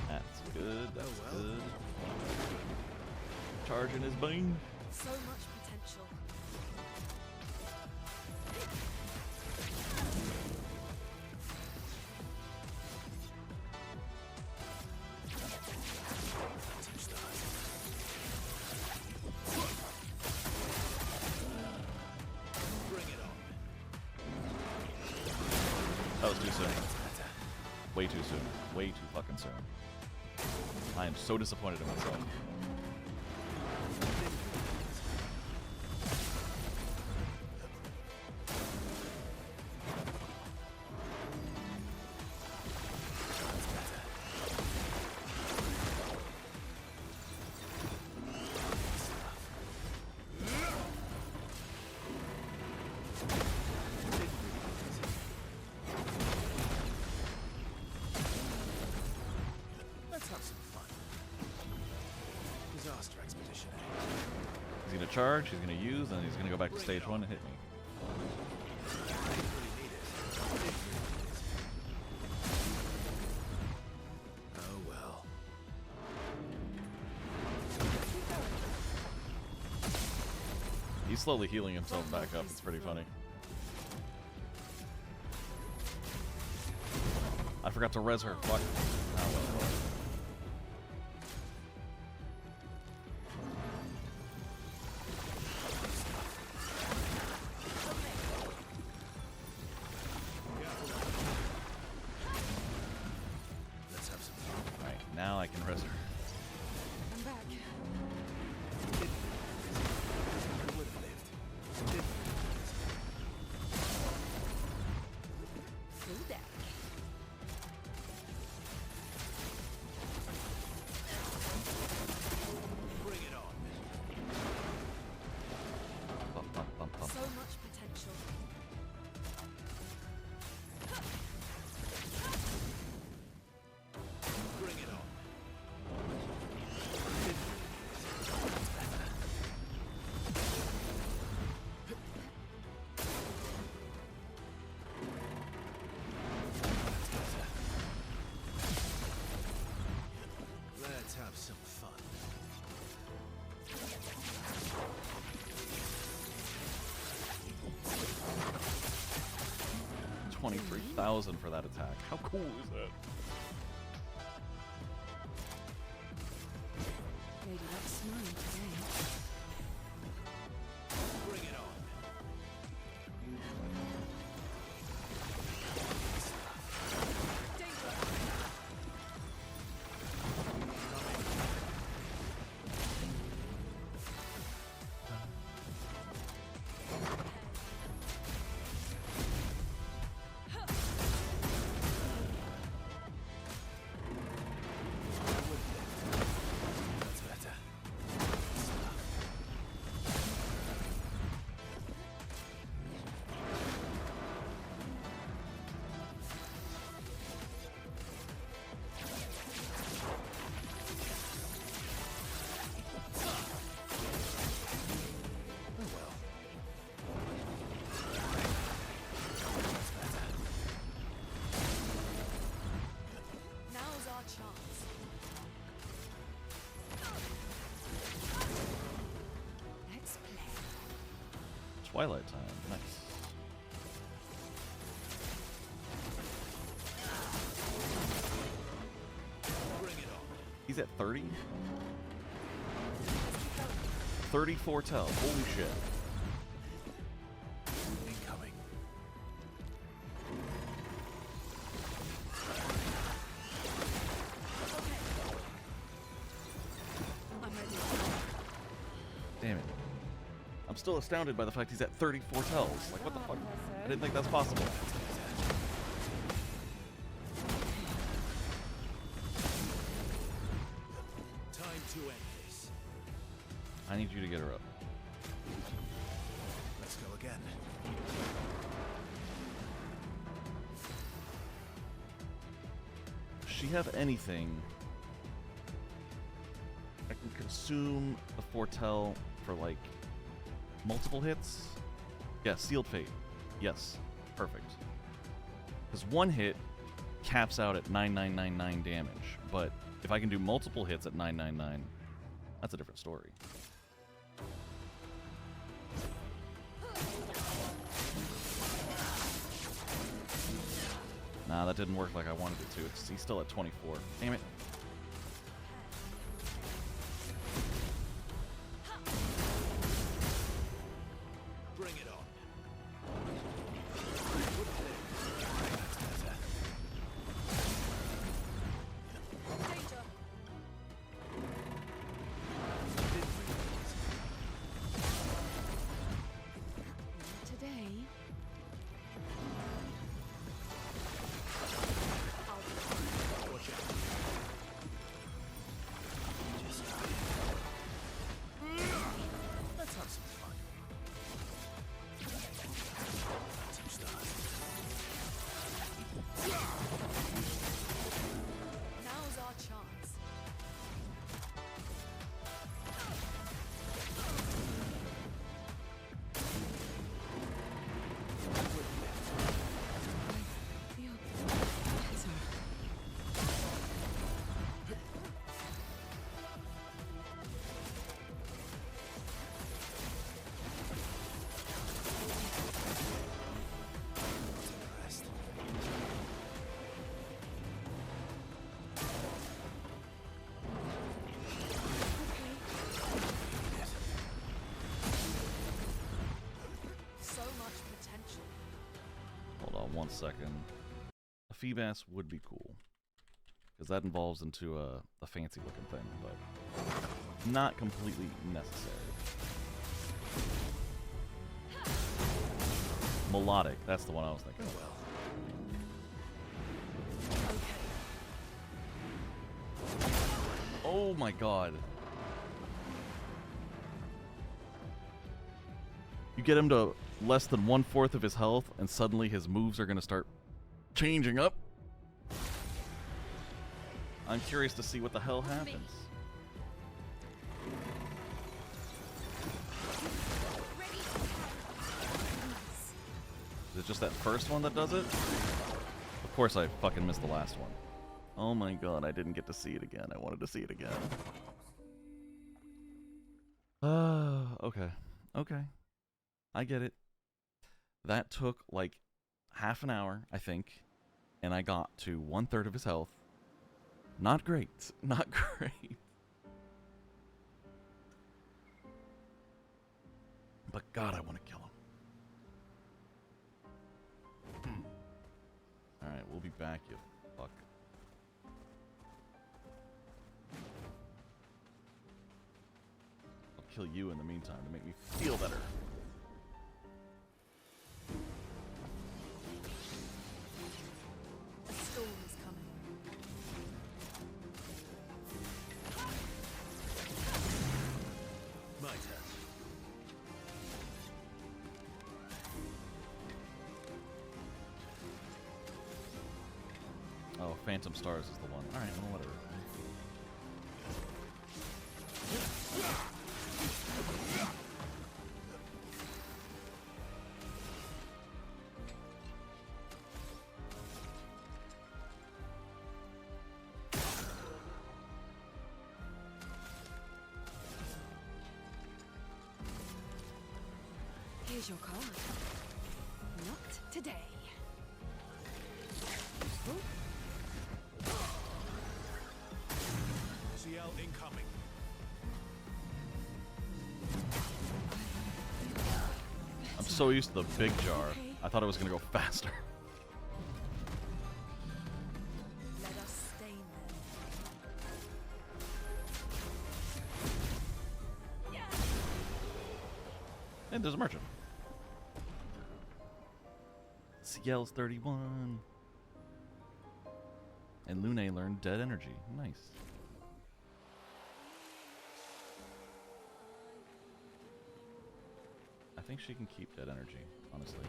That's good. That's good. Charging his beam. So much potential. Bring it on. That was too soon. Way too soon. Way too fucking soon. I am so disappointed in myself. Let's have some fun. Disaster expedition. He's gonna charge, he's gonna use, and he's gonna go back to stage 1 and hit me. Oh well. He's slowly healing himself back up. It's pretty funny. I forgot to res her. Fuck. Oh, well. Let's have some fun. Alright, now I can res her. I'm back. I would have lived. Through that. Bring it on. Bum, bum, bum, bum. So much potential. Bring it on. Let's have some fun. 23,000 for that attack. How cool is that? Lady Luck's smiling today. Bring it on. Twilight time. Nice. He's at 30? 30 foretell. Holy shit. Incoming. Damn it. I'm still astounded by the fact he's at 30 foretells. Like, what the fuck? I didn't think that's possible. Time to end this. I need you to get her up. Let's go again. Does she have anything I can consume the foretell for like multiple hits? Yeah, sealed fate. Yes, perfect. Because one hit caps out at 9999 damage, but if I can do multiple hits at 999, that's a different story. Nah, that didn't work like I wanted it to. He's still at 24. Damn it. Bring it on. Today. Let's have some fun. Two stars. Now's our chance. So much potential. Hold on 1 second. A Feebas would be cool. Because that involves into a fancy looking thing, but not completely necessary. Melodic, that's the one I was thinking of. Oh my god. You get him to less than 1/4 of his health, and suddenly his moves are going to start changing up. I'm curious to see what the hell happens. Is it just that first one that does it? Of course I fucking missed the last one. Oh my god, I didn't get to see it again. I wanted to see it again. Okay. Okay. I get it. That took like half an hour, I think, and I got to 1/3 of his health. Not great. Not great. But God, I want to kill him. Alright, we'll be back, you fuck. I'll kill you in the meantime to make me feel better. A storm is coming. My turn. Oh, Phantom Stars is the one. Alright, well, whatever. Here's your card. Not today. CL incoming. I'm so used to the big jar. I thought it was gonna go faster. Let us stain them. And there's a merchant. CL's 31. And Lune learned dead energy. Nice. I think she can keep dead energy, honestly.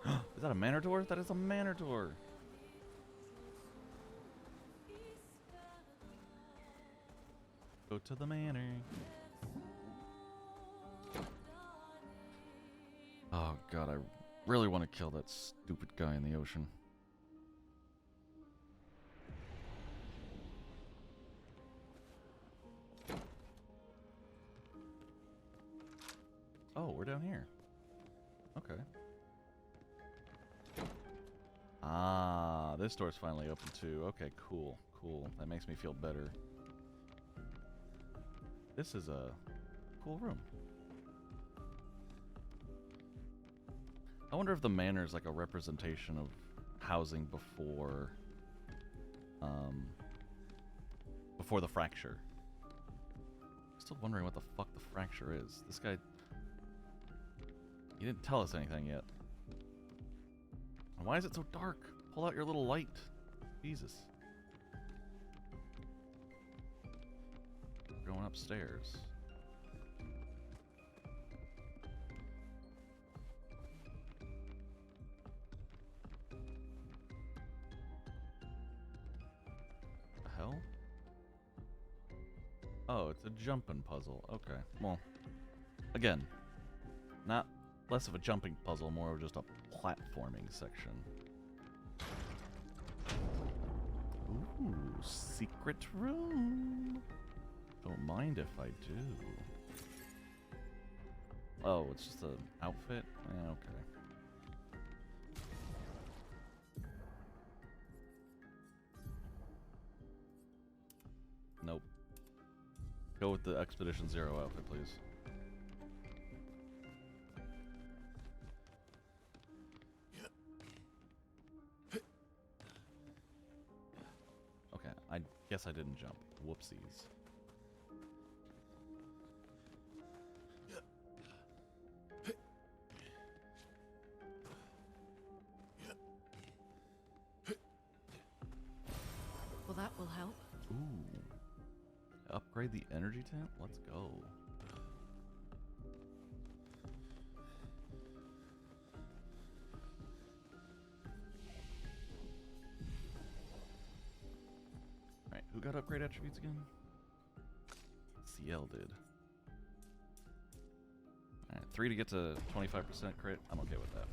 Is that a manor door? That is a manor door. Go to the manor. Oh god, I really want to kill that stupid guy in the ocean. Oh, we're down here. Okay. Ah, this door's finally open too. Okay, cool, cool. That makes me feel better. This is a cool room. I wonder if the manor is like a representation of housing before, before the fracture. Still wondering what the fuck the fracture is. This guy, he didn't tell us anything yet. Why is it so dark? Pull out your little light. Jesus. We're going upstairs. The hell? Oh, it's a jumping puzzle. Okay. Well, again, not less of a jumping puzzle, more of just a platforming section. Ooh, secret room. Don't mind if I do. Oh, it's just an outfit? Yeah, okay. Nope. Go with the Expedition Zero outfit, please. Okay, I guess I didn't jump. Whoopsies. Well, that will help. Ooh. Upgrade the energy tank? Let's go. Alright, who got upgrade attributes again? CL did. Alright, 3 to get to 25% crit. I'm okay with that.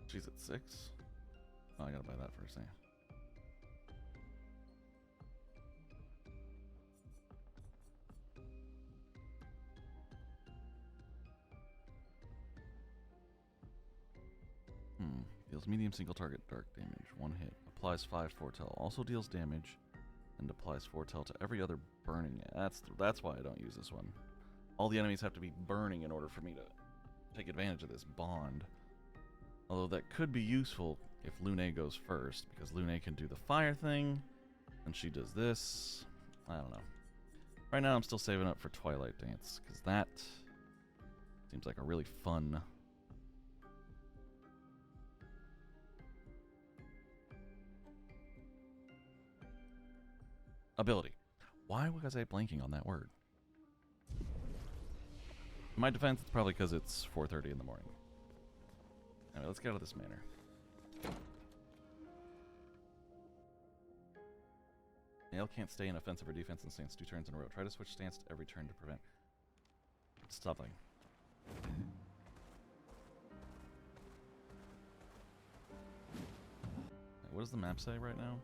She's at 6? Oh, I gotta buy that first, eh? Deals medium single target dark damage. 1 hit. Applies 5 foretell. Also deals damage and applies foretell to every other burning. That's why I don't use this one. All the enemies have to be burning in order for me to take advantage of this bond. Although that could be useful if Lune goes first, because Lune can do the fire thing, and she does this. I don't know. Right now I'm still saving up for Twilight Dance, because that seems like a really fun... ability. Why was I blanking on that word? In my defense, it's probably because it's 4:30 in the morning. Anyway, let's get out of this manor. Nail can't stay in offensive or defensive stance 2 turns in a row. Try to switch stance every turn to prevent something. What does the map say right now?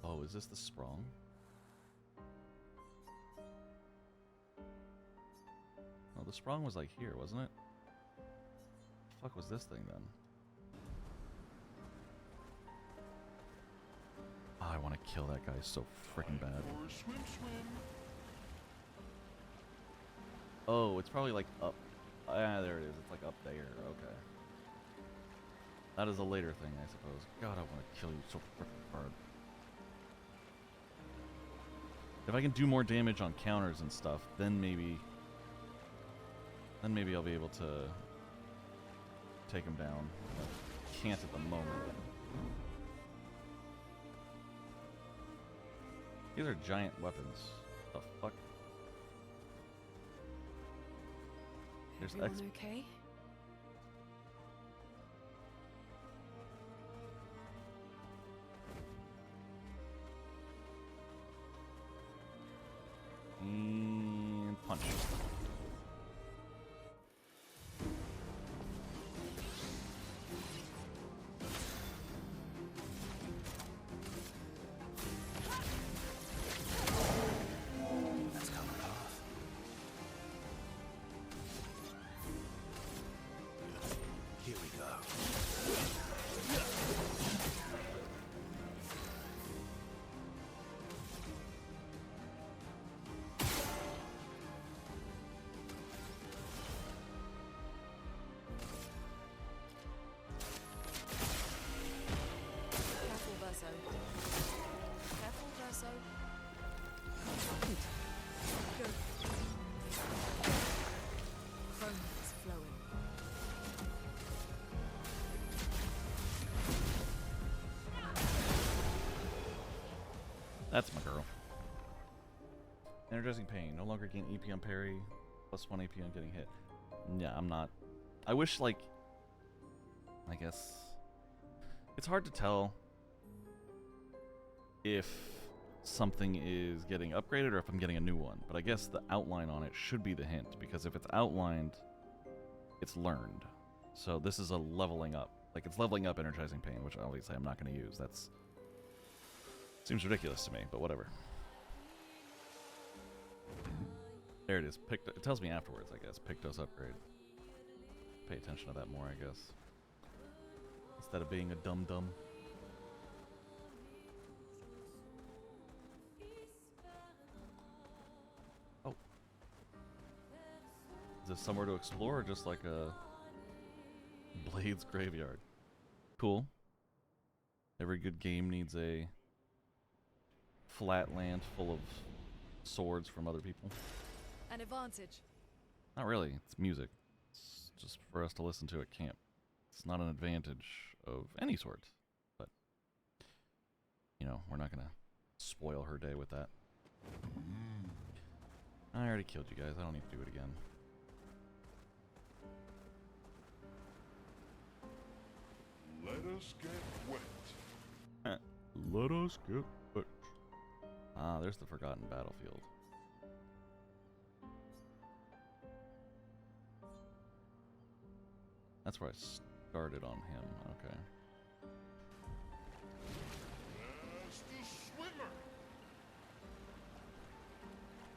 Oh, is this the Sprung? Oh, the Sprung was like here, wasn't it? The fuck was this thing then? Oh, I want to kill that guy so freaking bad. Swim, swim. Oh, it's probably like up. Ah, there it is. It's like up there. Okay. That is a later thing, I suppose. God, I want to kill you so freaking hard. If I can do more damage on counters and stuff, then maybe I'll be able to take him down. I can't at the moment. These are giant weapons. The fuck? There's Everyone okay? And punch. That's come off. Here we go. Careful, Verso. Careful, Verso. Good. Chrome is flowing. That's my girl. Energizing pain. No longer gain EP on parry. Plus 1 AP on getting hit. Yeah, I'm not. I wish, like... I guess... It's hard to tell if something is getting upgraded or if I'm getting a new one. But I guess the outline on it should be the hint. Because if it's outlined, it's learned. So this is a leveling up. Like, it's leveling up Energizing Pain, which obviously I'm not going to use. That's... Seems ridiculous to me, but whatever. There it is. It tells me afterwards, I guess. Pictos upgrade. Pay attention to that more, I guess. Instead of being a dum-dum. Oh. Is this somewhere to explore or just like a Blades graveyard? Cool. Every good game needs a flat land full of swords from other people. An advantage. Not really. It's music. It's just for us to listen to at camp. It's not an advantage of any sort. But, you know, we're not going to spoil her day with that. I already killed you guys. I don't need to do it again. Let us get wet. Let us get wet. Ah, there's the Forgotten Battlefield. That's where I started on him. Okay. Yes, the swimmer.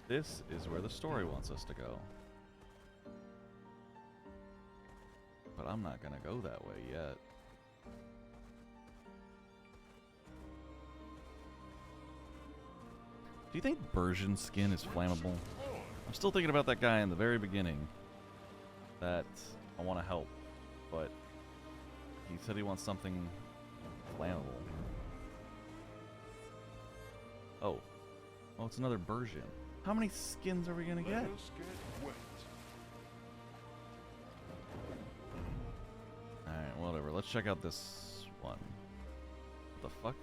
This is where the story wants us to go. But I'm not gonna go that way yet. Do you think Bersian skin is flammable? I'm still thinking about that guy in the very beginning that I want to help, but he said he wants something flammable. Oh. Oh, it's another Bersian. How many skins are we gonna get? Let us get wet. Alright, whatever. Let's check out this one. What the fuck?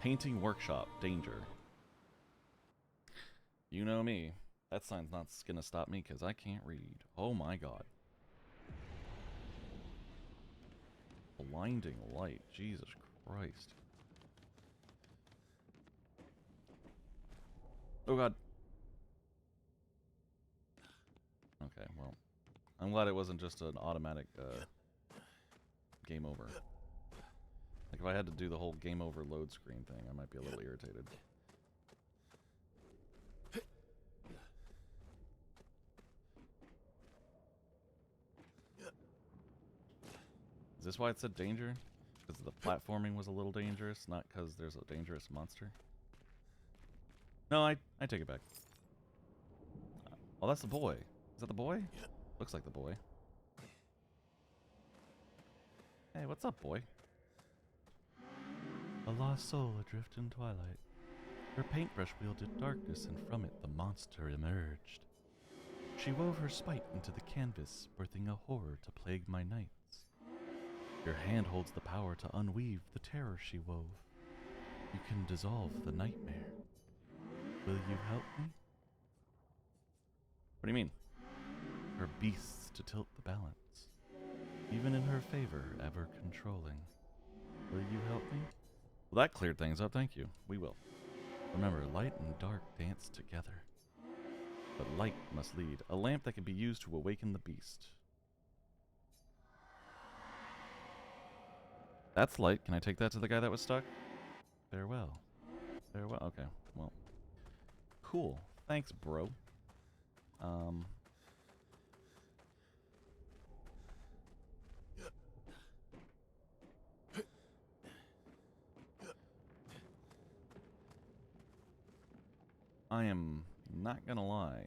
Painting Workshop. Danger. You know me. That sign's not gonna stop me because I can't read. Oh my god. Blinding light. Jesus Christ. Oh god. Okay, well. I'm glad it wasn't just an automatic game over. Like if I had to do the whole game over load screen thing, I might be a little irritated. Is this why it said danger? Because the platforming was a little dangerous, not because there's a dangerous monster? No, I take it back. Oh, that's the boy. Is that the boy? Looks like the boy. Hey, what's up, boy? A lost soul adrift in twilight. Her paintbrush wielded darkness, and from it the monster emerged. She wove her spite into the canvas, birthing a horror to plague my nights. Your hand holds the power to unweave the terror she wove. You can dissolve the nightmare. Will you help me? What do you mean? Her beasts to tilt the balance, even in her favor, ever controlling. Will you help me? Well, that cleared things up, thank you. We will. Remember, light and dark dance together. But light must lead. A lamp that can be used to awaken the beast. That's light. Can I take that to the guy that was stuck? Farewell. Farewell. Okay, well. Cool. Thanks, bro. I am not gonna lie.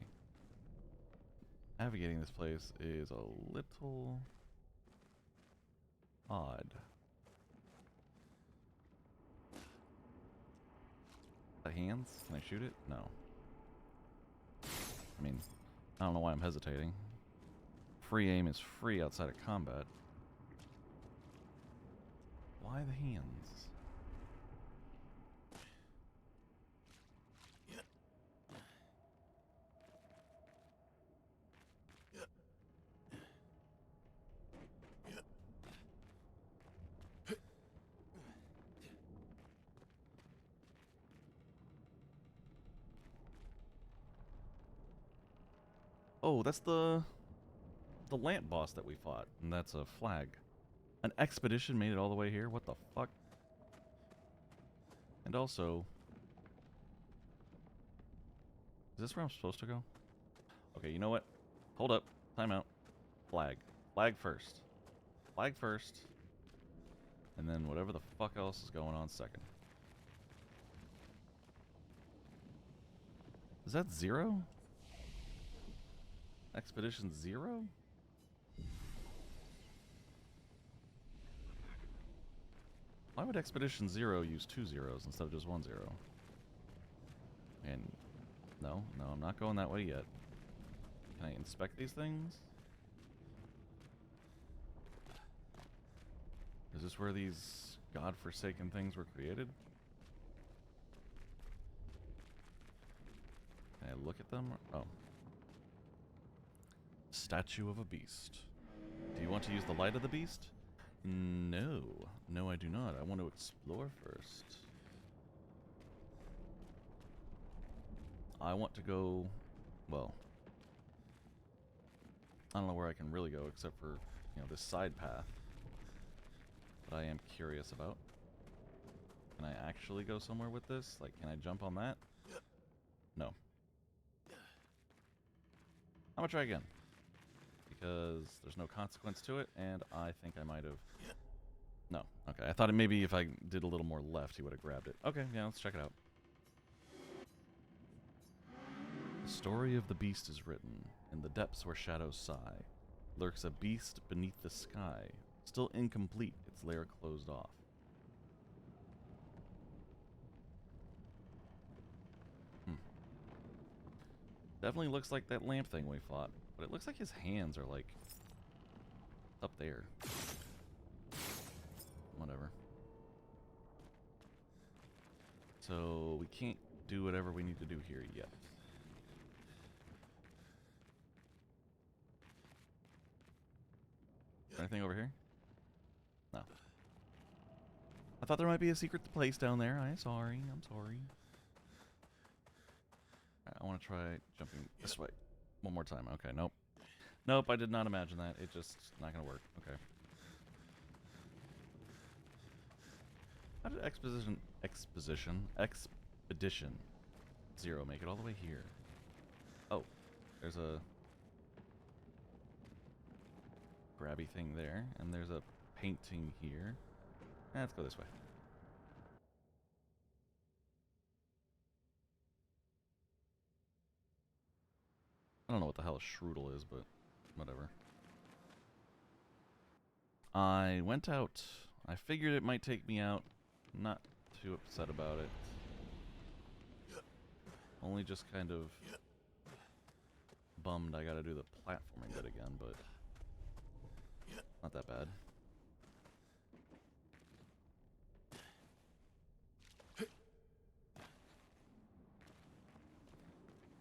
Navigating this place is a little odd. The hands? Can I shoot it? No. I mean, I don't know why I'm hesitating. Free aim is free outside of combat. Why the hands? Oh, that's the lamp boss that we fought, and that's a flag. An expedition made it all the way here? What the fuck? And also, is this where I'm supposed to go? Okay, you know what? Hold up. Time out. Flag. Flag first. Flag first. And then whatever the fuck else is going on second. Is that 0? Expedition 0? Why would Expedition 0 use 2 zeros instead of just 1 0? And no, I'm not going that way yet. Can I inspect these things? Is this where these godforsaken things were created? Can I look at them? Oh. Statue of a beast. Do you want to use the light of the beast? No. No, I do not. I want to explore first. I want to go... Well... I don't know where I can really go except for, you know, this side path that I am curious about. Can I actually go somewhere with this? Like, can I jump on that? No. I'm gonna try again. Because there's no consequence to it, and I think I might have... No. Okay, I thought maybe if I did a little more left, he would have grabbed it. Okay, yeah, let's check it out. The story of the beast is written. In the depths where shadows sigh, lurks a beast beneath the sky, still incomplete, its lair closed off. Definitely looks like that lamp thing we fought, but it looks like his hands are like up there. Whatever. So we can't do whatever we need to do here yet. Anything over here? No. I thought there might be a secret place down there. I'm sorry. I'm sorry. Right, I want to try jumping this way one more time. Okay, nope. Nope, I did not imagine that. It just not going to work. Okay. How did expedition 0 make it all the way here? Oh, there's a grabby thing there, and there's a painting here. Let's go this way. I don't know what the hell a Strudel is, but whatever. I went out. I figured it might take me out. Not too upset about it. Only just kind of bummed I gotta do the platforming bit again, but not that bad.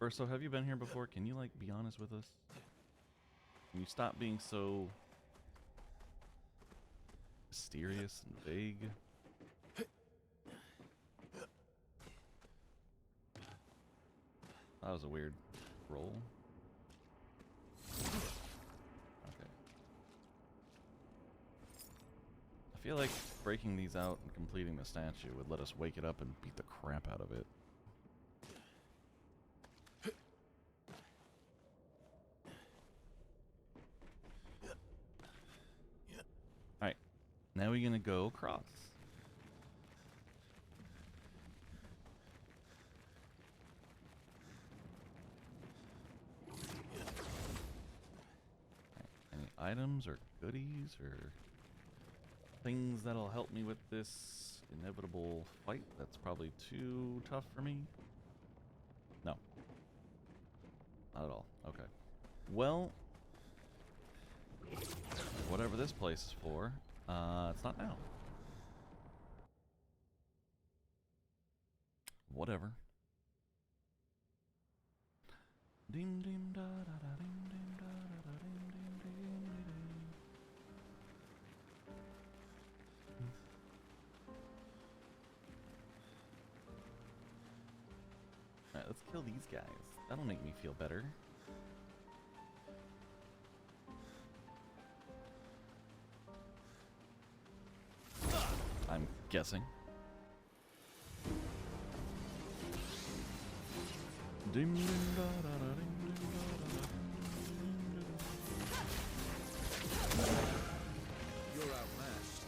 Urso, have you been here before? Can you, like, be honest with us? Can you stop being so mysterious and vague? That was a weird roll. Okay. I feel like breaking these out and completing the statue would let us wake it up and beat the crap out of it. Alright. Now we're gonna go across. Items or goodies or things that'll help me with this inevitable fight that's probably too tough for me? No. Not at all. Okay. Well, whatever this place is for, it's not now. Whatever. Dim dim da da da dim dim da da da dim dim dim dim. Alright, let's kill these guys. That'll make me feel better. I'm guessing. Dim dim da da da dim dim da da da dim dim dim. You're outmatched.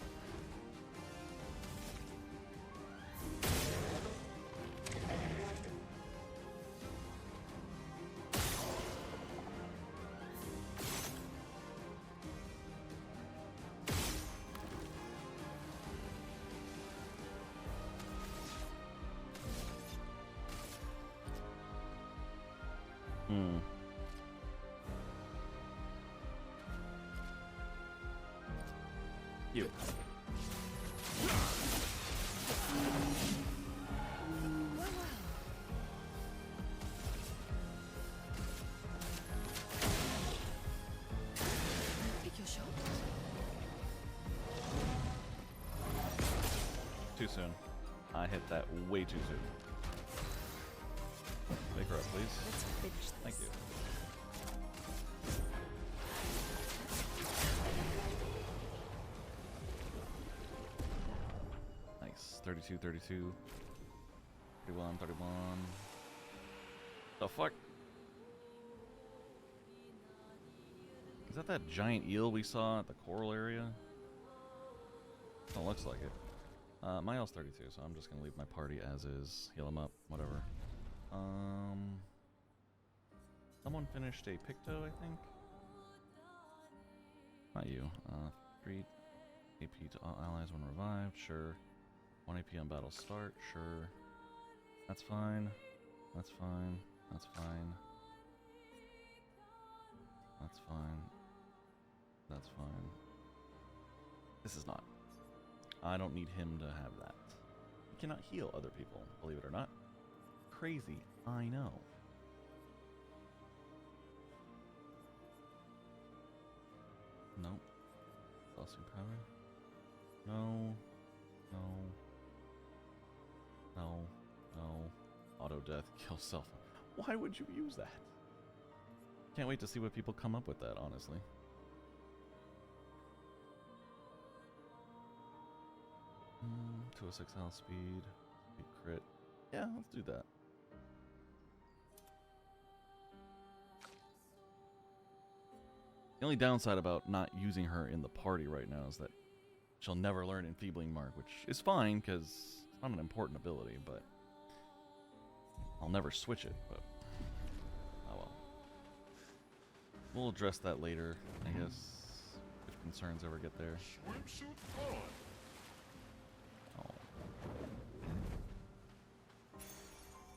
You. Pick your shot. Too soon. I hit that way too soon. Wake her up, please. Let's finish this. Thank you. Nice. 32, 32. 31, 31. The fuck? Is that giant eel we saw at the coral area? It looks like it. My L's 32, so I'm just gonna leave my party as is. Heal him up, whatever. Someone finished a Picto, I think? Not you. 3 AP to all allies when revived, sure. 1 AP on battle start, sure. That's fine. That's fine. That's fine. That's fine. That's fine. This is not. I don't need him to have that. He cannot heal other people, believe it or not. Crazy, I know. Nope. Lost power. No. No. No. No. Auto death, kill self. Why would you use that? Can't wait to see what people come up with that, honestly. to a 6 health speed. Big crit. Yeah, let's do that. The only downside about not using her in the party right now is that she'll never learn Enfeebling Mark, which is fine because it's not an important ability, but I'll never switch it, but oh well. We'll address that later, I guess, if concerns ever get there. Swimsuit on. Oh.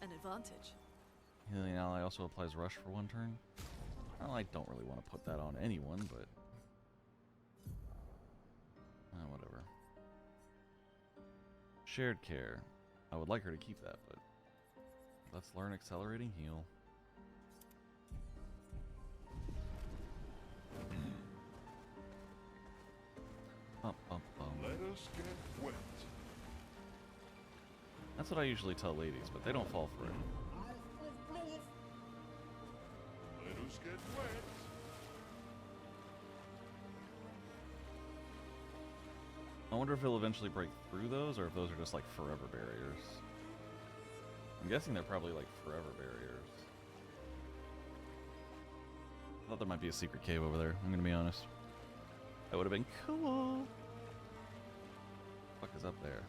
An advantage. Healing ally also applies rush for 1 turn. Well, I don't really want to put that on anyone, but whatever. Shared care. I would like her to keep that, but let's learn accelerating heal. Bum, bum, bum. Let us get wet. That's what I usually tell ladies, but they don't fall for it. Let us get wet. I wonder if he'll eventually break through those, or if those are just like forever barriers. I'm guessing they're probably like forever barriers. I thought there might be a secret cave over there, I'm gonna be honest. That would have been cool. What the fuck is up there?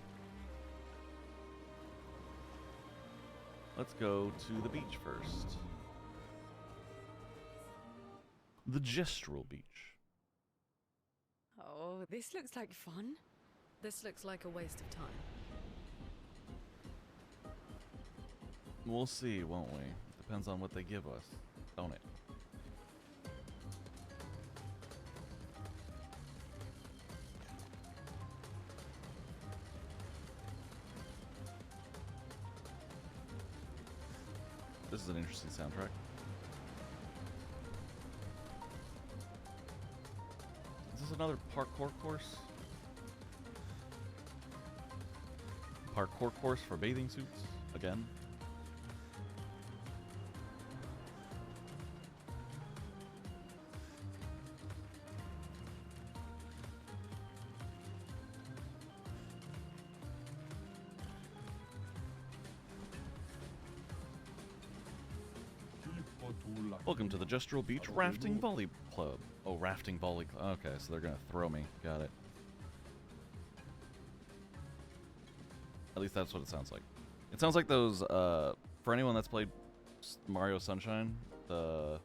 Let's go to the beach first. The Gestural Beach. Oh, this looks like fun. This looks like a waste of time. We'll see, won't we? Depends on what they give us, don't it? This is an interesting soundtrack. Is this another parkour course? Parkour course for bathing suits? Again? Welcome to the Gestural Beach Rafting Volley Club. Oh, Rafting Volley Club. Okay, so they're gonna throw me. Got it. At least that's what it sounds like. It sounds like those, for anyone that's played Mario Sunshine, the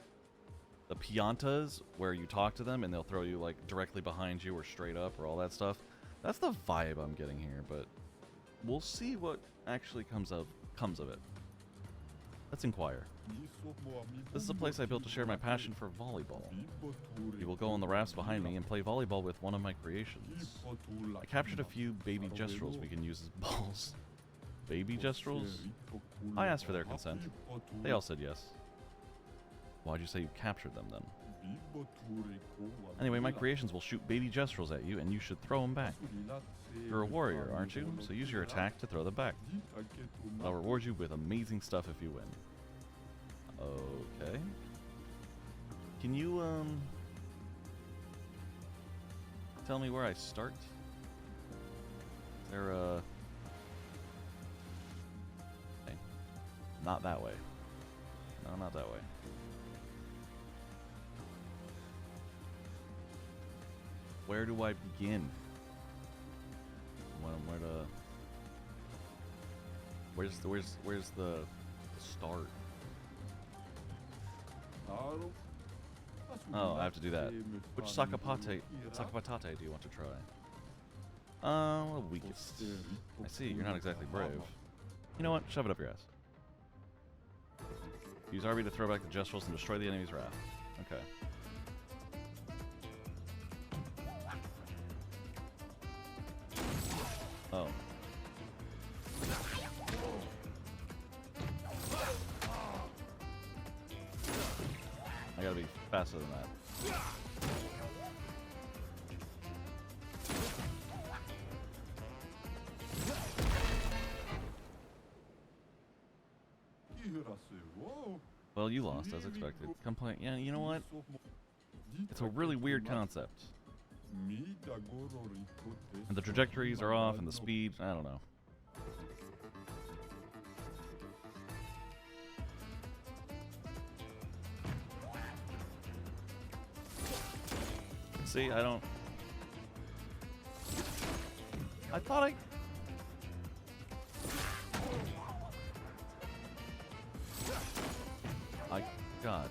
Piantas, where you talk to them and they'll throw you, like, directly behind you or straight up or all that stuff. That's the vibe I'm getting here, but we'll see what actually comes of it. Let's inquire. This is a place I built to share my passion for volleyball. You will go on the rafts behind me and play volleyball with one of my creations. I captured a few baby Gestrals we can use as balls. Baby Gestrals? I asked for their consent. They all said yes. Why'd you say you captured them then? Anyway, my creations will shoot baby Gestrals at you and you should throw them back. You're a warrior, aren't you? So use your attack to throw them back. I'll reward you with amazing stuff if you win. Okay. Can you, tell me where I start? Is there a... Okay. Not that way. No, not that way. Where do I begin? Where's the start? Oh, I have to do that. Which Sakapatate do you want to try? Well, weakest. I see, you're not exactly brave. You know what? Shove it up your ass. Use RB to throw back the Gestrals and destroy the enemy's raft. Okay. Oh. I gotta be faster than that. Well, you lost, as expected. Complaint. Yeah, you know what? It's a really weird concept. And the trajectories are off and the speed, I don't know. See, I don't... I thought I... God.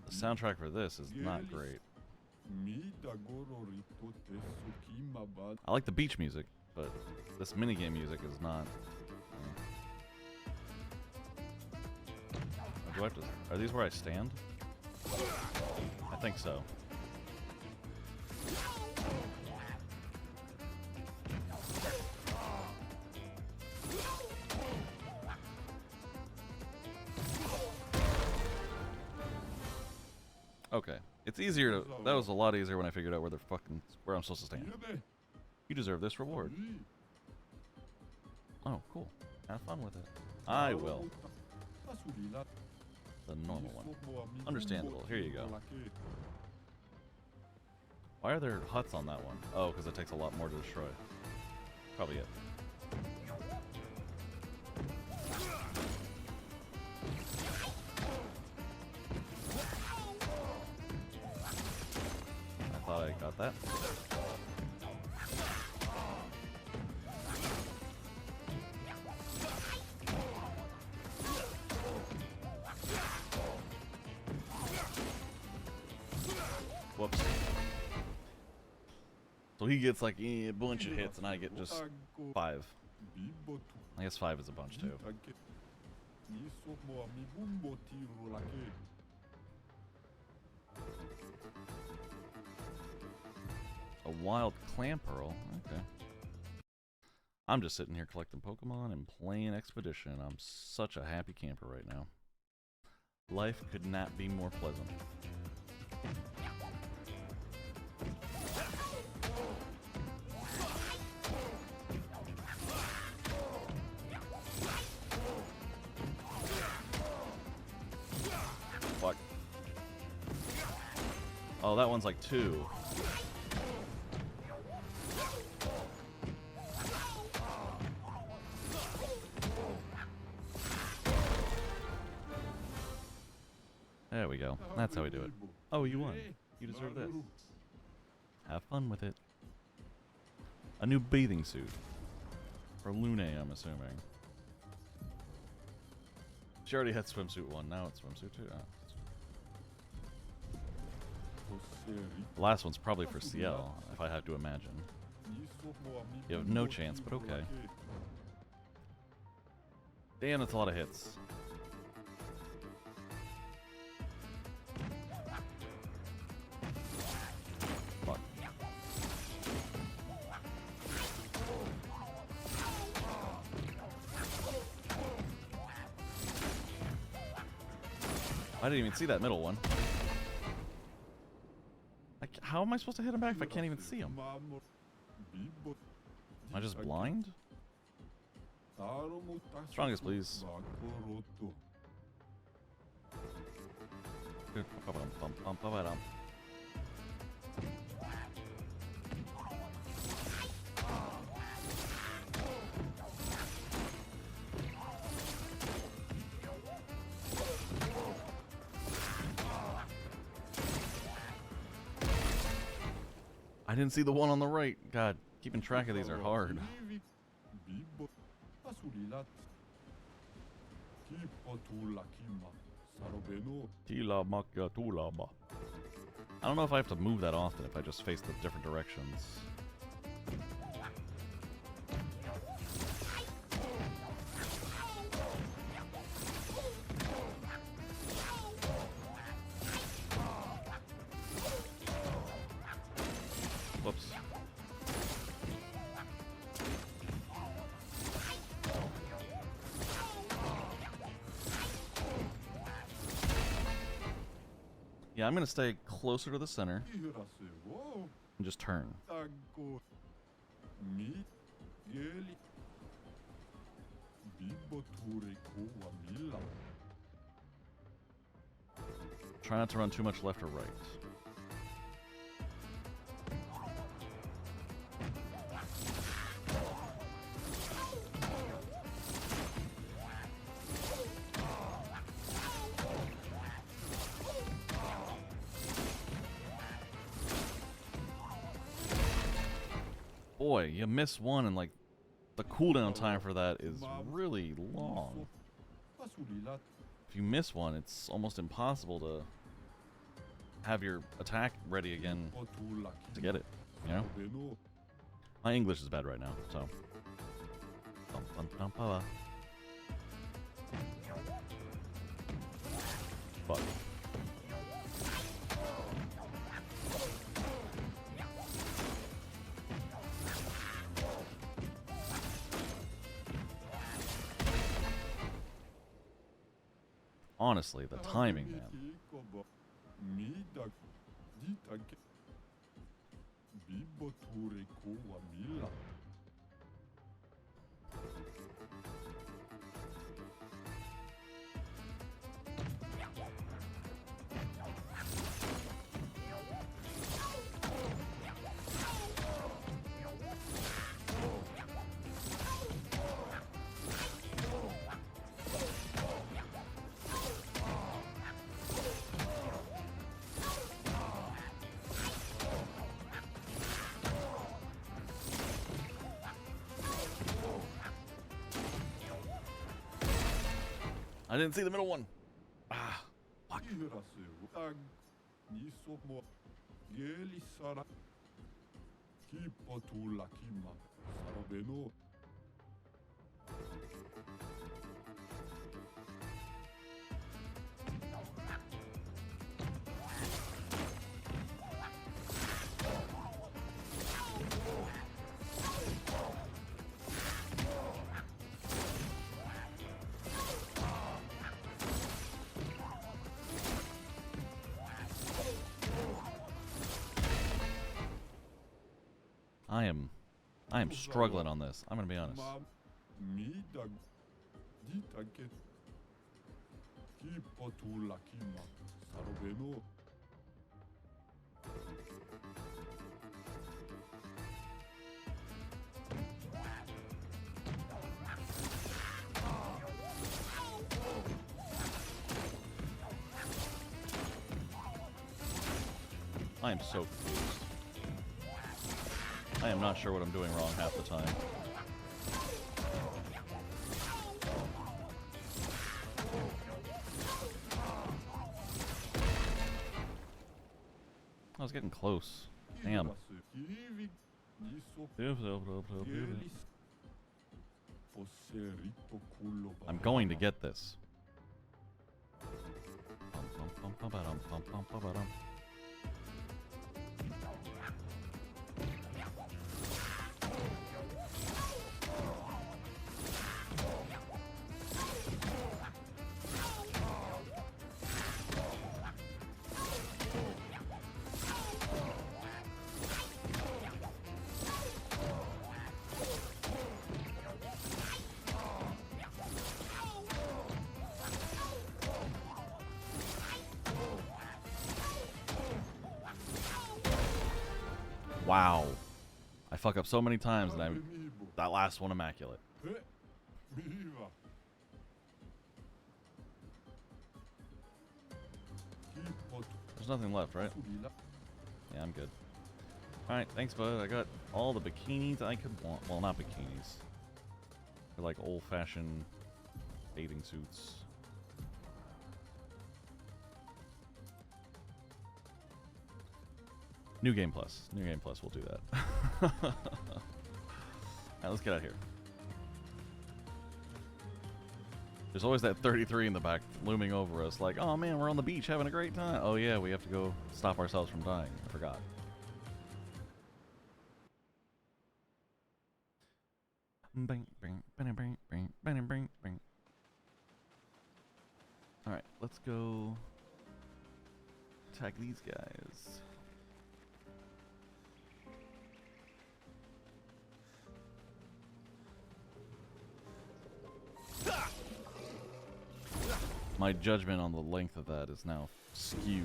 The soundtrack for this is not great. I like the beach music, but this minigame music is not. Do I have to, are these where I stand? I think so. Okay, it's easier to. That was a lot easier when I figured out where I'm supposed to stand. You deserve this reward. Oh, cool. Have fun with it. I will. The normal one. Understandable. Here you go. Why are there huts on that one? Oh, because it takes a lot more to destroy. Probably it. I thought I got that. Whoops. So he gets like a bunch of hits and I get just 5. I guess 5 is a bunch too. A wild clam pearl. Okay. I'm just sitting here collecting Pokemon and playing Expedition. I'm such a happy camper right now. Life could not be more pleasant. Fuck. Oh, that one's like 2. There we go. That's how we do it. Oh, you won. You deserve this. Have fun with it. A new bathing suit. For Lune, I'm assuming. She already had swimsuit 1, now it's swimsuit 2. Oh. The last one's probably for CL, if I have to imagine. You have no chance, but okay. Damn, that's a lot of hits. Fuck. I didn't even see that middle one. How am I supposed to hit him back if I can't even see him? Am I just blind? Strongest, please. I didn't see the one on the right. God, keeping track of these are hard. I don't know if I have to move that often if I just face the different directions. Whoops. Yeah, I'm gonna stay closer to the center and just turn. Try not to run too much left or right. Boy, you miss one and like the cooldown time for that is really long. If you miss one, it's almost impossible to have your attack ready again to get it, you know? My English is bad right now, so. Fuck. Honestly, the timing, man. I didn't see the middle one. Ah, fuck. I am struggling on this. I'm gonna be honest. I am so confused. I am not sure what I'm doing wrong half the time. I was getting close. Damn. I'm going to get this. Wow. I fuck up so many times and I'm that last one immaculate. There's nothing left, right? Yeah, I'm good. Alright, thanks, bud. I got all the bikinis I could want. Well, not bikinis. They're like old-fashioned bathing suits. New Game Plus. New Game Plus will do that. Alright, let's get out of here. There's always that 33 in the back looming over us like, oh man, we're on the beach having a great time. Oh yeah, we have to go stop ourselves from dying. I forgot. Alright, let's go attack these guys. My judgment on the length of that is now skewed.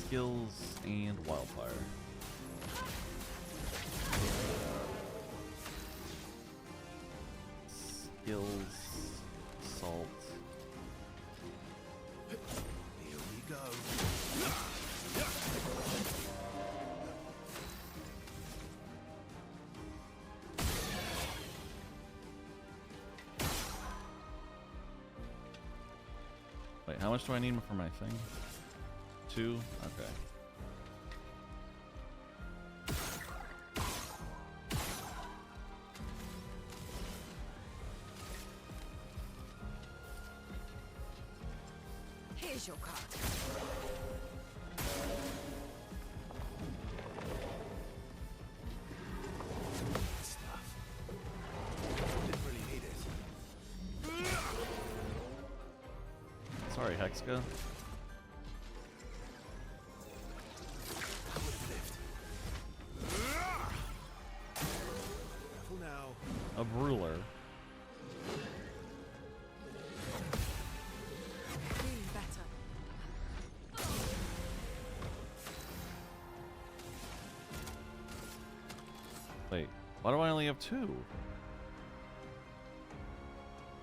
Skills and wildfire. Skills, salt. Here we go. Wait, how much do I need for my thing? 2? Okay. Here's your card. Stuff. Didn't really need it. Sorry, Hexka. Careful now. A ruler. Better. Wait, why do I only have 2?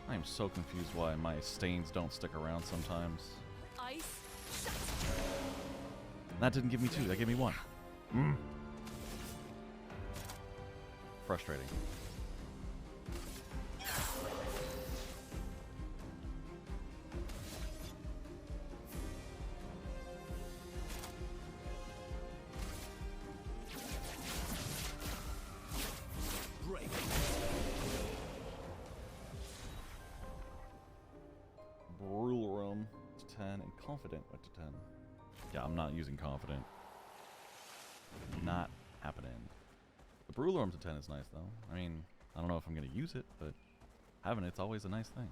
I'm so confused why my stains don't stick around sometimes. Ice. That didn't give me 2, that gave me 1. Frustrating. Break. Rule room to 10 and confident went to 10. Yeah, I'm not using confident. Not happening. The brew room to 10 is nice though. I mean, I don't know if I'm gonna use it, but having it's always a nice thing.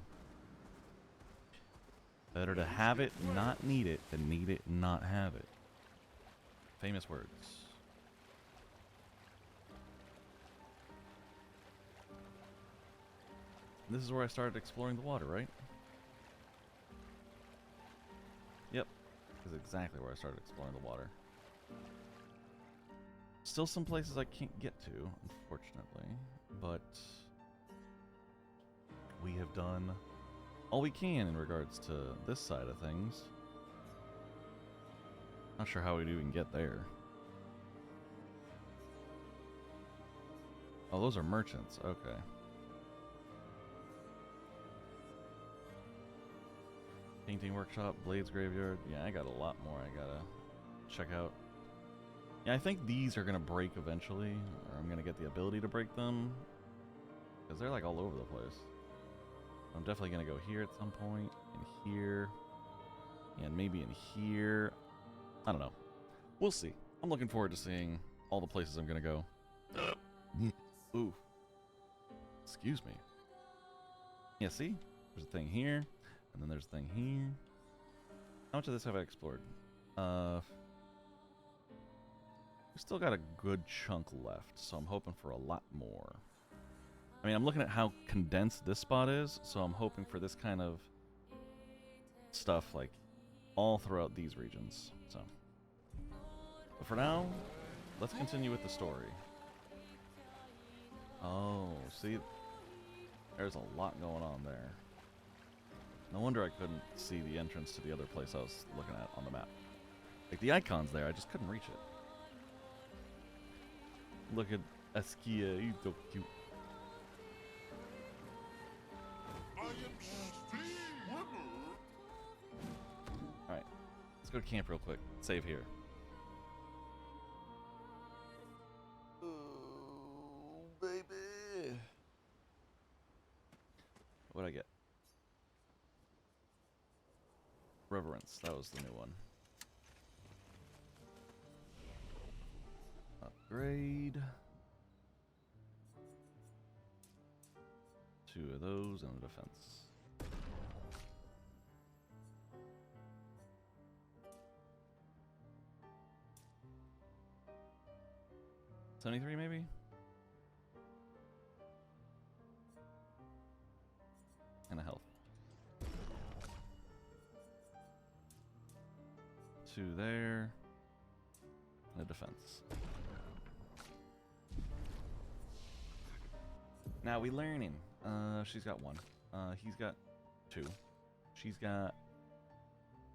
Better to have it, not need it, than need it, not have it. Famous words. This is where I started exploring the water, right? Yep. This is exactly where I started exploring the water. Still some places I can't get to, unfortunately, but we have done all we can in regards to this side of things. Not sure how we'd even get there. Oh, those are merchants. Okay. Painting workshop, blades graveyard. Yeah, I got a lot more I gotta check out. Yeah, I think these are gonna break eventually, or I'm gonna get the ability to break them, because they're like all over the place. I'm definitely gonna go here at some point, and here, and maybe in here. I don't know. We'll see. I'm looking forward to seeing all the places I'm gonna go. Ooh. Excuse me. Yeah, see? There's a thing here, and then there's a thing here. How much of this have I explored? We still got a good chunk left, so I'm hoping for a lot more. I mean, I'm looking at how condensed this spot is, so I'm hoping for this kind of stuff, like, all throughout these regions, so. But for now, let's continue with the story. Oh, see? There's a lot going on there. No wonder I couldn't see the entrance to the other place I was looking at on the map. Like, the icon's there, I just couldn't reach it. Look at Eskia, he's so cute. Alright, let's go to camp real quick. Save here. Oh, baby. What'd I get? Reverence, that was the new one. Upgrade. 2 of those and a defense. 73 maybe? And a health. 2 there. And a defense. Now we learning. She's got 1. He's got 2. She's got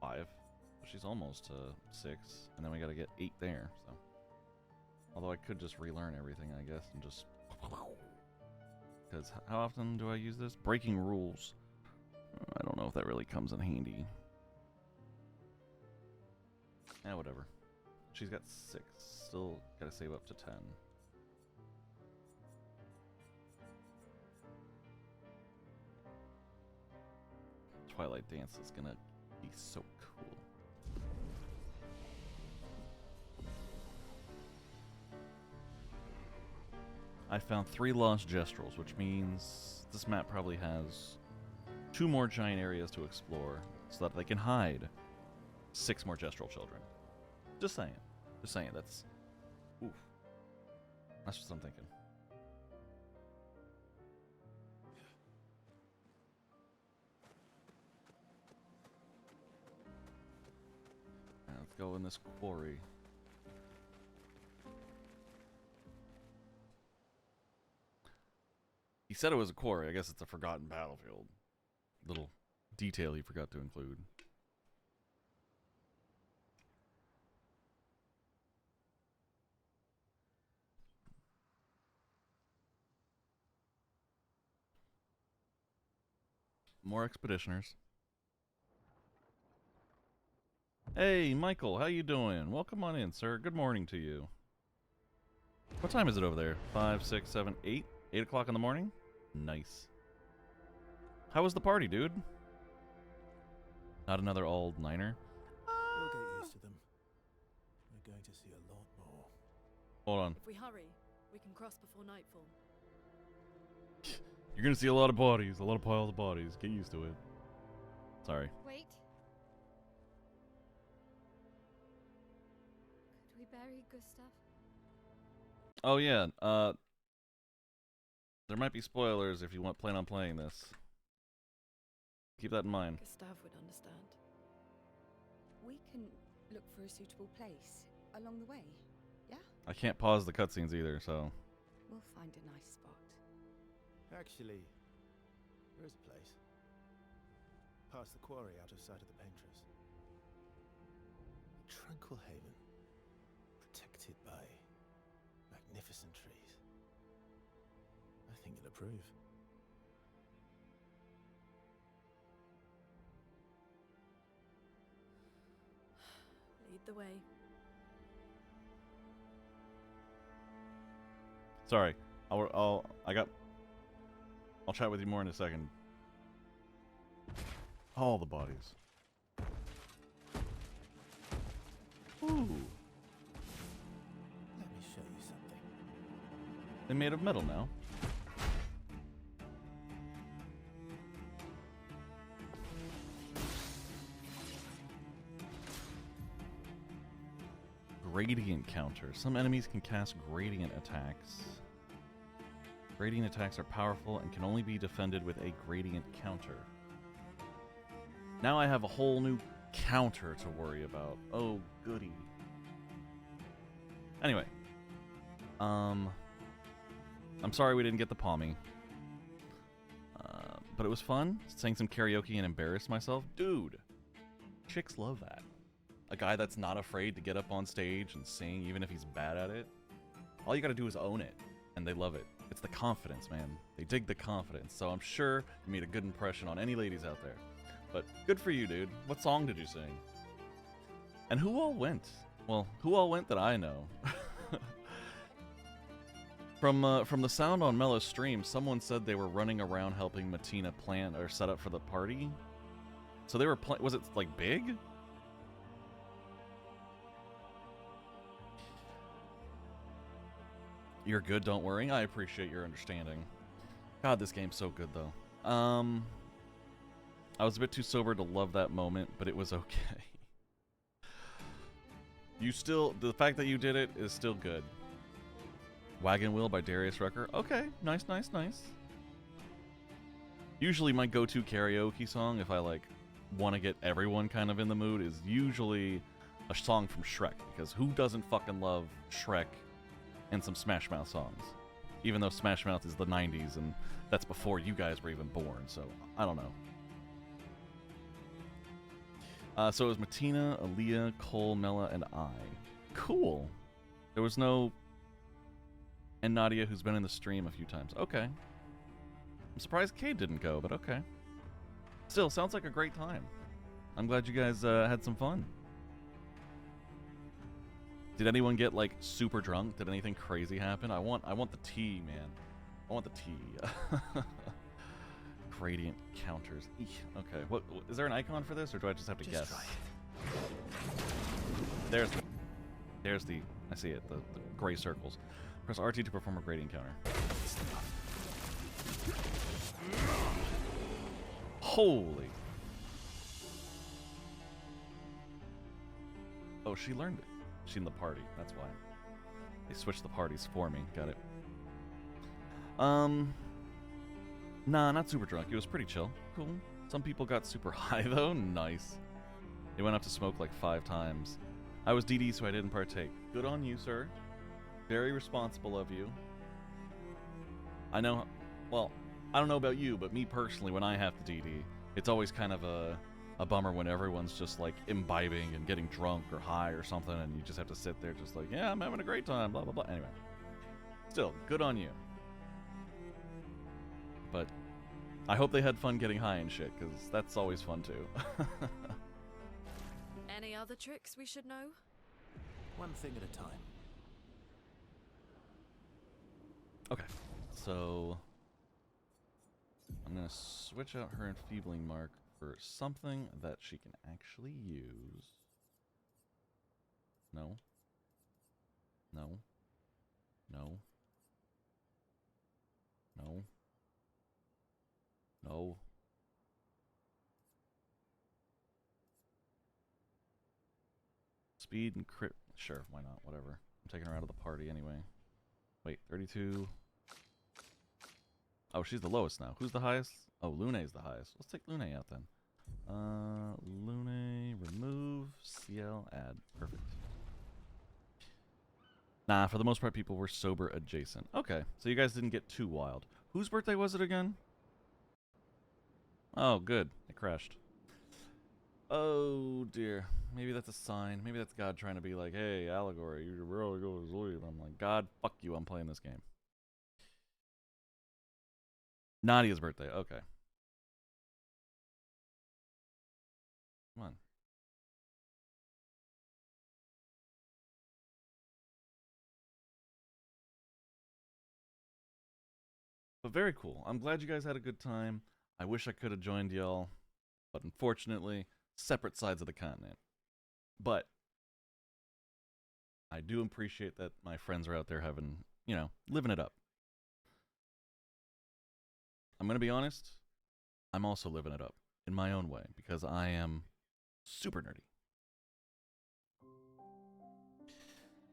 5. She's almost 6. And then we gotta get 8 there, so. Although I could just relearn everything, I guess, and just... Because how often do I use this? Breaking rules. I don't know if that really comes in handy. Whatever. She's got 6. Still gotta save up to 10. Twilight Dance is gonna be so cool. I found 3 lost Gestrels, which means this map probably has 2 more giant areas to explore so that they can hide 6 more Gestral children. Just saying. Just saying. That's... Oof. That's what I'm thinking. Now let's go in this quarry. He said it was a quarry. I guess it's a forgotten battlefield. Little detail he forgot to include. More expeditioners. Hey, Michael, how you doing? Welcome on in, sir. Good morning to you. What time is it over there? 5, 6, 7, 8? 8 o'clock in the morning? Nice. How was the party, dude? Not another old niner? You'll get used to them. We're going to see a lot more. Hold on. If we hurry, we can cross before nightfall. You're gonna see a lot of bodies, a lot of piles of bodies. Get used to it. Sorry. Wait. Could we bury Gustav? Oh yeah, there might be spoilers if you plan on playing this. Keep that in mind. Gustav would understand. We can look for a suitable place along the way, yeah? I can't pause the cutscenes either, so... We'll find a nice spot. Actually, there is a place. Past the quarry, out of sight of the paintress. A tranquil haven. Protected by magnificent trees. I think you'll approve. Lead the way. Sorry. I'll chat with you more in a second. All the bodies. Ooh. Let me show you something. They're made of metal now. Gradient counter. Some enemies can cast gradient attacks. Gradient attacks are powerful and can only be defended with a gradient counter. Now I have a whole new counter to worry about. Oh, goody. Anyway. I'm sorry we didn't get the Palmy. But it was fun. Sang some karaoke and embarrassed myself. Dude. Chicks love that. A guy that's not afraid to get up on stage and sing, even if he's bad at it. All you gotta do is own it, and they love it. It's the confidence, man. They dig the confidence, so I'm sure you made a good impression on any ladies out there. But good for you, dude. What song did you sing? And who all went? Well, who all went that I know? From the sound on Mella's stream, someone said they were running around helping Matina plan or set up for the party. So they were was it like big? You're good, don't worry. I appreciate your understanding. God, this game's so good, though. I was a bit too sober to love that moment, but it was okay. The fact that you did it is still good. Wagon Wheel by Darius Rucker. Okay, nice, nice, nice. Usually my go-to karaoke song, if I like want to get everyone kind of in the mood, is usually a song from Shrek, because who doesn't fucking love Shrek and some Smash Mouth songs? Even though Smash Mouth is the 90s, and that's before you guys were even born, so I don't know. So it was Martina, Aaliyah, Cole, Mela, and I. Cool. There was no... And Nadia, who's been in the stream a few times. Okay. I'm surprised Cade didn't go, but okay. Still, sounds like a great time. I'm glad you guys had some fun. Did anyone get, like, super drunk? Did anything crazy happen? I want the tea, man. I want the tea. Gradient counters. Eek. Okay, what is there an icon for this, or do I just have to guess? Try it. There's the, I see it, the gray circles. Press RT to perform a gradient counter. Holy. Oh, she learned it. She's in the party, that's why. They switched the parties for me, got it. Nah, not super drunk. It was pretty chill. Cool. Some people got super high, though. Nice. They went up to smoke like 5 times. I was DD, so I didn't partake. Good on you, sir. Very responsible of you. I know... Well, I don't know about you, but me personally, when I have to DD, it's always kind of a bummer when everyone's just, like, imbibing and getting drunk or high or something, and you just have to sit there just like, yeah, I'm having a great time, blah, blah, blah. Anyway. Still, good on you. But I hope they had fun getting high and shit, because that's always fun too. Any other tricks we should know? One thing at a time. Okay, so I'm going to switch out her enfeebling mark for something that she can actually use. No. No. No. No. No. Speed and crit. Sure, why not? Whatever. I'm taking her out of the party anyway. Wait, 32. Oh, she's the lowest now. Who's the highest? Oh, Lune's the highest. Let's take Lune out then. Lune, remove, CL, add. Perfect. Nah, for the most part, people were sober adjacent. Okay, so you guys didn't get too wild. Whose birthday was it again? Oh, good. It crashed. Oh, dear. Maybe that's a sign. Maybe that's God trying to be like, hey, Allegory, you should really go to sleep. I'm like, God, fuck you. I'm playing this game. Nadia's birthday. Okay. Come on. But very cool. I'm glad you guys had a good time. I wish I could have joined y'all, but unfortunately, separate sides of the continent. But I do appreciate that my friends are out there having, you know, living it up. I'm going to be honest, I'm also living it up in my own way because I am super nerdy.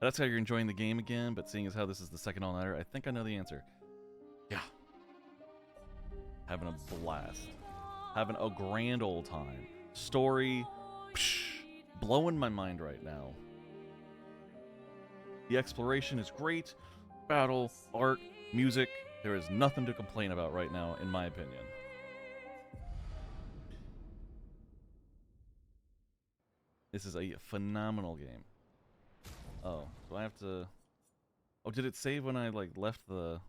That's how you're enjoying the game again, but seeing as how this is the second all-nighter, I think I know the answer. Yeah. Having a blast. Having a grand old time. Story, psh, blowing my mind right now. The exploration is great. Battle, art, music. There is nothing to complain about right now, in my opinion. This is a phenomenal game. Oh, so I have to... Oh, did it save when I, like, left the...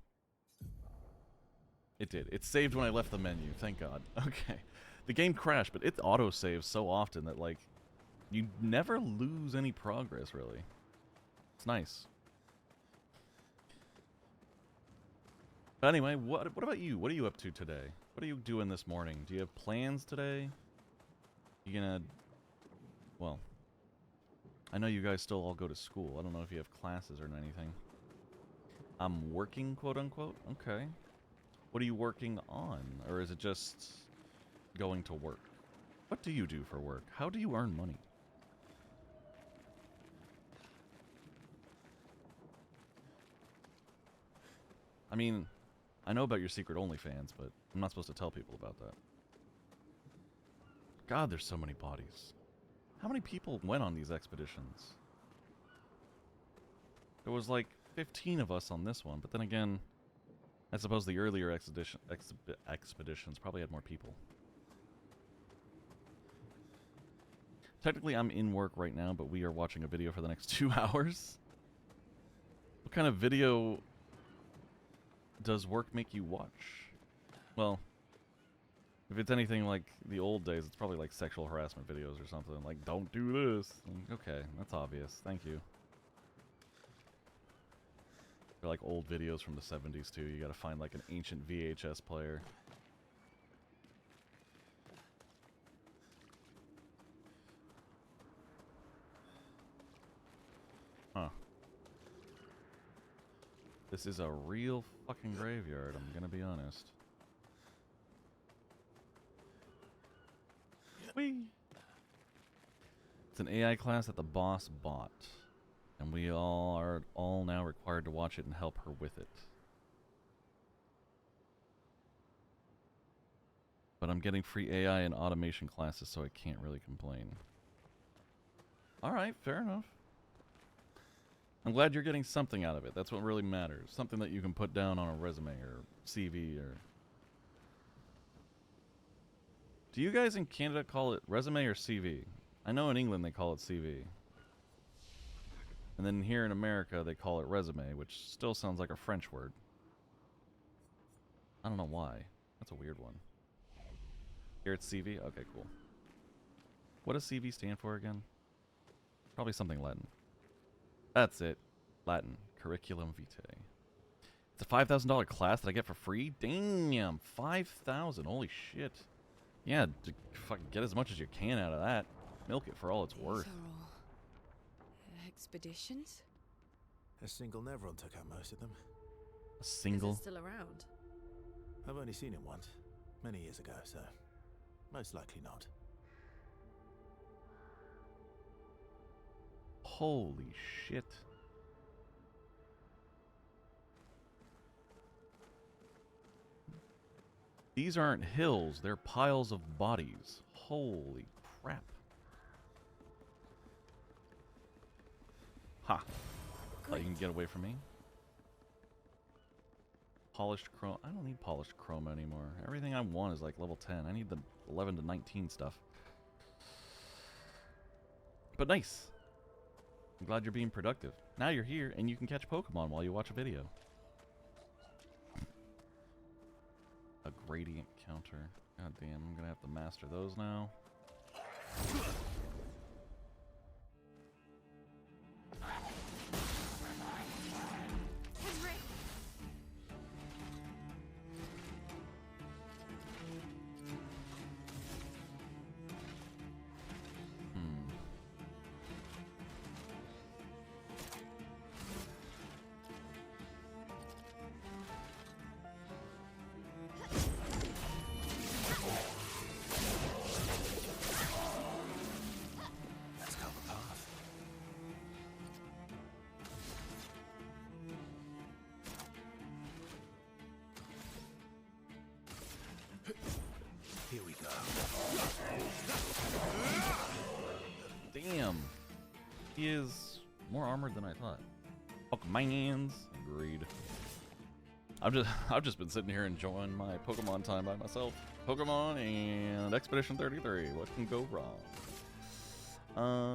It did. It saved when I left the menu. Thank God. Okay. The game crashed, but it auto-saves so often that, like, you never lose any progress, really. It's nice. But anyway, what about you? What are you up to today? What are you doing this morning? Do you have plans today? You gonna... Well... I know you guys still all go to school. I don't know if you have classes or anything. I'm working, quote-unquote? Okay. What are you working on? Or is it just going to work? What do you do for work? How do you earn money? I mean, I know about your secret OnlyFans, but I'm not supposed to tell people about that. God, there's so many bodies. How many people went on these expeditions? There was like 15 of us on this one, but then again, I suppose the earlier expeditions probably had more people. Technically, I'm in work right now, but we are watching a video for the next 2 hours. What kind of video does work make you watch? Well, if it's anything like the old days, it's probably like sexual harassment videos or something. Like, don't do this. Okay, that's obvious. Thank you. They're like old videos from the 70s too. You gotta find like an ancient VHS player. Huh. This is a real fucking graveyard, I'm gonna be honest. Whee! It's an AI class that the boss bought. And we all are now required to watch it and help her with it. But I'm getting free AI and automation classes, so I can't really complain. Alright, fair enough. I'm glad you're getting something out of it. That's what really matters. Something that you can put down on a resume or CV or... Do you guys in Canada call it resume or CV? I know in England they call it CV. And then here in America they call it resume, which still sounds like a French word. I don't know why. That's a weird one. Here it's CV? Okay, cool. What does CV stand for again? Probably something Latin. That's it. Latin. Curriculum vitae. It's a $5,000 class that I get for free? Damn! 5,000. Holy shit. Yeah, fucking get as much as you can out of that. Milk it for all it's worth. Expeditions? A single Nevron took out most of them. A single? Is it still around? I've only seen it once. Many years ago, so... most likely not. Holy shit. These aren't hills, they're piles of bodies. Holy crap. Ha. Thought you can get away from me. Polished chrome. I don't need polished chrome anymore. Everything I want is like level 10. I need the 11 to 19 stuff. But nice. I'm glad you're being productive. Now you're here and you can catch Pokemon while you watch a video. A gradient counter. God damn, I'm gonna have to master those now. Here we go. Damn. He is more armored than I thought. Pokemans. Agreed. I've just been sitting here enjoying my Pokemon time by myself. Pokemon and Expedition 33. What can go wrong?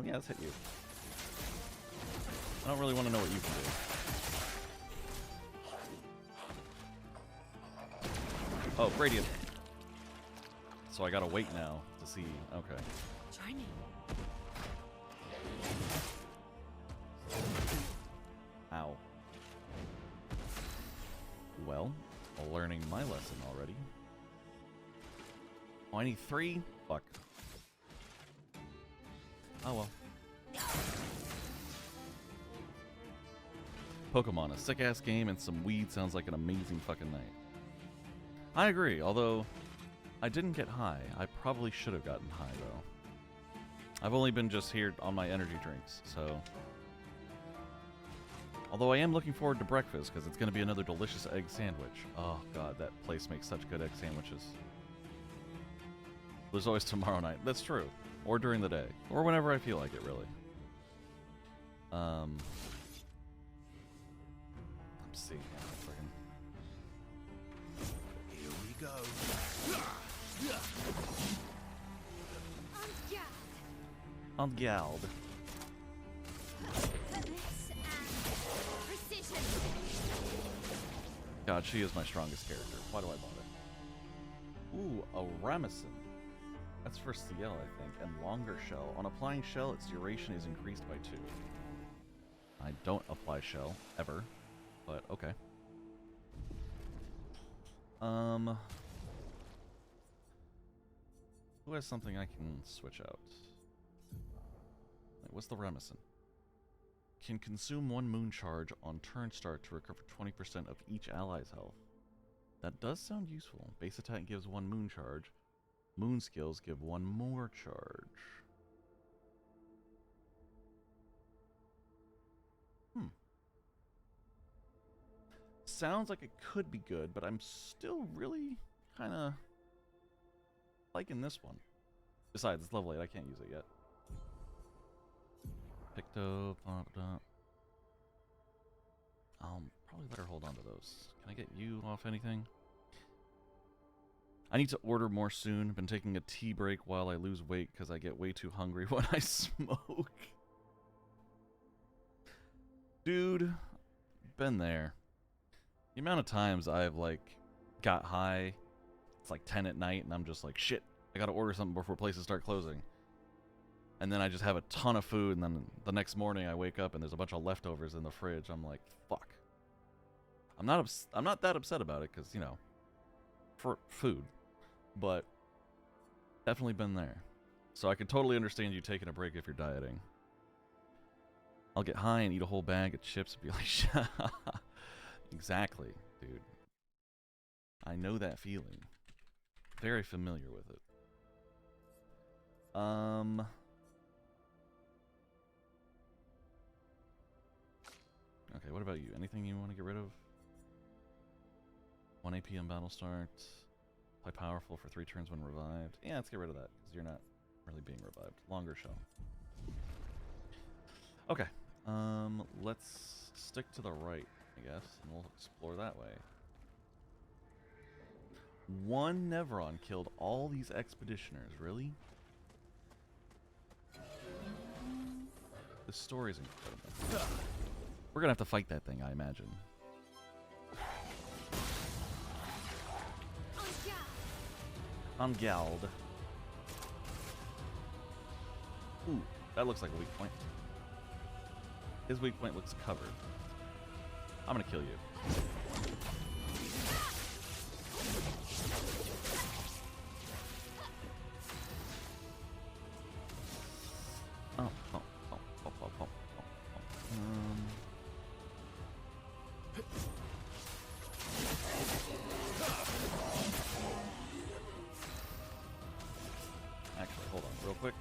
Yeah, let's hit you. I don't really want to know what you can do. Oh, Radiant. So I gotta wait now to see. Okay. Try me. Ow. Well, learning my lesson already. Oh, I need 3? Fuck. Oh well. Pokemon, a sick-ass game and some weed sounds like an amazing fucking night. I agree, although I didn't get high. I probably should have gotten high, though. I've only been just here on my energy drinks, so... Although I am looking forward to breakfast, because it's going to be another delicious egg sandwich. Oh, God, that place makes such good egg sandwiches. There's always tomorrow night. That's true. Or during the day. Or whenever I feel like it, really. Let's see. Here we go. On Gald. God, she is my strongest character. Why do I bother? Ooh, a Ramison. That's for CL, I think. And longer shell. On applying shell, its duration is increased by 2. I don't apply shell, ever. But, okay. Who has something I can switch out? Wait, what's the Ramison? Can consume 1 moon charge on turn start to recover 20% of each ally's health. That does sound useful. Base attack gives 1 moon charge. Moon skills give 1 more charge. Sounds like it could be good, but I'm still really kind of liking this one. Besides, it's level 8. I can't use it yet. Picto, I'll probably let her hold on to those. Can I get you off anything? I need to order more soon. Been taking a tea break while I lose weight because I get way too hungry when I smoke. Dude, been there. The amount of times I've, like, got high, it's like 10 at night, and I'm just like, shit, I gotta order something before places start closing. And then I just have a ton of food, and then the next morning I wake up and there's a bunch of leftovers in the fridge. I'm like, fuck. I'm not that upset about it, because, you know, for food. But definitely been there. So I can totally understand you taking a break if you're dieting. I'll get high and eat a whole bag of chips and be like, exactly, dude. I know that feeling. Very familiar with it. Okay, what about you? Anything you want to get rid of? 1 AP on battle start. Play powerful for 3 turns when revived. Yeah, let's get rid of that, because you're not really being revived. Longer shell. Okay. Let's stick to the right, I guess, and we'll explore that way. 1 Nevron killed all these expeditioners, really? This story's incredible. We're gonna have to fight that thing, I imagine. On Gald. Ooh, that looks like a weak point. His weak point looks covered. I'm gonna kill you. Actually, hold on real quick.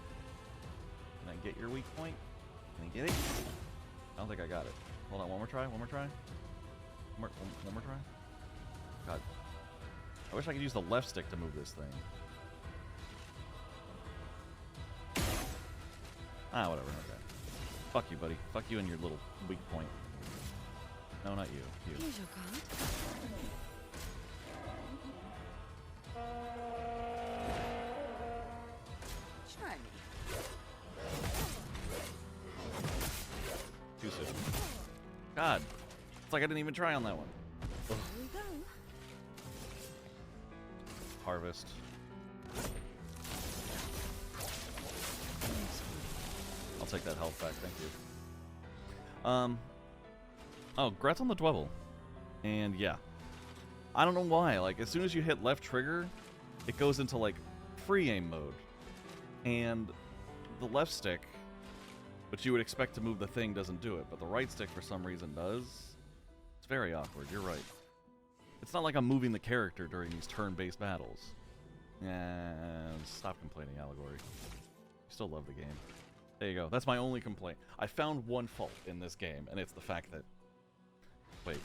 Can I get your weak point? Can I get it? I don't think I got it. Hold on, one more try, one more try. One more try. God. I wish I could use the left stick to move this thing. Ah, whatever, okay. Fuck you, buddy. Fuck you and your little weak point. No, not you. You. Here's your card. Try me. Too soon. God. It's like I didn't even try on that one. Ugh. Here we go. Harvest. I'll take that health back, thank you. Oh, Gret's on the Dwebble. And yeah. I don't know why, like, as soon as you hit left trigger, it goes into, like, free aim mode. And the left stick, which you would expect to move the thing, doesn't do it, but the right stick for some reason does. It's very awkward, you're right. It's not like I'm moving the character during these turn-based battles. Stop complaining, Allegory. You still love the game. There you go. That's my only complaint. I found one fault in this game, and it's the fact that Wait.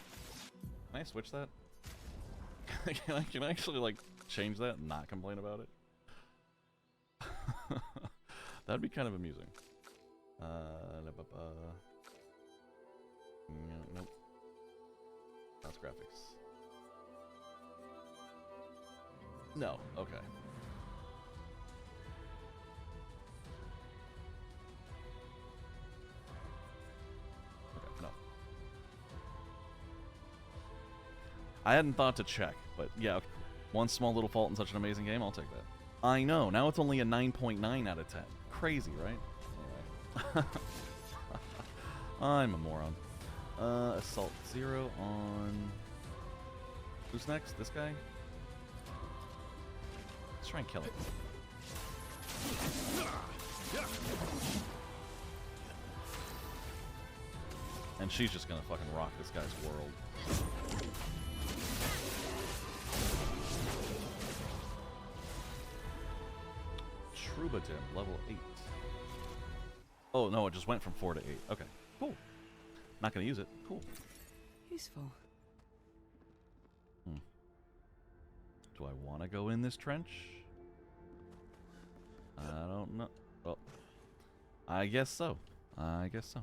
Can I switch that? can I actually, like, change that and not complain about it? That'd be kind of amusing. Nope. That's graphics. No. Okay. Okay, no. I hadn't thought to check, but yeah, okay. One small little fault in such an amazing game, I'll take that. I know, now it's only a 9.9 out of 10. Crazy, right? Anyway. I'm a moron. Assault 0 on... Who's next? This guy? Let's try and kill him. And she's just gonna fucking rock this guy's world. Troubadour, level 8. Oh, no, it just went from 4 to 8. Okay, cool. Not gonna use it. Cool. Useful. Do I want to go in this trench? I don't know. Well, I guess so. I guess so.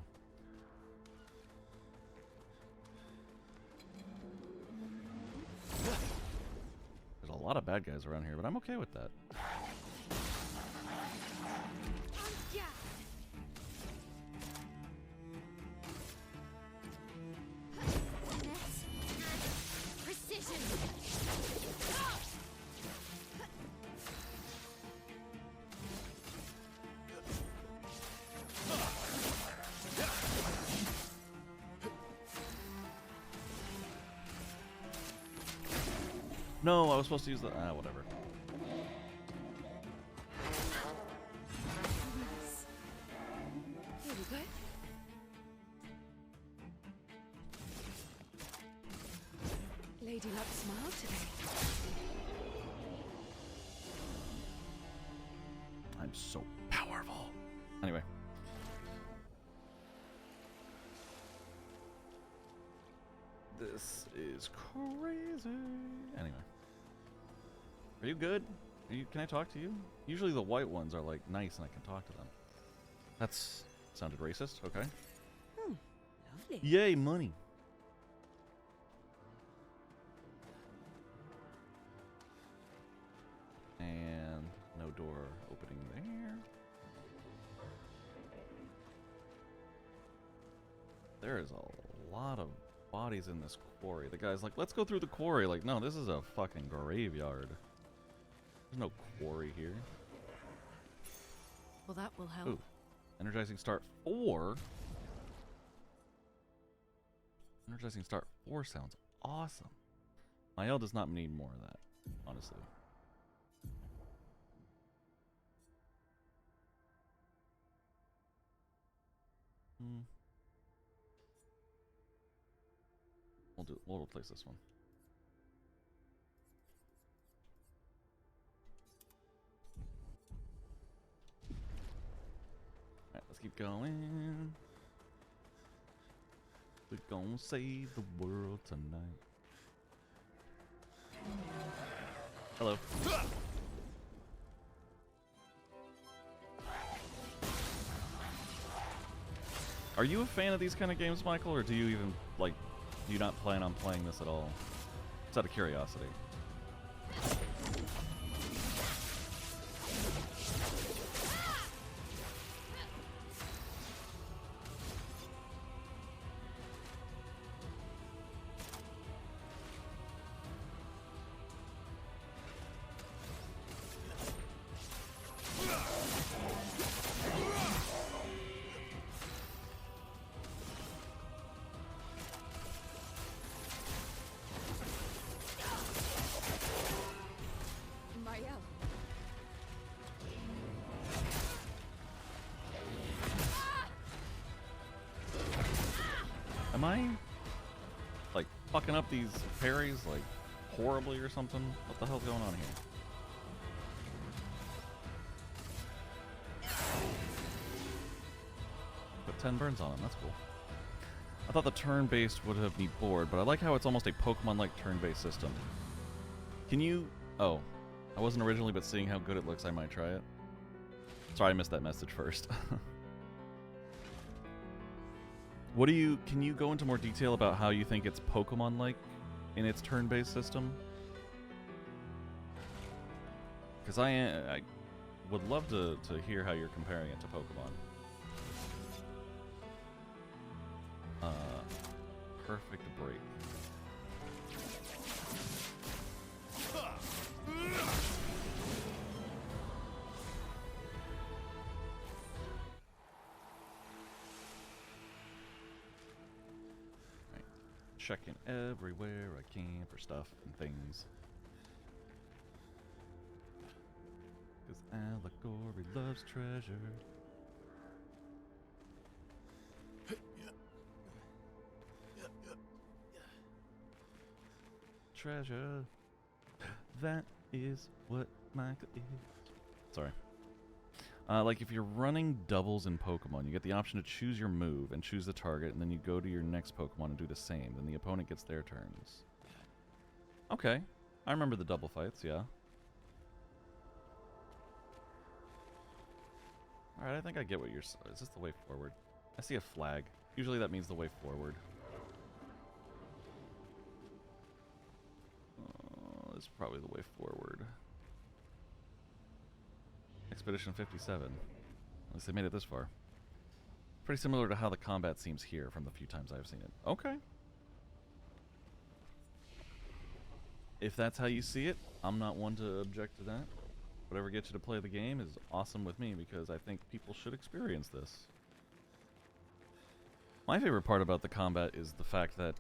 There's a lot of bad guys around here, but I'm okay with that. No, I was supposed to use the... whatever. Here we go. Lady Luck smiled today. I'm so powerful. Anyway. This is crazy. Anyway. Are you good? Can I talk to you? Usually the white ones are like nice and I can talk to them. That's sounded racist. Okay. Lovely. Yay, money. And no door opening there. There is a lot of bodies in this quarry. The guy's like, let's go through the quarry. Like, no, this is a fucking graveyard. There's no quarry here. Well, that will help. Ooh. Energizing start 4. Energizing start 4 sounds awesome. My L does not need more of that, honestly. We'll replace this one. Alright, let's keep going. We're gonna save the world tonight. Hello. Are you a fan of these kind of games, Michael, or do you even, like, do you not plan on playing this at all? Just out of curiosity. Am I, like, fucking up these parries, like, horribly or something? What the hell's going on here? Put 10 burns on him, that's cool. I thought the turn-based would have me bored, but I like how it's almost a Pokemon-like turn-based system. Can you... Oh. I wasn't originally, but seeing how good it looks, I might try it. Sorry, I missed that message first. What do you... Can you go into more detail about how you think it's Pokemon-like in its turn-based system? Because I would love to hear how you're comparing it to Pokemon. Perfect break. Right. Checking everywhere I can for stuff and things. Because Allegory loves treasure. Treasure. That is what Michael is. Sorry. Like if you're running doubles in Pokemon, you get the option to choose your move and choose the target, and then you go to your next Pokemon and do the same. Then the opponent gets their turns. Okay. I remember the double fights, yeah. Alright, I think I get what you're... Is this the way forward? I see a flag. Usually that means the way forward. This is probably the way forward. Expedition 57. At least they made it this far. Pretty similar to how the combat seems here from the few times I've seen it. Okay. If that's how you see it, I'm not one to object to that. Whatever gets you to play the game is awesome with me because I think people should experience this. My favorite part about the combat is the fact that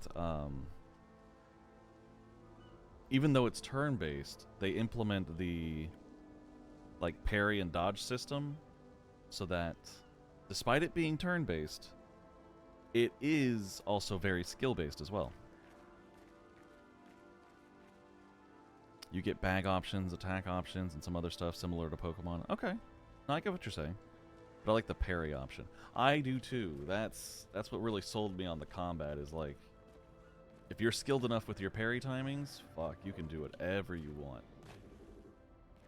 even though it's turn-based, they implement the like parry and dodge system so that despite it being turn-based, it is also very skill-based as well. You get bag options, attack options, and some other stuff similar to Pokemon. Okay. No, I get what you're saying. But I like the parry option. I do too. That's what really sold me on the combat is like, if you're skilled enough with your parry timings, fuck, you can do whatever you want.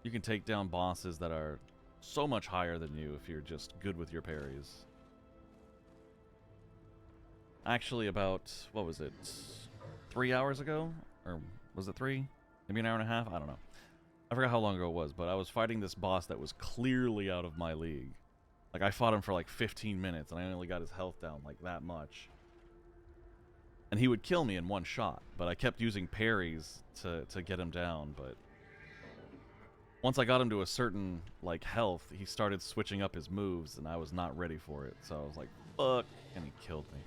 You can take down bosses that are so much higher than you if you're just good with your parries. Actually, about, what was it, 3 hours ago? Or was it 3? Maybe an hour and a half? I don't know. I forgot how long ago it was, but I was fighting this boss that was clearly out of my league. Like, I fought him for like 15 minutes, and I only got his health down like that much. And he would kill me in one shot, but I kept using parries to get him down, but... Once I got him to a certain, like, health, he started switching up his moves, and I was not ready for it. So I was like, fuck, and he killed me.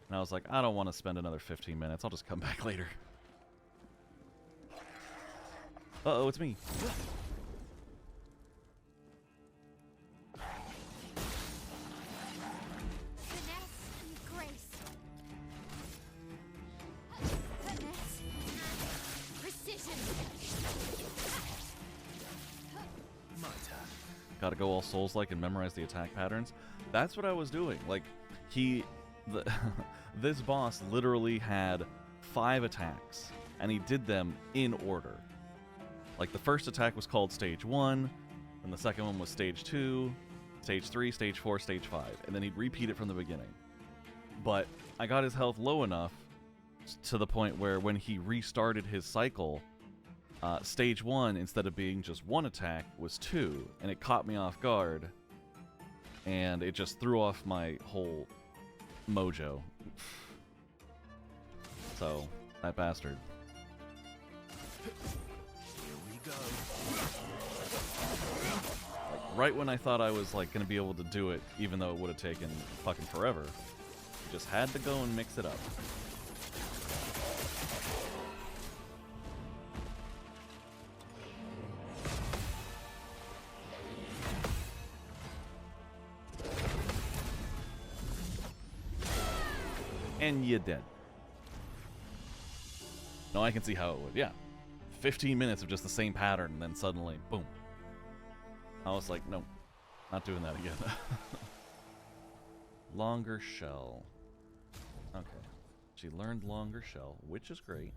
And I was like, I don't want to spend another 15 minutes, I'll just come back later. Uh-oh, it's me. Gotta go all Souls-like and memorize the attack patterns. That's what I was doing. Like, this boss literally had 5 attacks, and he did them in order. Like, the first attack was called Stage 1, and the second one was Stage 2, Stage 3, Stage 4, Stage 5, and then he'd repeat it from the beginning. But I got his health low enough to the point where when he restarted his cycle, Stage 1, instead of being just 1 attack, was 2, and it caught me off guard, and it just threw off my whole mojo. So, that bastard. Here we go. Like, right when I thought I was like gonna be able to do it, even though it would have taken fucking forever, just had to go and mix it up. And you're dead. No, I can see how it would. Yeah. 15 minutes of just the same pattern, and then suddenly, boom. I was like, no, not doing that again. Longer shell. Okay. She learned longer shell, which is great.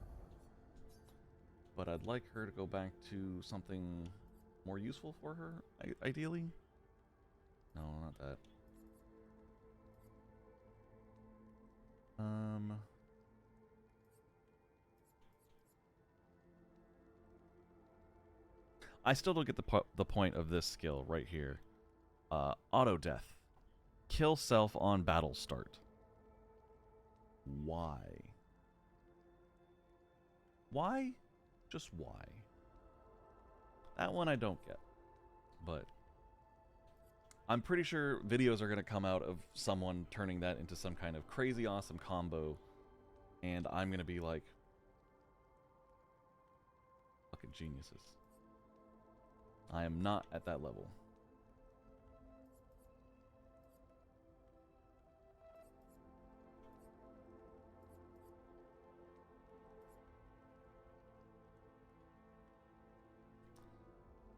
But I'd like her to go back to something more useful for her, ideally. No, not that. I still don't get the point of this skill right here. Auto death. Kill self on battle start. Why? Why? Just why? That one I don't get. But I'm pretty sure videos are going to come out of someone turning that into some kind of crazy awesome combo. And I'm going to be like, fucking geniuses. I am not at that level.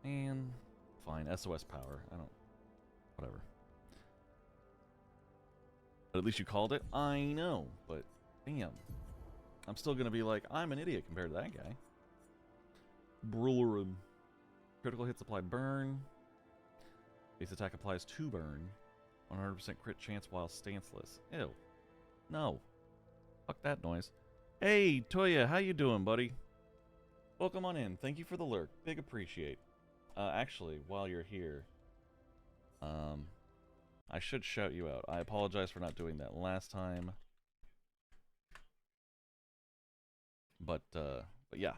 And fine, SOS power. I don't... Whatever. But at least you called it? I know, but damn. I'm still gonna be like, I'm an idiot compared to that guy. Brawlerin. Critical hits apply burn. Base attack applies 2 burn. 100% crit chance while stanceless. Ew. No. Fuck that noise. Hey, Toya, how you doing, buddy? Welcome on in. Thank you for the lurk. Big appreciate. Actually, while you're here, I should shout you out. I apologize for not doing that last time. But yeah.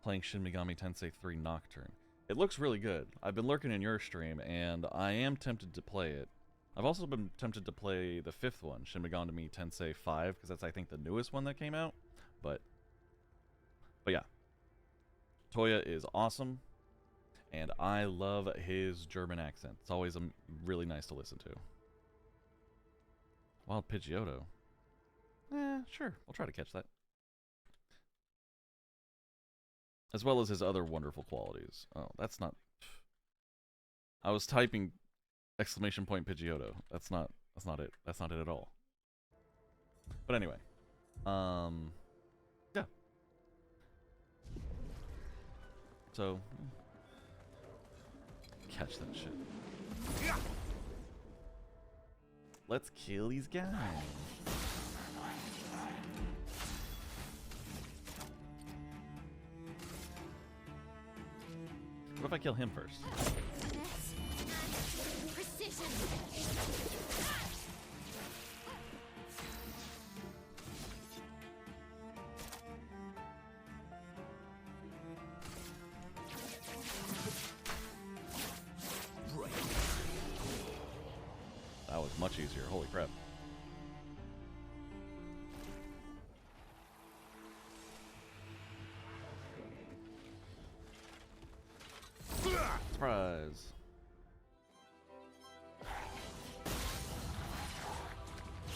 Playing Shin Megami Tensei 3 Nocturne. It looks really good. I've been lurking in your stream, and I am tempted to play it. I've also been tempted to play the 5th one, Shin Megami Tensei 5, because that's, I think, the newest one that came out. But yeah. Toya is awesome, and I love his German accent. It's always really nice to listen to. Wild Pidgeotto. Sure. I'll try to catch that. As well as his other wonderful qualities. Oh, that's not... I was typing exclamation point Pidgeotto. That's not it. That's not it at all. But anyway. Yeah. So... Catch that shit. Let's kill these guys. What if I kill him first? Precision. That was much easier. Holy crap. Surprise.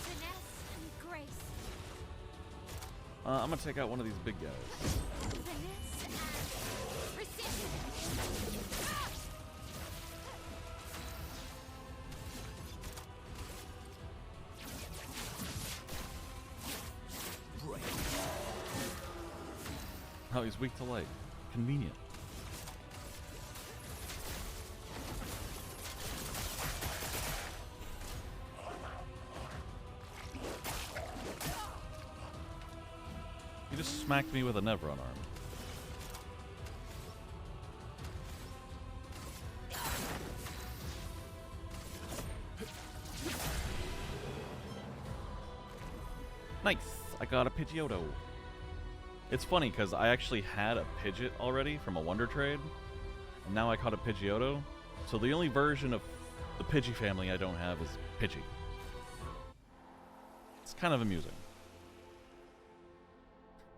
Finesse and grace. I'm gonna take out one of these big guys. Finesse and precision. Oh, he's weak to light. Convenient. He just smacked me with a Nevron arm. Nice! I got a Pidgeotto. It's funny, because I actually had a Pidgeot already from a Wonder Trade, and now I caught a Pidgeotto, so the only version of the Pidgey family I don't have is Pidgey. It's kind of amusing.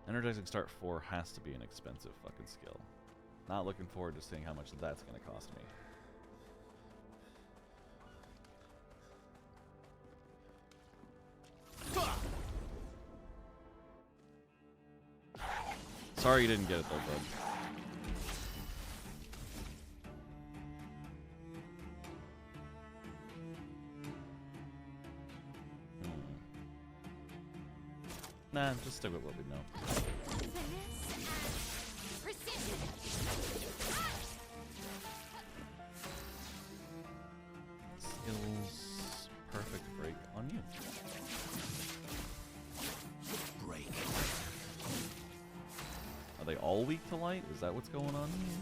Energizing Start 4 has to be an expensive fucking skill. Not looking forward to seeing how much that's going to cost me. Sorry you didn't get it though, bud. Nah, just stick with what we know. Skills, perfect break on you. Break. Are they all weak to light? Is that what's going on here?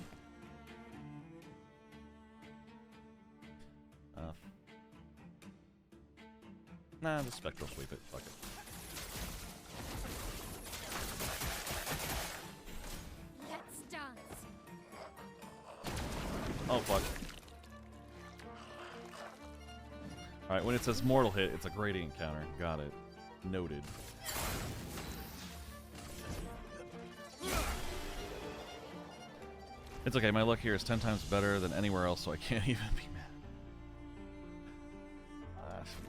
Nah, the spectral sweep it. Fuck it. Let's dance. Oh, fuck. Alright, when it says mortal hit, it's a gradient counter. Got it. Noted. It's okay, my luck here is 10 times better than anywhere else, so I can't even be mad.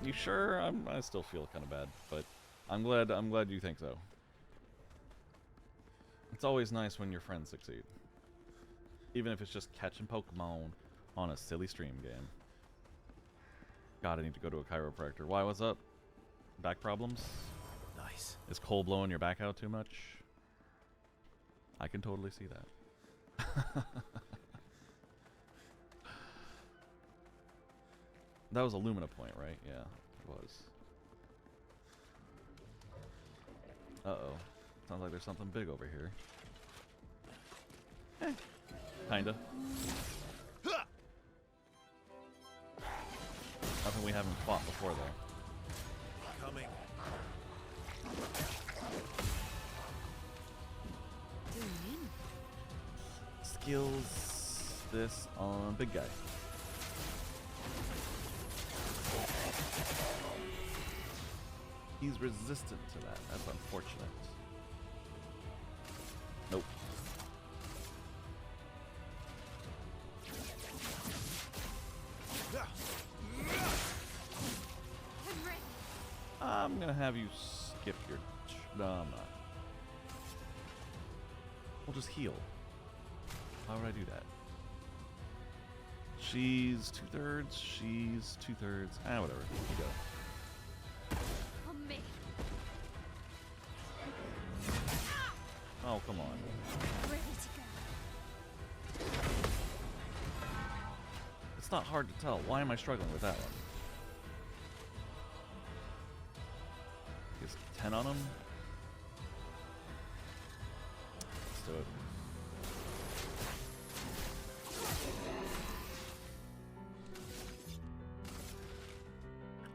You sure? I still feel kind of bad, but I'm glad you think so. It's always nice when your friends succeed. Even if it's just catching Pokemon on a silly stream game. God, I need to go to a chiropractor. Why, what's up? Back problems? Nice. Is Cole blowing your back out too much? I can totally see that. That was a Lumina point, right? Yeah, it was. Uh-oh. Sounds like there's something big over here. Kinda. Nothing we haven't fought before, though. Coming. Skills this on big guy. He's resistant to that. That's unfortunate. Nope. I'm gonna have you skip your... No, I'm not. We'll just heal. Why would I do that? She's 2/3, she's 2/3. Ah, whatever. You go. Oh, come on. Ready to go. It's not hard to tell. Why am I struggling with that one? Is 10 on him? Let's do it.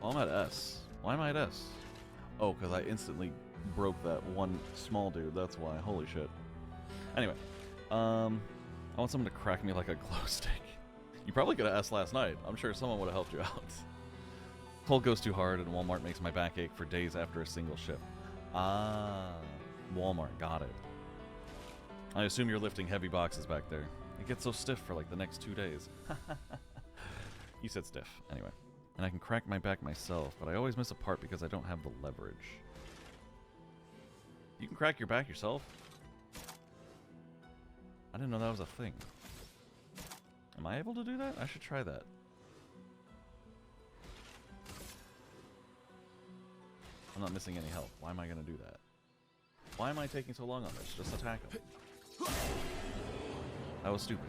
Oh, I'm at S. Why am I at S? Oh, because I instantly broke that one small dude. That's why. Holy shit. Anyway, I want someone to crack me like a glow stick. You probably could have asked last night. I'm sure someone would have helped you out. Cold goes too hard, and Walmart makes my back ache for days after a single shift. Ah, Walmart. Got it. I assume you're lifting heavy boxes back there. It gets so stiff for like the next 2 days. You said stiff. Anyway. And I can crack my back myself, but I always miss a part because I don't have the leverage. You can crack your back yourself? I didn't know that was a thing. Am I able to do that? I should try that. I'm not missing any health. Why am I going to do that? Why am I taking so long on this? Just attack him. That was stupid.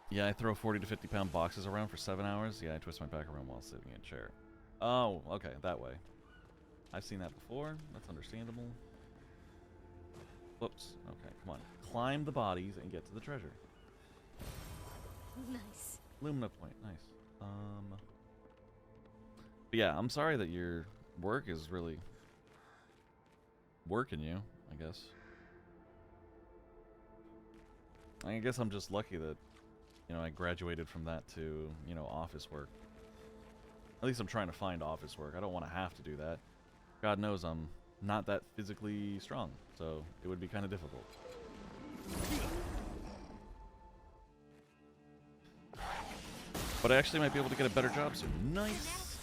Yeah, I throw 40 to 50 pound boxes around for 7 hours. Yeah, I twist my back around while sitting in a chair. Oh, okay, that way. I've seen that before. That's understandable. Whoops. Okay, come on. Climb the bodies and get to the treasure. Nice. Lumina point, nice. But yeah, I'm sorry that your work is really working you, I guess. I guess I'm just lucky that, you know, I graduated from that to, you know, office work. At least I'm trying to find office work. I don't want to have to do that. God knows I'm not that physically strong, so it would be kind of difficult. But I actually might be able to get a better job soon. Nice!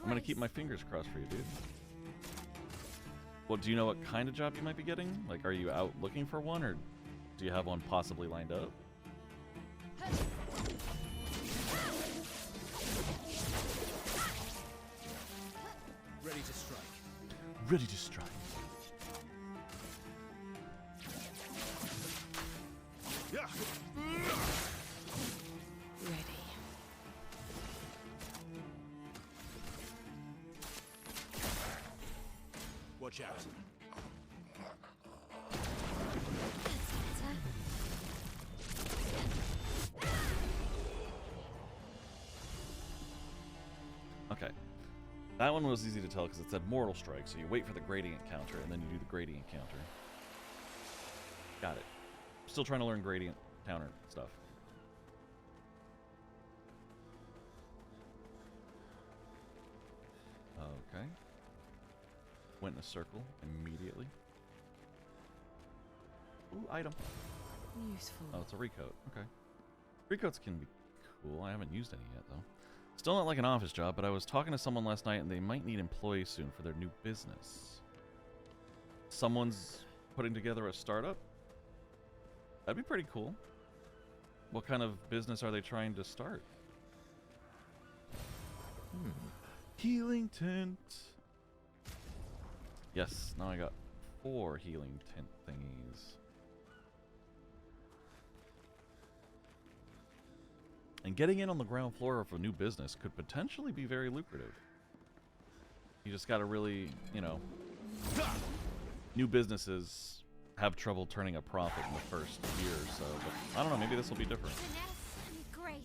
I'm gonna keep my fingers crossed for you, dude. Well, do you know what kind of job you might be getting? Like, are you out looking for one, or do you have one possibly lined up? Ready to strike. Yeah. Ready. Watch out. Okay. That one was easy to tell because it said Mortal Strike, so you wait for the gradient counter, and then you do the gradient counter. Got it. Still trying to learn gradient counter stuff. Okay. Went in a circle immediately. Ooh, item. Useful. Oh, it's a recoat. Okay. Recoats can be cool. I haven't used any yet, though. Still not like an office job, but I was talking to someone last night and they might need employees soon for their new business. Someone's putting together a startup? That'd be pretty cool. What kind of business are they trying to start? Healing tent. Yes, now I got 4 healing tent thingies. And getting in on the ground floor of a new business could potentially be very lucrative. You just gotta really, you know... New businesses have trouble turning a profit in the first year or so, but I don't know, maybe this will be different.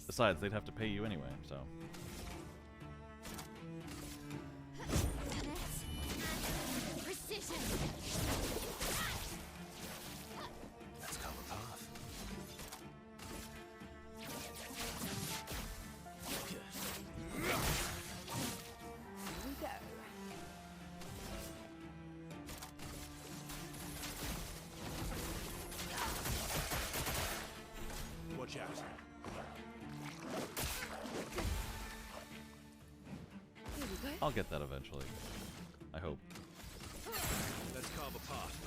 Besides, they'd have to pay you anyway, so... Let's cover path. Watch out. I'll get that eventually. I hope. Let's carve a path.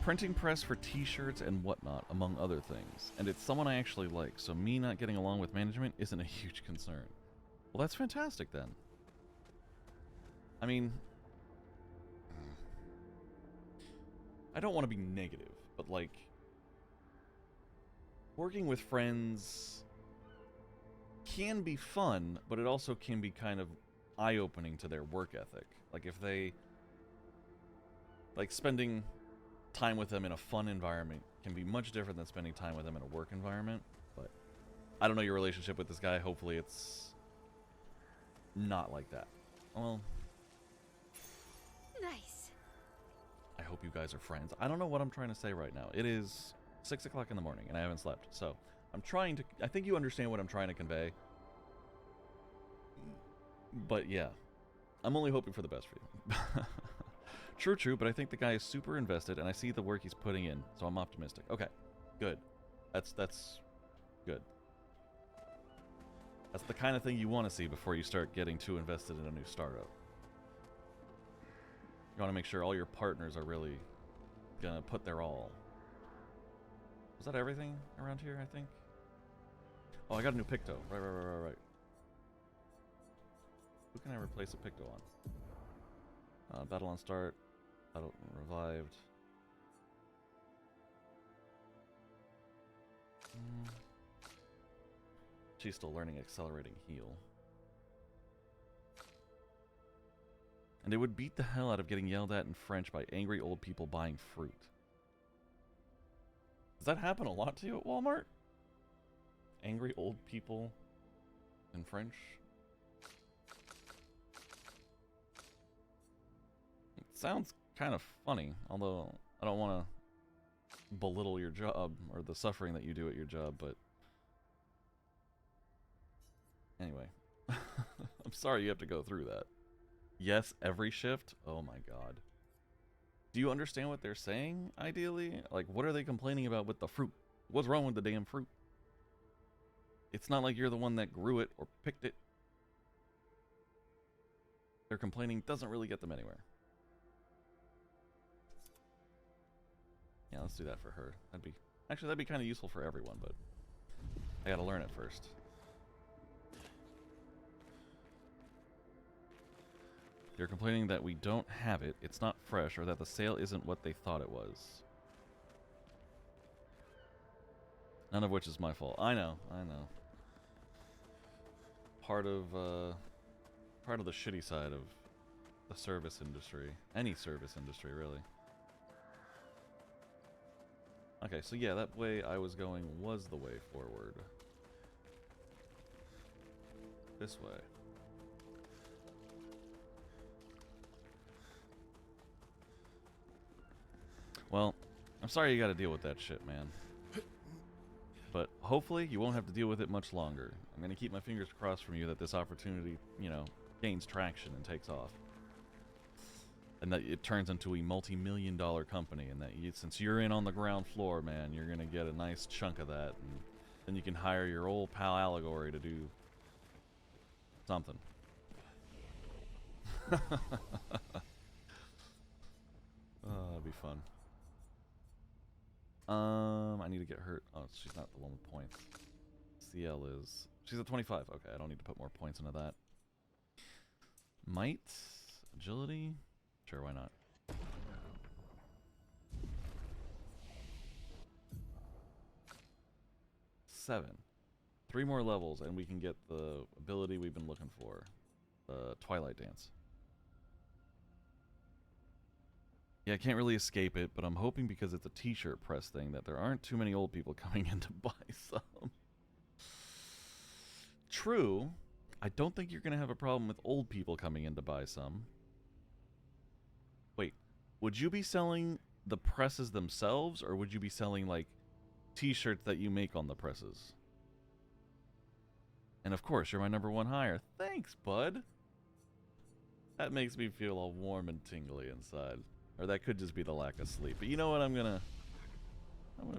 Printing press for t-shirts and whatnot, among other things. And it's someone I actually like, so me not getting along with management isn't a huge concern. Well, that's fantastic then. I mean... I don't want to be negative, but like... Working with friends can be fun, but it also can be kind of eye-opening to their work ethic. Like if they... Like spending time with them in a fun environment can be much different than spending time with them in a work environment. But I don't know your relationship with this guy. Hopefully it's not like that. Well... Nice. I hope you guys are friends. I don't know what I'm trying to say right now. It is 6 o'clock in the morning and I haven't slept. So I'm trying to... I think you understand what I'm trying to convey. But yeah. I'm only hoping for the best for you. True, but I think the guy is super invested and I see the work he's putting in. So I'm optimistic. Okay. Good. That's good. That's the kind of thing you want to see before you start getting too invested in a new startup. You want to make sure all your partners are really gonna put their all. Was that everything around here, I think? Oh, I got a new Picto. Right. Who can I replace a Picto on? Battle on start. Battle revived. She's still learning accelerating heal. And it would beat the hell out of getting yelled at in French by angry old people buying fruit. Does that happen a lot to you at Walmart? Angry old people in French? It sounds kind of funny, although I don't want to belittle your job or the suffering that you do at your job, but anyway. I'm sorry you have to go through that. Yes, every shift? Oh my god. Do you understand what they're saying, ideally? Like, what are they complaining about with the fruit? What's wrong with the damn fruit? It's not like you're the one that grew it or picked it. Their complaining doesn't really get them anywhere. Yeah, let's do that for her. That'd be kind of useful for everyone, but I gotta learn it first. They're complaining that we don't have it, it's not fresh, or that the sale isn't what they thought it was. None of which is my fault. I know. Part of the shitty side of the service industry. Any service industry, really. Okay, so yeah, that way I was going was the way forward. This way. Well, I'm sorry you gotta deal with that shit, man. But hopefully you won't have to deal with it much longer. I'm gonna keep my fingers crossed from you that this opportunity, you know, gains traction and takes off. And that it turns into a multi-million-dollar company, and that since you're in on the ground floor, man, you're gonna get a nice chunk of that, and then you can hire your old pal Allegory to do something. Oh, that'd be fun. I need to get her. Oh, she's not the one with points. CL is. She's at 25. Okay, I don't need to put more points into that. Might, agility. Sure, why not? Seven. 3 more levels, and we can get the ability we've been looking for. The Twilight Dance. Yeah, I can't really escape it, but I'm hoping because it's a t-shirt press thing that there aren't too many old people coming in to buy some. True. I don't think you're going to have a problem with old people coming in to buy some. Wait, would you be selling the presses themselves, or would you be selling, like, t-shirts that you make on the presses? And of course, you're my #1 hire. Thanks, bud. That makes me feel all warm and tingly inside. Or that could just be the lack of sleep. But you know what? I'm gonna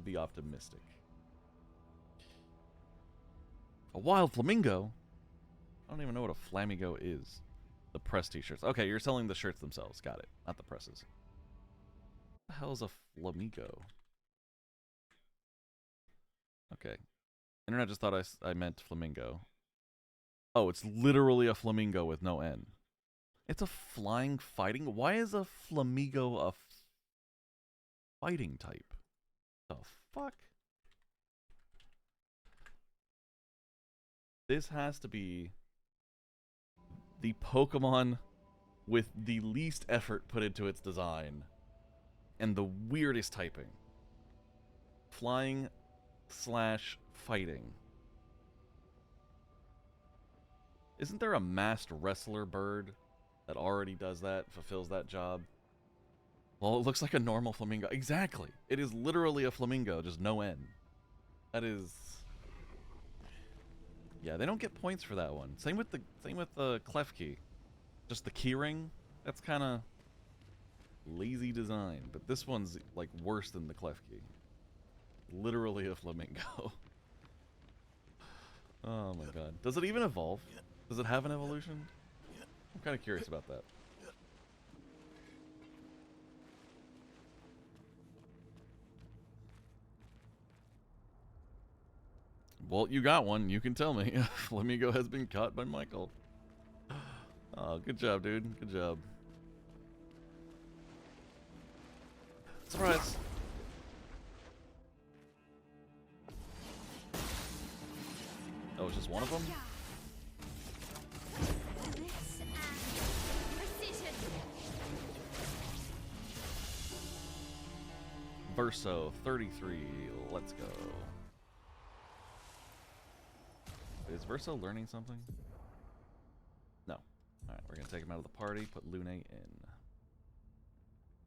be optimistic. A wild flamingo? I don't even know what a flamingo is. The press t-shirts. Okay, you're selling the shirts themselves. Got it. Not the presses. What the hell is a flamingo? Okay. Internet just thought I meant flamingo. Oh, it's literally a flamingo with no N. It's a flying fighting. Why is a flamingo a fighting type? The fuck? This has to be the Pokemon with the least effort put into its design and the weirdest typing. Flying / fighting. Isn't there a masked wrestler bird that already does that, fulfills that job? Well, it looks like a normal flamingo. Exactly. It is literally a flamingo, just no N. That is... Yeah, they don't get points for that one. Same with the Klefki. Just the keyring. That's kind of lazy design, but this one's like worse than the Klefki. Literally a flamingo. Oh my god. Does it even evolve? Does it have an evolution? I'm kind of curious about that. Well, you got one. You can tell me. Flamingo has been caught by Michael. Oh, good job, dude. Good job. Surprise. Oh, it's just one of them? Verso 33. Let's go. Is Verso learning something? No. Alright, we're gonna take him out of the party, put Lune in.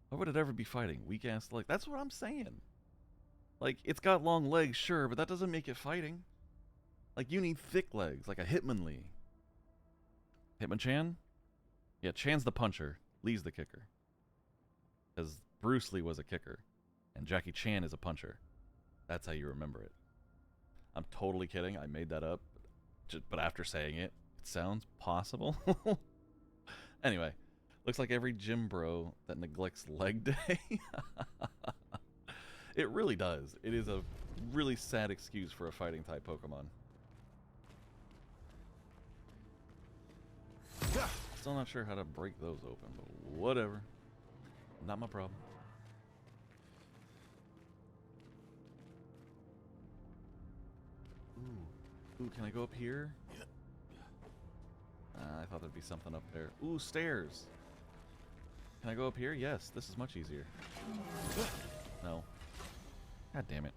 Why would it ever be fighting? Weak ass leg. That's what I'm saying. Like, it's got long legs, sure, but that doesn't make it fighting. Like, you need thick legs, like a Hitmonlee. Hitmonchan? Yeah, Chan's the puncher. Lee's the kicker. Because Bruce Lee was a kicker. And Jackie Chan is a puncher. That's how you remember it. I'm totally kidding. I made that up. But after saying it, it sounds possible. Anyway, looks like every gym bro that neglects leg day. It really does. It is a really sad excuse for a fighting type Pokemon. Still not sure how to break those open, but whatever. Not my problem. Ooh, can I go up here? Yeah. I thought there'd be something up there. Ooh, stairs. Can I go up here? Yes, this is much easier. No. God damn it.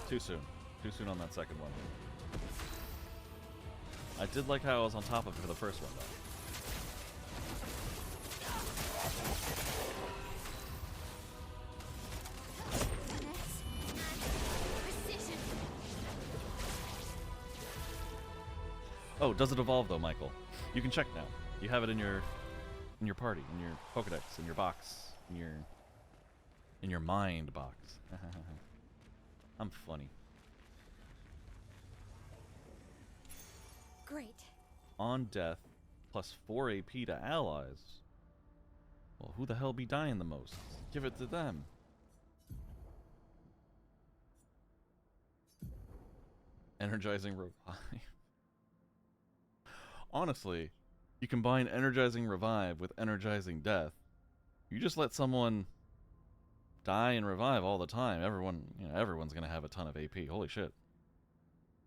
Too soon. Too soon on that second one. I did like how I was on top of it for the first one, though. Oh, does it evolve though, Michael? You can check now. You have it in your party, in your Pokedex, in your box, in your mind box. I'm funny. Great. On death, plus 4 AP to allies. Well, who the hell be dying the most? Give it to them. Energizing revive. Honestly, you combine energizing revive with energizing death. You just let someone die and revive all the time. Everyone's gonna have a ton of AP. Holy shit.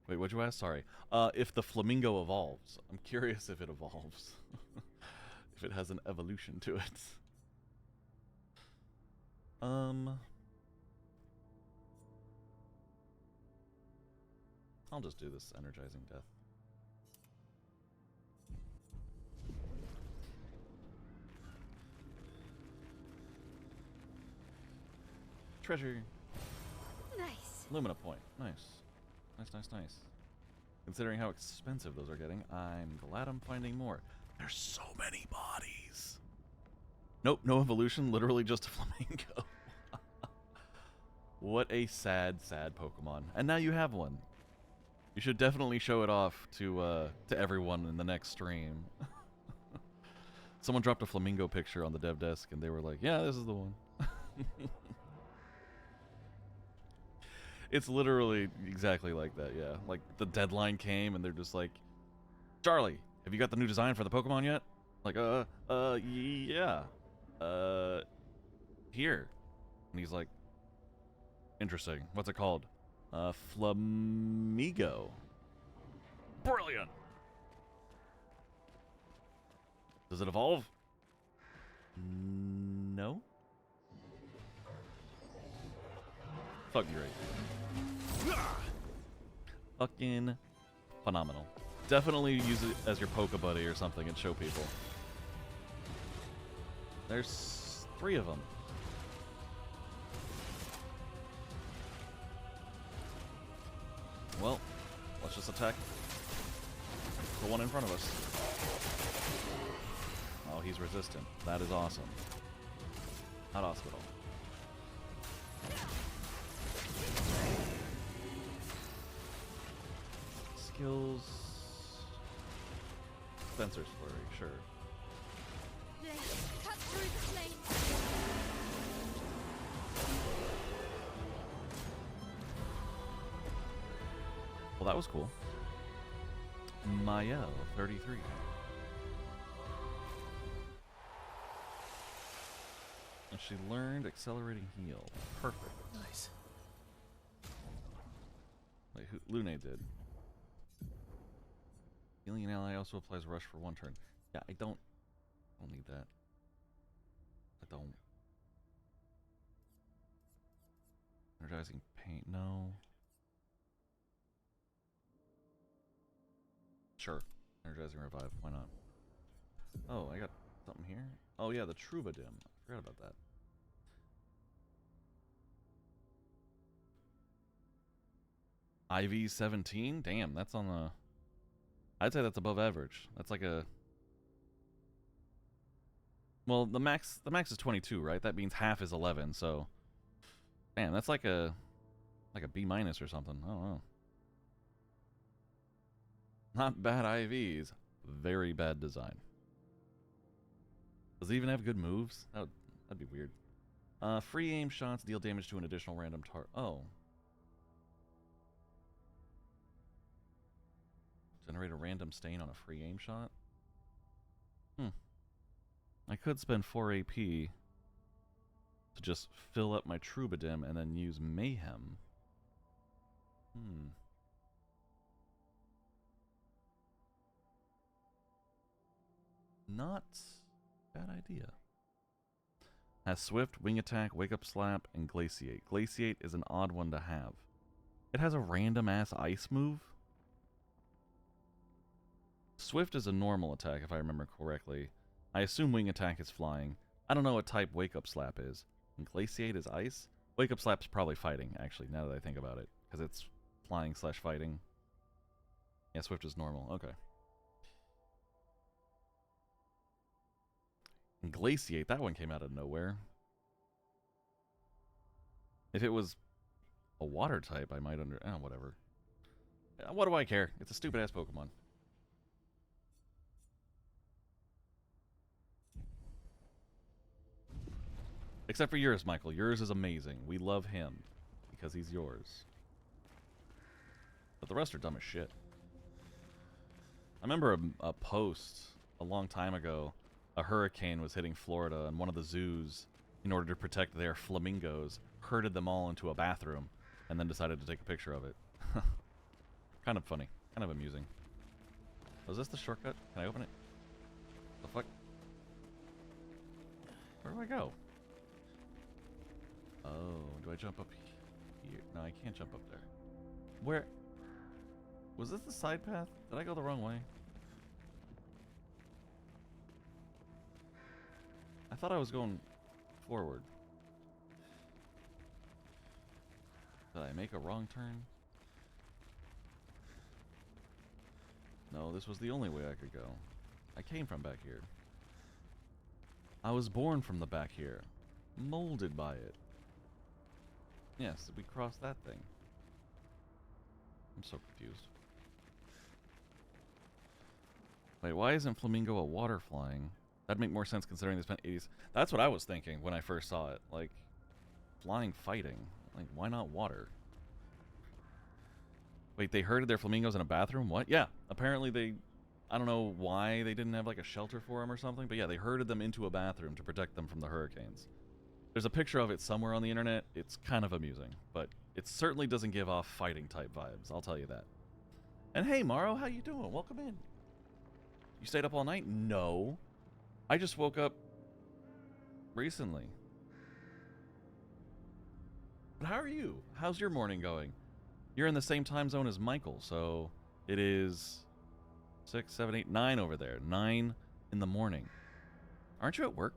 Wait, what'd you ask? Sorry. If the flamingo evolves. I'm curious if it evolves. If it has an evolution to it. I'll just do this energizing death. Treasure. Nice. Lumina point. Nice. Nice. Considering how expensive those are getting, I'm glad I'm finding more. There's so many bodies. Nope, no evolution. Literally just a flamingo. What a sad Pokemon. And now you have one. You should definitely show it off to everyone in the next stream. Someone dropped a flamingo picture on the dev desk, and they were like, "Yeah, this is the one." It's literally exactly like that, yeah. Like, the deadline came, and they're just like, "Charlie, have you got the new design for the Pokemon yet?" Like, yeah. Here. And he's like, "Interesting. What's it called?" Flamigo. Brilliant! Does it evolve? No? Fucking great. Fucking phenomenal. Definitely use it as your Poke Buddy or something and show people. There's 3 of them. Well, let's just attack the one in front of us. Oh, he's resistant. That is awesome. Not hospital. Skills. Spencer's Flurry, sure. Cut through the flames. Well, that was cool. Mael, 33. And she learned Accelerating Heal. Perfect. Nice. Wait, Lune did. Healing an ally also applies Rush for 1 turn. Yeah, I don't need that. I don't. Energizing Paint, no. Sure. Energizing Revive, why not? Oh, I got something here. Oh yeah, the Troubadour. I forgot about that. IV 17? Damn, that's on the... I'd say that's above average. That's like a... Well, the max is 22, right? That means half is 11, so... Damn, that's like a B minus or something. I don't know. Not bad IVs. Very bad design. Does it even have good moves? That'd be weird. Free aim shots deal damage to an additional random target. Oh. Generate a random stain on a free aim shot? I could spend 4 AP to just fill up my Troubadour and then use Mayhem. Not bad idea. Has Swift, Wing Attack, Wake Up Slap, and Glaciate. Glaciate is an odd one to have. It has a random-ass ice move? Swift is a normal attack, if I remember correctly. I assume Wing Attack is flying. I don't know what type Wake Up Slap is. And Glaciate is ice? Wake Up Slap's probably fighting, actually, now that I think about it. Because it's flying/fighting. Yeah, Swift is normal. Okay. And Glaciate, that one came out of nowhere. If it was a water type, I might whatever. What do I care? It's a stupid-ass Pokemon. Except for yours, Michael. Yours is amazing. We love him because he's yours. But the rest are dumb as shit. I remember a post a long time ago. A hurricane was hitting Florida, and one of the zoos, in order to protect their flamingos, herded them all into a bathroom and then decided to take a picture of it. Kind of funny. Kind of amusing. Was this the shortcut? Can I open it? The fuck? Where do I go? Oh, do I jump up here? No, I can't jump up there. Where? Was this the side path? Did I go the wrong way? I thought I was going forward. Did I make a wrong turn? No, this was the only way I could go. I came from back here. I was born from the back here. Molded by it. Yes, we crossed that thing. I'm so confused. Wait, why isn't Flamingo a water flying? That'd make more sense considering they spent 80s. That's what I was thinking when I first saw it. Like, flying fighting. Like, why not water? Wait, they herded their flamingos in a bathroom? What? Yeah, apparently they... I don't know why they didn't have, like, a shelter for them or something, but yeah, they herded them into a bathroom to protect them from the hurricanes. There's a picture of it somewhere on the internet. It's kind of amusing, but it certainly doesn't give off fighting-type vibes, I'll tell you that. And hey, Morrow, how you doing? Welcome in. You stayed up all night? No. I just woke up recently. But how are you? How's your morning going? You're in the same time zone as Michael, so it is 6, 7, 8, 9 over there. 9 in the morning. Aren't you at work?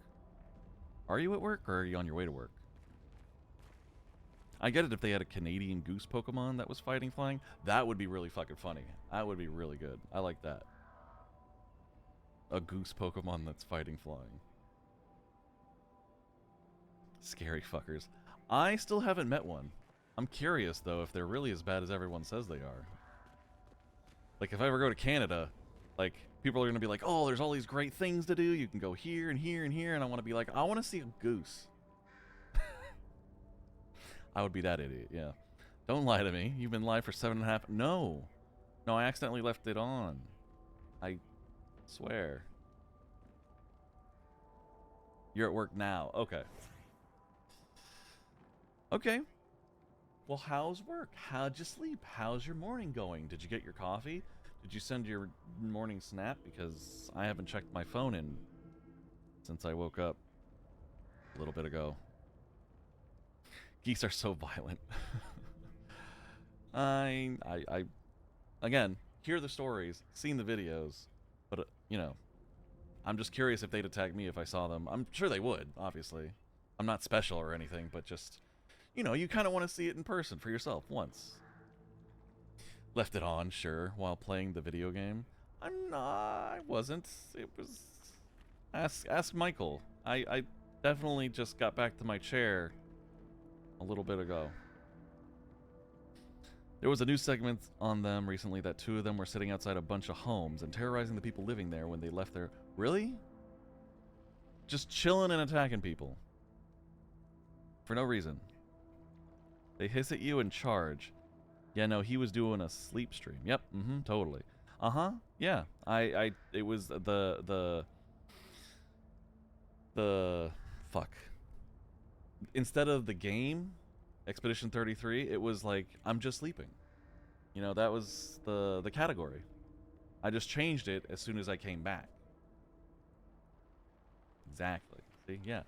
Are you at work, or are you on your way to work? I get it if they had a Canadian goose Pokemon that was fighting flying. That would be really fucking funny. That would be really good. I like that. A goose Pokemon that's fighting flying. Scary fuckers. I still haven't met one. I'm curious, though, if they're really as bad as everyone says they are. Like, if I ever go to Canada, like, people are going to be like, oh, there's all these great things to do. You can go here and here and here. And I want to be like, I want to see a goose. I would be that idiot, yeah. Don't lie to me. You've been live for 7.5... No. No, I accidentally left it on. I swear. You're at work now. Okay. Okay. Well, how's work? How'd you sleep? How's your morning going? Did you get your coffee? Did you send your morning snap? Because I haven't checked my phone in since I woke up a little bit ago. Geese are so violent. I again, hear the stories, seen the videos, but, you know, I'm just curious if they'd attack me if I saw them. I'm sure they would, obviously. I'm not special or anything, but just, you know, you kind of want to see it in person for yourself once. Left it on, sure, while playing the video game. I wasn't. It was... Ask Michael. I definitely just got back to my chair a little bit ago. There was a news segment on them recently that 2 of them were sitting outside a bunch of homes and terrorizing the people living there when they left their... Really? Just chilling and attacking people. For no reason. They hiss at you and charge. Yeah, no, he was doing a sleep stream. Yep, totally. Yeah. It was the fuck. Instead of the game, Expedition 33, it was like, I'm just sleeping. You know, that was the category. I just changed it as soon as I came back. Exactly. See, yeah.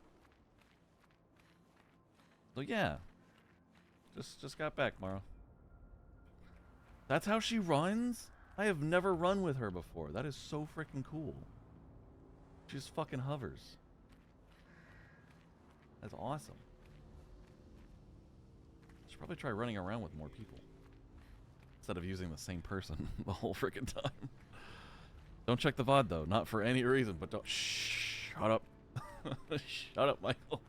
So yeah. Just got back, Mara. That's how she runs? I have never run with her before. That is so freaking cool. She just fucking hovers. That's awesome. Should probably try running around with more people instead of using the same person the whole freaking time. Don't check the VOD though, not for any reason, but don't. Shut up. Shut up, Michael.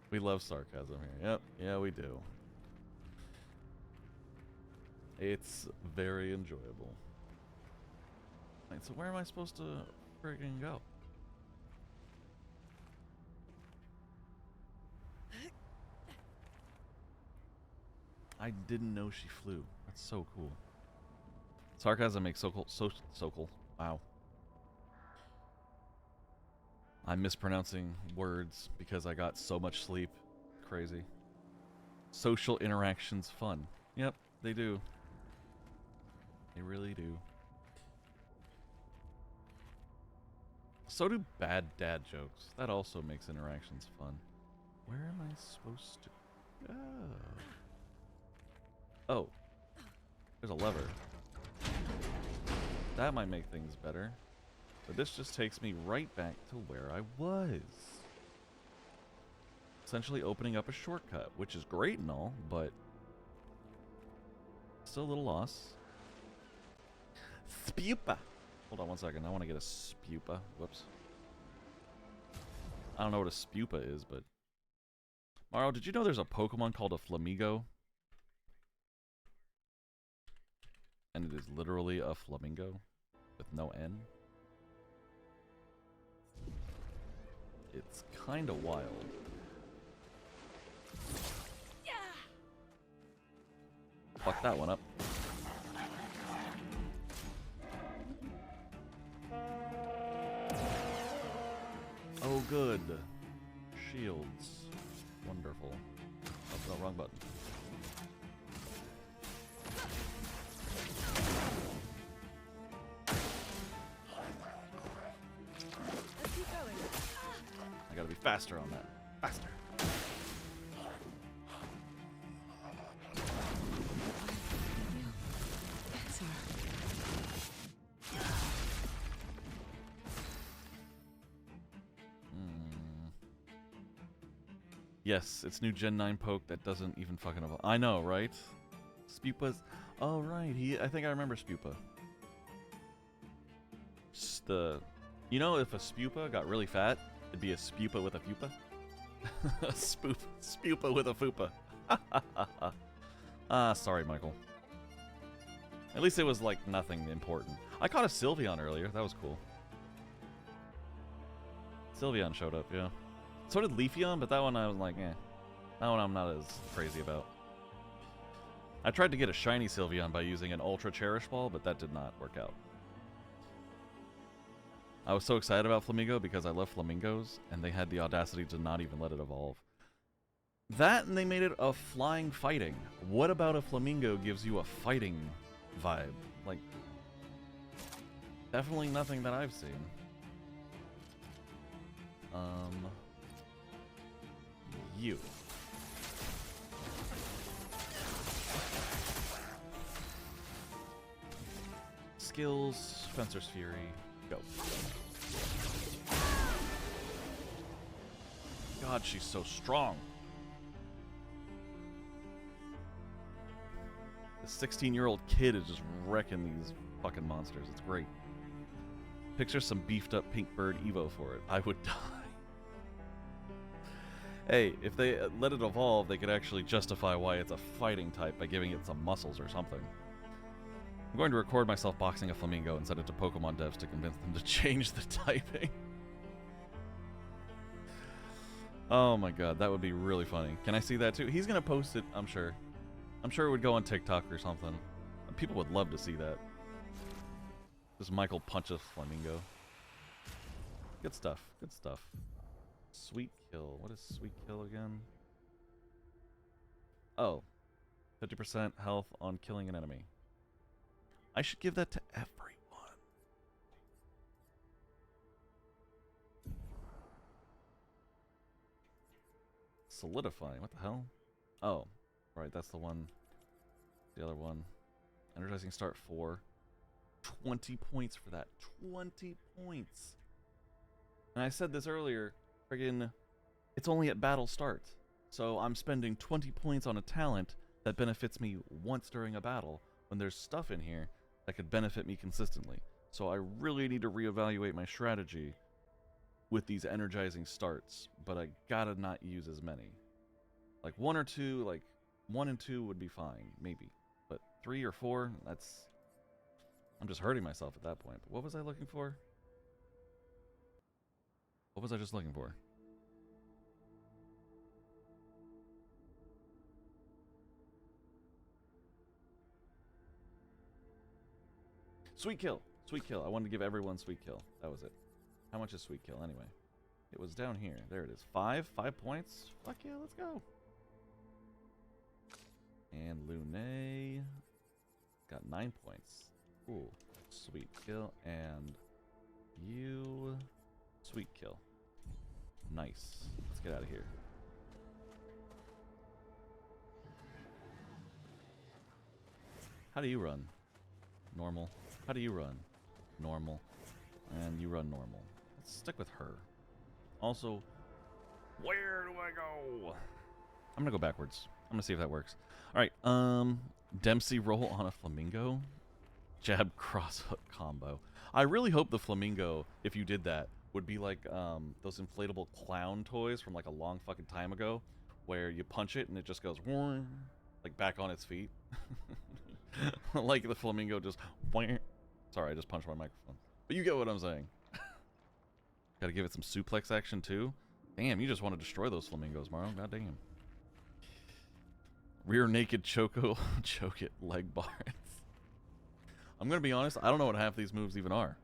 We love sarcasm here. Yep, yeah, we do. It's very enjoyable. Wait, so where am I supposed to friggin' go? I didn't know she flew. That's so cool. Sarcasm makes so cool. Wow. I'm mispronouncing words because I got so much sleep. Crazy. Social interactions fun. Yep, they do. They really do. So do bad dad jokes. That also makes interactions fun. Where am I supposed to go? Oh. There's a lever. That might make things better. But this just takes me right back to where I was. Essentially opening up a shortcut, which is great and all, but still a little lost. Spupa! Hold on one second. I want to get a spupa. Whoops. I don't know what a spupa is, but... Maro, did you know there's a Pokemon called a Flamingo? And it is literally a flamingo with no N. It's kind of wild. Fuck that one up. Oh, good. Shields. Wonderful. Oh, no, wrong button. Let's keep going. I gotta be faster on that. Faster. Yes, it's new Gen 9 poke that doesn't even fucking evolve. I know, right? Spupa's... Oh, right. I think I remember Spupa. You know, if a Spupa got really fat, it'd be a Spupa with a fupa? Spupa with a fupa. Sorry, Michael. At least it was, like, nothing important. I caught a Sylveon earlier. That was cool. Sylveon showed up, yeah. So did Leafeon, but that one I was like, eh. That one I'm not as crazy about. I tried to get a shiny Sylveon by using an Ultra Cherish Ball, but that did not work out. I was so excited about Flamingo because I love flamingos, and they had the audacity to not even let it evolve. That, and they made it a flying fighting. What about a flamingo gives you a fighting vibe? Like, definitely nothing that I've seen. You. Skills, Fencer's Fury, go. God, she's so strong. The 16-year-old kid is just wrecking these fucking monsters. It's great. Picture some beefed up pink bird Evo for it. I would die. Hey, if they let it evolve, they could actually justify why it's a fighting type by giving it some muscles or something. I'm going to record myself boxing a flamingo and send it to Pokemon devs to convince them to change the typing. Oh my god, that would be really funny. Can I see that too? He's gonna post it, I'm sure. I'm sure it would go on TikTok or something. People would love to see that. This Michael punches flamingo. Good stuff, good stuff. Sweet kill. What is sweet kill again? Oh. 50% health on killing an enemy. I should give that to everyone. Solidifying. What the hell? Oh. Right, that's the one. The other one. Energizing start 4. 20 points for that. 20 points. And I said this earlier. Friggin', it's only at battle start. So I'm spending 20 points on a talent that benefits me once during a battle when there's stuff in here that could benefit me consistently. So I really need to reevaluate my strategy with these energizing starts, but I gotta not use as many. Like 1 or 2, like 1 and 2 would be fine, maybe. But 3 or 4, that's... I'm just hurting myself at that point. But what was I looking for? What was I just looking for? Sweet kill. Sweet kill. I wanted to give everyone sweet kill. That was it. How much is sweet kill anyway? It was down here. There it is. 5 points. Fuck yeah, let's go. And Lune got 9 points. Cool. Sweet kill. And you... Sweet kill. Nice. Let's get out of here. How do you run? Normal. How do you run? Normal. And you run normal. Let's stick with her. Also, where do I go? I'm gonna go backwards. I'm gonna see if that works. Alright, Dempsey roll on a flamingo. Jab cross hook combo. I really hope the flamingo, if you did that, would be like those inflatable clown toys from like a long fucking time ago, where you punch it and it just goes like back on its feet. Like the flamingo just... Sorry, I just punched my microphone. But you get what I'm saying. Gotta give it some suplex action too. Damn, you just want to destroy those flamingos, Morrow. God damn. Rear naked choco choke it leg bars. I'm gonna be honest, I don't know what half these moves even are.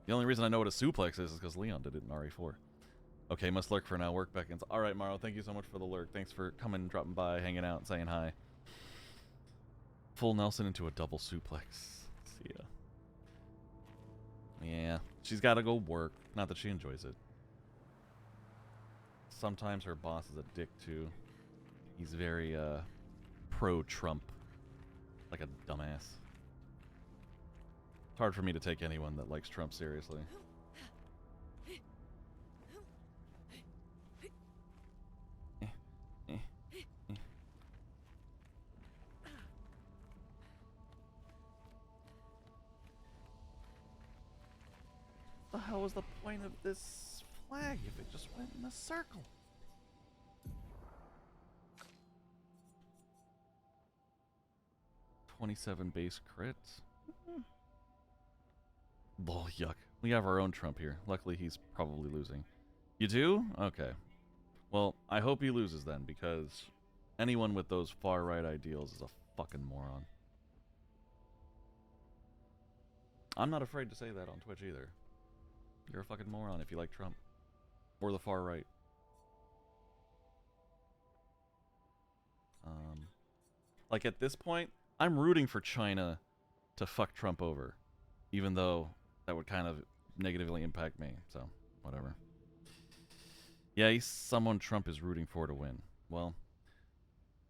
The only reason I know what a suplex is because Leon did it in RE4. Okay, must lurk for now. Work beckons. Alright, Morrow, thank you so much for the lurk. Thanks for coming, dropping by, hanging out, and saying hi. Full Nelson into a double suplex. See ya. Yeah, she's gotta go work. Not that she enjoys it. Sometimes her boss is a dick too. He's very pro-Trump. Like a dumbass. It's hard for me to take anyone that likes Trump seriously. What the hell was the point of this flag if it just went in a circle? $27 base crits. Lol, yuck. We have our own Trump here. Luckily, he's probably losing. You do? Okay. Well, I hope he loses then, because anyone with those far-right ideals is a fucking moron. I'm not afraid to say that on Twitch either. You're a fucking moron if you like Trump. Or the far right. Like at this point, I'm rooting for China to fuck Trump over. Even though that would kind of negatively impact me. So, whatever. Yeah, he's someone Trump is rooting for to win. Well,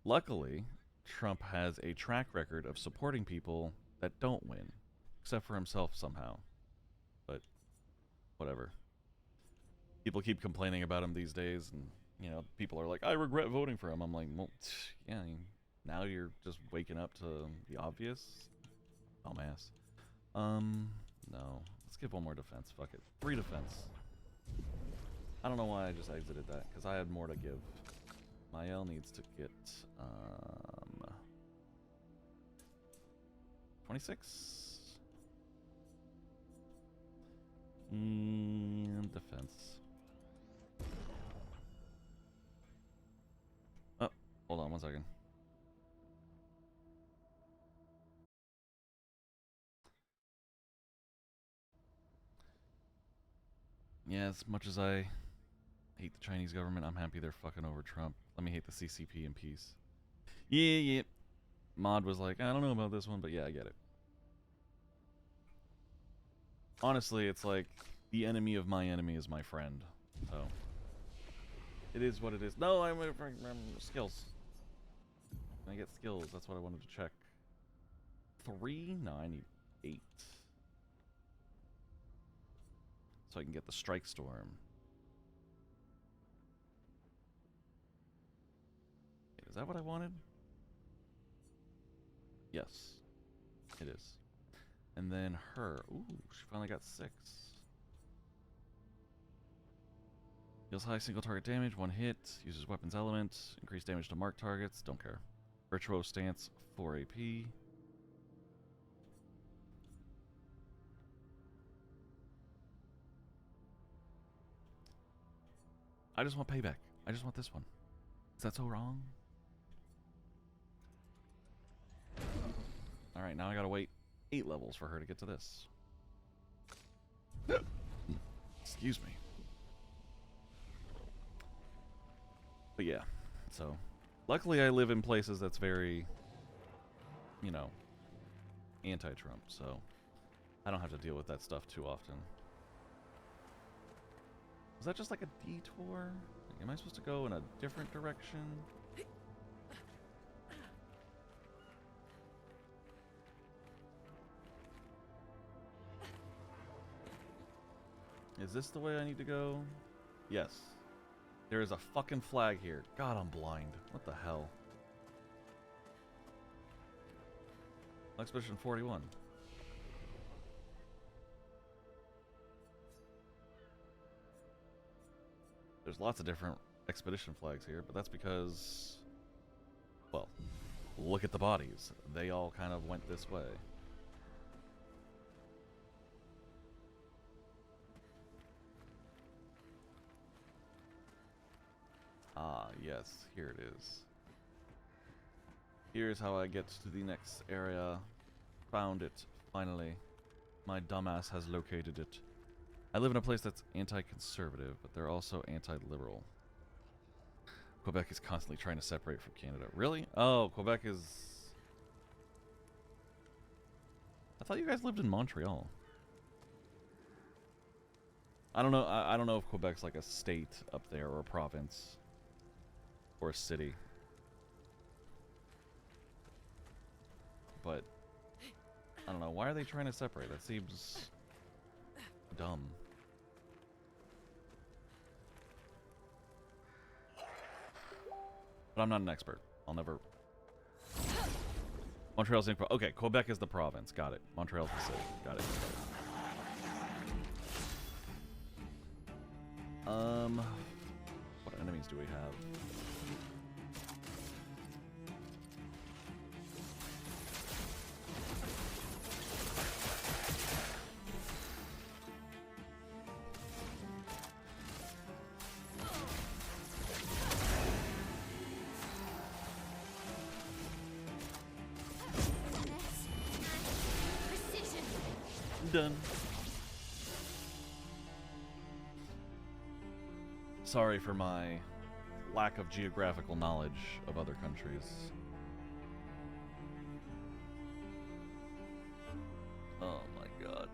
luckily, Trump has a track record of supporting people that don't win. Except for himself somehow. But, whatever. People keep complaining about him these days, and, you know, people are like, I regret voting for him. I'm like, well, yeah, now you're just waking up to the obvious. Dumbass. No. Let's give one more defense. Fuck it. 3 defense. I don't know why I just exited that, because I had more to give. Mael needs to get 26 and defense. Oh, hold on 1 second. Yeah, as much as I hate the Chinese government, I'm happy they're fucking over Trump. Let me hate the CCP in peace. Yeah. Mod was like, I don't know about this one, but yeah, I get it. Honestly, it's like the enemy of my enemy is my friend. So it is what it is. No, I'm skills. Can I get skills? That's what I wanted to check. 3? No, I need 8. So I can get the Strike Storm. Is that what I wanted? Yes, it is. And then her. Ooh, she finally got 6. Deals high single target damage, 1 hit. Uses weapons element. Increased damage to marked targets. Don't care. Virtuo stance, 4 AP. I just want payback. I just want this one. Is that so wrong? Alright, now I gotta wait 8 levels for her to get to this. Excuse me. But yeah, so luckily I live in places that's very, you know, anti-Trump, so I don't have to deal with that stuff too often. Is that just like a detour? Like, am I supposed to go in a different direction? Is this the way I need to go? Yes. There is a fucking flag here. God, I'm blind. What the hell? Expedition 41. There's lots of different expedition flags here, but that's because, well, look at the bodies. They all kind of went this way. Ah, yes, here it is. Here's how I get to the next area. Found it, finally. My dumbass has located it. I live in a place that's anti-conservative, but they're also anti-liberal. Quebec is constantly trying to separate from Canada. Really? Oh, Quebec is... I thought you guys lived in Montreal. I don't know. I don't know if Quebec's like a state up there or a province or a city. But I don't know. Why are they trying to separate? That seems dumb. But I'm not an expert. I'll never... Montreal's in... Okay, Quebec is the province. Got it. Montreal's the city. Got it. What enemies do we have? Done. Sorry for my lack of geographical knowledge of other countries. Oh my god.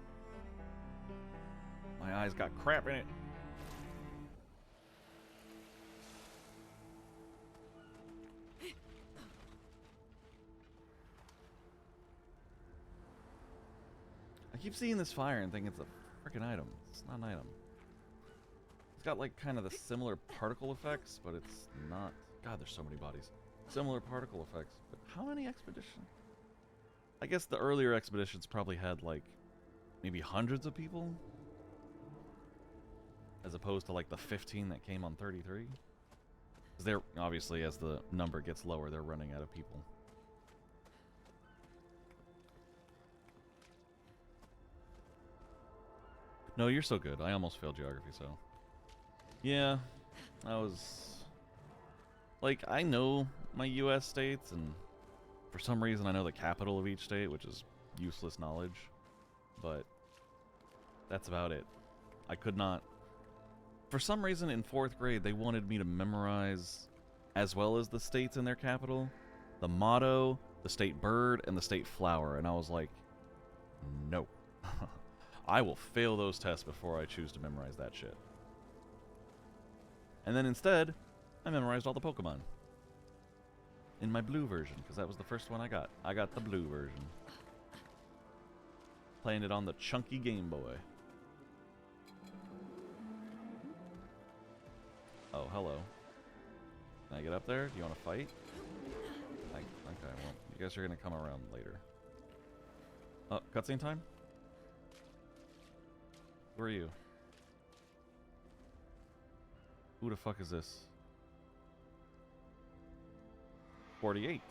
My eyes got crap in it. I keep seeing this fire and thinking it's a freaking item. It's not an item. It's got like kind of the similar particle effects, but it's not. God, there's so many bodies. Similar particle effects, but how many expeditions? I guess the earlier expeditions probably had like maybe hundreds of people, as opposed to like the 15 that came on 33. Is Because they're, obviously, as the number gets lower, they're running out of people. No, you're so good. I almost failed geography, so... Yeah, I was... Like, I know my U.S. states, and for some reason I know the capital of each state, which is useless knowledge. But that's about it. I could not... For some reason in 4th grade, they wanted me to memorize, as well as the states in their capital, the motto, the state bird, and the state flower. And I was like, no. I will fail those tests before I choose to memorize that shit. And then instead, I memorized all the Pokemon. In my blue version, because that was the first one I got. I got the blue version. Playing it on the chunky Game Boy. Oh, hello. Can I get up there? Do you want to fight? Okay, well, you guys are going to come around later. Oh, cutscene time? Who are you? Who the fuck is this? 48.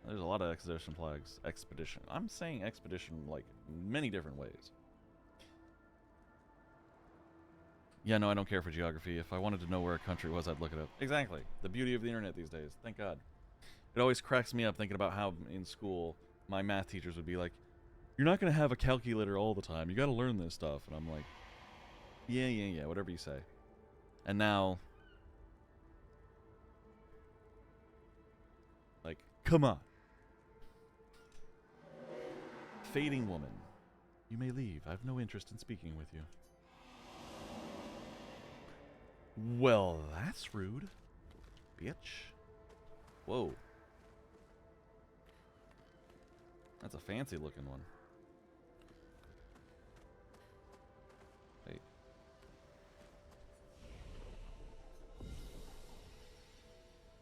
There's a lot of expedition flags. Expedition. I'm saying expedition like many different ways. Yeah, no, I don't care for geography. If I wanted to know where a country was, I'd look it up. Exactly. The beauty of the internet these days. Thank God. It always cracks me up thinking about how in school my math teachers would be like, you're not going to have a calculator all the time. You got to learn this stuff. And I'm like, yeah, whatever you say. And now, like, come on. Fading woman. You may leave. I have no interest in speaking with you. Well, that's rude. Bitch. Whoa. That's a fancy looking one. Wait.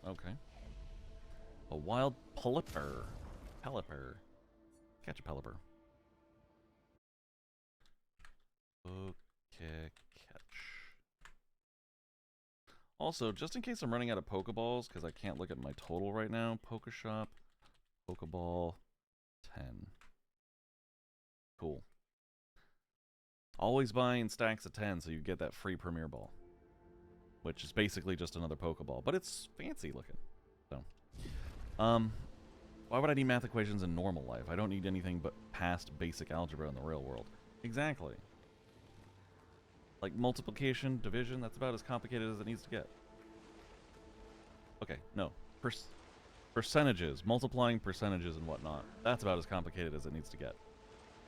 Okay. A wild Pelipper. Pelipper. Catch a Pelipper. Okay, catch. Also, just in case I'm running out of Pokeballs, because I can't look at my total right now, Pokeshop, Pokeball, 10. Cool. Always buying stacks of 10 so you get that free Premier Ball. Which is basically just another Pokeball, but it's fancy looking. So, why would I need math equations in normal life? I don't need anything but past basic algebra in the real world. Exactly. Like multiplication, division, that's about as complicated as it needs to get. Okay, no. Percentages, multiplying percentages and whatnot. That's about as complicated as it needs to get.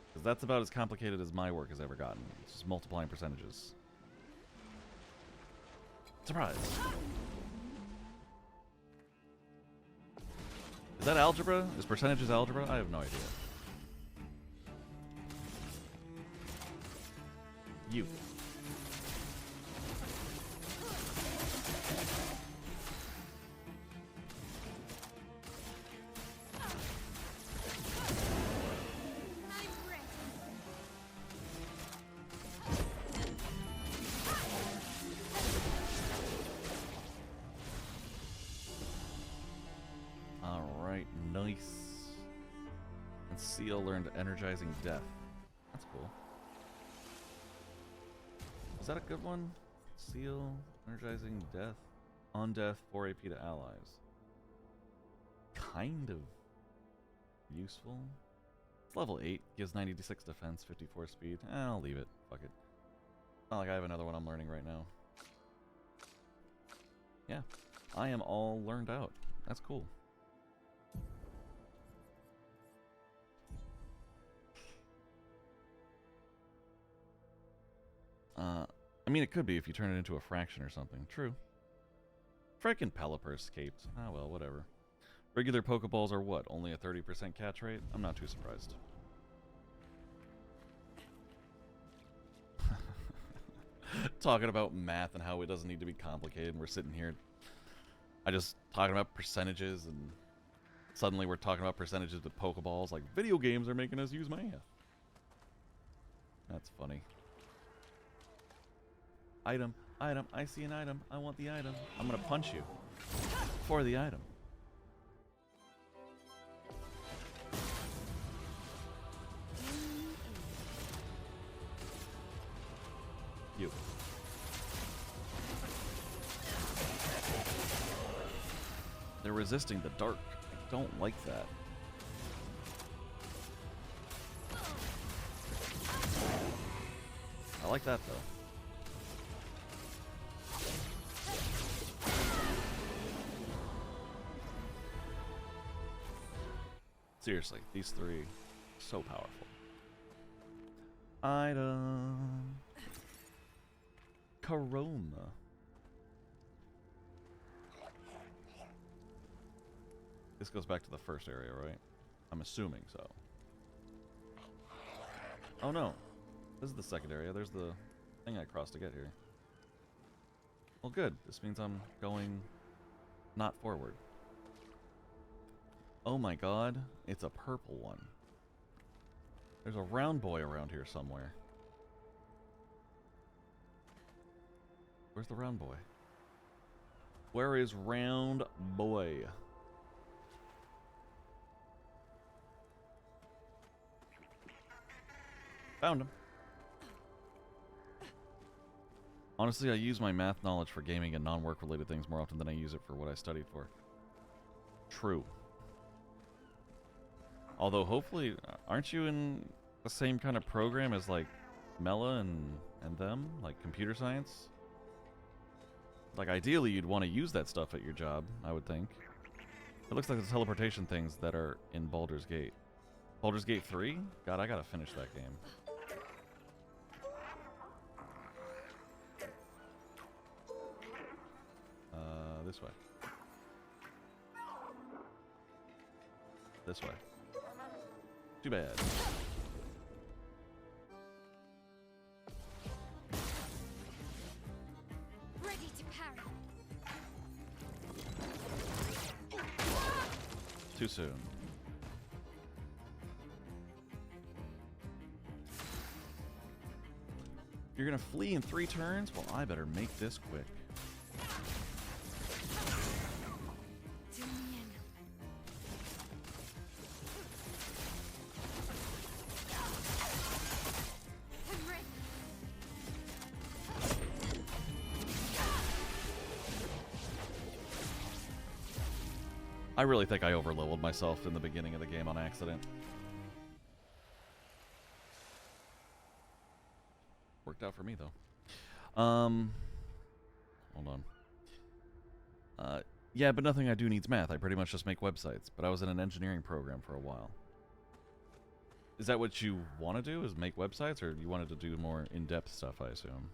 Because that's about as complicated as my work has ever gotten. It's just multiplying percentages. Surprise! Is that algebra? Is percentages algebra? I have no idea. You. Learned Energizing Death. That's cool. Is that a good one? Seal, Energizing Death. On death, 4 AP to allies. Kind of useful. It's level 8, gives 96 defense, 54 speed. I'll leave it. Fuck it. Not like I have another one I'm learning right now. Yeah. I am all learned out. That's cool. I mean, it could be if you turn it into a fraction or something. True. Frickin' Pelipper escaped. Ah, well, whatever. Regular Pokeballs are what? Only a 30% catch rate? I'm not too surprised. Talking about math and how it doesn't need to be complicated, and we're sitting here. I just talking about percentages, and suddenly we're talking about percentages with Pokeballs. Like, video games are making us use math. That's funny. Item. Item. I see an item. I want the item. I'm gonna punch you for the item. You. They're resisting the dark. I don't like that. I like that though. Seriously, these three, so powerful. Item. Karoma. This goes back to the first area, right? I'm assuming so. Oh no. This is the second area. There's the thing I crossed to get here. Well, good. This means I'm going not forward. Oh my god. It's a purple one. There's a round boy around here somewhere. Where's the round boy? Where is round boy? Found him. Honestly, I use my math knowledge for gaming and non-work related things more often than I use it for what I studied for. True. Although, hopefully, aren't you in the same kind of program as, like, Mela and them? Like, computer science? Like, ideally, you'd want to use that stuff at your job, I would think. It looks like the teleportation things that are in Baldur's Gate. Baldur's Gate 3? God, I gotta finish that game. This way. This way. Too bad. Ready to parry. Too soon. You're gonna flee in 3 turns? Well, I better make this quick. I really think I overleveled myself in the beginning of the game on accident. Worked out for me, though. Hold on. Yeah, but nothing I do needs math. I pretty much just make websites. But I was in an engineering program for a while. Is that what you want to do, is make websites? Or you wanted to do more in-depth stuff, I assume?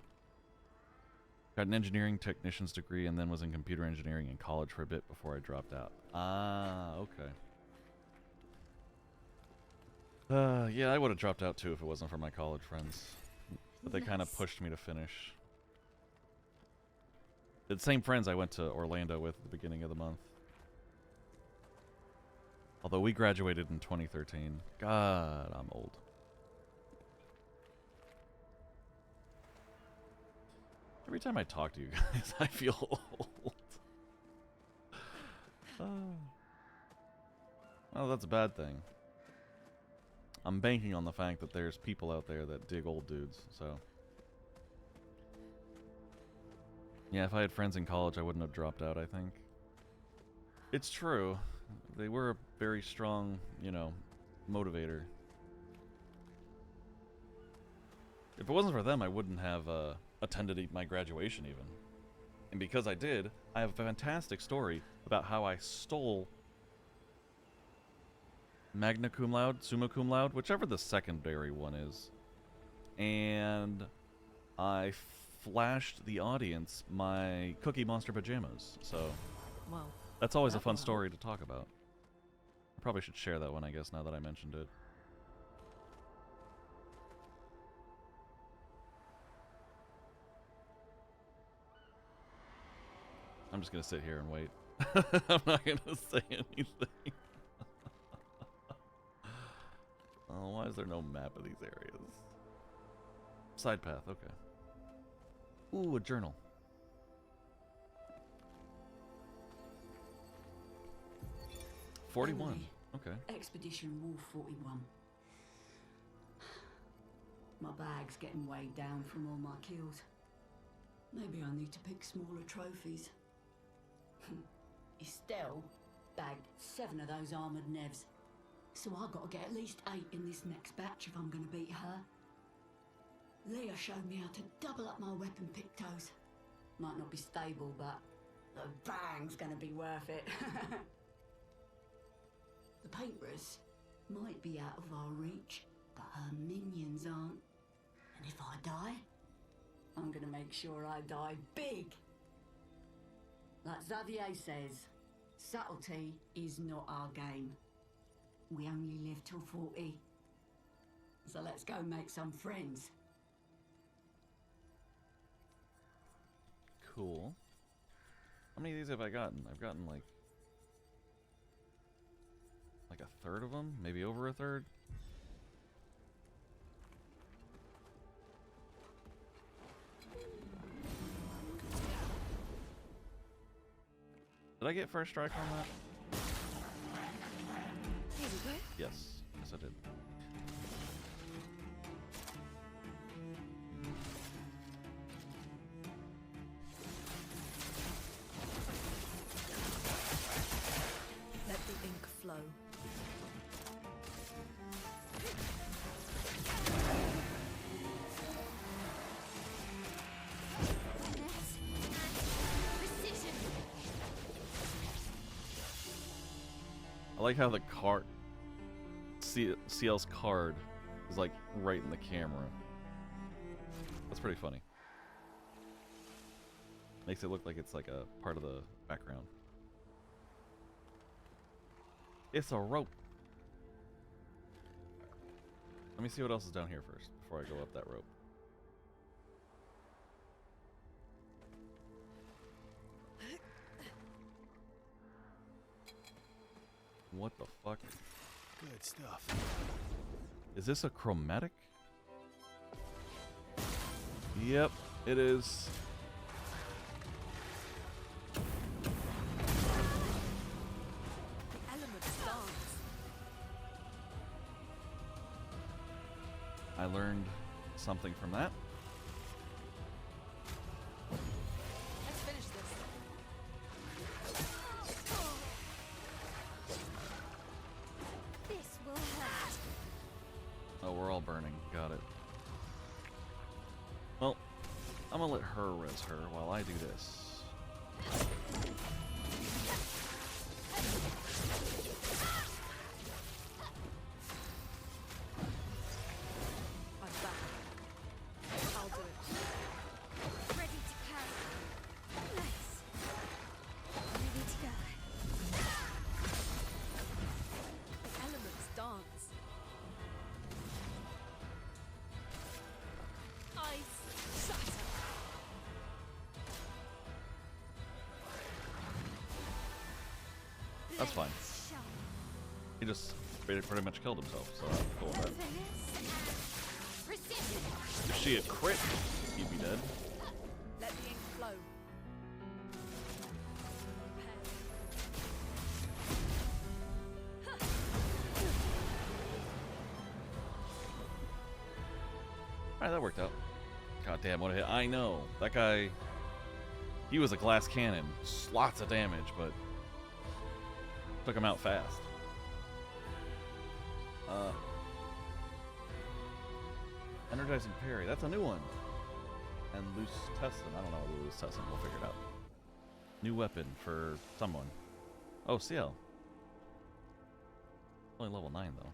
Got an engineering technician's degree and then was in computer engineering in college for a bit before I dropped out. Ah, okay. Yeah, I would have dropped out too if it wasn't for my college friends. But they kind of pushed me to finish. The same friends I went to Orlando with at the beginning of the month. Although we graduated in 2013. God, I'm old. Every time I talk to you guys, I feel old. Well, that's a bad thing. I'm banking on the fact that there's people out there that dig old dudes, so. Yeah, if I had friends in college, I wouldn't have dropped out, I think. It's true. They were a very strong, you know, motivator. If it wasn't for them, I wouldn't have attended my graduation even. And because I did, I have a fantastic story about how I stole magna cum laude, summa cum laude, whichever the secondary one is. And I flashed the audience my Cookie Monster pajamas. So Well, that's always a fun story to talk about. I probably should share that one, I guess, now that I mentioned it. I'm just gonna sit here and wait. I'm not gonna say anything. Oh, why is there no map of these areas? Side path, okay. Ooh, a journal. 41. Emily, Okay. Expedition Wolf 41. My bag's getting weighed down from all my kills. Maybe I need to pick smaller trophies. Estelle bagged 7 of those armoured nevs. So I've got to get at least 8 in this next batch if I'm going to beat her. Leah showed me how to double up my weapon pictos. Might not be stable, but the bang's going to be worth it. The painters might be out of our reach, but her minions aren't. And if I die, I'm going to make sure I die big. Like Xavier says, subtlety is not our game. We only live till 40. So let's go make some friends. Cool. How many of these have I gotten? I've gotten like a third of them, maybe over a third. Did I get first strike on that? Here we go. Yes. Yes, I did. Let the ink flow. I like how the card, CL's card, is like right in the camera. That's pretty funny. Makes it look like it's like a part of the background. It's a rope. Let me see what else is down here first before I go up that rope. What the fuck? Good stuff. Is this a chromatic? Yep, it is. I learned something from that. Let's finish this. This will hurt. Oh, we're all burning. Got it. Well, I'm gonna let her res her while I do this. That's fine. He just pretty much killed himself, so I'm cool with that. If she had crit, he'd be dead. Let the ink flow. Alright, that worked out. God damn, what a hit. I know. That guy, he was a glass cannon. Lots of damage, but took him out fast. Energizing parry. That's a new one. And loose Tessin. I don't know what loose Tessin. We'll figure it out. New weapon for someone. Oh, CL. Only level 9 though.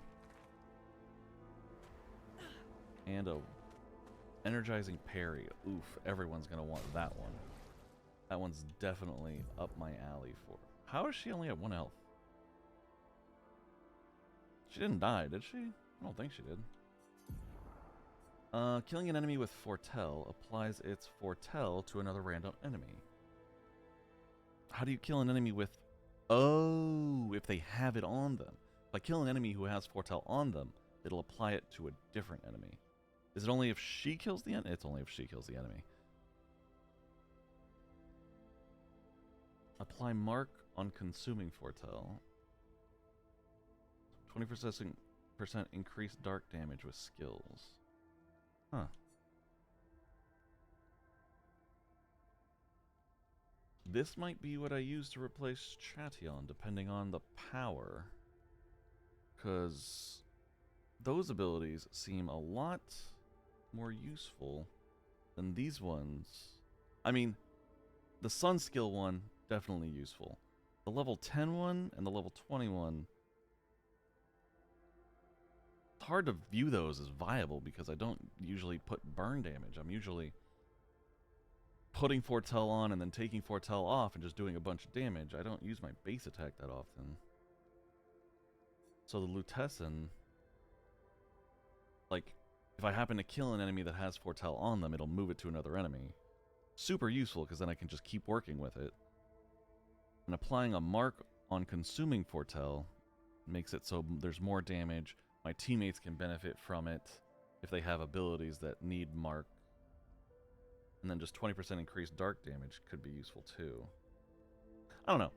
And a energizing parry. Oof, everyone's gonna want that one. That one's definitely up my alley for. How is she only at 1 health? She didn't die, did she? I don't think she did. Killing an enemy with Foretell applies its Foretell to another random enemy. How do you kill an enemy with... Oh, if they have it on them. If I kill an enemy who has Foretell on them, it'll apply it to a different enemy. Is it only if she kills the enemy? It's only if she kills the enemy. Apply mark on consuming Foretell. 20% increased dark damage with skills. Huh. This might be what I use to replace Chation, depending on the power. Because those abilities seem a lot more useful than these ones. I mean, the Sun skill one, definitely useful. The level 10 one and the level 20 one, it's hard to view those as viable because I don't usually put burn damage. I'm usually putting Foretell on and then taking Foretell off and just doing a bunch of damage. I don't use my base attack that often. So the Lutessen, like, if I happen to kill an enemy that has Foretell on them, it'll move it to another enemy. Super useful, because then I can just keep working with it. And applying a mark on consuming Foretell makes it so there's more damage. My teammates can benefit from it if they have abilities that need mark. And then just 20% increased dark damage could be useful too. I don't know.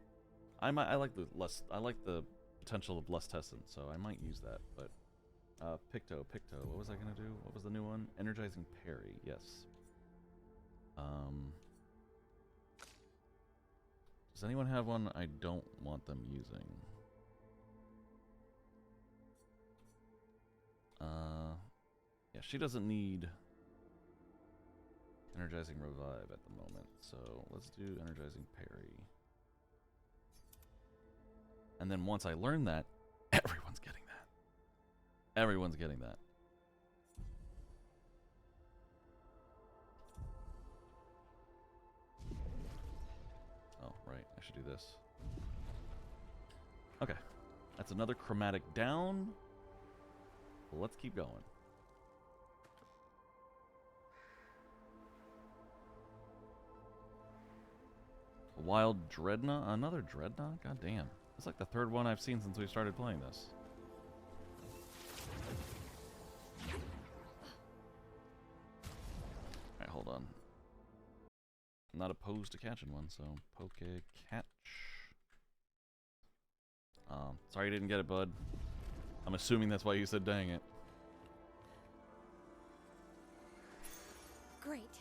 I like the potential of Lutessen, so I might use that. But Picto. What was I gonna do? What was the new one? Energizing Parry. Yes. Does anyone have one I don't want them using? Yeah, she doesn't need Energizing Revive at the moment, so let's do Energizing Parry. And then once I learn that, everyone's getting that. Everyone's getting that. Oh, right, I should do this. Okay, that's another chromatic down. Well, let's keep going. Wild Dreadnought? Another Dreadnought? God damn. It's like the third one I've seen since we started playing this. Alright, hold on. I'm not opposed to catching one, so poke catch. Sorry you didn't get it, bud. I'm assuming that's why you said dang it. Great.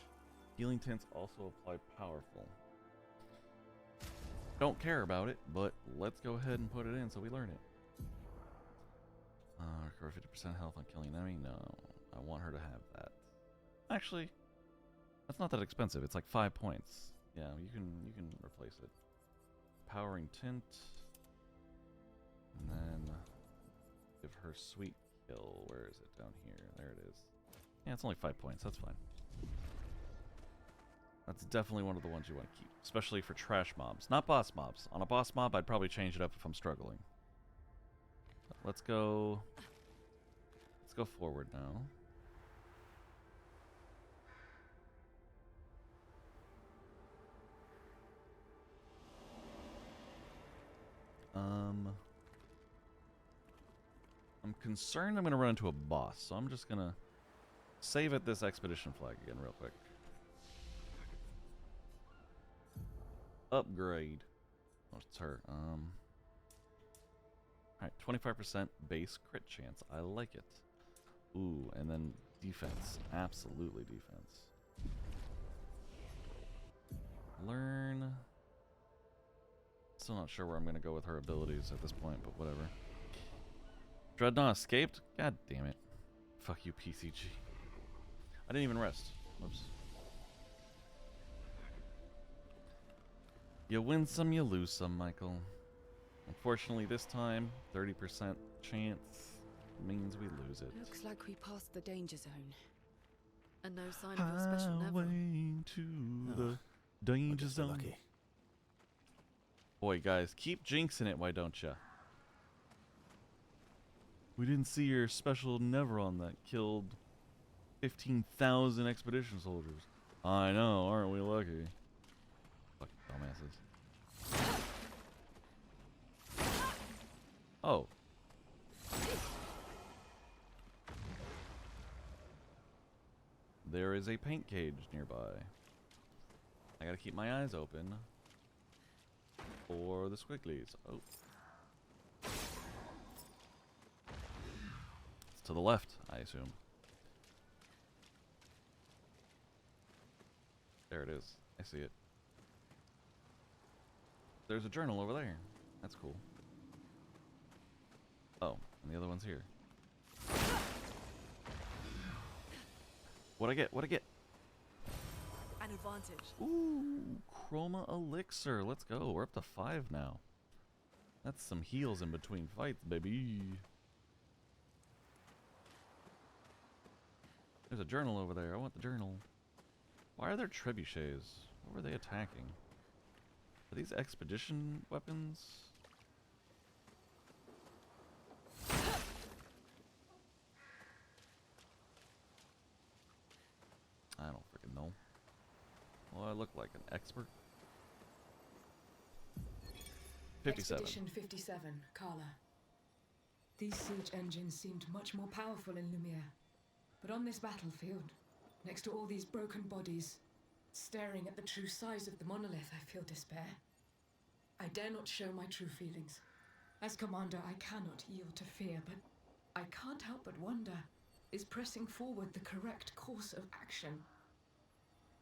Healing tints also apply powerful. Don't care about it, but let's go ahead and put it in so we learn it. Recover 50% health on killing an enemy? No, I want her to have that. Actually, that's not that expensive. It's like 5 points. Yeah, you can replace it. Powering tint, and then give her sweet kill. Where is it? Down here. There it is. Yeah, it's only 5 points. That's fine. That's definitely one of the ones you want to keep, especially for trash mobs, not boss mobs. On a boss mob, I'd probably change it up if I'm struggling. Let's go forward now. I'm concerned I'm going to run into a boss, so I'm just going to save at this expedition flag again real quick. Upgrade. Oh, it's her. Alright, 25% base crit chance. I like it. Ooh, and then defense. Absolutely defense. Learn. Still not sure where I'm going to go with her abilities at this point, but whatever. Dreadnought escaped? God damn it. Fuck you, PCG. I didn't even rest. Whoops. You win some, you lose some, Michael. Unfortunately, this time, 30% chance means we lose it. Looks like we passed the danger zone. And no sign of your special Neville. To the danger zone. Lucky. Boy, guys, keep jinxing it, why don't ya? We didn't see your special Neveron that killed 15,000 expedition soldiers. I know, aren't we lucky? Fuck dumbasses. Oh. There is a paint cage nearby. I gotta keep my eyes open for the squigglies. Oh. to the left, I assume. There it is. I see it. There's a journal over there. That's cool. Oh, and the other one's here. What'd I get? What'd I get? An advantage. Ooh, Chroma Elixir. Let's go. We're up to 5 now. That's some heals in between fights, baby. There's a journal over there. I want the journal. Why are there trebuchets? What were they attacking? Are these expedition weapons? I don't freaking know. Well, I look like an expert. 57. Expedition 57, Carla. These siege engines seemed much more powerful in Lumiere. But on this battlefield, next to all these broken bodies, staring at the true size of the monolith, I feel despair. I dare not show my true feelings. As commander, I cannot yield to fear, but I can't help but wonder, is pressing forward the correct course of action?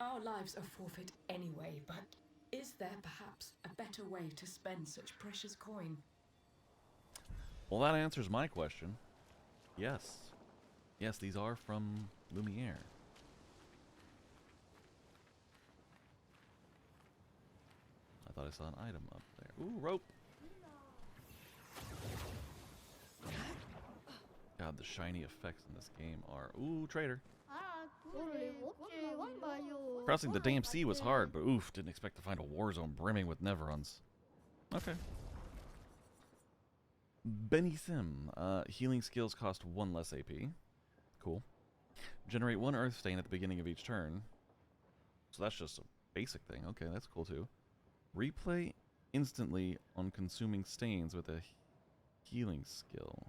Our lives are forfeit anyway, but is there perhaps a better way to spend such precious coin? Well, that answers my question. Yes. Yes, these are from Lumiere. I thought I saw an item up there. Ooh, rope! God, the shiny effects in this game are... Ooh, traitor. Crossing the damn sea was hard, but oof, didn't expect to find a war zone brimming with Neverons. Okay. Benny Sim. Healing skills cost 1 less AP. Cool. Generate 1 earth stain at the beginning of each turn. So that's just a basic thing. Okay, that's cool too. Replay instantly on consuming stains with a healing skill.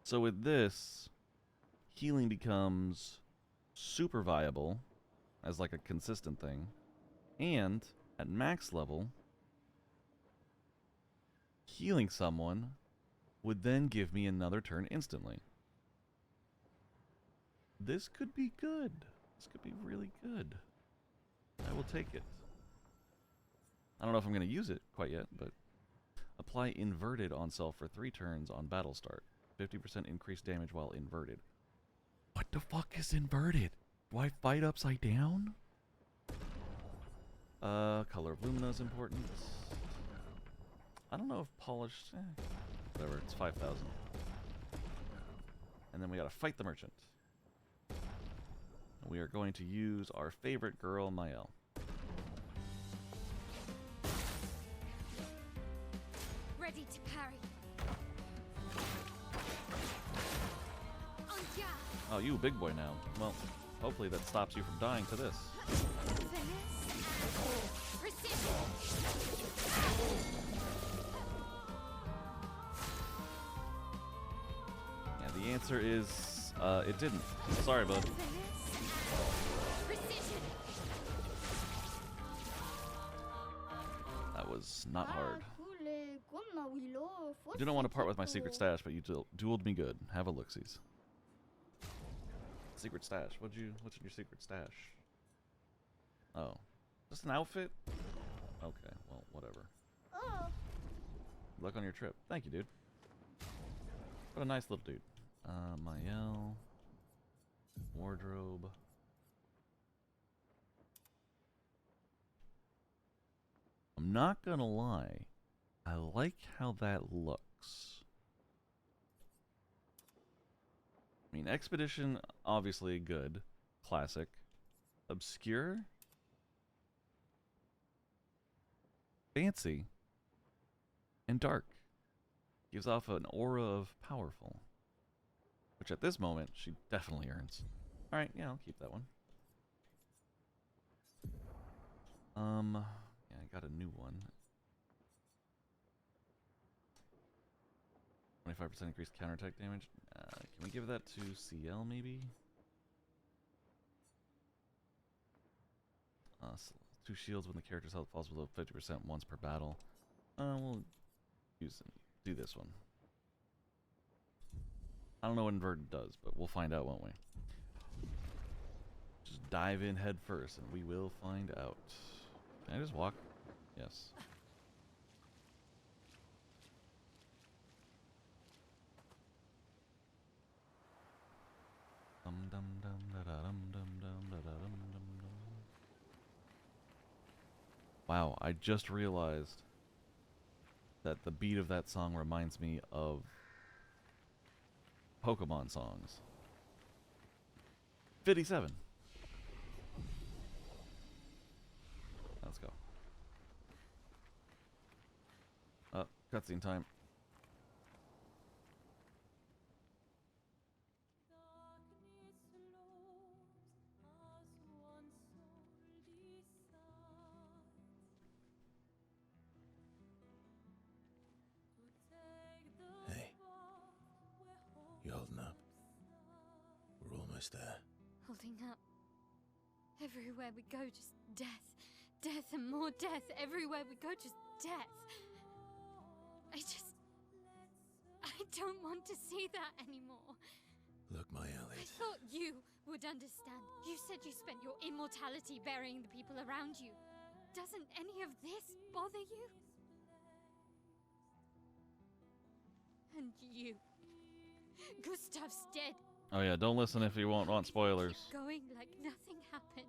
So with this, healing becomes super viable as like a consistent thing. And at max level, healing someone would then give me another turn instantly. This could be good. This could be really good. I will take it. I don't know if I'm going to use it quite yet, but apply inverted on self for 3 turns on battle start. 50% increased damage while inverted. What the fuck is inverted? Do I fight upside down? Color of Lumina is important. I don't know if polished... whatever, it's 5,000. And then we gotta fight the merchant. We are going to use our favorite girl, Mael. Ready to parry. Oh, you a big boy now. Well, hopefully that stops you from dying to this. Yeah, the answer is, it didn't. Sorry, bud. That was not hard. I do not want to part with my secret stash, but you dueled me good. Have a look-sees. Secret stash. What's in your secret stash? Oh. Just an outfit? Okay, well, whatever. Luck on your trip. Thank you, dude. What a nice little dude. Mael. Wardrobe. I'm not gonna lie. I like how that looks. I mean, Expedition, obviously good. Classic. Obscure? Fancy. And dark. Gives off an aura of powerful. Which at this moment, she definitely earns. Alright, yeah, I'll keep that one. Yeah, I got a new one. 25% increased counterattack damage. Can we give that to CL maybe? 2 shields when the character's health falls below 50% once per battle. We'll do this one. I don't know what inverted does, but we'll find out, won't we? Just dive in head first, and we will find out. Can I just walk? Yes. Wow, I just realized that the beat of that song reminds me of Pokemon songs. 57. Let's go. Cutscene time. Hey, you holding up? We're almost there. Holding up. Everywhere we go, just death. Death and more death. Everywhere we go, just death. I don't want to see that anymore. Look, my I Elliot. thought you would understand. You said you spent your immortality burying the people around you. Doesn't any of this bother you? And you. Gustav's dead. Oh yeah, don't listen if you won't want spoilers. Keep going like nothing happened.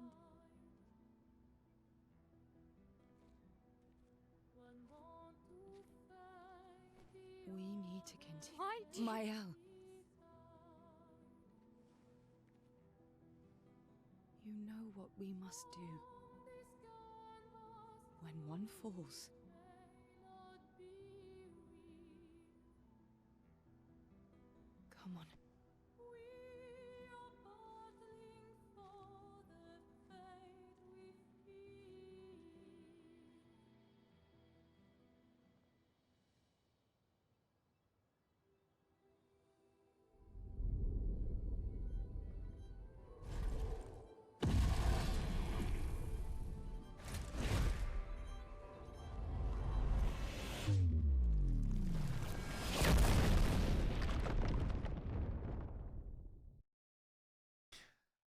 We need to continue. Why do you... Mael. You know what we must do. When one falls, come on.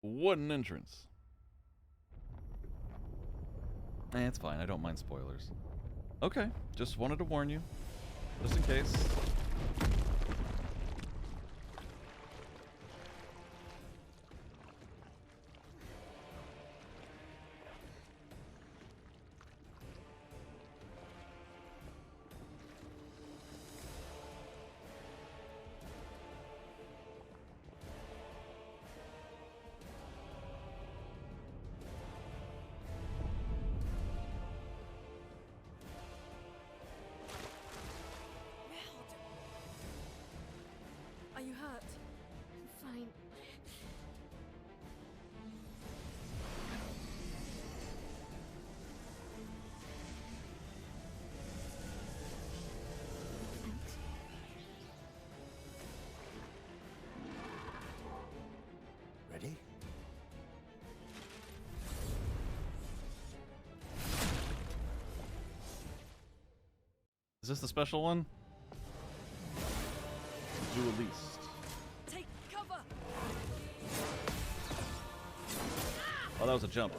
What an entrance. It's fine, I don't mind spoilers. Okay, just wanted to warn you. Just in case. Are you hurt? I'm fine. Thanks. Ready? Is this the special one? Duelist. Take cover. Oh, that was a jump.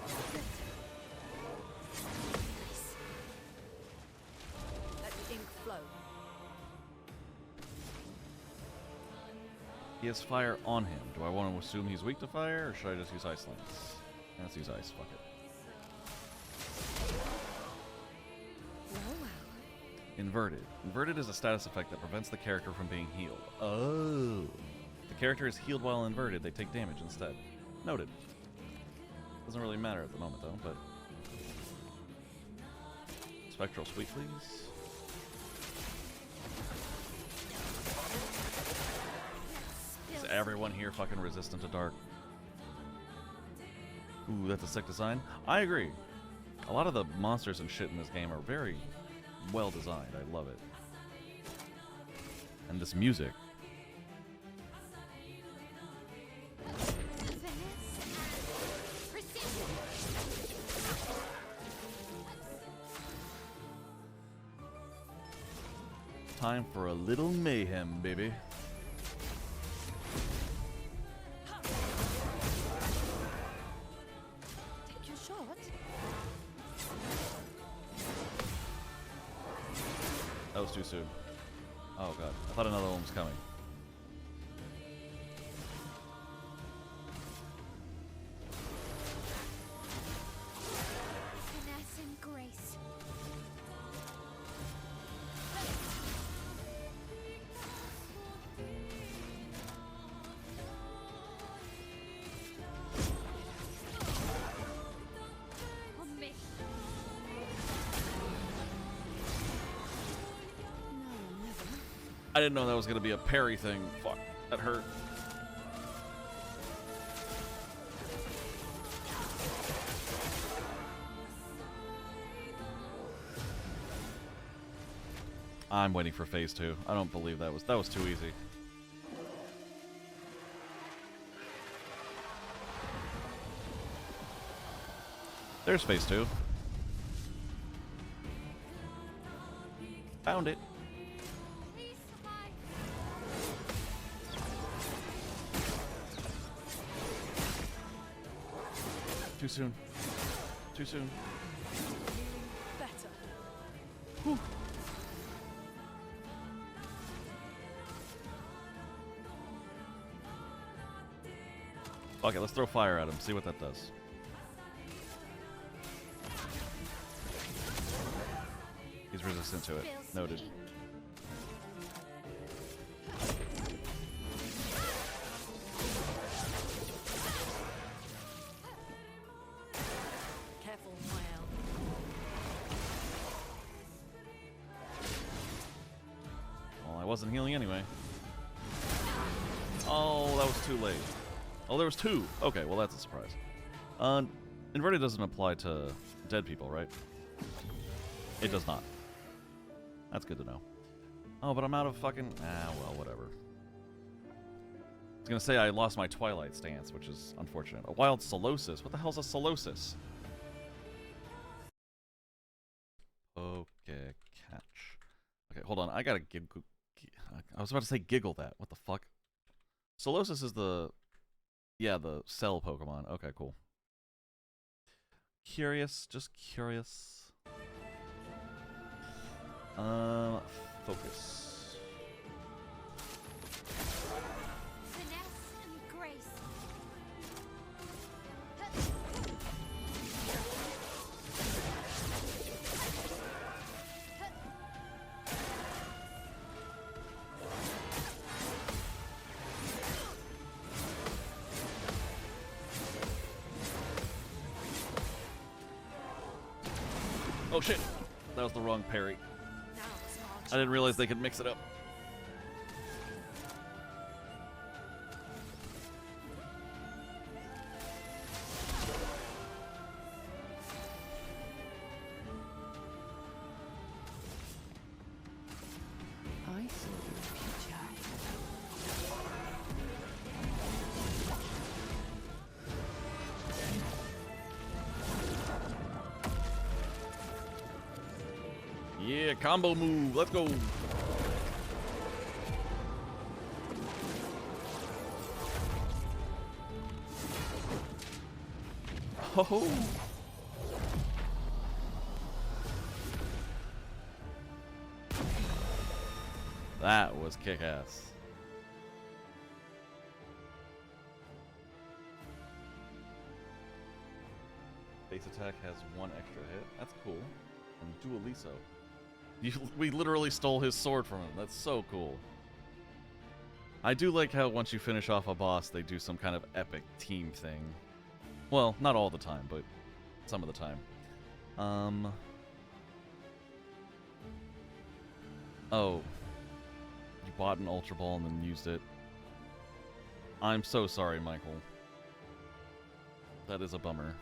Let the ink flow. He has fire on him. Do I want to assume he's weak to fire, or should I just use Ice Lance? Let's use ice, fuck it. Inverted. Inverted is a status effect that prevents the character from being healed. Oh. If the character is healed while inverted, they take damage instead. Noted. Doesn't really matter at the moment, though, but... Spectral Sweet, please. Is everyone here fucking resistant to dark? Ooh, that's a sick design. I agree. A lot of the monsters and shit in this game are very well designed. I love it. And this music. Time for a little mayhem, baby. Take your shot. That was too soon. Oh god, I thought another one was coming. Finesse and grace. On me. I didn't know that was gonna be a parry thing. Fuck, that hurt. I'm waiting for phase 2. I don't believe that was too easy. There's phase 2. Found it. Too soon. Too soon. Better. Whew. Okay, let's throw fire at him, see what that does. He's resistant to it. Noted. Careful, Mael. Well, I wasn't healing anyway. Oh, that was too late. Oh, there was 2. Okay, well that's a surprise. Inverted doesn't apply to dead people, right? It does not. That's good to know. Oh, but I'm out of fucking... Ah, well, whatever. I was gonna say I lost my Twilight stance, which is unfortunate. A wild Solosis? What the hell's a Solosis? Okay, catch. Okay, hold on. I gotta giggle... I was about to say giggle that. What the fuck? Solosis is the... Yeah, the cell Pokemon. Okay, cool. Curious, just curious. Focus. Finesse and grace. Oh shit! That was the wrong parry. I didn't realize they could mix it up. I see the future. Yeah, combo move. Let's go. Oh. That was kick-ass. Base attack has 1 extra hit. That's cool. And Dualiso. We literally stole his sword from him. That's so cool. I do like how once you finish off a boss, they do some kind of epic team thing. Well, not all the time, but some of the time. Oh. You bought an Ultra Ball and then used it. I'm so sorry, Michael. That is a bummer.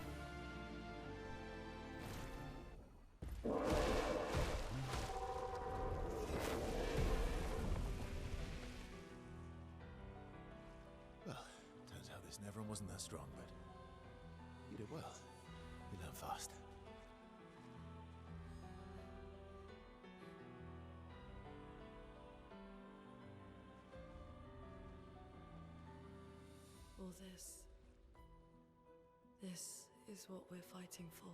Turns out this Neverin wasn't that strong, but you did well. You learn fast. all this, this is what we're fighting for.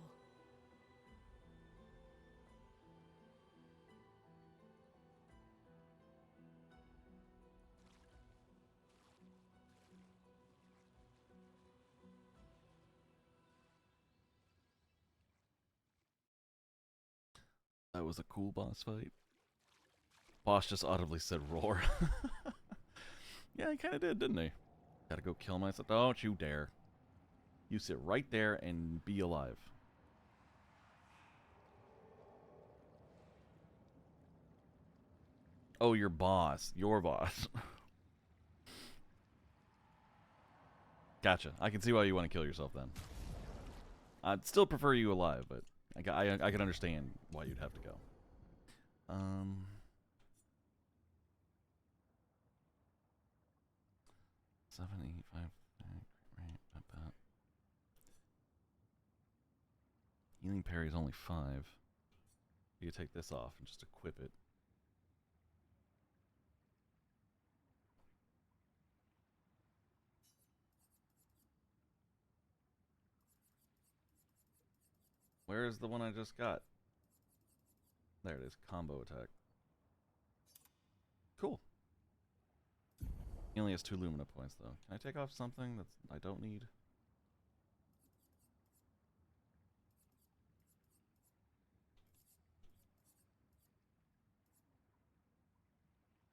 That was a cool boss fight. Boss just audibly said roar. Yeah, he kind of did, didn't he? Gotta go kill myself. Don't you dare. You sit right there and be alive. Oh, your boss. Your boss. Gotcha. I can see why you want to kill yourself then. I'd still prefer you alive, but I can understand why you'd have to go. 7, 8, 5, right, about. Healing parry is only 5. You take this off and just equip it. Where is the one I just got? There it is, combo attack. Cool. He only has 2 Lumina points though. Can I take off something that I don't need?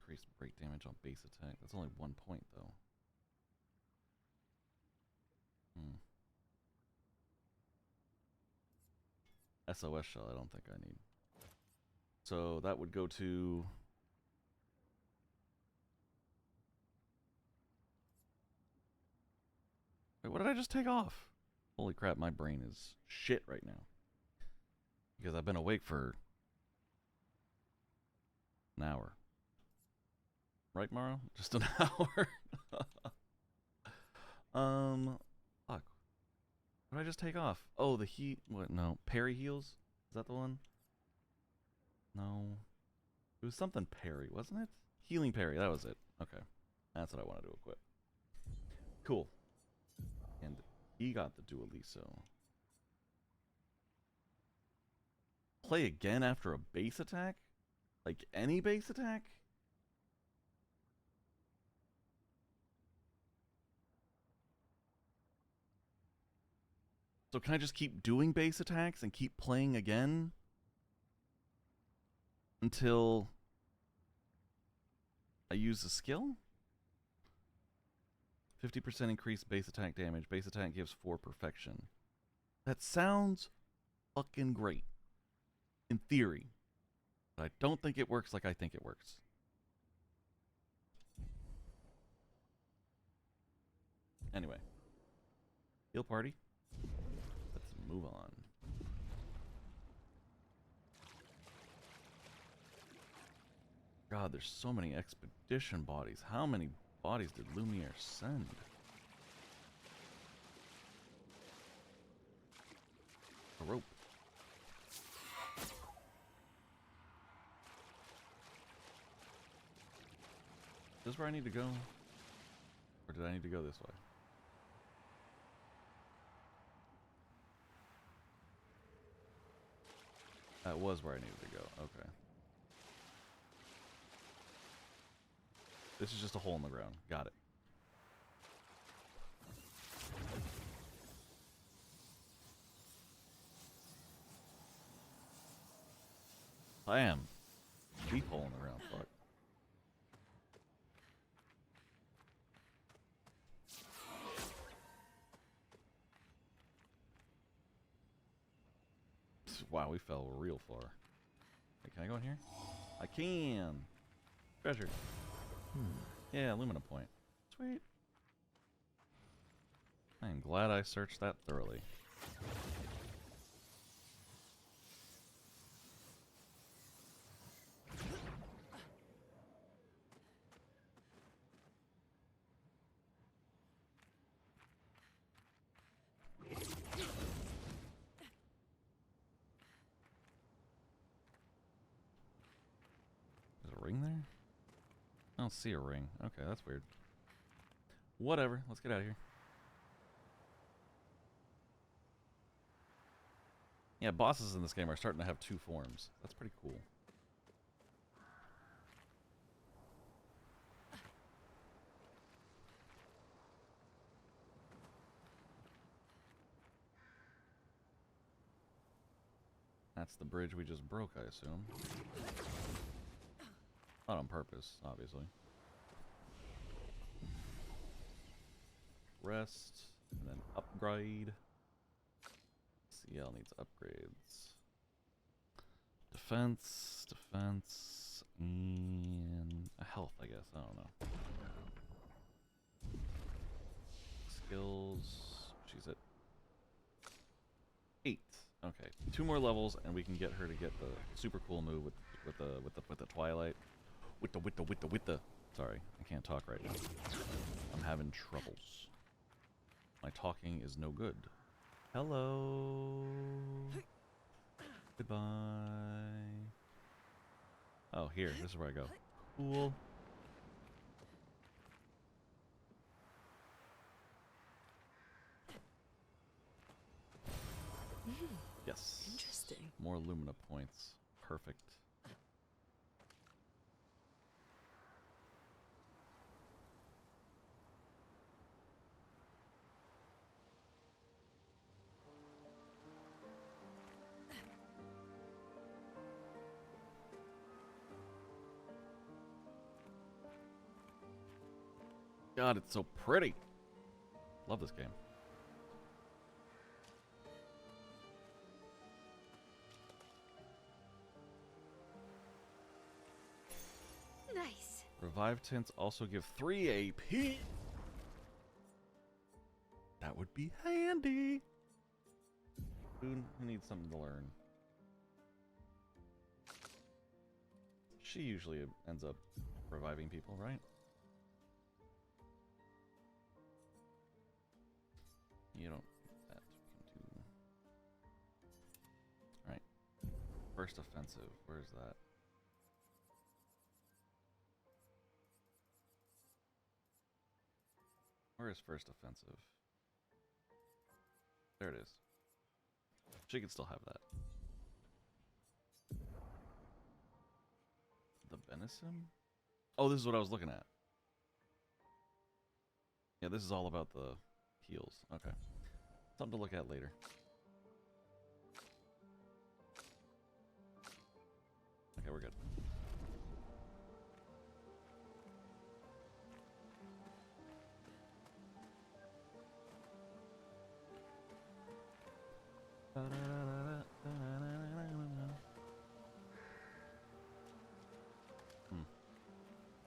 Increased break damage on base attack. That's only 1 point though. SOS shell I don't think I need. So that would go to... Wait, what did I just take off? Holy crap, my brain is shit right now. Because I've been awake for an hour. Right, Morrow? Just an hour? Fuck. What did I just take off? Oh, the heat. What? No. Parry heals? Is that the one? No. It was something parry, wasn't it? Healing parry. That was it. Okay. That's what I wanted to equip. Cool. And he got the Dualiso. Play again after a base attack? Like any base attack? So can I just keep doing base attacks and keep playing again? Until I use the skill? 50% increased base attack damage. Base attack gives 4 perfection. That sounds fucking great. In theory. But I don't think it works like I think it works. Anyway. Heal party. Let's move on. God, there's so many expedition bodies. How many bodies did Lumiere send? A rope. Is this where I need to go? Or did I need to go this way? That was where I needed to go. Okay. This is just a hole in the ground. Got it. I am. Deep hole in the ground. Fuck. Wow, we fell real far. Hey, can I go in here? I can. Treasure. Yeah, Lumina point. Sweet. I am glad I searched that thoroughly. There's a ring there? I don't see a ring. Okay, that's weird. Whatever. Let's get out of here. Yeah, bosses in this game are starting to have two forms. That's pretty cool. That's the bridge we just broke, I assume. Not on purpose, obviously. Rest, and then upgrade. CL needs upgrades. Defense, and health, I guess. I don't know. Skills. She's at 8. Okay, 2 more levels, and we can get her to get the super cool move with the Twilight. With the. Sorry, I can't talk right now. I'm having troubles. My talking is no good. Hello. Goodbye. Oh, here. This is where I go. Cool. Yes. Interesting. More Lumina points. Perfect. God, it's so pretty. Love this game. Nice. Revive tints also give 3 AP. That would be handy. Who needs something to learn? She usually ends up reviving people, right? You don't need that. We can do... Alright. First offensive. Where's that? Where is first offensive? There it is. She can still have that. The venison? Oh, this is what I was looking at. Yeah, this is all about the heals. Okay. Something to look at later. Okay, we're good.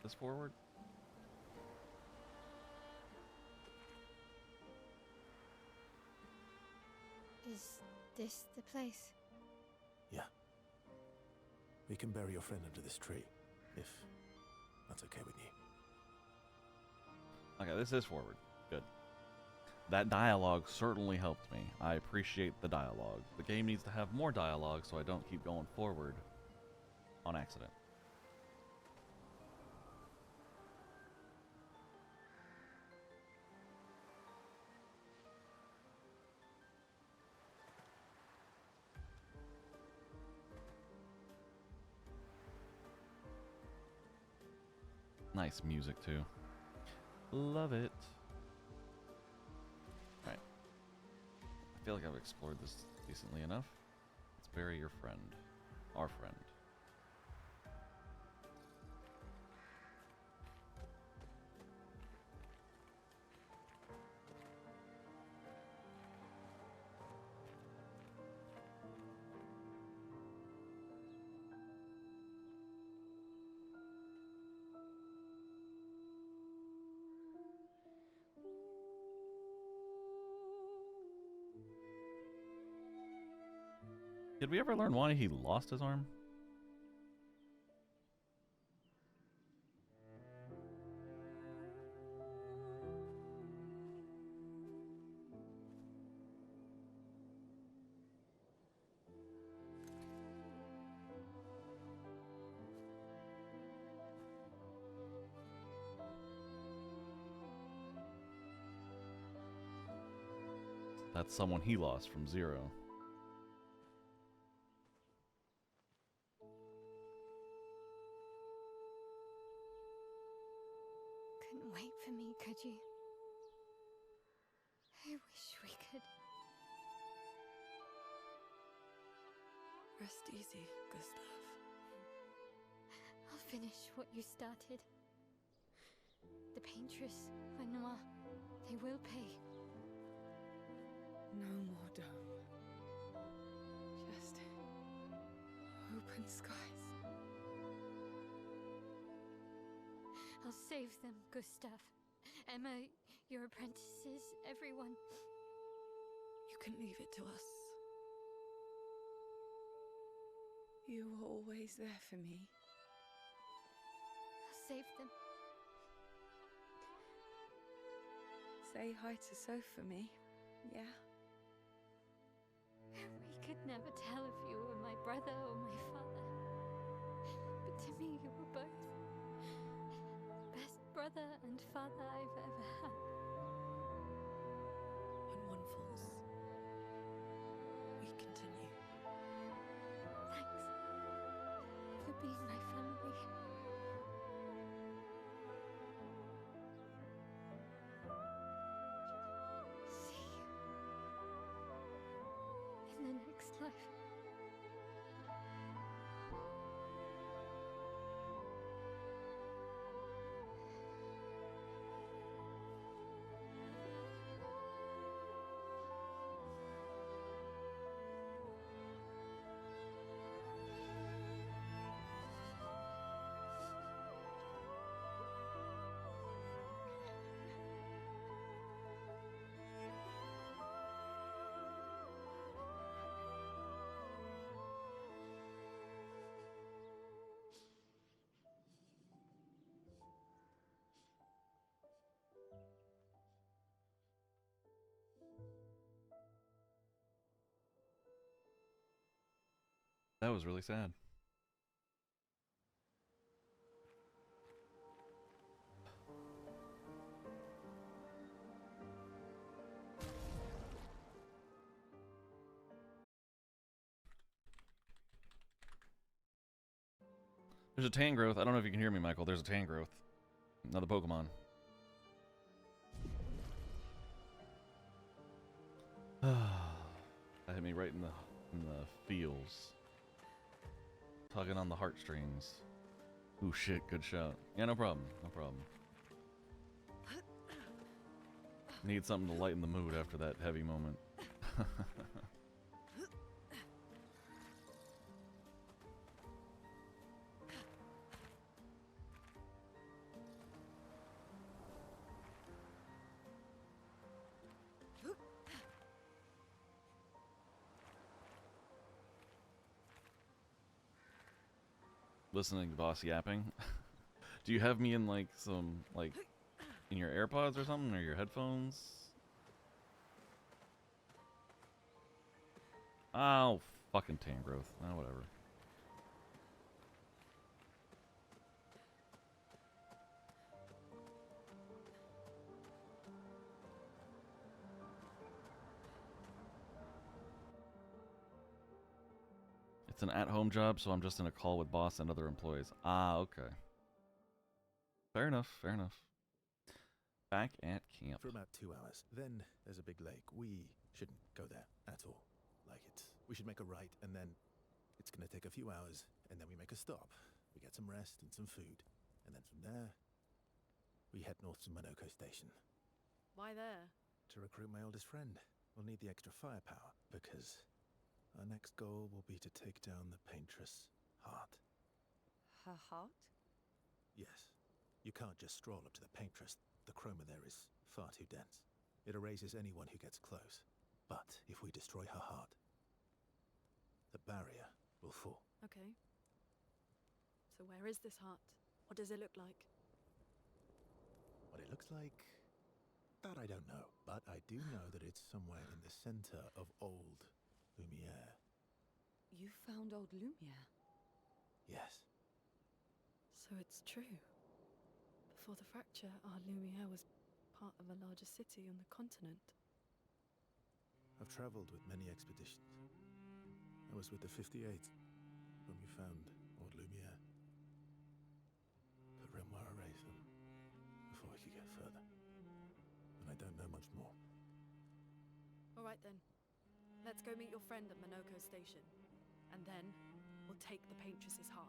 This forward? Is this the place? Yeah. We can bury your friend under this tree, if that's okay with you. Okay, this is forward. Good. That dialogue certainly helped me. I appreciate the dialogue. The game needs to have more dialogue so I don't keep going forward on accident. Nice music too. Love it. Alright. I feel like I've explored this decently enough. Let's bury your friend. Our friend. Did we ever learn why he lost his arm? That's someone he lost from 0. couldn't wait for me, could you? I wish we could. Rest easy, Gustav. I'll finish what you started. The paintress, Renoir, they will pay. No more dome. Just open skies. I'll save them, Gustav. Emma, your apprentices, everyone. You can leave it to us. You were always there for me. I'll save them. Say hi to Soph for me, yeah? We could never tell if you were my brother or my father. But to me, you were both. Best brother and father I've ever had. When one falls, we continue. Thanks for being my family. See you in the next life. That was really sad. There's a Tangrowth. I don't know if you can hear me, Michael. There's a Tangrowth. Another Pokemon. That hit me right in the feels. Tugging on the heartstrings. Ooh, shit. Good shot. Yeah, no problem. No problem. Need something to lighten the mood after that heavy moment. Listening to boss yapping. Do you have me in like some in your AirPods or something, or your headphones? Oh, fucking Tangrowth. Oh, whatever. It's an at-home job, so I'm just in a call with boss and other employees. Ah, okay. Fair enough, fair enough. Back at camp. For about 2 hours. Then there's a big lake. We shouldn't go there at all. We should make a right, and then it's gonna take a few hours, and then we make a stop. We get some rest and some food. And then from there, we head north to Monoko Station. Why there? To recruit my oldest friend. We'll need the extra firepower, because our next goal will be to take down the Paintress' heart. Her heart? Yes. You can't just stroll up to the Paintress. The chroma there is far too dense. It erases anyone who gets close. But if we destroy her heart, the barrier will fall. Okay. So where is this heart? What does it look like? What it looks like, that I don't know. But I do know that it's somewhere in the center of old Lumiere. You found old Lumiere? Yes. So it's true. Before the fracture, our Lumiere was part of a larger city on the continent. I've traveled with many expeditions. I was with the 58th when we found old Lumiere. But Renoir erased them before we could get further. And I don't know much more. Alright then. Let's go meet your friend at Minoko Station. And then, we'll take the Paintress's heart.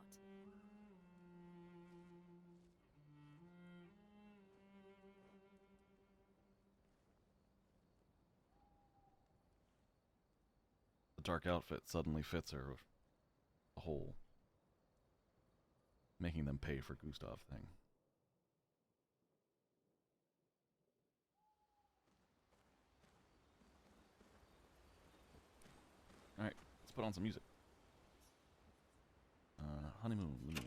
The dark outfit suddenly fits her a hole, making them pay for Gustav thing. Alright, let's put on some music. Honeymoon, Lumiere.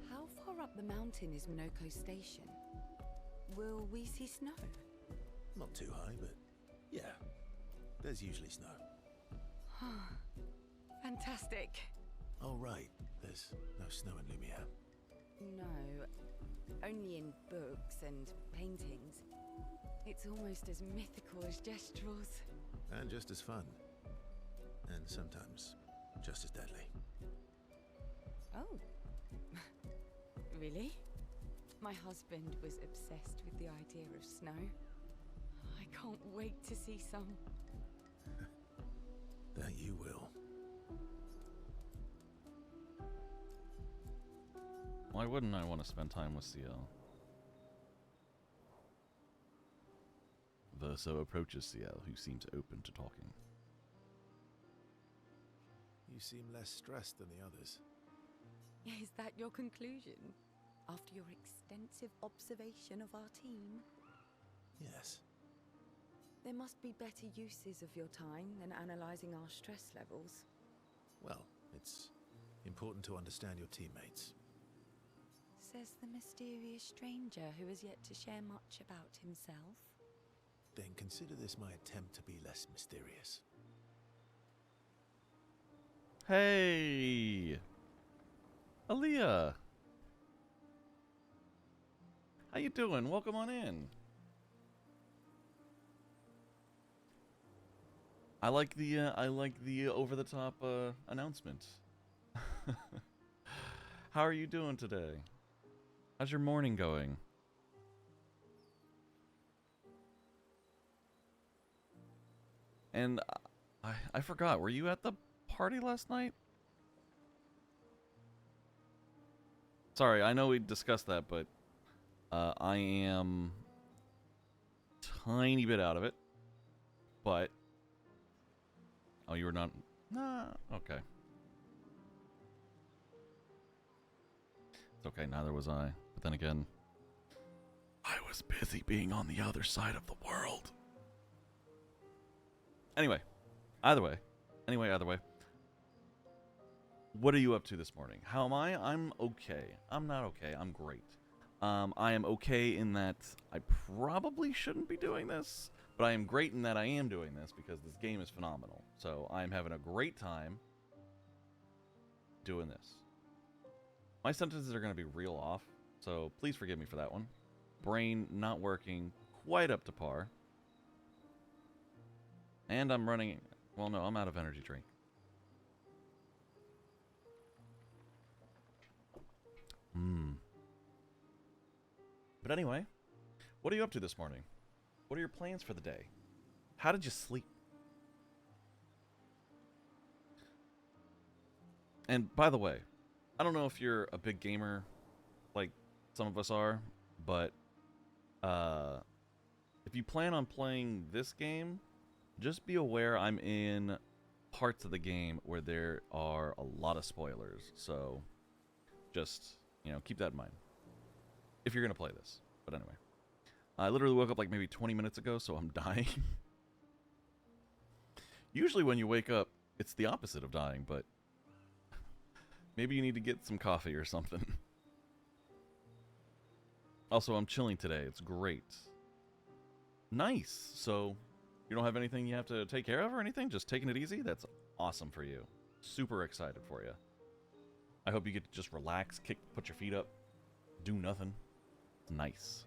How far up the mountain is Minoko Station? Will we see snow? Not too high, but yeah, there's usually snow. Fantastic. Oh, right. There's no snow in Lumiere. No, only in books and paintings. It's almost as mythical as Gestrels. And just as fun. And sometimes just as deadly. Oh. Really? My husband was obsessed with the idea of snow. I can't wait to see some. That you will. Why wouldn't I want to spend time with CL? Verso approaches CL, who seems open to talking. You seem less stressed than the others. Is that your conclusion? After your extensive observation of our team? Yes. There must be better uses of your time than analyzing our stress levels. Well, it's important to understand your teammates. Says the mysterious stranger who has yet to share much about himself. Then consider this my attempt to be less mysterious. Hey! Aaliyah! How you doing? Welcome on in. I like the over-the-top announcement. How are you doing today? How's your morning going? And I forgot, were you at the party last night? Sorry, I know we discussed that, but I am tiny bit out of it. But oh, you were not. Nah, okay. It's okay, neither was I. But then again, I was busy being on the other side of the world. Anyway, either way. What are you up to this morning? How am I? I'm okay. I'm not okay. I'm great. I am okay in that I probably shouldn't be doing this, but I am great in that I am doing this because this game is phenomenal. So I'm having a great time doing this. My sentences are going to be real off, so please forgive me for that one. Brain not working quite up to par. And I'm running... Well, no, I'm out of energy drink. But anyway, what are you up to this morning? What are your plans for the day? How did you sleep? And by the way, I don't know if you're a big gamer like some of us are, but if you plan on playing this game, just be aware I'm in parts of the game where there are a lot of spoilers. So just, keep that in mind if you're going to play this. But anyway, I literally woke up like maybe 20 minutes ago, so I'm dying. Usually when you wake up, it's the opposite of dying, but maybe you need to get some coffee or something. Also, I'm chilling today. It's great. Nice. So you don't have anything you have to take care of or anything? Just taking it easy? That's awesome for you. Super excited for you. I hope you get to just relax, put your feet up, do nothing. It's nice.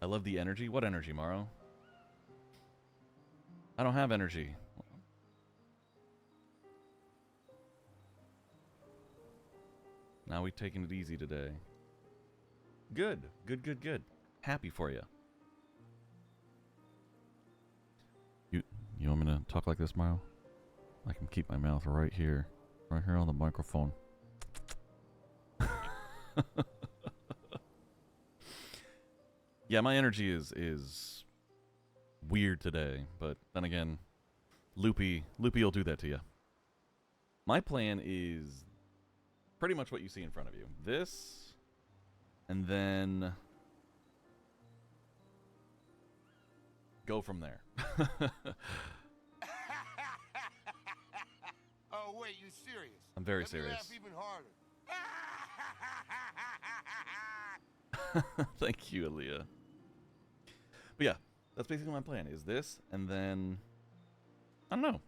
I love the energy. What energy, Morrow? I don't have energy. Now we taking it easy today. Good. Good, good, good. Happy for you. You want me to talk like this, Mile? I can keep my mouth right here. Right here on the microphone. Yeah, my energy is weird today, but then again, Loopy will do that to you. My plan is pretty much what you see in front of you. This, and then go from there. Oh, wait, you serious? I'm very Let me serious. laugh even harder. Thank you, Aaliyah. But yeah, that's basically my plan. Is this, and then I don't know.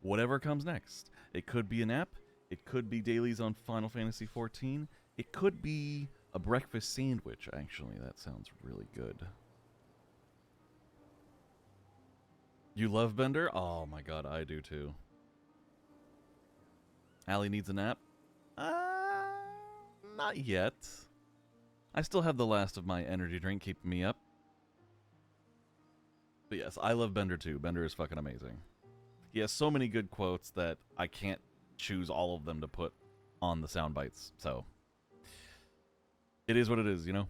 Whatever comes next. It could be a nap. It could be dailies on Final Fantasy XIV. It could be a breakfast sandwich. Actually, that sounds really good. You love Bender? Oh my god, I do too. Allie needs a nap? Not yet. I still have the last of my energy drink keeping me up. But yes, I love Bender too. Bender is fucking amazing. He has so many good quotes that I can't choose all of them to put on the sound bites. So, it is what it is, you know?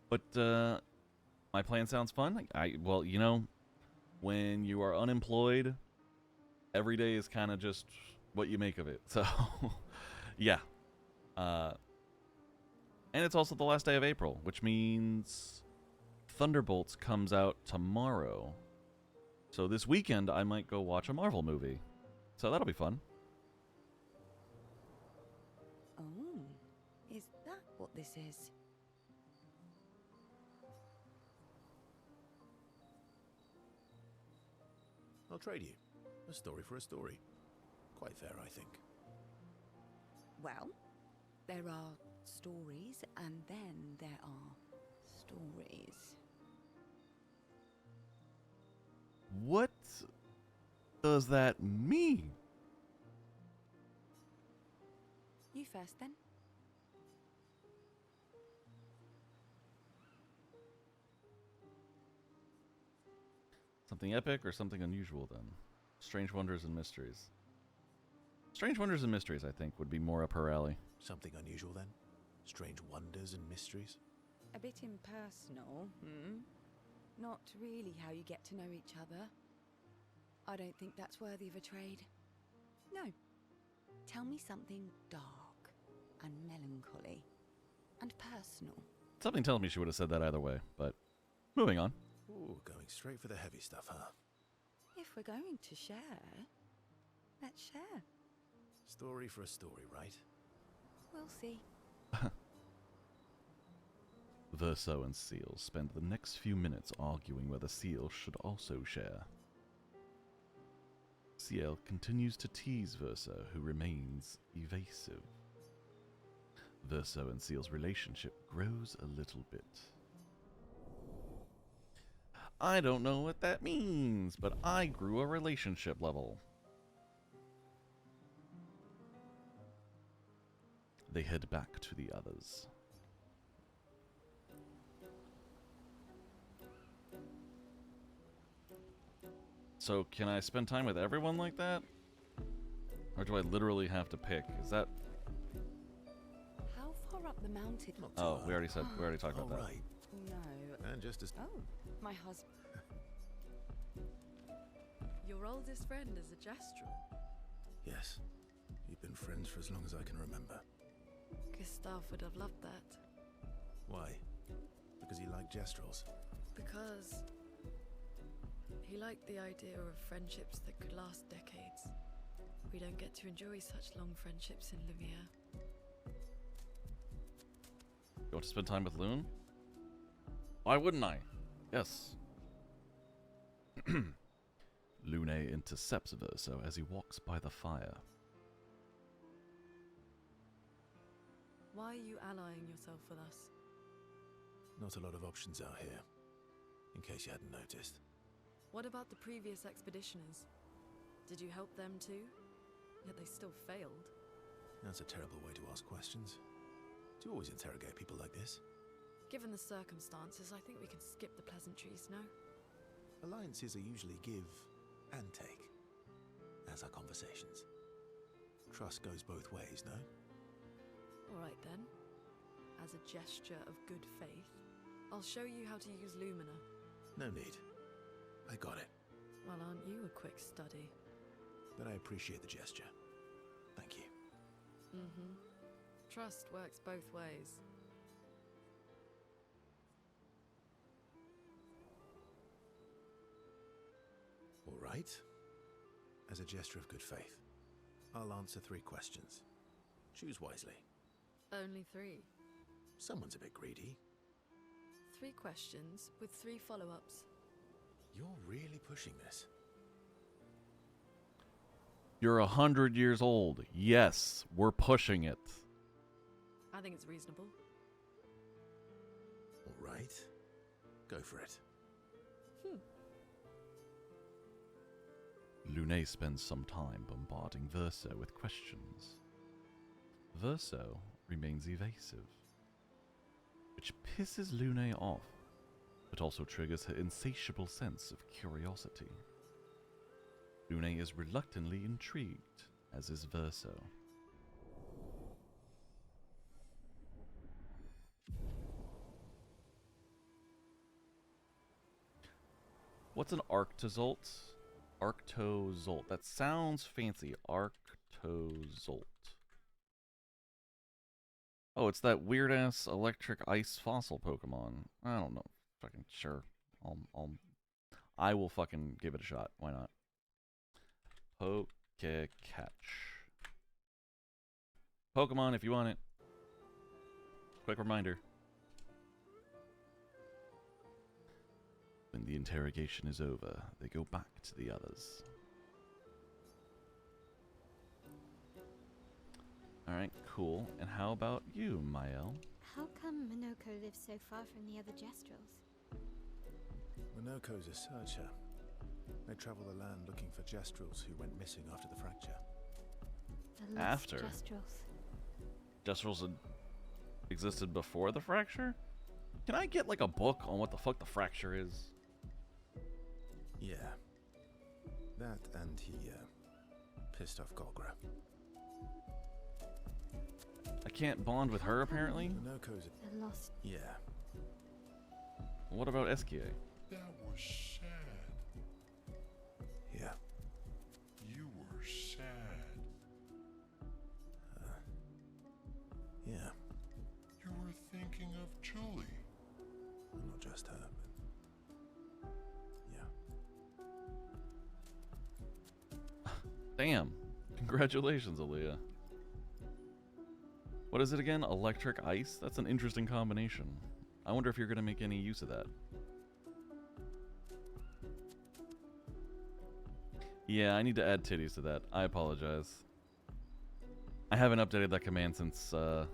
But, my plan sounds fun. Well, you know, when you are unemployed, every day is kind of just what you make of it. So, yeah. And it's also the last day of April, which means Thunderbolts comes out tomorrow. So this weekend, I might go watch a Marvel movie. So that'll be fun. Oh, is that what this is? I'll trade you. A story for a story. Quite fair, I think. Well, there are stories, and then there are stories. What does that mean? You first, then. Something epic or something unusual, then? Strange Wonders and Mysteries. Strange Wonders and Mysteries, I think, would be more up her alley. Something unusual, then? Strange wonders and mysteries? A bit impersonal, Not really how you get to know each other. I don't think that's worthy of a trade. No. Tell me something dark and melancholy and personal. Something tells me she would have said that either way, but moving on. Ooh, going straight for the heavy stuff, huh? If we're going to share, let's share. Story for a story, right? We'll see. Verso and Seal spend the next few minutes arguing whether Seal should also share. Ciel continues to tease Verso, who remains evasive. Verso and Seal's relationship grows a little bit. I don't know what that means, but I grew a relationship level. They head back to the others. So, can I spend time with everyone like that? Or do I literally have to pick? Is that... How far up the mountain? Oh, we already talked about that. Right. No. And just as... Oh, my husband. Your oldest friend is a Gestrel. Yes. You've been friends for as long as I can remember. Gustav would have loved that. Why? Because he liked Gestrels? Because he liked the idea of friendships that could last decades. We don't get to enjoy such long friendships in Lumiere. You want to spend time with Loon? Why wouldn't I? Yes. Lune intercepts Verso as he walks by the fire. Why are you allying yourself with us? Not a lot of options out here, in case you hadn't noticed. What about the previous expeditioners? Did you help them too? Yet they still failed. That's a terrible way to ask questions. Do you always interrogate people like this? Given the circumstances, I think we can skip the pleasantries, no? Alliances are usually give and take, as are conversations. Trust goes both ways, no? Alright then. As a gesture of good faith, I'll show you how to use Lumina. No need. I got it. Well, aren't you a quick study? But I appreciate the gesture. Thank you. Mm-hmm. Trust works both ways. All right. As a gesture of good faith, I'll answer 3 questions. Choose wisely. Only 3. Someone's a bit greedy. 3 questions with 3 follow-ups. You're really pushing this. You're 100 years old. Yes, we're pushing it. I think it's reasonable. All right. Go for it. Lune spends some time bombarding Verso with questions. Verso remains evasive, which pisses Lune off, but also triggers her insatiable sense of curiosity. Lune is reluctantly intrigued, as is Verso. What's an Arctozolt? Arctozolt. That sounds fancy. Arctozolt. Oh, it's that weird-ass electric ice fossil Pokemon. I don't know. Fucking sure. I will fucking give it a shot. Why not? Pokecatch. Pokemon, if you want it. Quick reminder. When the interrogation is over, they go back to the others. Alright, cool. And how about you, Mael? How come Minoko lives so far from the other Gestrels? Minoko's a searcher. They travel the land looking for Gestrels who went missing after the fracture. The lost Gestrels. Gestrels had existed before the fracture? Can I get like a book on what the fuck the fracture is? Yeah. That and he pissed off Golgra. I can't bond with her apparently? Minoko's The lost. Yeah. What about Eskie? That was sad. Yeah. You were sad. Yeah. You were thinking of Julie. Not just her, but yeah. Damn. Congratulations, Aaliyah. What is it again? Electric ice? That's an interesting combination. I wonder if you're going to make any use of that. Yeah, I need to add titties to that. I apologize. I haven't updated that command since I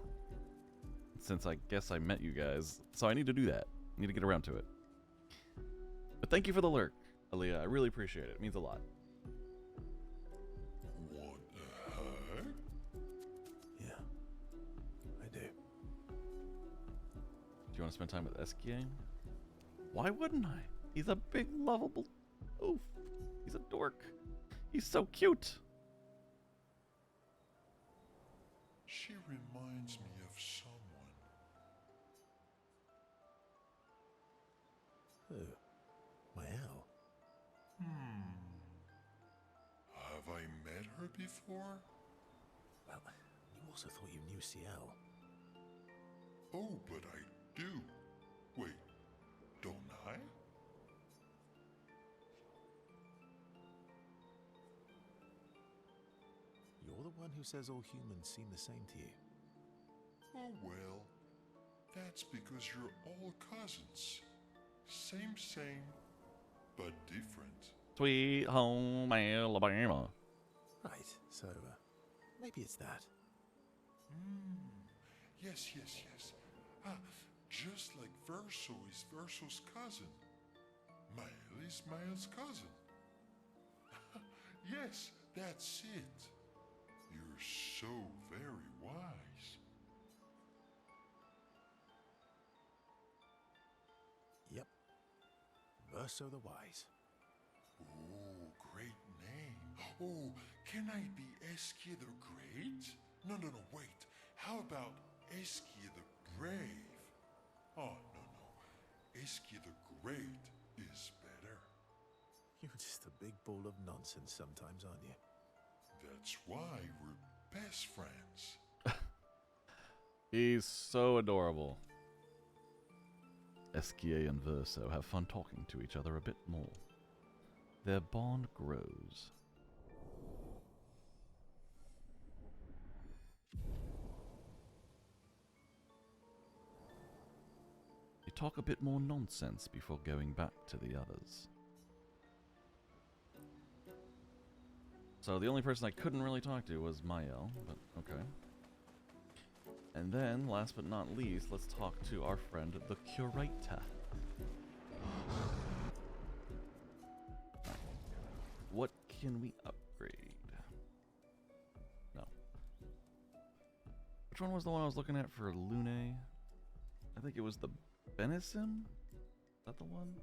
guess I met you guys. So I need to do that. I need to get around to it. But thank you for the lurk, Aaliyah. I really appreciate it. It means a lot. What the heck? Yeah. I do. Do you want to spend time with Eskie? Why wouldn't I? He's a big, lovable... Oof. He's a dork. He's so cute. She reminds me of someone. Who? Mael? Have I met her before? Well, you also thought you knew CL. Oh, but I do. Wait, don't I? You're the one who says all humans seem the same to you. Oh well, that's because you're all cousins. Same, but different. Sweet home Alabama. Right, so maybe it's that. Yes, yes, yes. Ah, just like Verso is Verso's cousin. Mael is Mael's cousin. Yes, that's it. You're so very wise. Yep. Verso the Wise. Oh, great name. Oh, can I be Eskia the Great? No, no, no, wait. How about Eskia the Brave? Oh, no, no. Eskia the Great is better. You're just a big ball of nonsense sometimes, aren't you? That's why we're best friends. He's so adorable. Esquier and Verso have fun talking to each other a bit more. Their bond grows. You talk a bit more nonsense before going back to the others. So the only person I couldn't really talk to was Mael, but okay. And then, last but not least, let's talk to our friend, the Curator. What can we upgrade? No. Which one was the one I was looking at for Lune? I think it was the Benisim? Is that the one?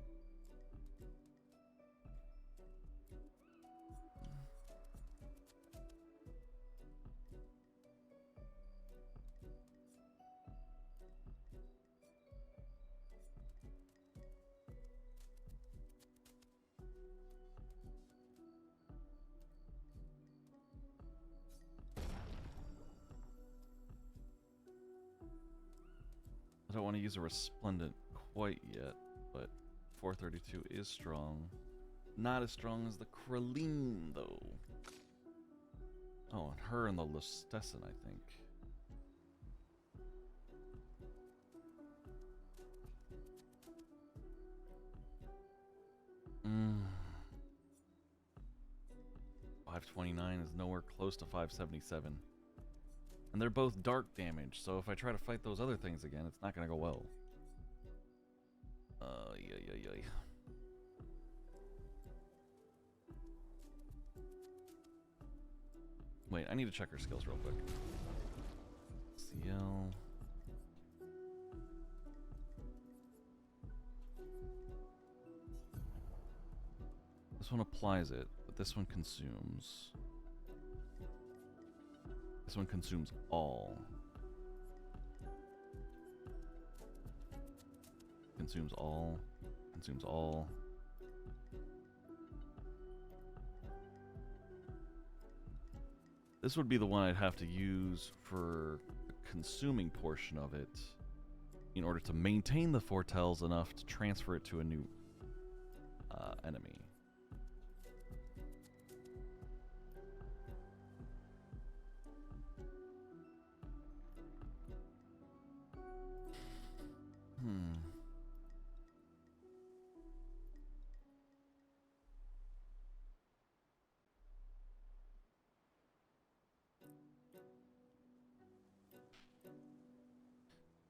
I don't want to use a Resplendent quite yet, but 432 is strong. Not as strong as the Kraline, though. Oh, and her and the Lustesson, I think. Mm. 529 is nowhere close to 577. And they're both dark damage, so if I try to fight those other things again, it's not gonna go well. Yeah. Wait, I need to check her skills real quick. CL. This one applies it, but this one consumes. This one consumes all. Consumes all. Consumes all. This would be the one I'd have to use for the consuming portion of it in order to maintain the foretells enough to transfer it to a new enemy.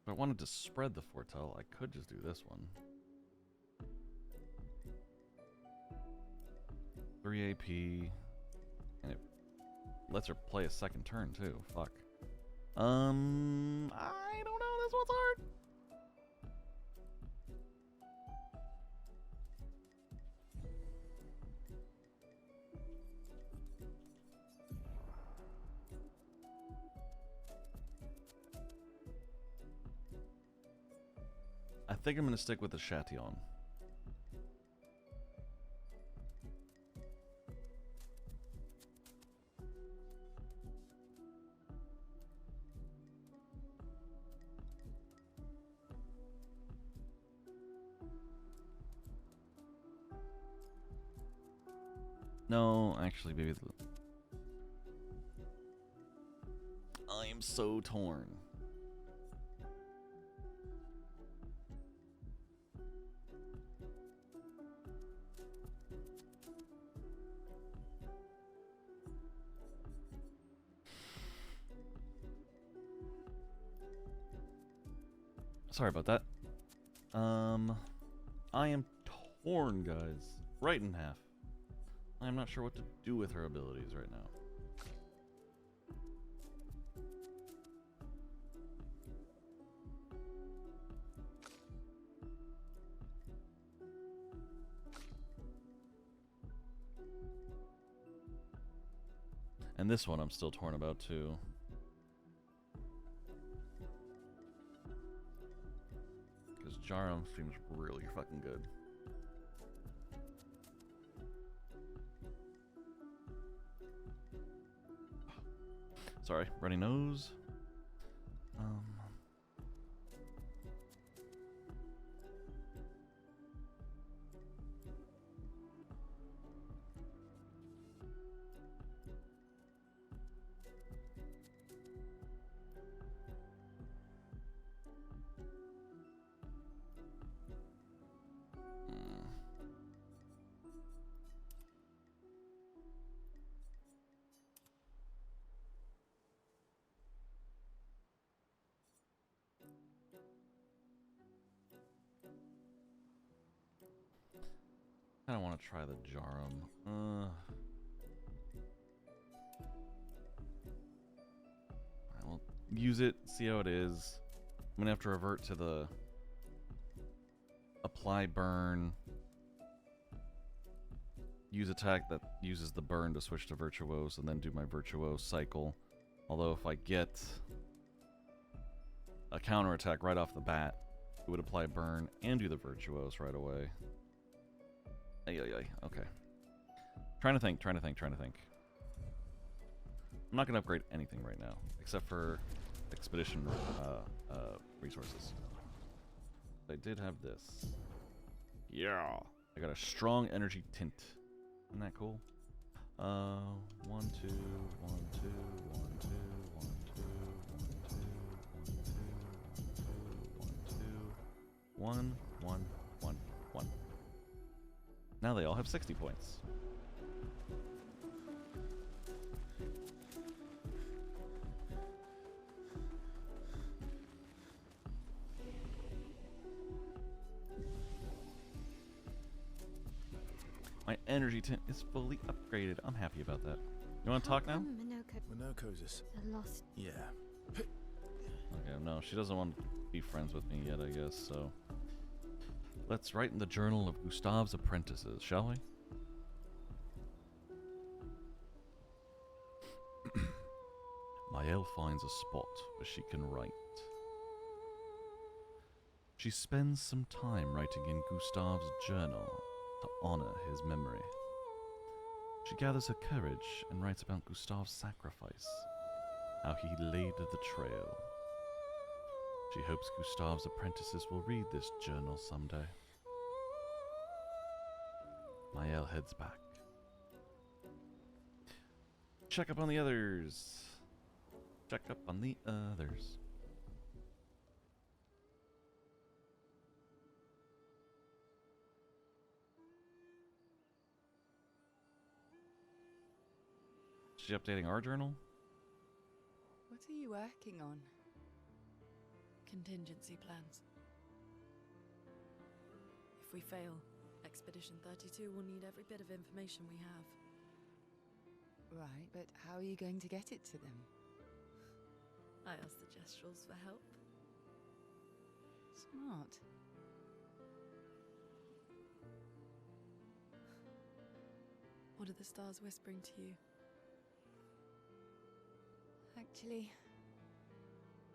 If I wanted to spread the foretell, I could just do this one. 3 AP, and it lets her play a second turn too. Fuck. I don't know. This one's hard. I think I'm gonna stick with the Chatillon. No, actually, maybe I am so torn. Sorry about that. I am torn, guys. Right in half. I'm not sure what to do with her abilities right now. And this one I'm still torn about too. Because Jarum seems really fucking good. Sorry, runny nose. I don't want to try the Jarum. I will use it, see how it is. I'm gonna have to revert to the apply burn. Use attack that uses the burn to switch to Virtuose, and then do my Virtuose cycle. Although if I get a counter attack right off the bat, it would apply burn and do the Virtuose right away. Okay. Trying to think. I'm not going to upgrade anything right now, except for expedition resources. I did have this. Yeah! I got a strong energy tint. Isn't that cool? 1, 2, 1, 2, 1, 2, 1, 2, 1, 2, 1, 2, 1, 2, 1, 1, 1, 1. Now they all have 60 points. My energy tint is fully upgraded. I'm happy about that. You want to talk now? Minoko's. The lost. Yeah. Okay, no, she doesn't want to be friends with me yet, I guess, so... Let's write in the journal of Gustave's apprentices, shall we? Maëlle finds a spot where she can write. She spends some time writing in Gustave's journal to honor his memory. She gathers her courage and writes about Gustave's sacrifice, how he laid the trail. She hopes Gustave's apprentices will read this journal someday. Maëlle heads back. Check up on the others. Check up on the others. Is she updating our journal? What are you working on? Contingency plans. If we fail, Expedition 32 will need every bit of information we have. Right, but how are you going to get it to them? I asked the Gestrals for help. Smart. What are the stars whispering to you? Actually,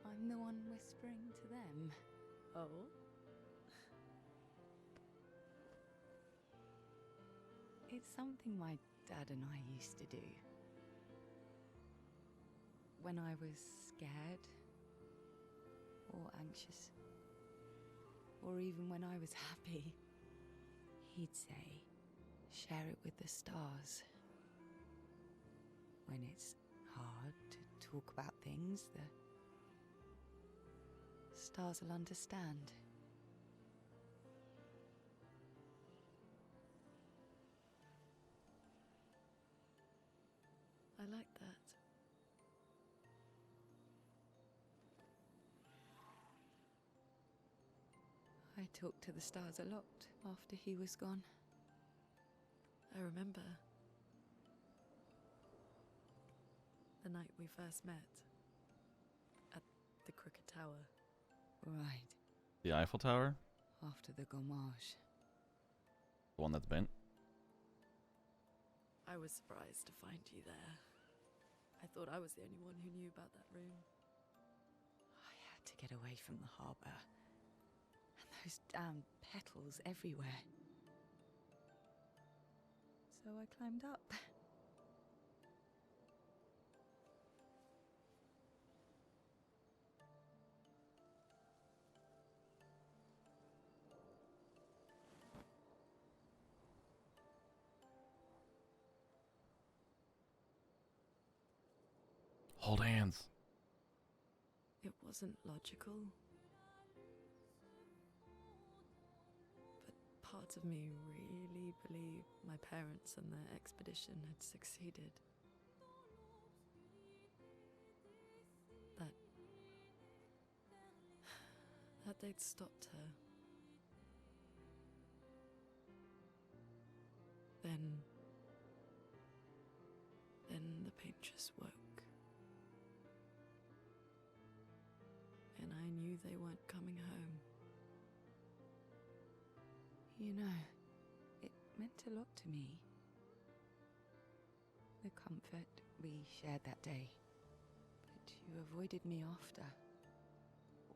I'm the one whispering to them. Oh? It's something my dad and I used to do. When I was scared, or anxious, or even when I was happy, he'd say, share it with the stars. When it's hard to talk about things, the stars will understand. I like that. I talked to the stars a lot after he was gone. I remember the night we first met at the Crooked Tower. Right. The Eiffel Tower? After the gommage. The one that's bent? I was surprised to find you there. I thought I was the only one who knew about that room. I had to get away from the harbour. And those damn petals everywhere. So I climbed up. Hold hands. It wasn't logical. But parts of me really believed my parents and their expedition had succeeded. That they'd stopped her. Then the Paintress woke. And I knew they weren't coming home. You know, it meant a lot to me. The comfort we shared that day. But you avoided me after.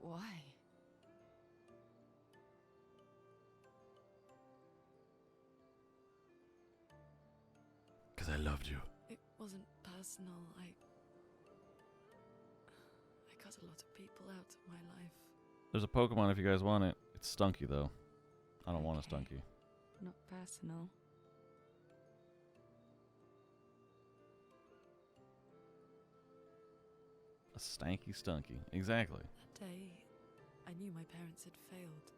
Why? Because I loved you. It wasn't personal. I cut a lot of people out of my life. There's a Pokemon if you guys want it. It's Stunky, though. I don't want a Stunky. Not personal. A stanky Stunky. Exactly. That day, I knew my parents had failed.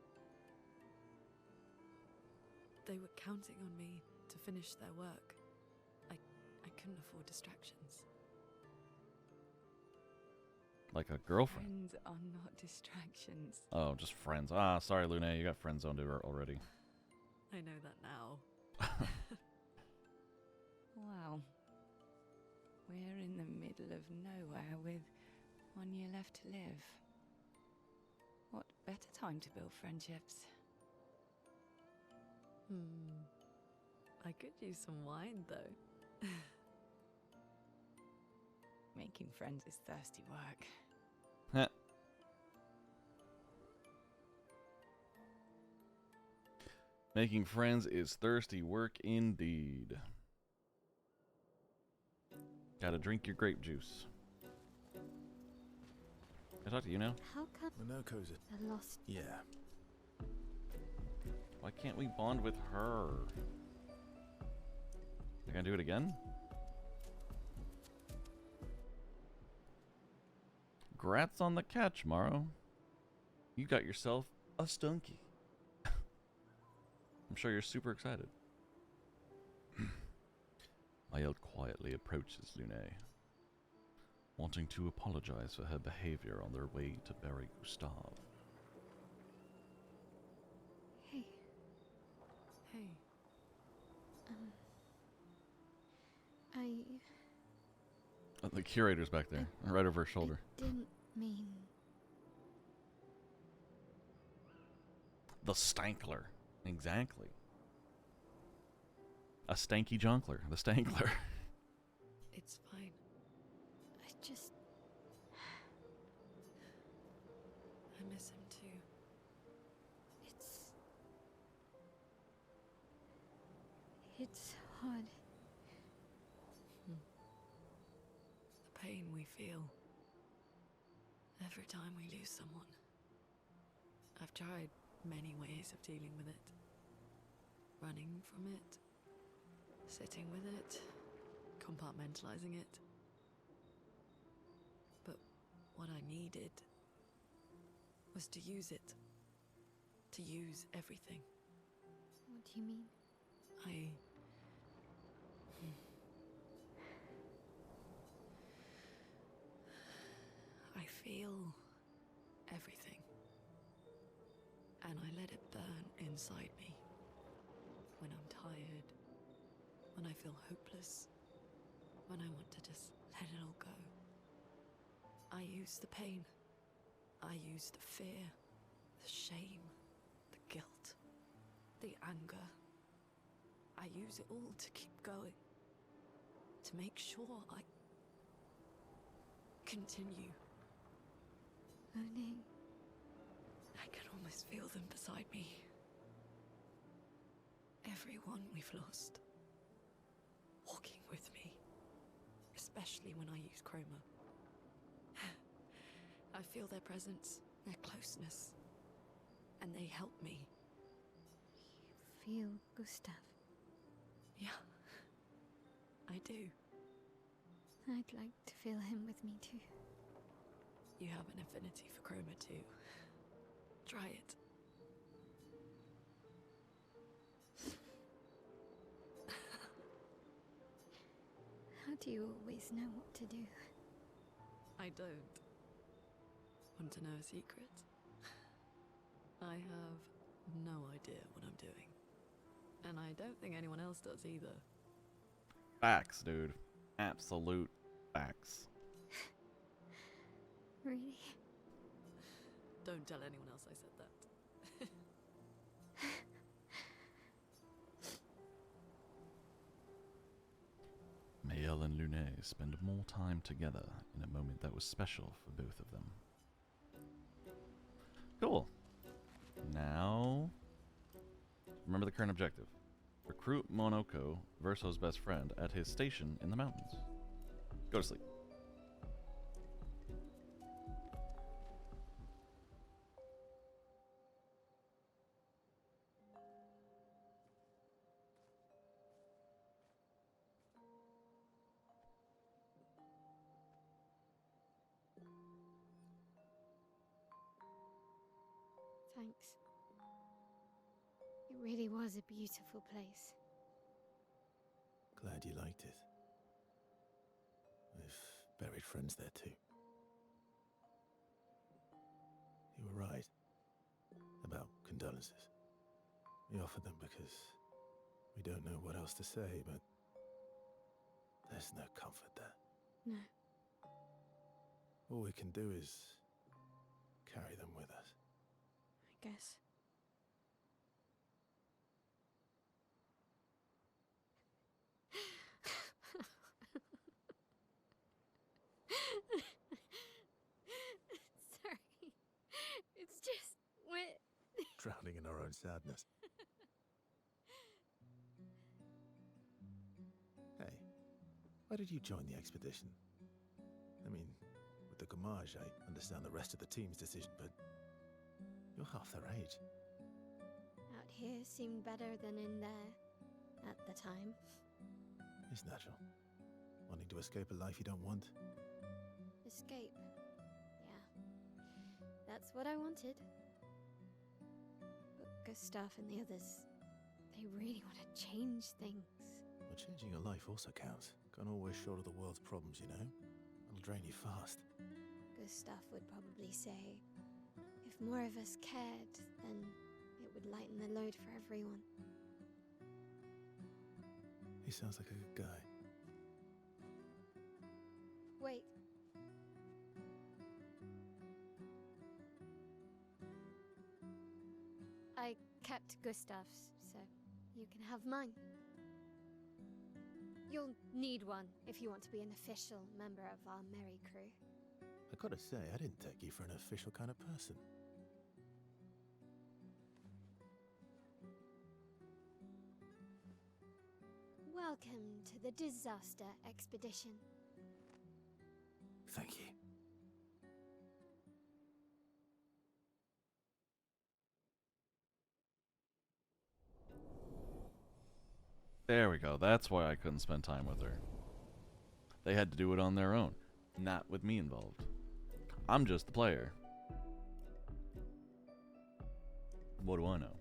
They were counting on me to finish their work. I couldn't afford distractions. Like a girlfriend. Friends are not distractions. Oh, just friends. Ah, sorry, Lune. You got friend zoned already. I know that now. Wow. We're in the middle of nowhere with 1 year left to live. What better time to build friendships? I could use some wine, though. Making friends is thirsty work. Heh. Making friends is thirsty work indeed. Gotta drink your grape juice. Can I talk to you now? How come Minoko's it. the lost? Yeah. Why can't we bond with her? I gotta do it again? Grats on the catch, Morrow. You got yourself a Stunky. I'm sure you're super excited. Mael quietly approaches Lune, wanting to apologize for her behavior on their way to bury Gustav. Hey. Hey. The curator's back there, right over her shoulder. Didn't mean. The Stankler. Exactly. A stanky jonkler. The Stankler. It's fine. I just. I miss him too. It's hard. The pain we feel every time we lose someone. I've tried many ways of dealing with it. Running from it, sitting with it, compartmentalizing it. But what I needed was to use it. To use everything. What do you mean? I feel everything. And I let it inside me. When I'm tired, when I feel hopeless, when I want to just let it all go. I use the pain. I use the fear, the shame, the guilt, the anger. I use it all to keep going. To make sure I continue. Moaning. I can almost feel them beside me. Everyone we've lost. Walking with me. Especially when I use chroma. I feel their presence, their closeness. And they help me. You feel Gustav? Yeah. I do. I'd like to feel him with me too. You have an affinity for chroma too. Try it. How do you always know what to do? I don't. Want to know a secret? I have no idea what I'm doing. And I don't think anyone else does either. Facts, dude. Absolute facts. Really? Don't tell anyone else I said that. Mael and Lune spend more time together in a moment that was special for both of them. Cool. Now, remember the current objective. Recruit Monoko, Verso's best friend, at his station in the mountains. Go to sleep. Thanks. It really was a beautiful place. Glad you liked it. We've buried friends there too. You were right about condolences. We offer them because we don't know what else to say, but there's no comfort there. No. All we can do is carry them with us. I guess. Sorry. It's just Drowning in our own sadness. Hey, why did you join the expedition? I mean, with the Gamage, I understand the rest of the team's decision, but you're half their age. Out here seemed better than in there at the time. It's natural. Wanting to escape a life you don't want. Escape. Yeah. That's what I wanted. But Gustav and the others, they really want to change things. Well, changing your life also counts. Can't always shoulder the world's problems, you know? It'll drain you fast. Gustav would probably say, if more of us cared, then it would lighten the load for everyone. He sounds like a good guy. Wait. I kept Gustav's, so you can have mine. You'll need one if you want to be an official member of our merry crew. I gotta say, I didn't take you for an official kind of person. Welcome to the disaster expedition. Thank you. There we go. That's why I couldn't spend time with her. They had to do it on their own, not with me involved. I'm just the player. What do I know?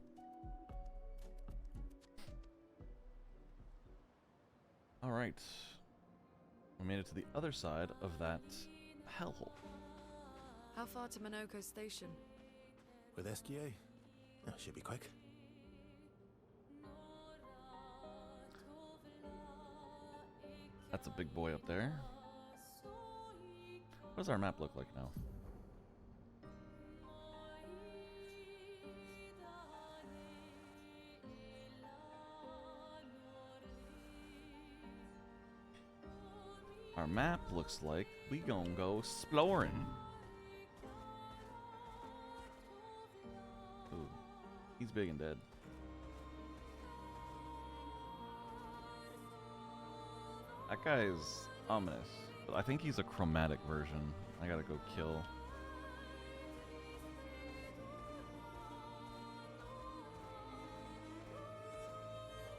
Alright. We made it to the other side of that hellhole. How far to Monoko's station? With Esquier? That should be quick. That's a big boy up there. What does our map look like now? Our map looks like we gonna go exploring. Ooh, he's big and dead. That guy's ominous, but I think he's a chromatic version. I gotta go kill.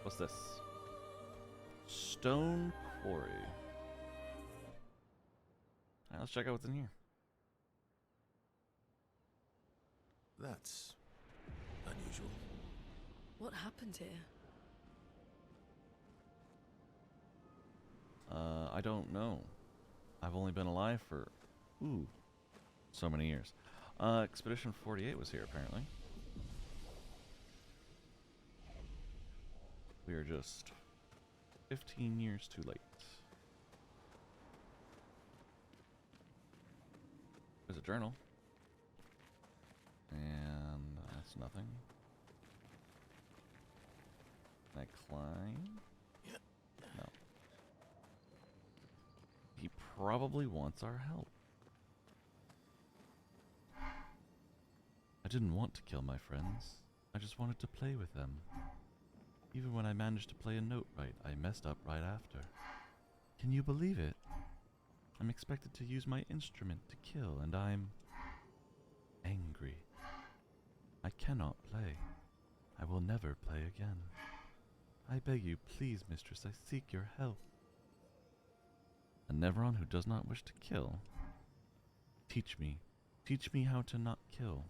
What's this? Stone Quarry. Alright, let's check out what's in here. That's unusual. What happened here? I don't know. I've only been alive for, so many years. Expedition 48 was here, apparently. We are just 15 years too late. There's a journal. And that's nothing. Can I climb? No. He probably wants our help. I didn't want to kill my friends. I just wanted to play with them. Even when I managed to play a note right, I messed up right after. Can you believe it? I'm expected to use my instrument to kill, and I'm angry. I cannot play. I will never play again. I beg you, please, mistress, I seek your help. A Neveron who does not wish to kill? Teach me how to not kill.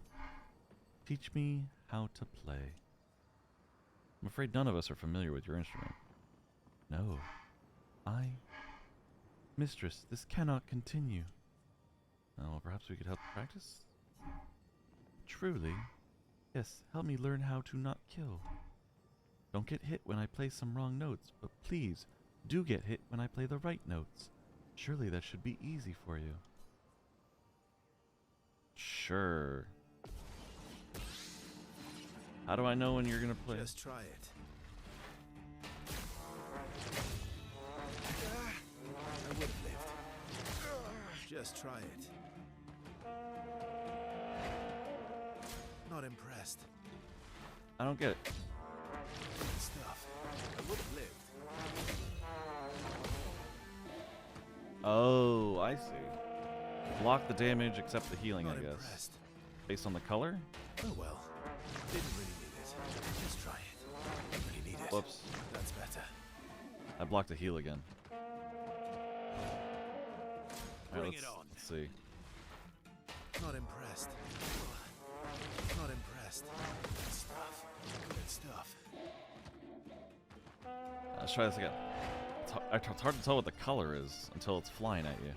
Teach me how to play. I'm afraid none of us are familiar with your instrument. No. Mistress, this cannot continue. Oh, perhaps we could help practice? Truly? Yes, help me learn how to not kill. Don't get hit when I play some wrong notes, but please, do get hit when I play the right notes. Surely that should be easy for you. Sure. How do I know when you're gonna play? Just try it. I would have lived. Just try it. Not impressed. I don't get it. Good stuff. I would have lived. Oh, I see. Block the damage except the healing, Not I guess. impressed. Based on the color? Oh well. Didn't really need it. Just try it. Didn't really need it. Whoops. That's better. I blocked the heal again. Bring let's, it on. let's see. Not impressed. Not impressed. Good stuff. Good stuff. Let's try this again. It's hard to tell what the color is until it's flying at you.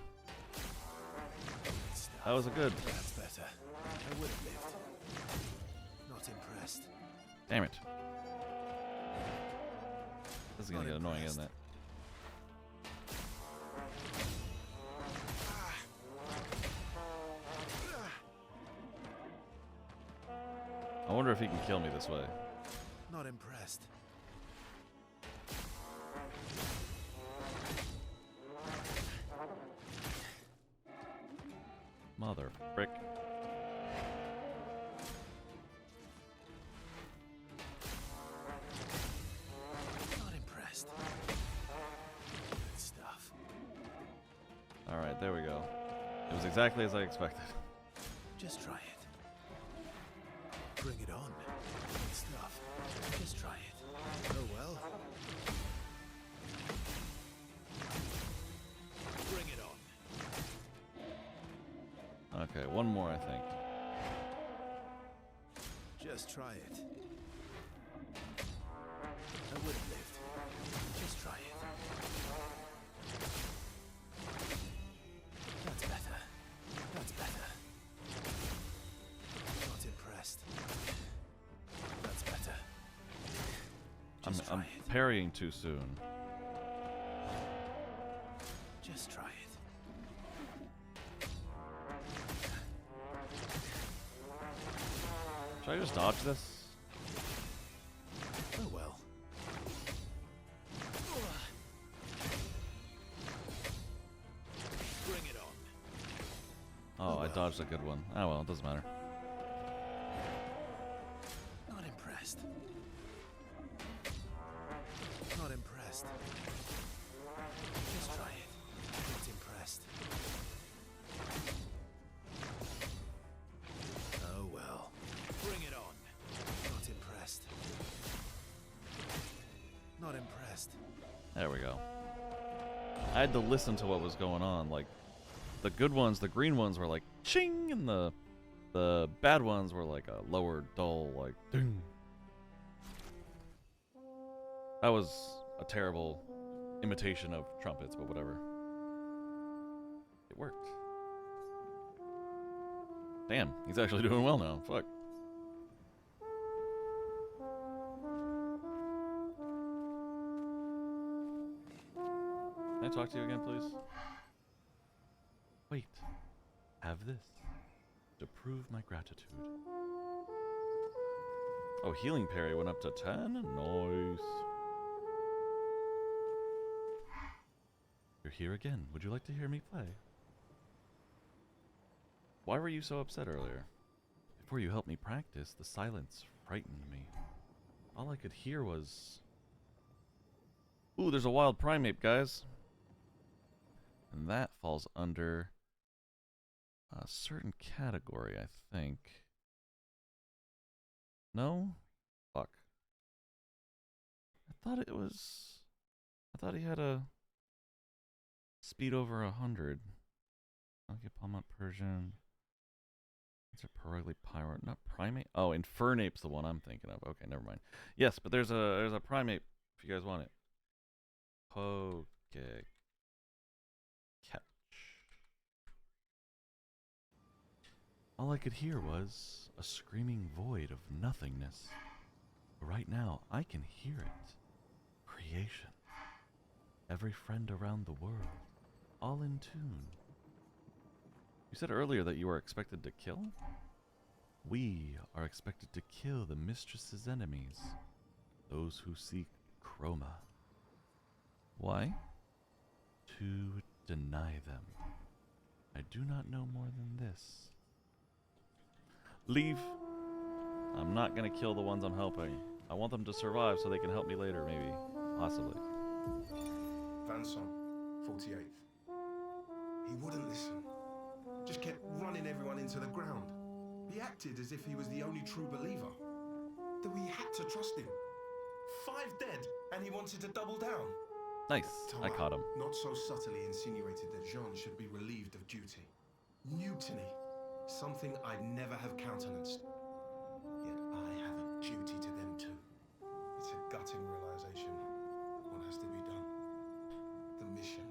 That was a good. That's better. I would have lived. Not impressed. Damn it. This is gonna Not get annoying, impressed. isn't it? I wonder if he can kill me this way. Not impressed. Mother frick. Not impressed. Good stuff. Alright, there we go. It was exactly as I expected. Just try it. Bring it on. Good stuff. Just try it. Oh well. Bring it on. Okay, one more, I think. Just try it. I would have lived. Just try it. That's better. That's better. Not impressed. That's better. Just try I'm it. parrying too soon. Should I just dodge this? Oh well. Bring it on. Oh, I dodged a good one. Oh well, it doesn't matter. Not impressed. Not impressed. Just try it. Not impressed. Oh well. Bring it on. Not impressed. Not impressed. There we go. I had to listen to what was going on. Like, the good ones, the green ones were like ching, and the bad ones were like a lower, dull, like ding. That was a terrible imitation of trumpets, but whatever. It worked. Damn, he's actually doing well now. Fuck. Can I talk to you again, please? Wait. Have this. To prove my gratitude. Oh, healing parry went up to 10? Nice. You're here again. Would you like to hear me play? Why were you so upset earlier? Before you helped me practice, the silence frightened me. All I could hear was... Ooh, there's a wild primate, guys. And that falls under a certain category, I think. No? Fuck. I thought it was... I thought he had a speed over 100. Okay, Palmont Persian. Is it Perugly Pyro? Not primate? Oh, Infernape's the one I'm thinking of. Okay, never mind. Yes, but there's a primate if you guys want it. Okay. Catch. All I could hear was a screaming void of nothingness. But right now, I can hear it. Creation. Every friend around the world. All in tune. You said earlier that you were expected to kill? We are expected to kill the mistress's enemies. Those who seek Chroma. Why? To deny them. I do not know more than this. Leave. I'm not gonna kill the ones I'm helping. I want them to survive so they can help me later, maybe. Possibly. Vanson, 48th. He wouldn't listen. Just kept running everyone into the ground. He acted as if he was the only true believer. That we had to trust him. 5 dead, and he wanted to double down. Nice. Thomas, I caught him. Not so subtly insinuated that Jean should be relieved of duty. Mutiny. Something I'd never have countenanced. Yet I have a duty to them too. It's a gutting realization. What has to be done? The mission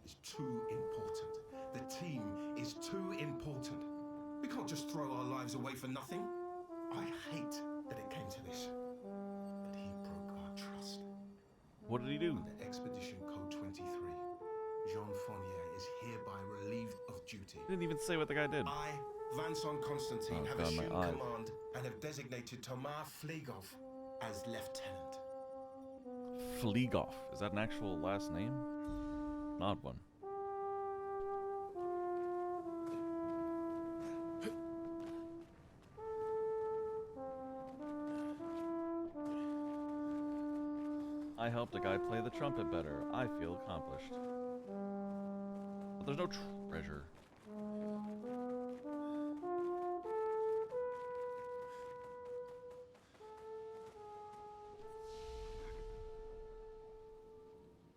is too important. The team is too important. We can't just throw our lives away for nothing. I hate that it came to this. But he broke our trust. What did he do? Under Expedition Code 23, Jean Fournier is hereby relieved of duty. Didn't even say what the guy did. I, Vanson Constantine, have God, assumed my eye. command and have designated Thomas Flegov as lieutenant. Fleegoff. Is that an actual last name? An odd one. I helped a guy play the trumpet better. I feel accomplished. But there's no treasure.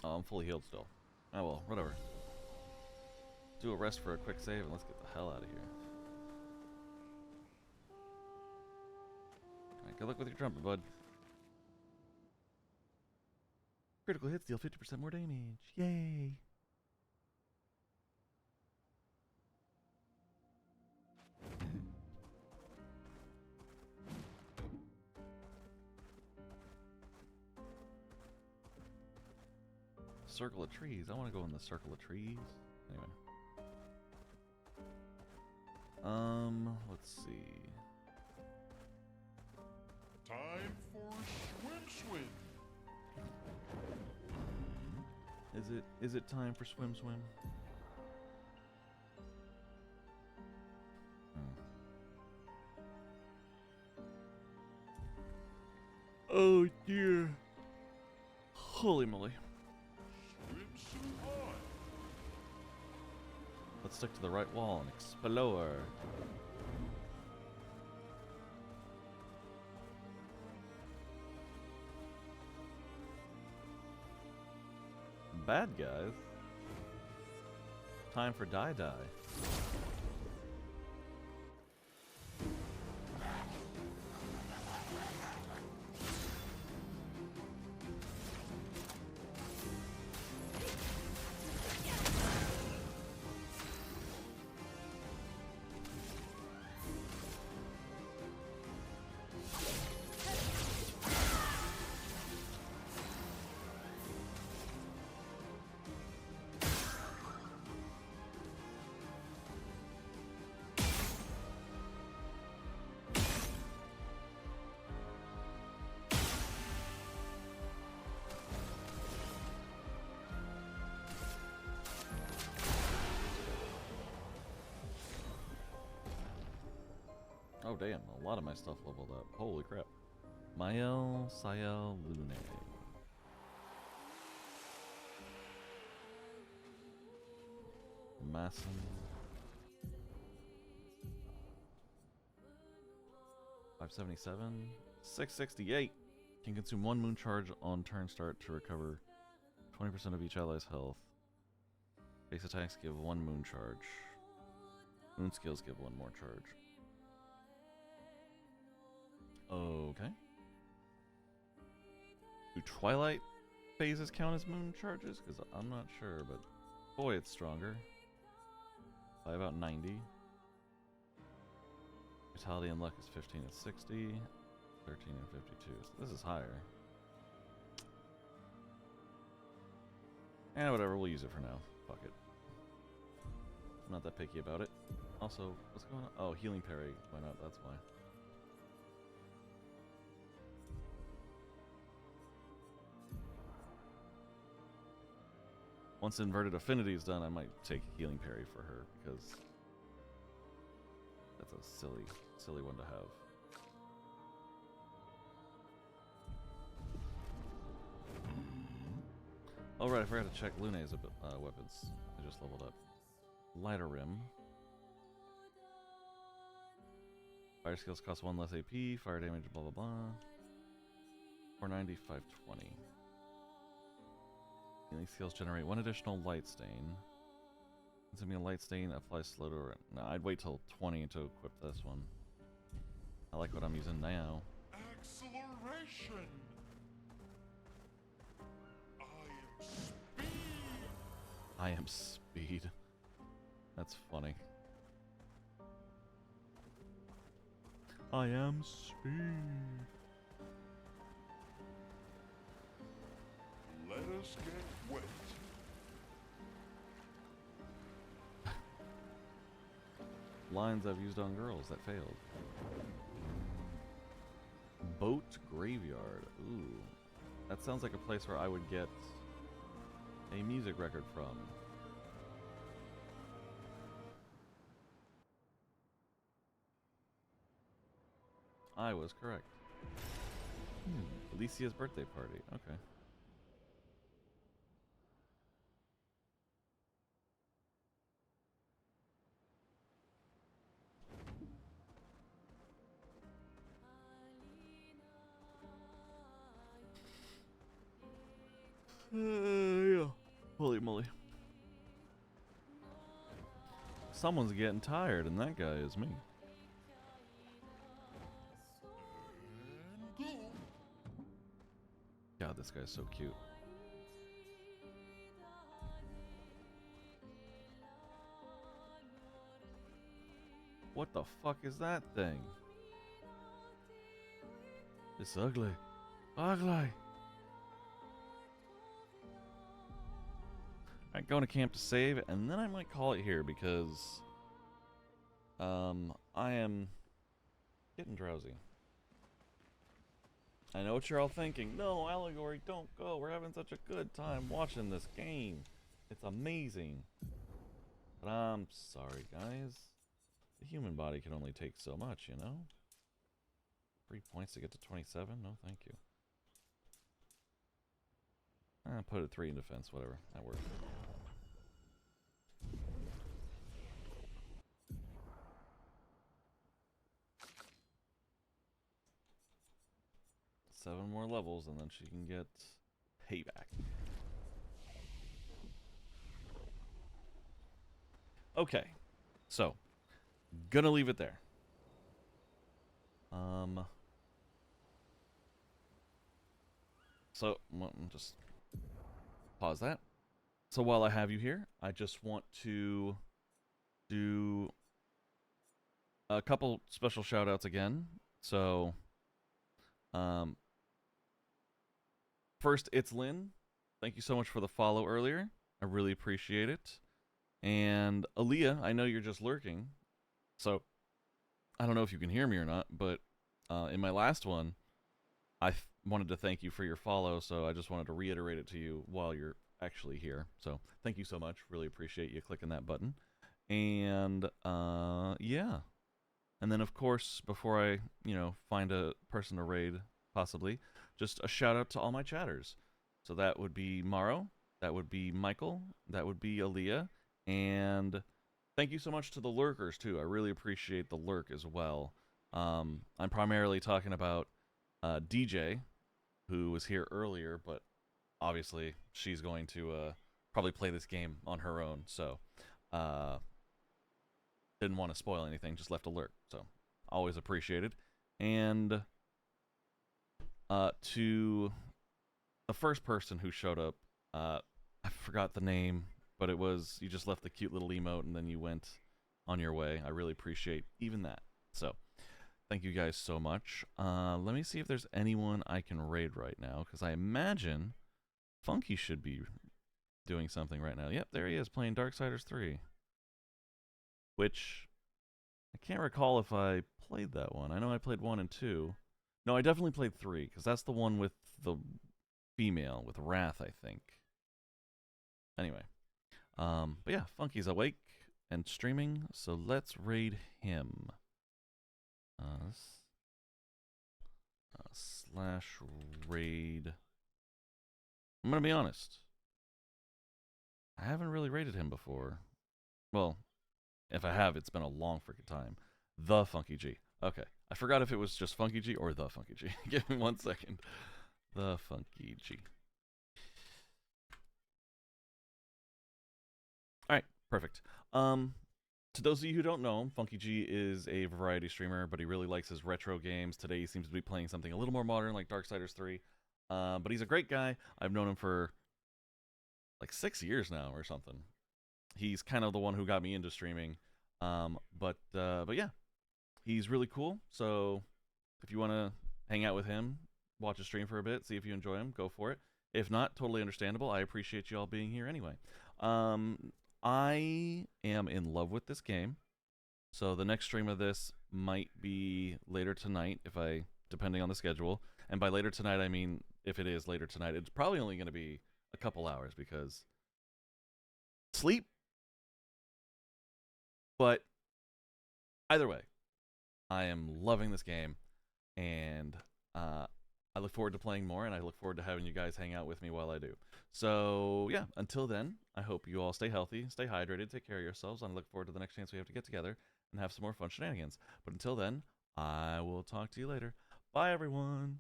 Oh, I'm fully healed still. Oh well, whatever. Do a rest for a quick save and let's get the hell out of here. Alright, good luck with your trumpet, bud. Critical hits deal 50% more damage. Yay! Circle of trees. I want to go in the circle of trees. Anyway. Let's see. swim. Is it time for swim? Oh dear. Holy moly. Swimsuit on. Let's stick to the right wall and explore. Bad guys. Time for die. Oh damn, a lot of my stuff leveled up. Holy crap. Mael, Sael, Lune. Masson. $577. $668. Can consume 1 moon charge on turn start to recover 20% of each ally's health. Base attacks give 1 moon charge. Moon skills give 1 more charge. Okay. Do Twilight phases count as moon charges? Because I'm not sure, but boy, it's stronger. By about 90. Vitality and luck is 15 and 60. 13 and 52. So this is higher. And whatever, we'll use it for now. Fuck it. I'm not that picky about it. Also, what's going on? Oh, healing parry went up, that's why. Once inverted affinity is done, I might take healing parry for her, because that's a silly one to have. Oh right, I forgot to check Lune's weapons. I just leveled up. Lighter Rim. Fire skills cost 1 less AP, fire damage, blah blah blah. 490, 520. Healing skills generate 1 additional light stain. Consuming a light stain applies slow to... No, I'd wait till 20 to equip this one. I like what I'm using now. Acceleration. I am speed. That's funny. I am speed. Let us get wet. Lines I've used on girls that failed. Boat Graveyard. Ooh. That sounds like a place where I would get a music record from. I was correct. Alicia's birthday party. Okay. Yeah. Holy moly. Someone's getting tired, and that guy is me. God, this guy's so cute. What the fuck is that thing? It's ugly. Ugly! I'm going to camp to save, and then I might call it here because I am getting drowsy. I know what you're all thinking. No, Allegory, don't go. We're having such a good time watching this game. It's amazing. But I'm sorry, guys. The human body can only take so much, you know? 3 points to get to 27? No, thank you. Put it 3 in defense, whatever. That works. Seven more levels, and then she can get payback. Okay, so gonna leave it there. So just pause that. So while I have you here, I just want to do a couple special shout outs again. So first, it's Lynn. Thank you so much for the follow earlier. I really appreciate it. And Aaliyah, I know you're just lurking, so I don't know if you can hear me or not, but in my last one, I wanted to thank you for your follow, so I just wanted to reiterate it to you while you're actually here. So thank you so much. Really appreciate you clicking that button. And yeah. And then, of course, before I, find a person to raid, possibly, just a shout out to all my chatters. So that would be Maro, that would be Michael, that would be Aaliyah, and thank you so much to the lurkers, too. I really appreciate the lurk as well. I'm primarily talking about DJ, who was here earlier, but obviously she's going to probably play this game on her own, so didn't want to spoil anything, just left a lurk, so always appreciated. And to the first person who showed up, I forgot the name, but it was, you just left the cute little emote and then you went on your way. I really appreciate even that. So thank you guys so much. Let me see if there's anyone I can raid right now, because I imagine Funky should be doing something right now. Yep, there he is, playing Darksiders 3. Which, I can't recall if I played that one. I know I played 1 and 2. No, I definitely played 3, because that's the one with the female, with Wrath, I think. Anyway. But yeah, Funky's awake and streaming, so let's raid him. /raid. I'm gonna be honest. I haven't really raided him before. Well, if I have, it's been a long freaking time. The Funky G. Okay. I forgot if it was just Funky G or the Funky G. Give me 1 second. The Funky G. Alright, perfect. To those of you who don't know him, Funky G is a variety streamer, but he really likes his retro games. Today he seems to be playing something a little more modern, like Darksiders 3. But he's a great guy. I've known him for like 6 years now or something. He's kind of the one who got me into streaming. But yeah, he's really cool. So if you want to hang out with him, watch his stream for a bit, see if you enjoy him, go for it. If not, totally understandable. I appreciate you all being here anyway. I am in love with this game. So the next stream of this might be later tonight, depending on the schedule. And by later tonight, I mean, if it is later tonight, it's probably only going to be a couple hours because sleep. But either way, I am loving this game, and I look forward to playing more, and I look forward to having you guys hang out with me while I do. So yeah, until then, I hope you all stay healthy, stay hydrated, take care of yourselves, and I look forward to the next chance we have to get together and have some more fun shenanigans. But until then, I will talk to you later. Bye, everyone.